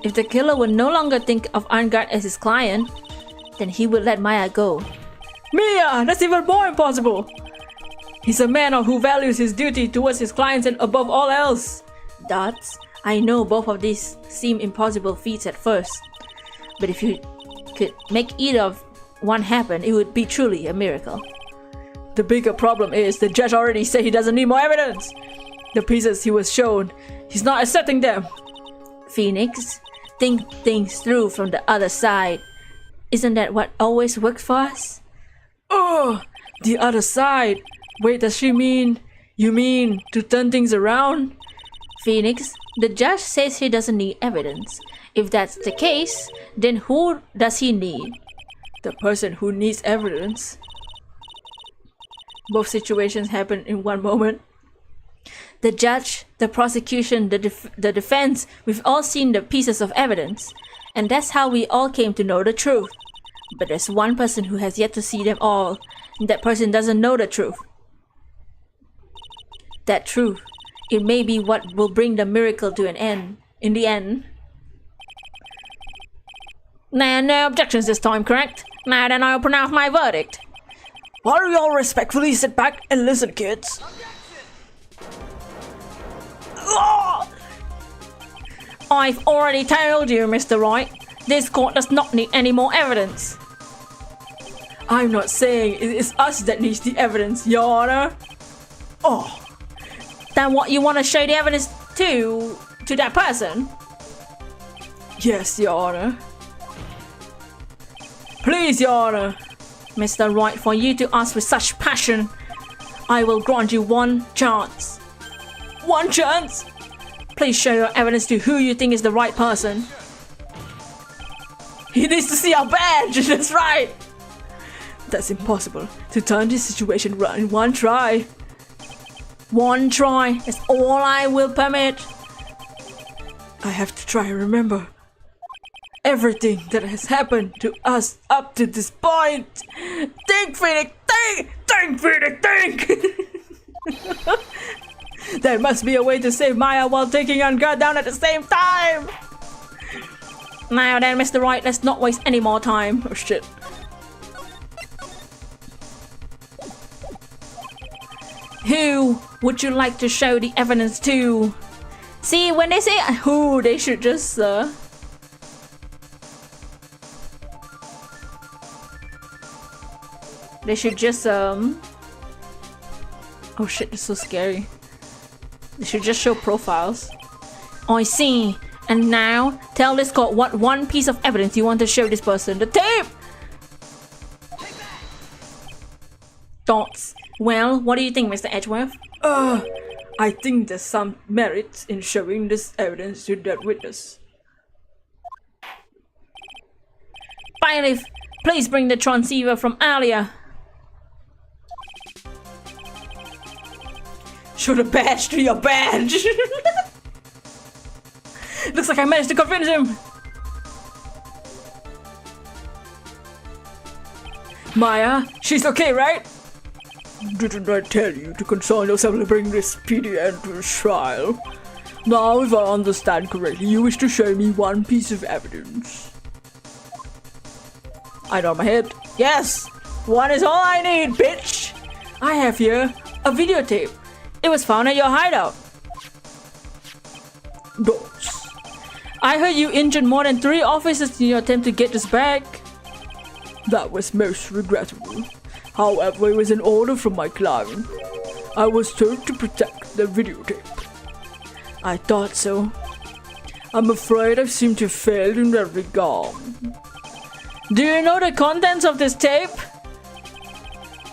If the killer will no longer think of Ungard as his client, then he will let Maya go. Mia! That's even more impossible! He's a man who values his duty towards his clients and above all else. Dots, I know both of these seem impossible feats at first, but if you could make either of one happen, it would be truly a miracle. The bigger problem is the judge already said he doesn't need more evidence. The pieces he was shown, he's not accepting them. Phoenix, think things through from the other side. Isn't that what always works for us? Oh, the other side. Wait, does she mean... You mean to turn things around? Phoenix, the judge says he doesn't need evidence. If that's the case, then who does he need? The person who needs evidence. Both situations happen in one moment. The judge, the prosecution, the defense, we've all seen the pieces of evidence. And that's how we all came to know the truth. But there's one person who has yet to see them all, and that person doesn't know the truth. That truth, it may be what will bring the miracle to an end, in the end. Now, no objections this time, correct? Now then I'll pronounce my verdict. Why don't you all respectfully sit back and listen, kids? I've already told you, Mr. Wright, this court does not need any more evidence. I'm not saying it is us that needs the evidence, Your Honor. Oh. Then what, you want to show the evidence to that person? Yes, Your Honor. Please, Your Honor. Mr. Wright, for you to ask with such passion, I will grant you one chance. One chance? Please show your evidence to who you think is the right person. He needs to see our badge, that's right. That's impossible. To turn this situation around in one try. One try, that's all I will permit. I have to try and remember everything that has happened to us up to this point. Think, Phoenix, think, Phoenix, think. There must be a way to save Maya while taking Ungard down at the same time. Now then, Mr. Wright, let's not waste any more time. Oh shit. Who would you like to show the evidence to? See, when they say who, they should just they should just oh shit, this is so scary. They should just show profiles. I see. And now, tell this court what one piece of evidence you want to show this person. The tape! Thoughts? Well, what do you think, Mr. Edgeworth? I think there's some merit in showing this evidence to that witness. Bailiff, please bring the transceiver from earlier. Show the badge to your badge! Looks like I managed to convince him! Maya, she's okay, right? Didn't I tell you to concern yourself to bring this speedy end to the trial? Now, if I understand correctly, you wish to show me one piece of evidence. I nod my head. Yes! One is all I need, bitch! I have here a videotape. It was found at your hideout. Dots. I heard you injured more than 3 officers in your attempt to get this back. That was most regrettable. However, it was an order from my client. I was told to protect the videotape. I thought so. I'm afraid I seem to have failed in that regard. Do you know the contents of this tape?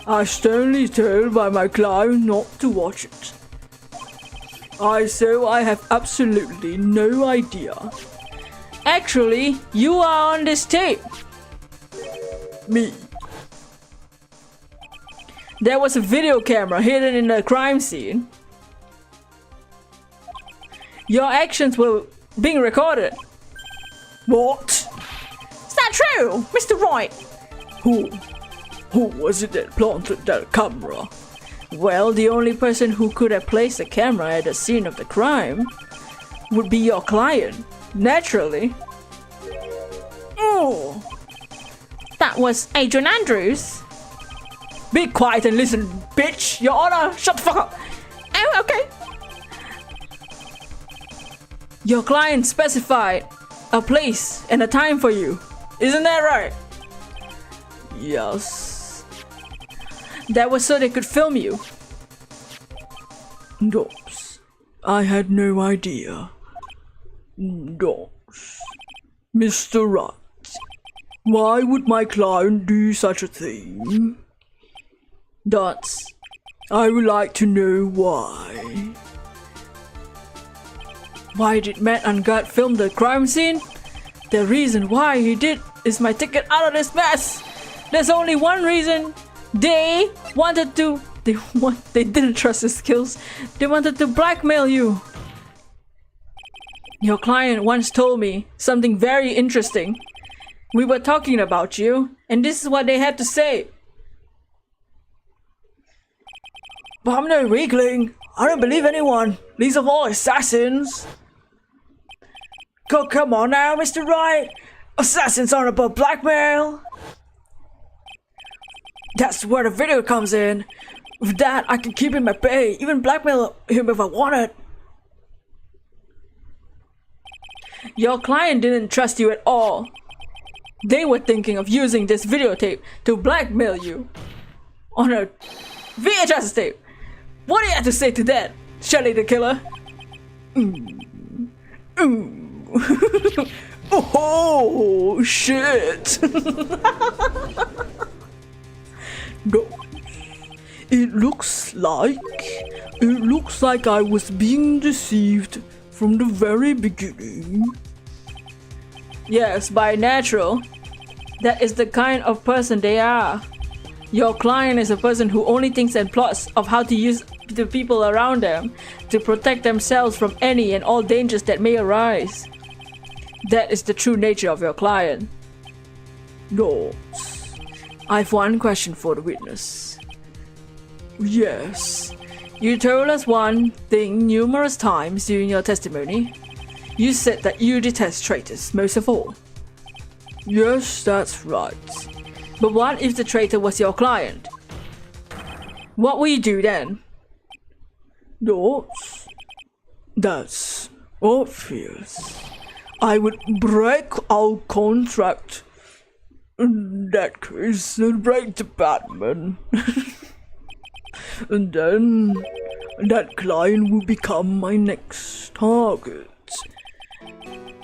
I was sternly told by my client not to watch it. I have absolutely no idea. Actually, you are on this tape. Me. There was a video camera hidden in the crime scene. Your actions were being recorded. What? Is that true, Mr. Wright? Who was it that planted that camera? Well, the only person who could have placed the camera at the scene of the crime would be your client, naturally. Oh! That was Adrian Andrews. Be quiet and listen, bitch! Your Honor, shut the fuck up! Oh, okay. Your client specified a place and a time for you. Isn't that right? Yes. That was so they could film you. Dots. I had no idea. Dots. Mr. Wright. Why would my client do such a thing? Dots. I would like to know why. Why did Matt and God film the crime scene? The reason why he did is my ticket out of this mess. There's only one reason. They didn't trust his skills. They wanted to blackmail you. Your client once told me something very interesting. We were talking about you, and this is what they had to say. But I'm no weakling. I don't believe anyone. These are all assassins. Come on now, Mr. Wright. Assassins aren't above blackmail. That's where the video comes in. With that, I can keep him at bay, even blackmail him if I wanted. Your client didn't trust you at all. They were thinking of using this videotape to blackmail you. On a VHS tape. What do you have to say to that, Shelly the Killer? Oh, shit. No. It looks like I was being deceived from the very beginning. Yes, by natural. That is the kind of person they are. Your client is a person who only thinks and plots of how to use the people around them to protect themselves from any and all dangers that may arise. That is the true nature of your client. No. I've one question for the witness. Yes. You told us one thing numerous times during your testimony. You said that you detest traitors most of all. Yes, that's right. But what if the traitor was your client? What will you do then? No. That's obvious. I would break our contract. In that case, I'd break the Batman. And then that client will become my next target.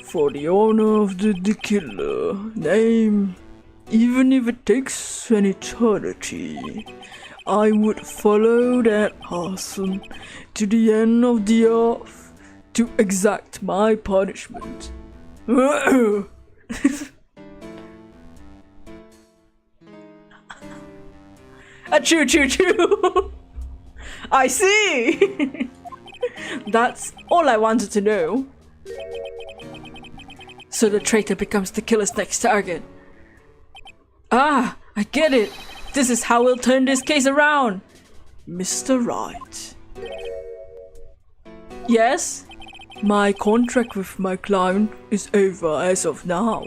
For the honor of the killer name, even if it takes an eternity, I would follow that person to the end of the earth to exact my punishment. Achoo choo choo! I see! That's all I wanted to know. So the traitor becomes the killer's next target. Ah, I get it. This is how we'll turn this case around. Mr. Wright, Yes? my contract with my client is over as of now.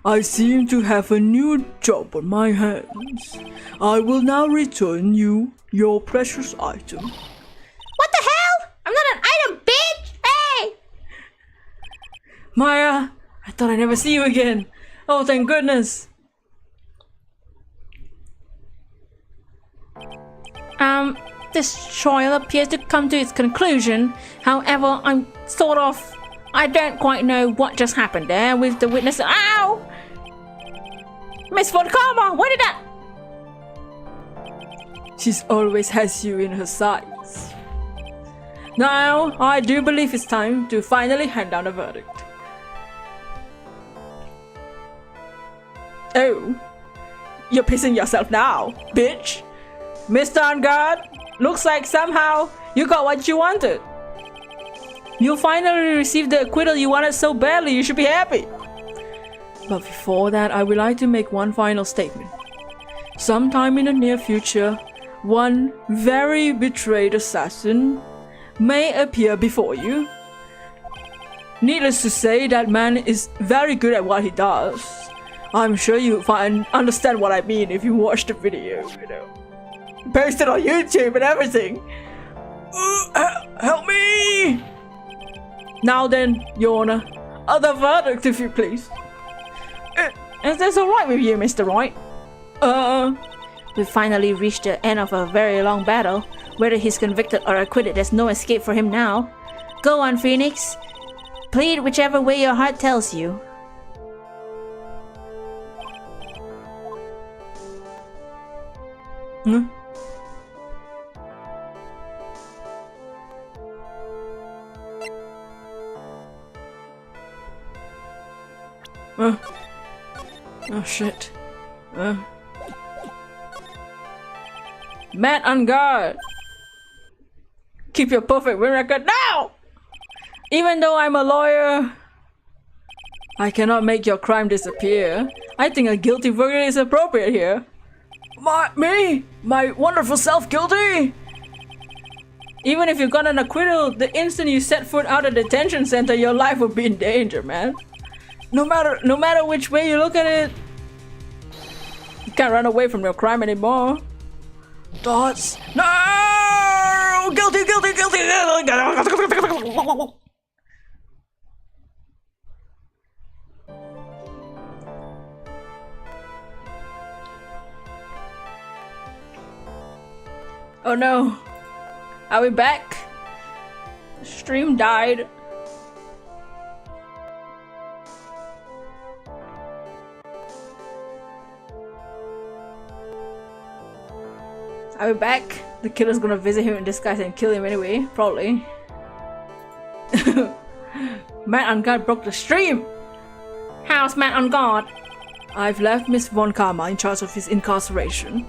I seem to have a new job on my hands. I will now return you your precious item. What the hell? I'm not an item, bitch! Hey! Maya, I thought I'd never see you again. Oh, thank goodness. This trial appears to come to its conclusion. However, I don't quite know what just happened there with the witness. Ow! Miss Von Karma, what did that? She's always has you in her sights. Now, I do believe it's time to finally hand down a verdict. Oh, you're pissing yourself now, bitch. Mr. Ungard, looks like somehow you got what you wanted. You finally received the acquittal you wanted so badly, you should be happy. But before that, I would like to make one final statement. Sometime in the near future, one very betrayed assassin may appear before you. Needless to say, that man is very good at what he does. I'm sure you understand what I mean if you watch the video, you know. Posted on YouTube and everything. Help me! Now then, Your Honor, Other verdict, if you please. is this alright with you, Mr. Wright? We finally reached the end of a very long battle. Whether he's convicted or acquitted, there's no escape for him now. Go on, Phoenix. Plead whichever way your heart tells you. Oh shit. Matt Ungard, keep your perfect win record now! Even though I'm a lawyer, I cannot make your crime disappear. I think a guilty verdict is appropriate here. My wonderful self guilty? Even if you got an acquittal, the instant you set foot out of the detention center, your life would be in danger, man. No matter which way you look at it, you can't run away from your crime anymore. Thoughts? No! Guilty! Oh no. Are we back? The stream died. Are we back? The killer's gonna visit him in disguise and kill him anyway, probably. Matt Ungard broke the stream! How's Matt Ungard? I've left Miss Von Karma in charge of his incarceration.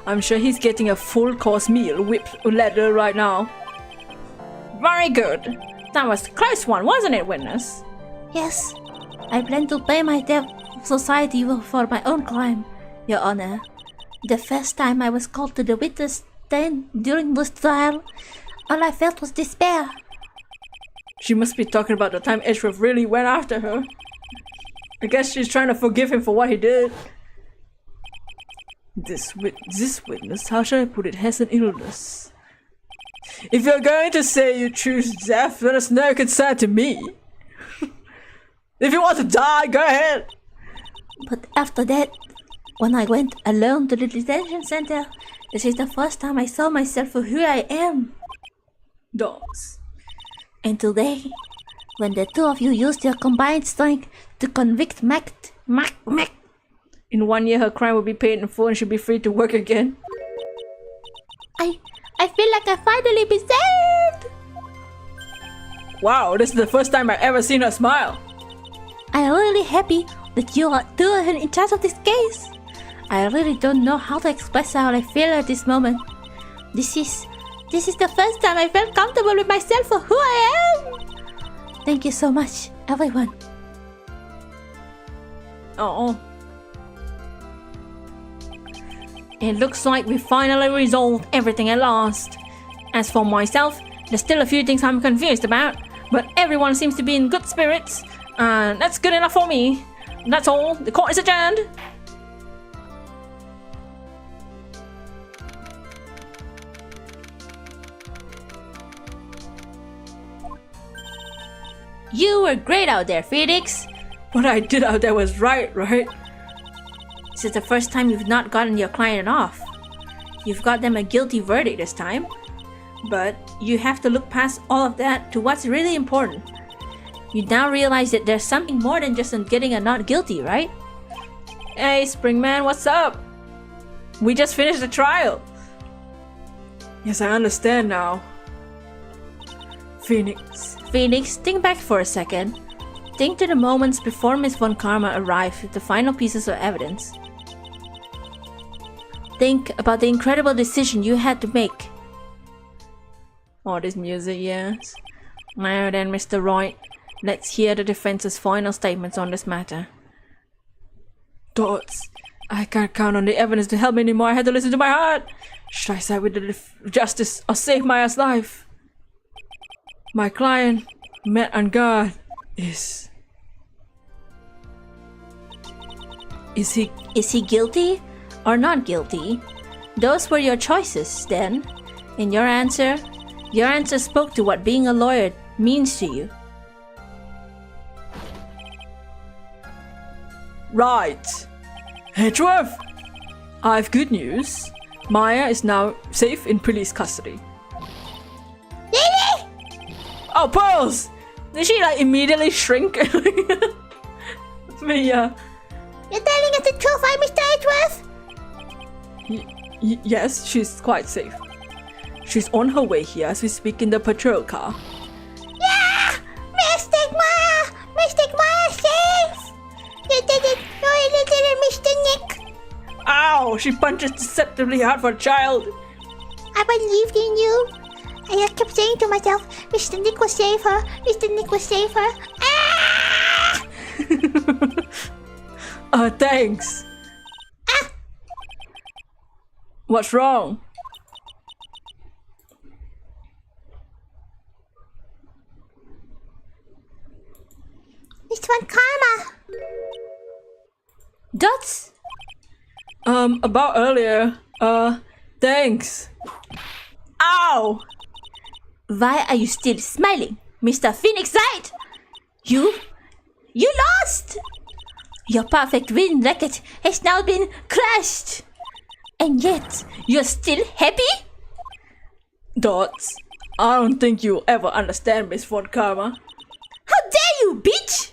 I'm sure he's getting a full course meal with letter right now. Very good. That was a close one, wasn't it, witness? Yes, I plan to pay my debt of society for my own crime, Your Honor. The first time I was called to the witness stand during this trial, all I felt was despair. She must be talking about the time Edgeworth really went after her. I guess she's trying to forgive him for what he did. This witness, how should I put it, has an illness. If you're going to say you choose death, then it's no concern to me. If you want to die, go ahead. But after that, when I went alone to the detention center, this is the first time I saw myself for who I am. Dogs. And today, when the two of you used your combined strength to convict Mac, In 1 year, her crime will be paid in full and she'll be free to work again. I feel like I finally been saved! Wow, this is the first time I've ever seen her smile. I'm really happy that you are two are in charge of this case. I really don't know how to express how I feel at this moment. This is the first time I felt comfortable with myself for who I am. Thank you so much, everyone. It looks like we finally resolved everything at last. As for myself, there's still a few things I'm confused about, but everyone seems to be in good spirits, and that's good enough for me. That's all. The court is adjourned. You were great out there, Phoenix. What I did out there was right? This is the first time you've not gotten your client off. You've got them a guilty verdict this time. But you have to look past all of that to what's really important. You now realize that there's something more than just getting a not guilty, right? Hey, Springman, what's up? We just finished the trial. Yes, I understand now. Phoenix, think back for a second. Think to the moments before Miss Von Karma arrived with the final pieces of evidence. Think about the incredible decision you had to make. Oh, this music, yes. Now then, Mr. Wright, let's hear the defense's final statements on this matter. Dots, I can't count on the evidence to help me anymore. I had to listen to my heart. Should I side with the justice or save Maya's life? My client, met on guard, is he guilty or not guilty? Those were your choices then. And your answer spoke to what being a lawyer means to you. Right. Hedgeworth, I've good news. Maya is now safe in police custody. Really? Oh, Pearls! Did she like immediately shrink? Mia. You're telling us the truth, right, Mr. Edgeworth? Yes, she's quite safe. She's on her way here as we speak in the patrol car. Yeah! Mystic Maya! Mystic Maya safe! You did it! You really did it, Mr. Nick! Ow! She punches deceptively hard for a child. I believed in you. And I kept saying to myself, Mr. Nick will save her. Mr. Nick will save her. Ah! Thanks. Ah! What's wrong? Miss Von Karma! Dots? About earlier. Thanks. Ow! Why are you still smiling, Mr. Phoenix Wright? You lost! Your perfect win record has now been crushed. And yet, you're still happy? Dots, I don't think you'll ever understand Miss Von Karma. How dare you, bitch!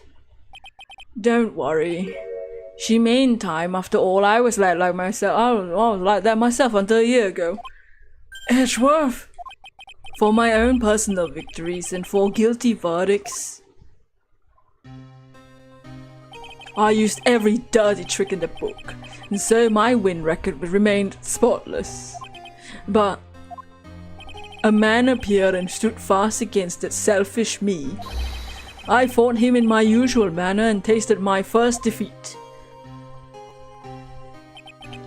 Don't worry. She mean time. After all, I was like myself. I was like that myself until a year ago. Edgeworth, for my own personal victories and for guilty verdicts, I used every dirty trick in the book, and so my win record remained spotless. But a man appeared and stood fast against that selfish me. I fought him in my usual manner and tasted my first defeat.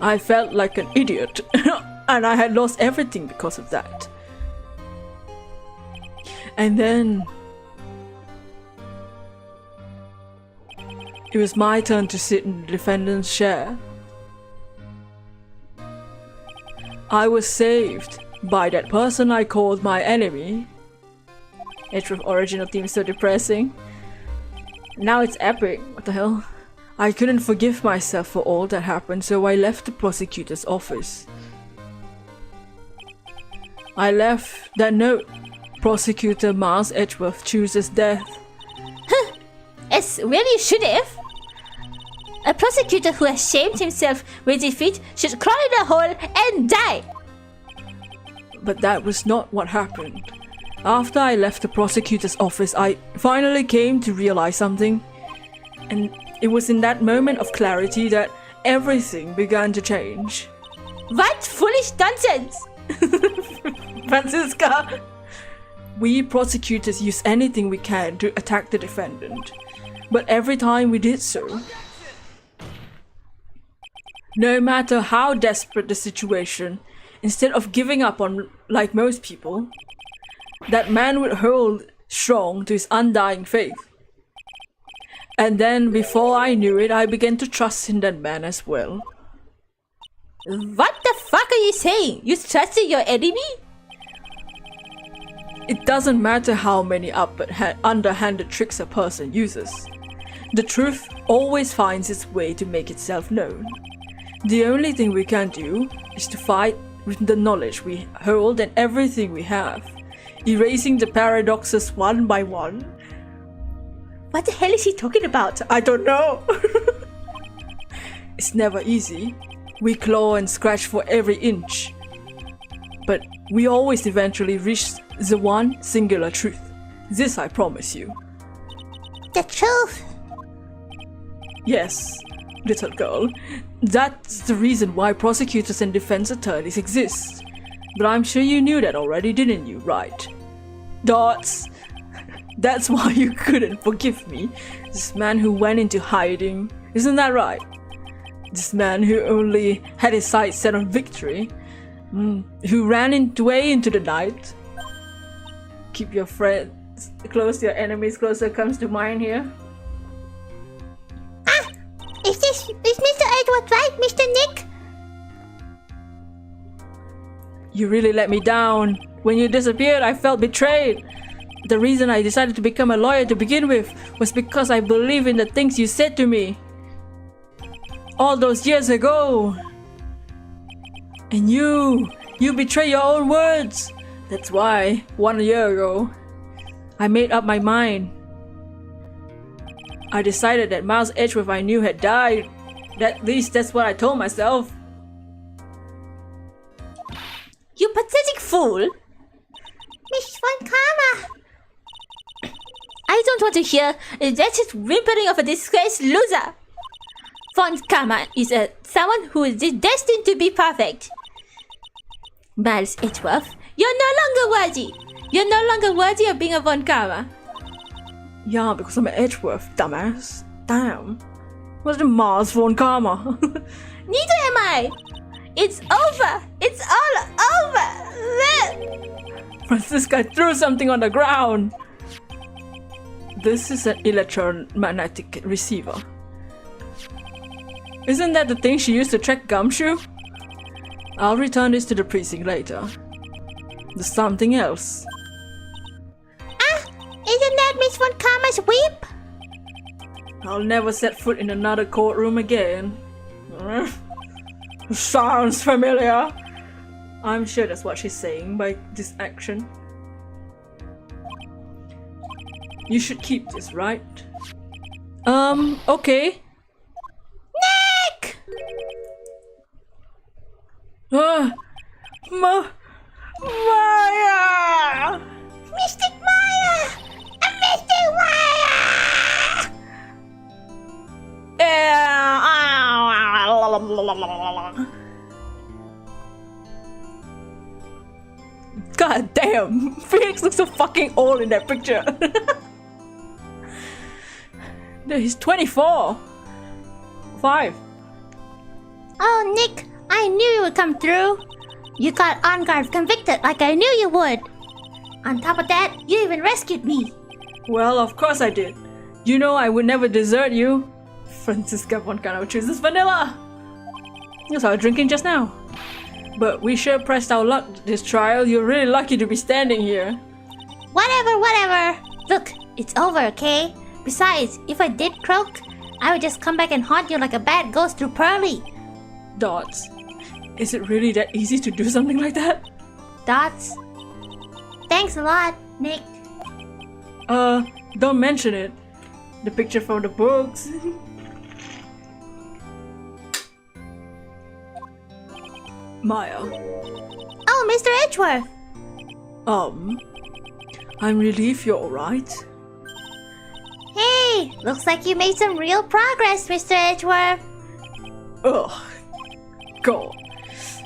I felt like an idiot, and I had lost everything because of that. And then it was my turn to sit in the defendant's chair. I was saved by that person I called my enemy. Its original theme is so depressing. Now it's epic. What the hell? I couldn't forgive myself for all that happened, so I left the prosecutor's office. I left that note. Prosecutor Miles Edgeworth chooses death. As well you should have. A prosecutor who has shamed himself with defeat should crawl in a hole and die. But that was not what happened. After I left the prosecutor's office, I finally came to realize something. And it was in that moment of clarity that everything began to change. What foolish nonsense! Francisca! We prosecutors use anything we can to attack the defendant. But every time we did so, No matter how desperate the situation, instead of giving up on like most people, that man would hold strong to his undying faith. And then, before I knew it, I began to trust in that man as well. What the fuck are you saying? You trusted your enemy? It doesn't matter how many underhanded tricks a person uses. The truth always finds its way to make itself known. The only thing we can do is to fight with the knowledge we hold and everything we have, erasing the paradoxes one by one. What the hell is he talking about? I don't know. It's never easy. We claw and scratch for every inch. But we always eventually reach the one singular truth. This I promise you. The truth. Yes, little girl. That's the reason why prosecutors and defense attorneys exist. But I'm sure you knew that already, didn't you, right? Dots. That's why you couldn't forgive me. This man who went into hiding. Isn't that right? This man who only had his sights set on victory. Who ran away into the night. Keep your friends close, your enemies closer comes to mind here. Is Mr. Edward right, Mr. Nick? You really let me down. When you disappeared, I felt betrayed. The reason I decided to become a lawyer to begin with was because I believe in the things you said to me. All those years ago. And you betray your own words. That's why, 1 year ago, I made up my mind. I decided that Miles Edgeworth I knew had died. At least that's what I told myself. You pathetic fool! Miss Von Karma. I don't want to hear that just whimpering of a disgraced loser. Von Karma is someone who is destined to be perfect. Miles Edgeworth, you're no longer worthy. You're no longer worthy of being a Von Karma. Yeah, because I'm an Edgeworth, dumbass. Damn. What's the Mars Von Karma? Neither am I. It's over. It's all over. Francisca threw something on the ground. This is an electromagnetic receiver. Isn't that the thing she used to track Gumshoe? I'll return this to the precinct later. There's something else. Isn't that Miss Von Karma's whip? I'll never set foot in another courtroom again. Sounds familiar. I'm sure that's what she's saying by this action. You should keep this, right? Okay. Nick! Maya! Mystic Maya! Mystic Maya! God damn! Phoenix looks so fucking old in that picture. Dude, he's 24. 5. Oh, Nick, I knew you would come through. You got on guard convicted like I knew you would. On top of that, you even rescued me. Well, of course I did. You know I would never desert you. Francisca Von Karma chooses vanilla. That's what I was drinking just now. But we sure pressed our luck this trial. You're really lucky to be standing here. Whatever. Look, it's over, okay? Besides, if I did croak, I would just come back and haunt you like a bad ghost through Pearly. Dots. Is it really that easy to do something like that? Dots. Thanks a lot, Nick. Don't mention it. The picture from the books. Maya. Oh, Mr. Edgeworth. I'm relieved you're alright. Hey, looks like you made some real progress, Mr. Edgeworth. Ugh. God.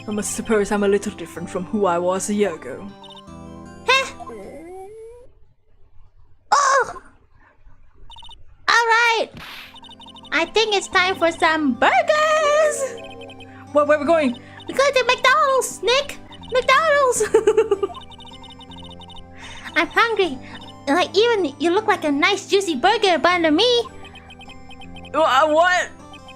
I must suppose I'm a little different from who I was a year ago. Oh! Alright. I think it's time for some burgers! Where are we going? We're going to McDonald's, Nick! McDonald's! I'm hungry. Like, even you look like a nice juicy burger bun to me. What?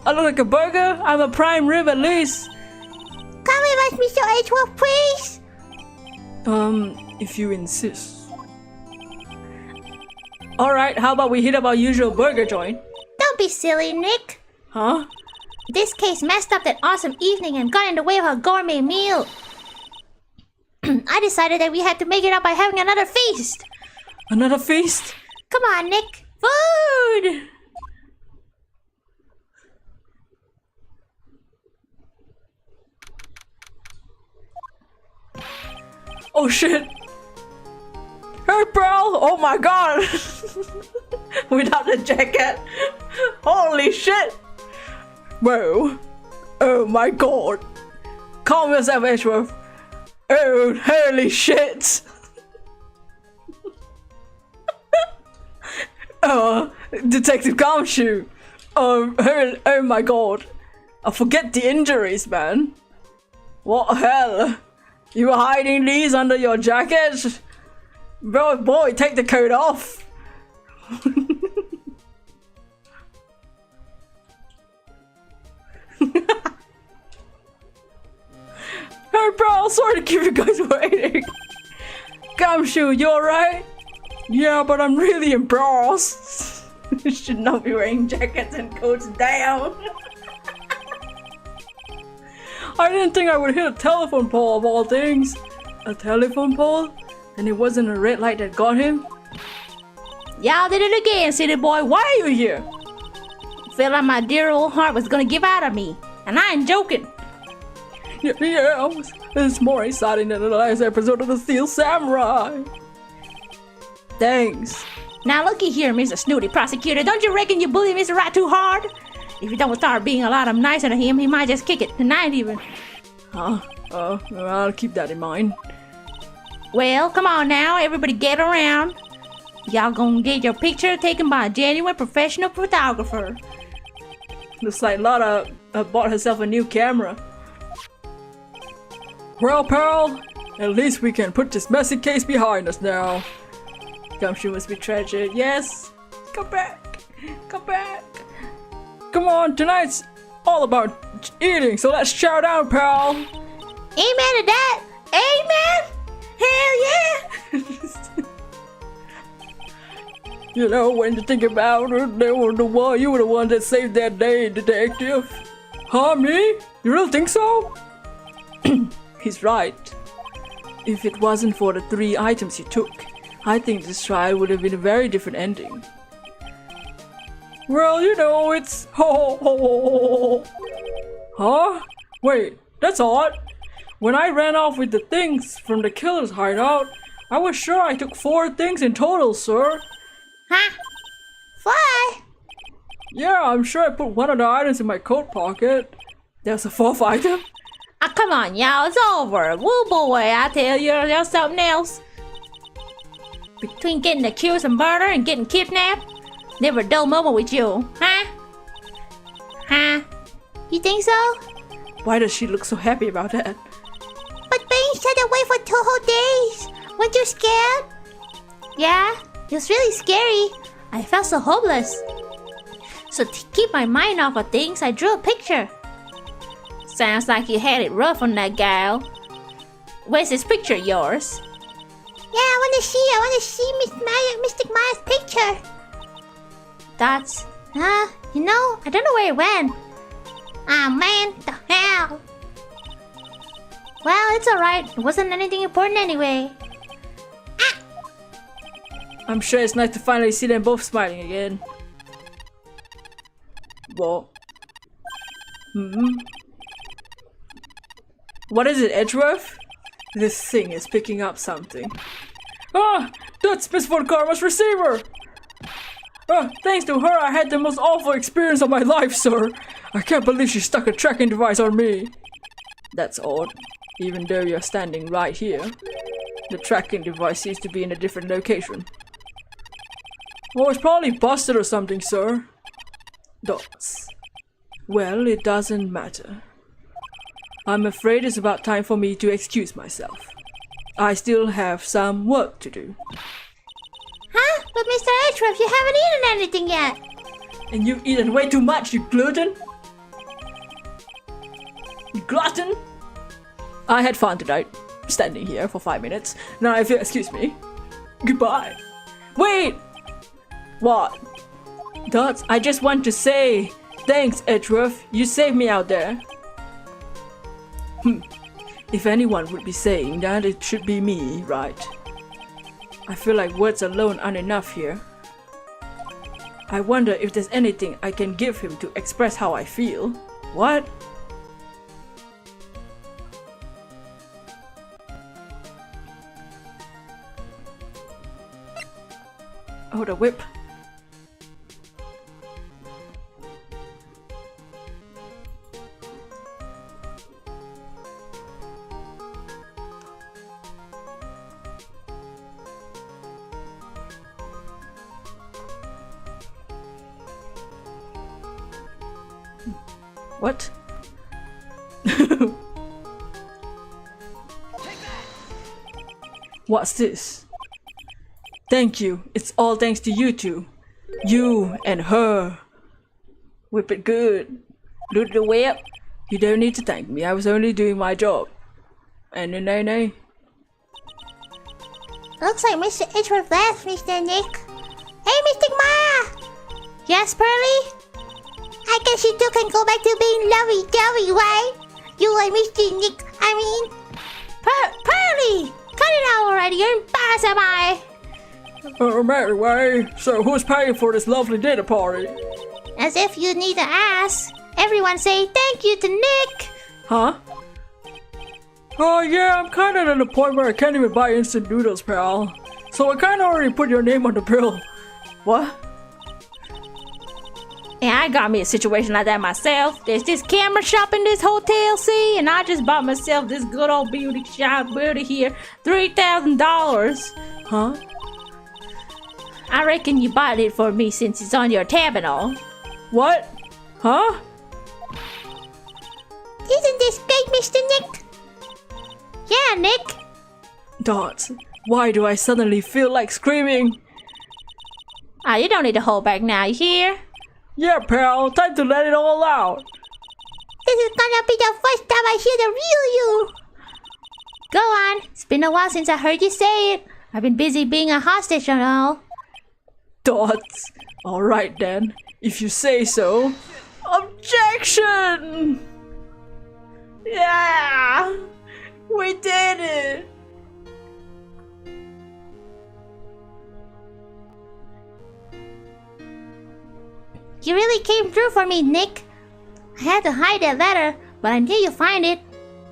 I look like a burger? I'm a prime rib at least. Can we like Mr. H-Wolf, please? If you insist. Alright, how about we hit up our usual burger joint? Don't be silly, Nick. Huh? This case messed up that awesome evening and got in the way of our gourmet meal. I decided that we had to make it up by having another feast. Another feast? Come on, Nick. Food! Oh shit! Hey bro! Oh my god! Without the jacket! Holy shit! Whoa! Oh my god! Calm yourself, Ashworth! Oh, holy shit! Oh, Detective Gumshoe! Oh my god! I forget the injuries, man! What the hell? You were hiding these under your jacket? Bro, boy, take the coat off! Hey bro, sorry to keep you guys waiting. Gumshoe, you alright? Yeah, but I'm really embarrassed. You should not be wearing jackets and coats down. I didn't think I would hit a telephone pole of all things. A telephone pole? And it wasn't a red light that got him? Y'all did it again, city boy. Why are you here? Felt like my dear old heart was gonna give out of me. And I ain't joking. Yeah, it's more exciting than the last episode of the Steel Samurai. Thanks. Now looky here, Mr. Snooty Prosecutor. Don't you reckon you bully Mr. Rat too hard? If you don't start being a lot nicer to him, he might just kick it tonight even. Huh? I'll keep that in mind. Well, come on now, everybody get around. Y'all gonna get your picture taken by a genuine professional photographer. Looks like Lotta bought herself a new camera. Well, pal, at least we can put this messy case behind us now. Gumshoe must be treasured. Yes! Come back! Come back! Come on, tonight's all about eating, so let's shout out, pal! Amen to that! Amen! Hell yeah! You know, when you think about it, you were the one that saved that day, detective. Huh, me? You really think so? He's right. If it wasn't for the 3 items you took, I think this trial would have been a very different ending. Well, you know, it's ho ho ho. Huh? Wait, that's odd. When I ran off with the things from the killer's hideout, I was sure I took 4 things in total, sir. Huh? Fly? Yeah, I'm sure I put one of the items in my coat pocket. There's a 4th item? Oh, come on, y'all, it's over. Woo boy, I tell you, there's something else. Between getting accused of murder and getting kidnapped, never a dull moment with you, huh? Huh? You think so? Why does she look so happy about that? But being shut away for 2 whole days. Weren't you scared? Yeah, it was really scary. I felt so hopeless. So to keep my mind off of things, I drew a picture. Sounds like you had it rough on that gal. Where's this picture of yours? Yeah, I wanna see Mystic Maya's picture. That's, you know, I don't know where it went. Ah, man, the hell. Well, it's alright. It wasn't anything important anyway. I'm sure it's nice to finally see them both smiling again. What? What is it, Edgeworth? This thing is picking up something. Ah, that's Miss Von Karma's receiver. Thanks to her, I had the most awful experience of my life, sir. I can't believe she stuck a tracking device on me. That's odd. Even though you're standing right here, the tracking device seems to be in a different location. Oh, it's probably busted or something, sir. Dots. Well, it doesn't matter. I'm afraid it's about time for me to excuse myself. I still have some work to do. Huh? But Mr. Edgeworth, you haven't eaten anything yet. And you've eaten way too much, you glutton! You glutton! I had fun tonight, standing here for 5 minutes. Now if you'll excuse me. Goodbye. Wait! What? Dots, I just want to say, thanks, Edgeworth. You saved me out there. If anyone would be saying that, it should be me, right? I feel like words alone aren't enough here. I wonder if there's anything I can give him to express how I feel. What? Oh, the whip. What? What's this? Thank you. It's all thanks to you two. You and her. Whip it good. Do the whip. You don't need to thank me. I was only doing my job. And nay. Looks like Mr. Edgeworth left, Mr. Nick. Hey, Mr. Maya! Yes, Pearly? I guess you two can go back to being lovey-dovey, right? You and Mr. Nick, I mean... Pearly! Cut it out already, you're embarrassing me! Anyway, so who's paying for this lovely dinner party? As if you need to ask. Everyone say thank you to Nick! Huh? Oh yeah, I'm kinda at the point where I can't even buy instant noodles, pal. So I kinda already put your name on the bill. What? Yeah, I got me a situation like that myself. There's this camera shop in this hotel, see? And I just bought myself this good old beauty shop beauty here. $3,000. Huh? I reckon you bought it for me since it's on your tab and all. What? Huh? Isn't this great, Mr. Nick? Yeah, Nick. Dots, why do I suddenly feel like screaming? Ah, you don't need to hold back now, you hear? Yeah, pal, time to let it all out. This is gonna be the first time I hear the real you. Go on. It's been a while since I heard you say it. I've been busy being a hostage and all. Dots. Alright then, if you say so. Objection! Yeah! We did it! You really came through for me, Nick. I had to hide that letter, but I knew you'd find it.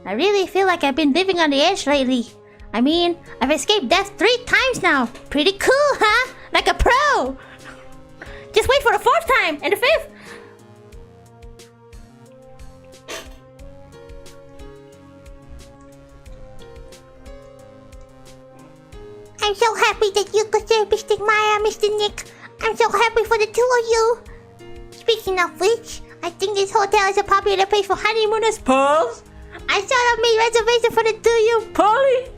I really feel like I've been living on the edge lately. I mean, I've escaped death 3 times now. Pretty cool, huh? Like a pro! Just wait for the 4th time and the 5th. I'm so happy that you could save Mr. Maya, Mr. Nick. I'm so happy for the 2 of you. Speaking of which, I think this hotel is a popular place for honeymooners. Pearls? I sort of made reservation for the 2 of you. Polly?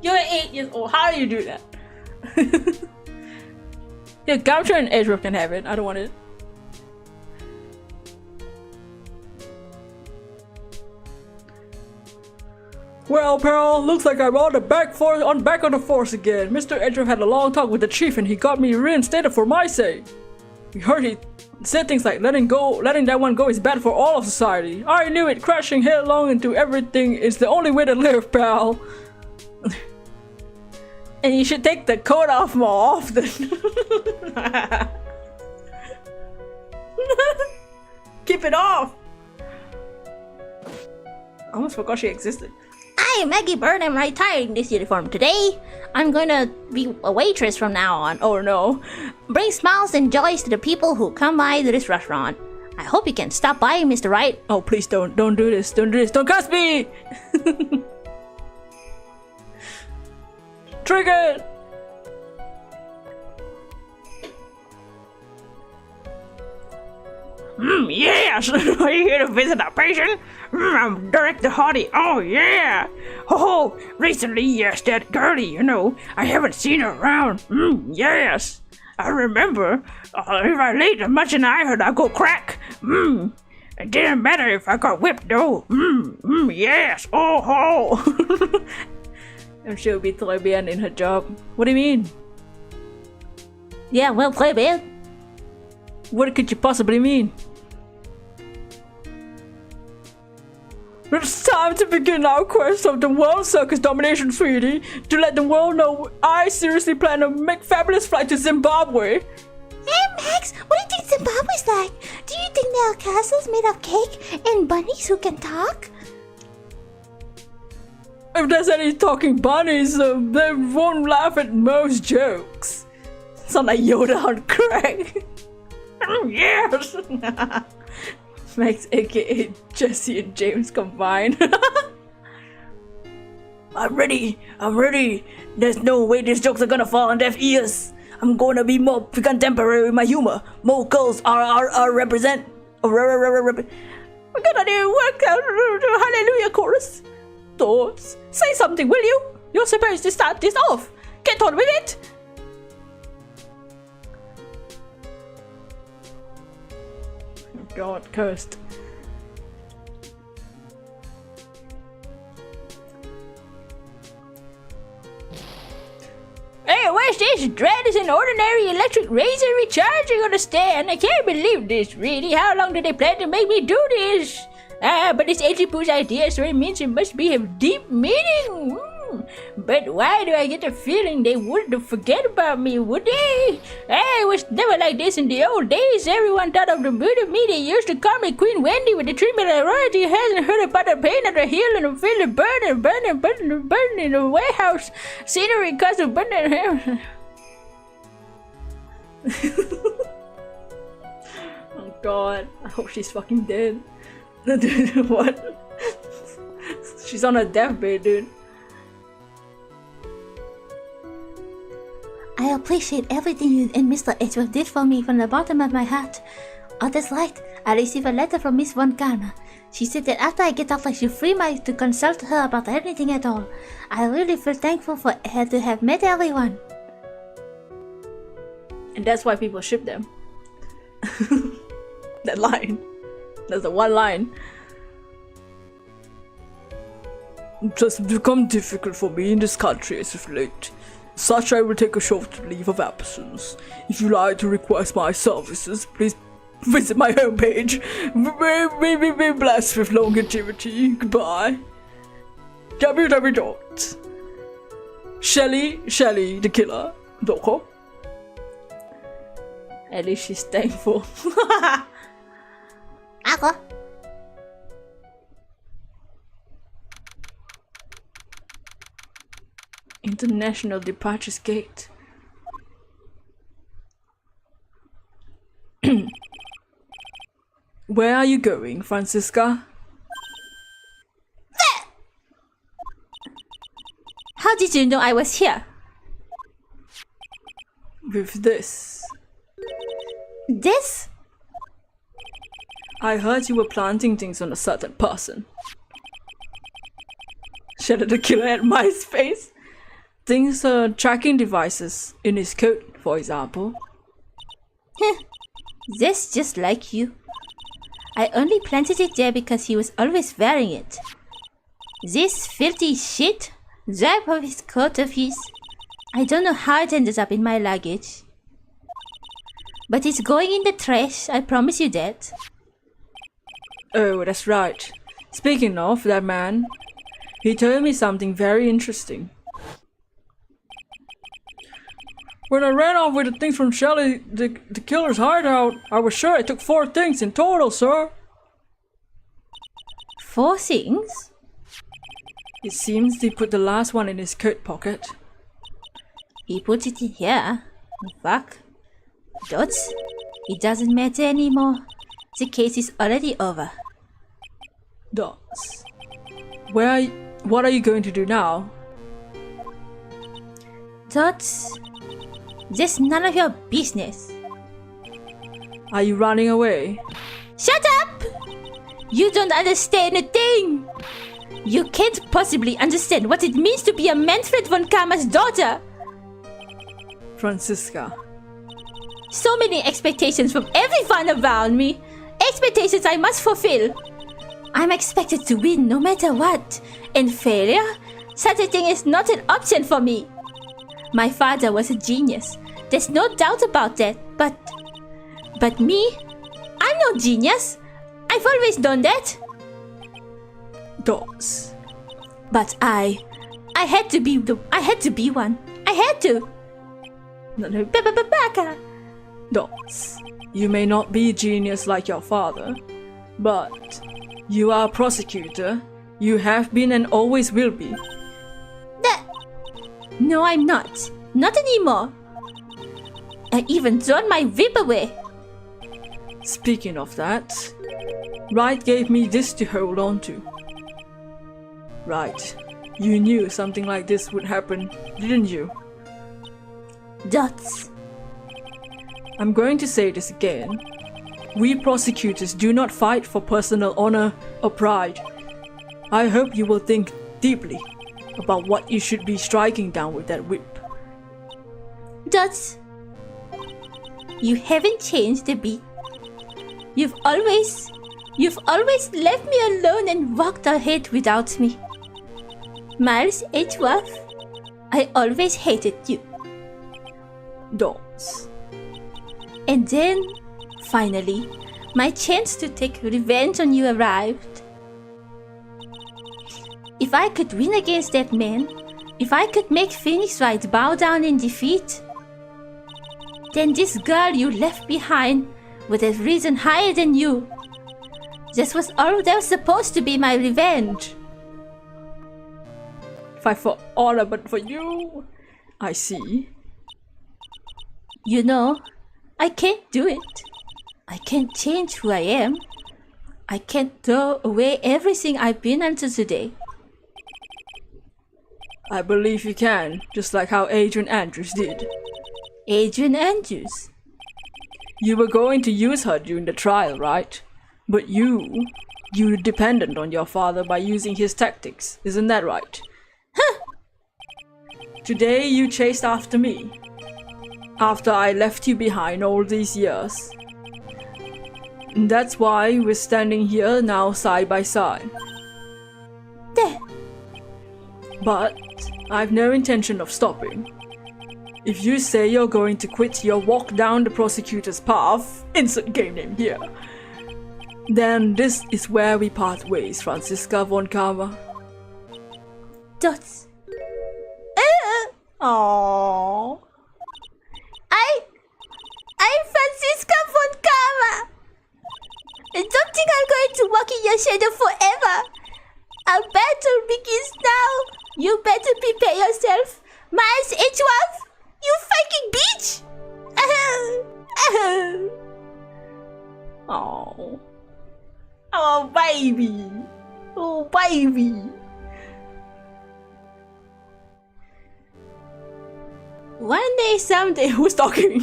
You're 8 years old, how do you do that? Yeah, Gumshoe and Edgeworth can have it, I don't want it. Well, pal, looks like I'm on the back on the force again. Mr. Edgeworth had a long talk with the chief and he got me reinstated for my sake. We heard he said things like letting that one go is bad for all of society. I knew it. Crashing headlong into everything is the only way to live, pal. And you should take the coat off more often. Keep it off. I almost forgot she existed. I am Maggie Bird. I'm retiring this uniform today. I'm gonna be a waitress from now on. Oh no. Bring smiles and joys to the people who come by to this restaurant. I hope you can stop by, Mr. Wright. Oh, please don't do this. Don't do this. Don't cuss me. Triggered. Yes. Are you here to visit a patient? I'm Director Hardy. Oh, yeah. Oh, recently, yes, that girlie, you know. I haven't seen her around. Yes. I remember. If I laid as much as I heard, I go crack. It didn't matter if I got whipped, though. Yes. Oh. And she'll be Trebian in her job. What do you mean? Yeah, well, Trebian. What could you possibly mean? It's time to begin our quest of the world circus domination treaty to let the world know I seriously plan to make fabulous flight to Zimbabwe. Hey, Max, what do you think Zimbabwe's like? Do you think there are castles made of cake and bunnies who can talk? If there's any talking bunnies, they won't laugh at most jokes. Sound like Yoda on crack. Yes. Max, aka Jesse and James combined. I'm ready. There's no way these jokes are gonna fall on deaf ears. I'm gonna be more contemporary with my humor. More girls are represent. We're gonna do work out the Hallelujah chorus. Thoughts? Say something, will you? You're supposed to start this off. Get on with it. God, cursed. Hey, where's this? Dread is an ordinary electric razor recharging on a stand. I can't believe this, really. How long did they plan to make me do this? But it's Poo's idea, so it means it must be a deep meaning. But why do I get the feeling they wouldn't forget about me, would they? It was never like this in the old days. Everyone thought of the beauty of me. They used to call me Queen Wendy with the treatment of royalty. Hasn't heard about the pain of the heel and the feel of burning in the warehouse scenery because of burning hair. Oh God, I hope she's fucking dead. What? She's on her deathbed, dude. I appreciate everything you and Mr. Edgeworth did for me from the bottom of my heart. On this night, I received a letter from Miss Von Karma. She said that after I get off, I should free my to consult her about anything at all. I really feel thankful for her to have met everyone. And that's why people ship them. That line. That's the one line. It has become difficult for me in this country as of late. Such I will take a short leave of absence. If you like to request my services, please visit my homepage. May be blessed with longevity. Goodbye. www.Shelly the Killer.com. At least she's thankful. Ako? International Departures Gate. Where are you going, Francisca? How did you know I was here? With this. This? I heard you were planting things on a certain person. Shadow the Killer at MySpace. Things are tracking devices in his coat, for example. That's just like you. I only planted it there because he was always wearing it. This filthy shit, drap of his coat of his. I don't know how it ended up in my luggage. But it's going in the trash, I promise you that. Oh, that's right. Speaking of that man, he told me something very interesting. When I ran off with the things from Shelly, the killer's hideout, I was sure I took 4 things in total, sir. 4 things? It seems he put the last one in his coat pocket. He put it in here. Fuck. Dots? It doesn't matter anymore. The case is already over. Dots. What are you going to do now? Dots? That's none of your business. Are you running away? Shut up! You don't understand a thing! You can't possibly understand what it means to be a Manfred von Kammer's daughter! Franziska. So many expectations from everyone around me! Expectations I must fulfill! I'm expected to win no matter what, and failure? Such a thing is not an option for me! My father was a genius. There's no doubt about that, but me? I'm no genius! I've always done that! Dots. But I had to be one. I had to! Baka! Dots. You may not be a genius like your father, but you are a prosecutor. You have been and always will be. No, I'm not. Not anymore. I even thrown my whip away. Speaking of that, Wright gave me this to hold on to. Right. You knew something like this would happen, didn't you? Dots. I'm going to say this again. We prosecutors do not fight for personal honor or pride. I hope you will think deeply about what you should be striking down with that whip. Dots. You haven't changed a bit. You've always left me alone and walked ahead without me. Miles Edgeworth, I always hated you. Dots. And then, finally, my chance to take revenge on you arrived. If I could win against that man, if I could make Phoenix Wright bow down in defeat, then this girl you left behind would have risen higher than you. This was all that was supposed to be my revenge. Fight for honor, but for you. I see. You know, I can't do it. I can't change who I am. I can't throw away everything I've been until today. I believe you can, just like how Adrian Andrews did. Adrian Andrews? You were going to use her during the trial, right? But you depended on your father by using his tactics, isn't that right? Huh! Today you chased after me. After I left you behind all these years. And that's why we're standing here now side by side. There. But I've no intention of stopping. If you say you're going to quit your walk down the prosecutor's path, insert game name here, then this is where we part ways, Franziska von Kammer. Dots. Aww. I'm Franziska von Kammer. I don't think I'm going to walk in your shadow forever. Our battle begins now. You better prepare yourself. Miles Edgeworth, you fucking bitch! Oh. Oh, baby. Oh, baby. One day, someday, Who's talking?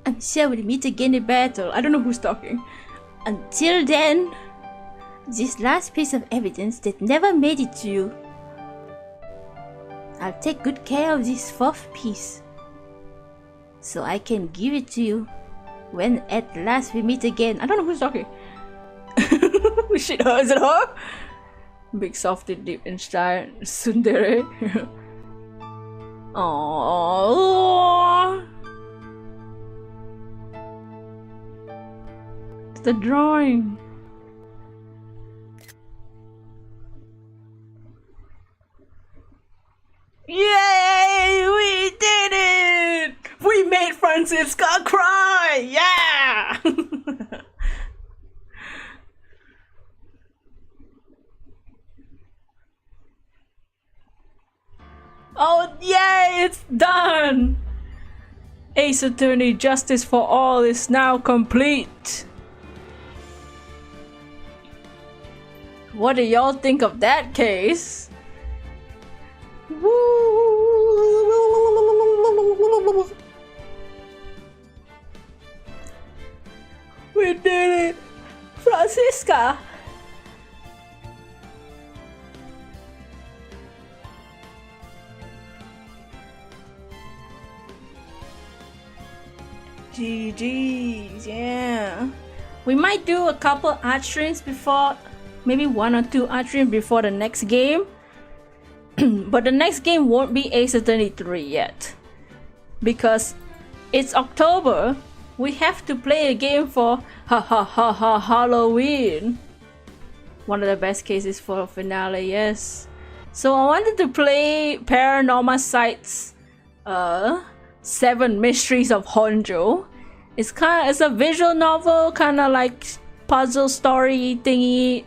I'm sure we'll meet again in battle. I don't know who's talking. Until then, this last piece of evidence that never made it to you, I'll take good care of this fourth piece, so I can give it to you when at last we meet again. I don't know who's talking. Shit, her, is it her? Big softy deep inside Sundere. Oh, it's the drawing. Yay! We did it! We made Franziska cry! Yeah! Oh, yay! It's done! Ace Attorney Justice for All is now complete. What do y'all think of that case? We did Suka. GG's, yeah. We might do a couple art streams before, maybe 1 or 2 art streams before the next game. But the next game won't be Ace Attorney 3 yet. Because it's October. We have to play a game for Halloween. One of the best cases for a finale, yes. So I wanted to play Paranormal Sights 7 Mysteries of Honjo. It's a visual novel, kind of like puzzle story thingy.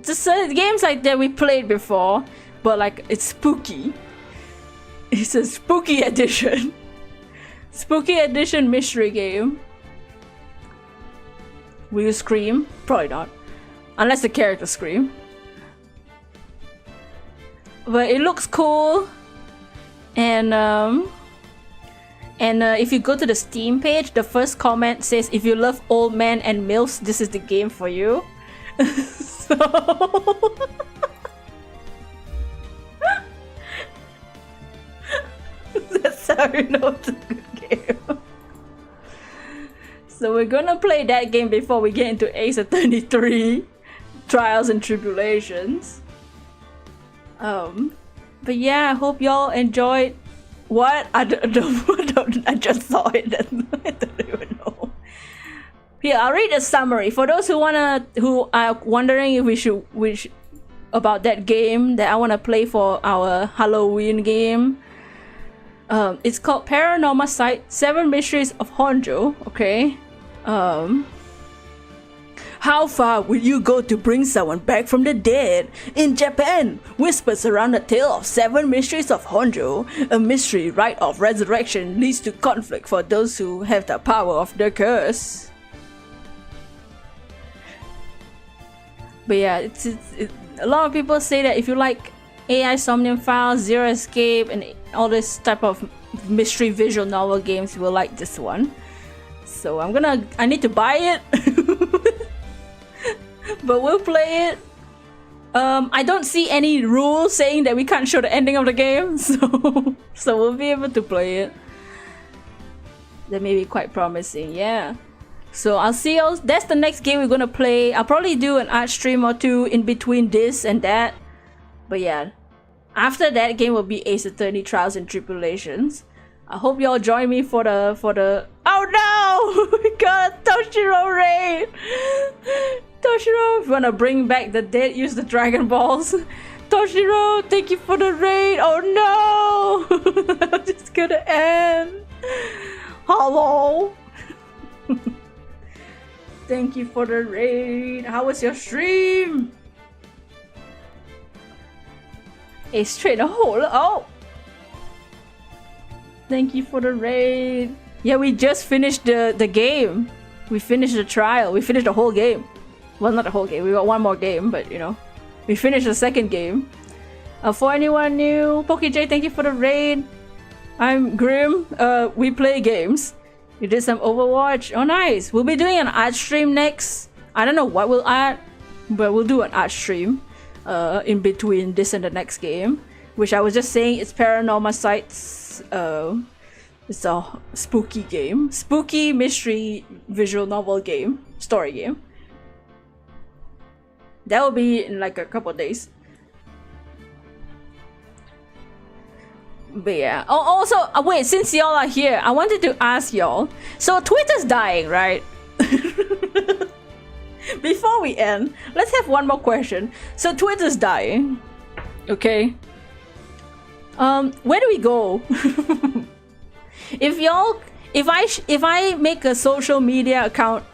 Just games like that we played before, but like it's spooky. It's a spooky edition. Spooky edition mystery game. Will you scream? Probably not. Unless the characters scream. But it looks cool. And if you go to the Steam page, the first comment says, if you love old men and MILFs, this is the game for you. So that's how you know it's a good game. So we're gonna play that game before we get into Ace Attorney 3 Trials and Tribulations. But yeah, I hope y'all enjoyed. What? I just saw it. I don't even know. Here, I'll read a summary for those who are wondering if we should about that game that I wanna play for our Halloween game. It's called Paranormal Sight 7 Mysteries of Honjo. Okay. How far will you go to bring someone back from the dead? In Japan, whispers around the tale of 7 mysteries of Honjo. A mystery rite of resurrection leads to conflict for those who have the power of the curse. But yeah, it's a lot of people say that if you like AI Somnium Files, Zero Escape, and all this type of mystery visual novel games, you will like this one. So I need to buy it. But we'll play it. I don't see any rules saying that we can't show the ending of the game, so we'll be able to play it. That may be quite promising, yeah. So I'll see y'all. That's the next game we're gonna play. I'll probably do an art stream or 2 in between this and that. But yeah, after that game will be Ace Attorney Trials and Tribulations. I hope y'all join me for the oh no! We got a Toshiro raid! Toshiro, if you wanna bring back the dead, use the Dragon Balls. Toshiro, thank you for the raid! Oh no! It's gonna end! Hello! Thank you for the raid! How was your stream? A straight a hole. Oh! Thank you for the raid. Yeah, we just finished the game. We finished the trial. We finished the whole game. Well, not the whole game. We got one more game, but you know. We finished the second game. For anyone new, PokeJ, thank you for the raid. I'm Grim. We play games. You did some Overwatch. Oh, nice. We'll be doing an art stream next. I don't know what we'll add, but we'll do an art stream in between this and the next game. Which I was just saying, it's Paranormal Sights. It's a spooky game. Spooky mystery visual novel game. Story game. That will be in like a couple of days. But yeah. Oh, also, wait, since y'all are here, I wanted to ask y'all. So Twitter's dying, right? Before we end, let's have one more question. So Twitter's dying. Okay. Where do we go? If I make a social media account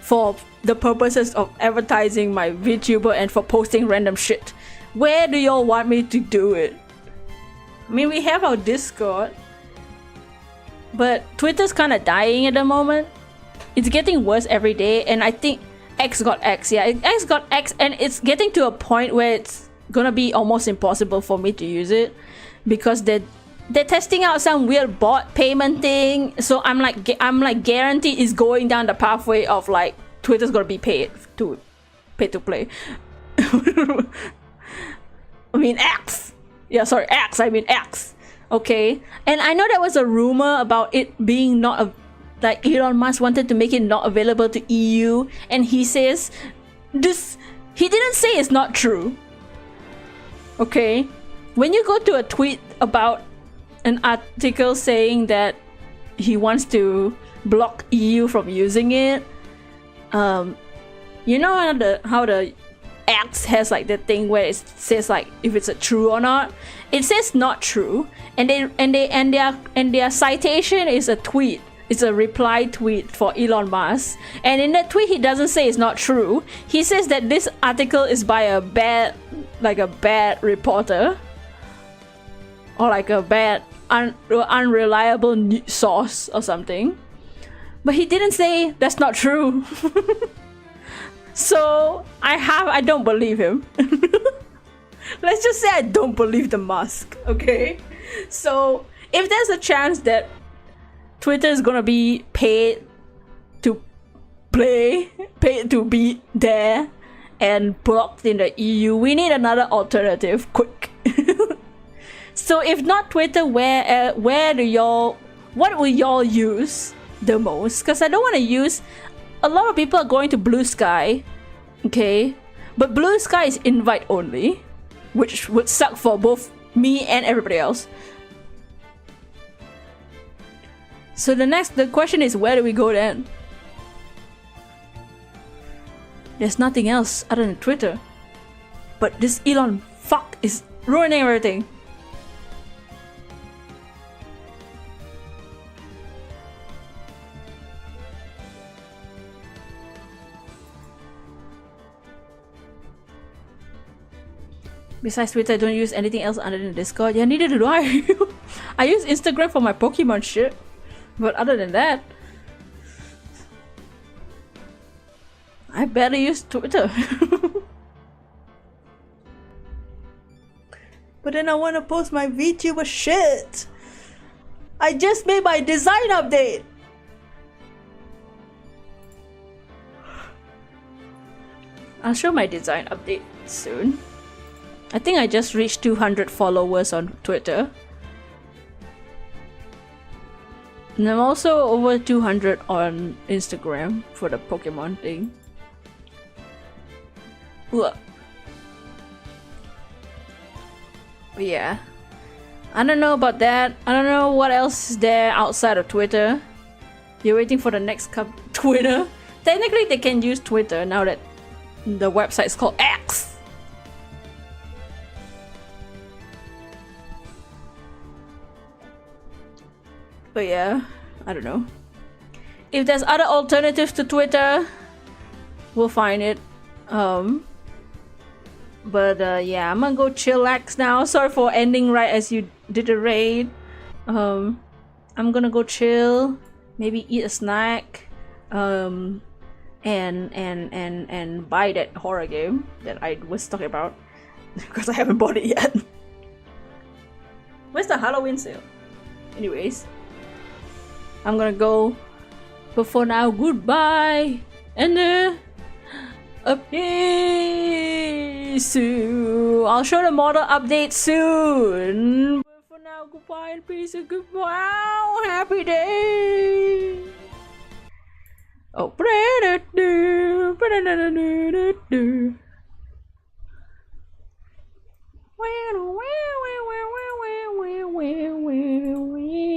for the purposes of advertising my VTuber and for posting random shit, where do y'all want me to do it? I mean, we have our Discord, but Twitter's kind of dying at the moment. It's getting worse every day, and I think X got X. Yeah, X got X, and it's getting to a point where it's gonna be almost impossible for me to use it because they're testing out some weird bot payment thing. So I'm like guaranteed it's going down the pathway of like Twitter's gonna be paid to pay to play. I mean X. Yeah, sorry, X. I mean X. Okay, and I know there was a rumor about it being not a, like Elon Musk wanted to make it not available to EU, and he says this. He didn't say it's not true. Okay, when you go to a tweet about an article saying that he wants to block EU from using it, you know how the X has like the thing where it says like if it's a true or not. It says not true, and their citation is a tweet. It's a reply tweet for Elon Musk, and in that tweet he doesn't say it's not true. He says that this article is by a bad reporter, or like a bad unreliable source or something. But he didn't say that's not true. So I don't believe him. Let's just say I don't believe the Musk, okay? So if there's a chance that Twitter is gonna be paid to be there and blocked in the EU, we need another alternative quick. So if not Twitter, what will y'all use the most? Because I don't want to use. A lot of people are going to Blue Sky, okay, but Blue Sky is invite only, which would suck for both me and everybody else. So the question is, where do we go then? There's nothing else other than Twitter, but this Elon fuck is ruining everything. Besides Twitter, I don't use anything else other than Discord. Yeah, neither do I. I use Instagram for my Pokemon shit. But other than that, I barely use Twitter. But then I want to post my VTuber shit. I just made my design update. I'll show my design update soon. I think I just reached 200 followers on Twitter. And I'm also over 200 on Instagram for the Pokemon thing. Ugh. But yeah. I don't know about that. I don't know what else is there outside of Twitter. You're waiting for the next Twitter. Technically they can use Twitter now that the website is called X. But yeah, I don't know. If there's other alternatives to Twitter, we'll find it. Yeah, I'm gonna go chillax now. Sorry for ending right as you did a raid. I'm gonna go chill, maybe eat a snack, and buy that horror game that I was talking about because I haven't bought it yet. Where's the Halloween sale? Anyways, I'm gonna go. But for now, goodbye and update soon. I'll show the model update soon. But for now, goodbye and peace and goodbye. Happy day. Oh,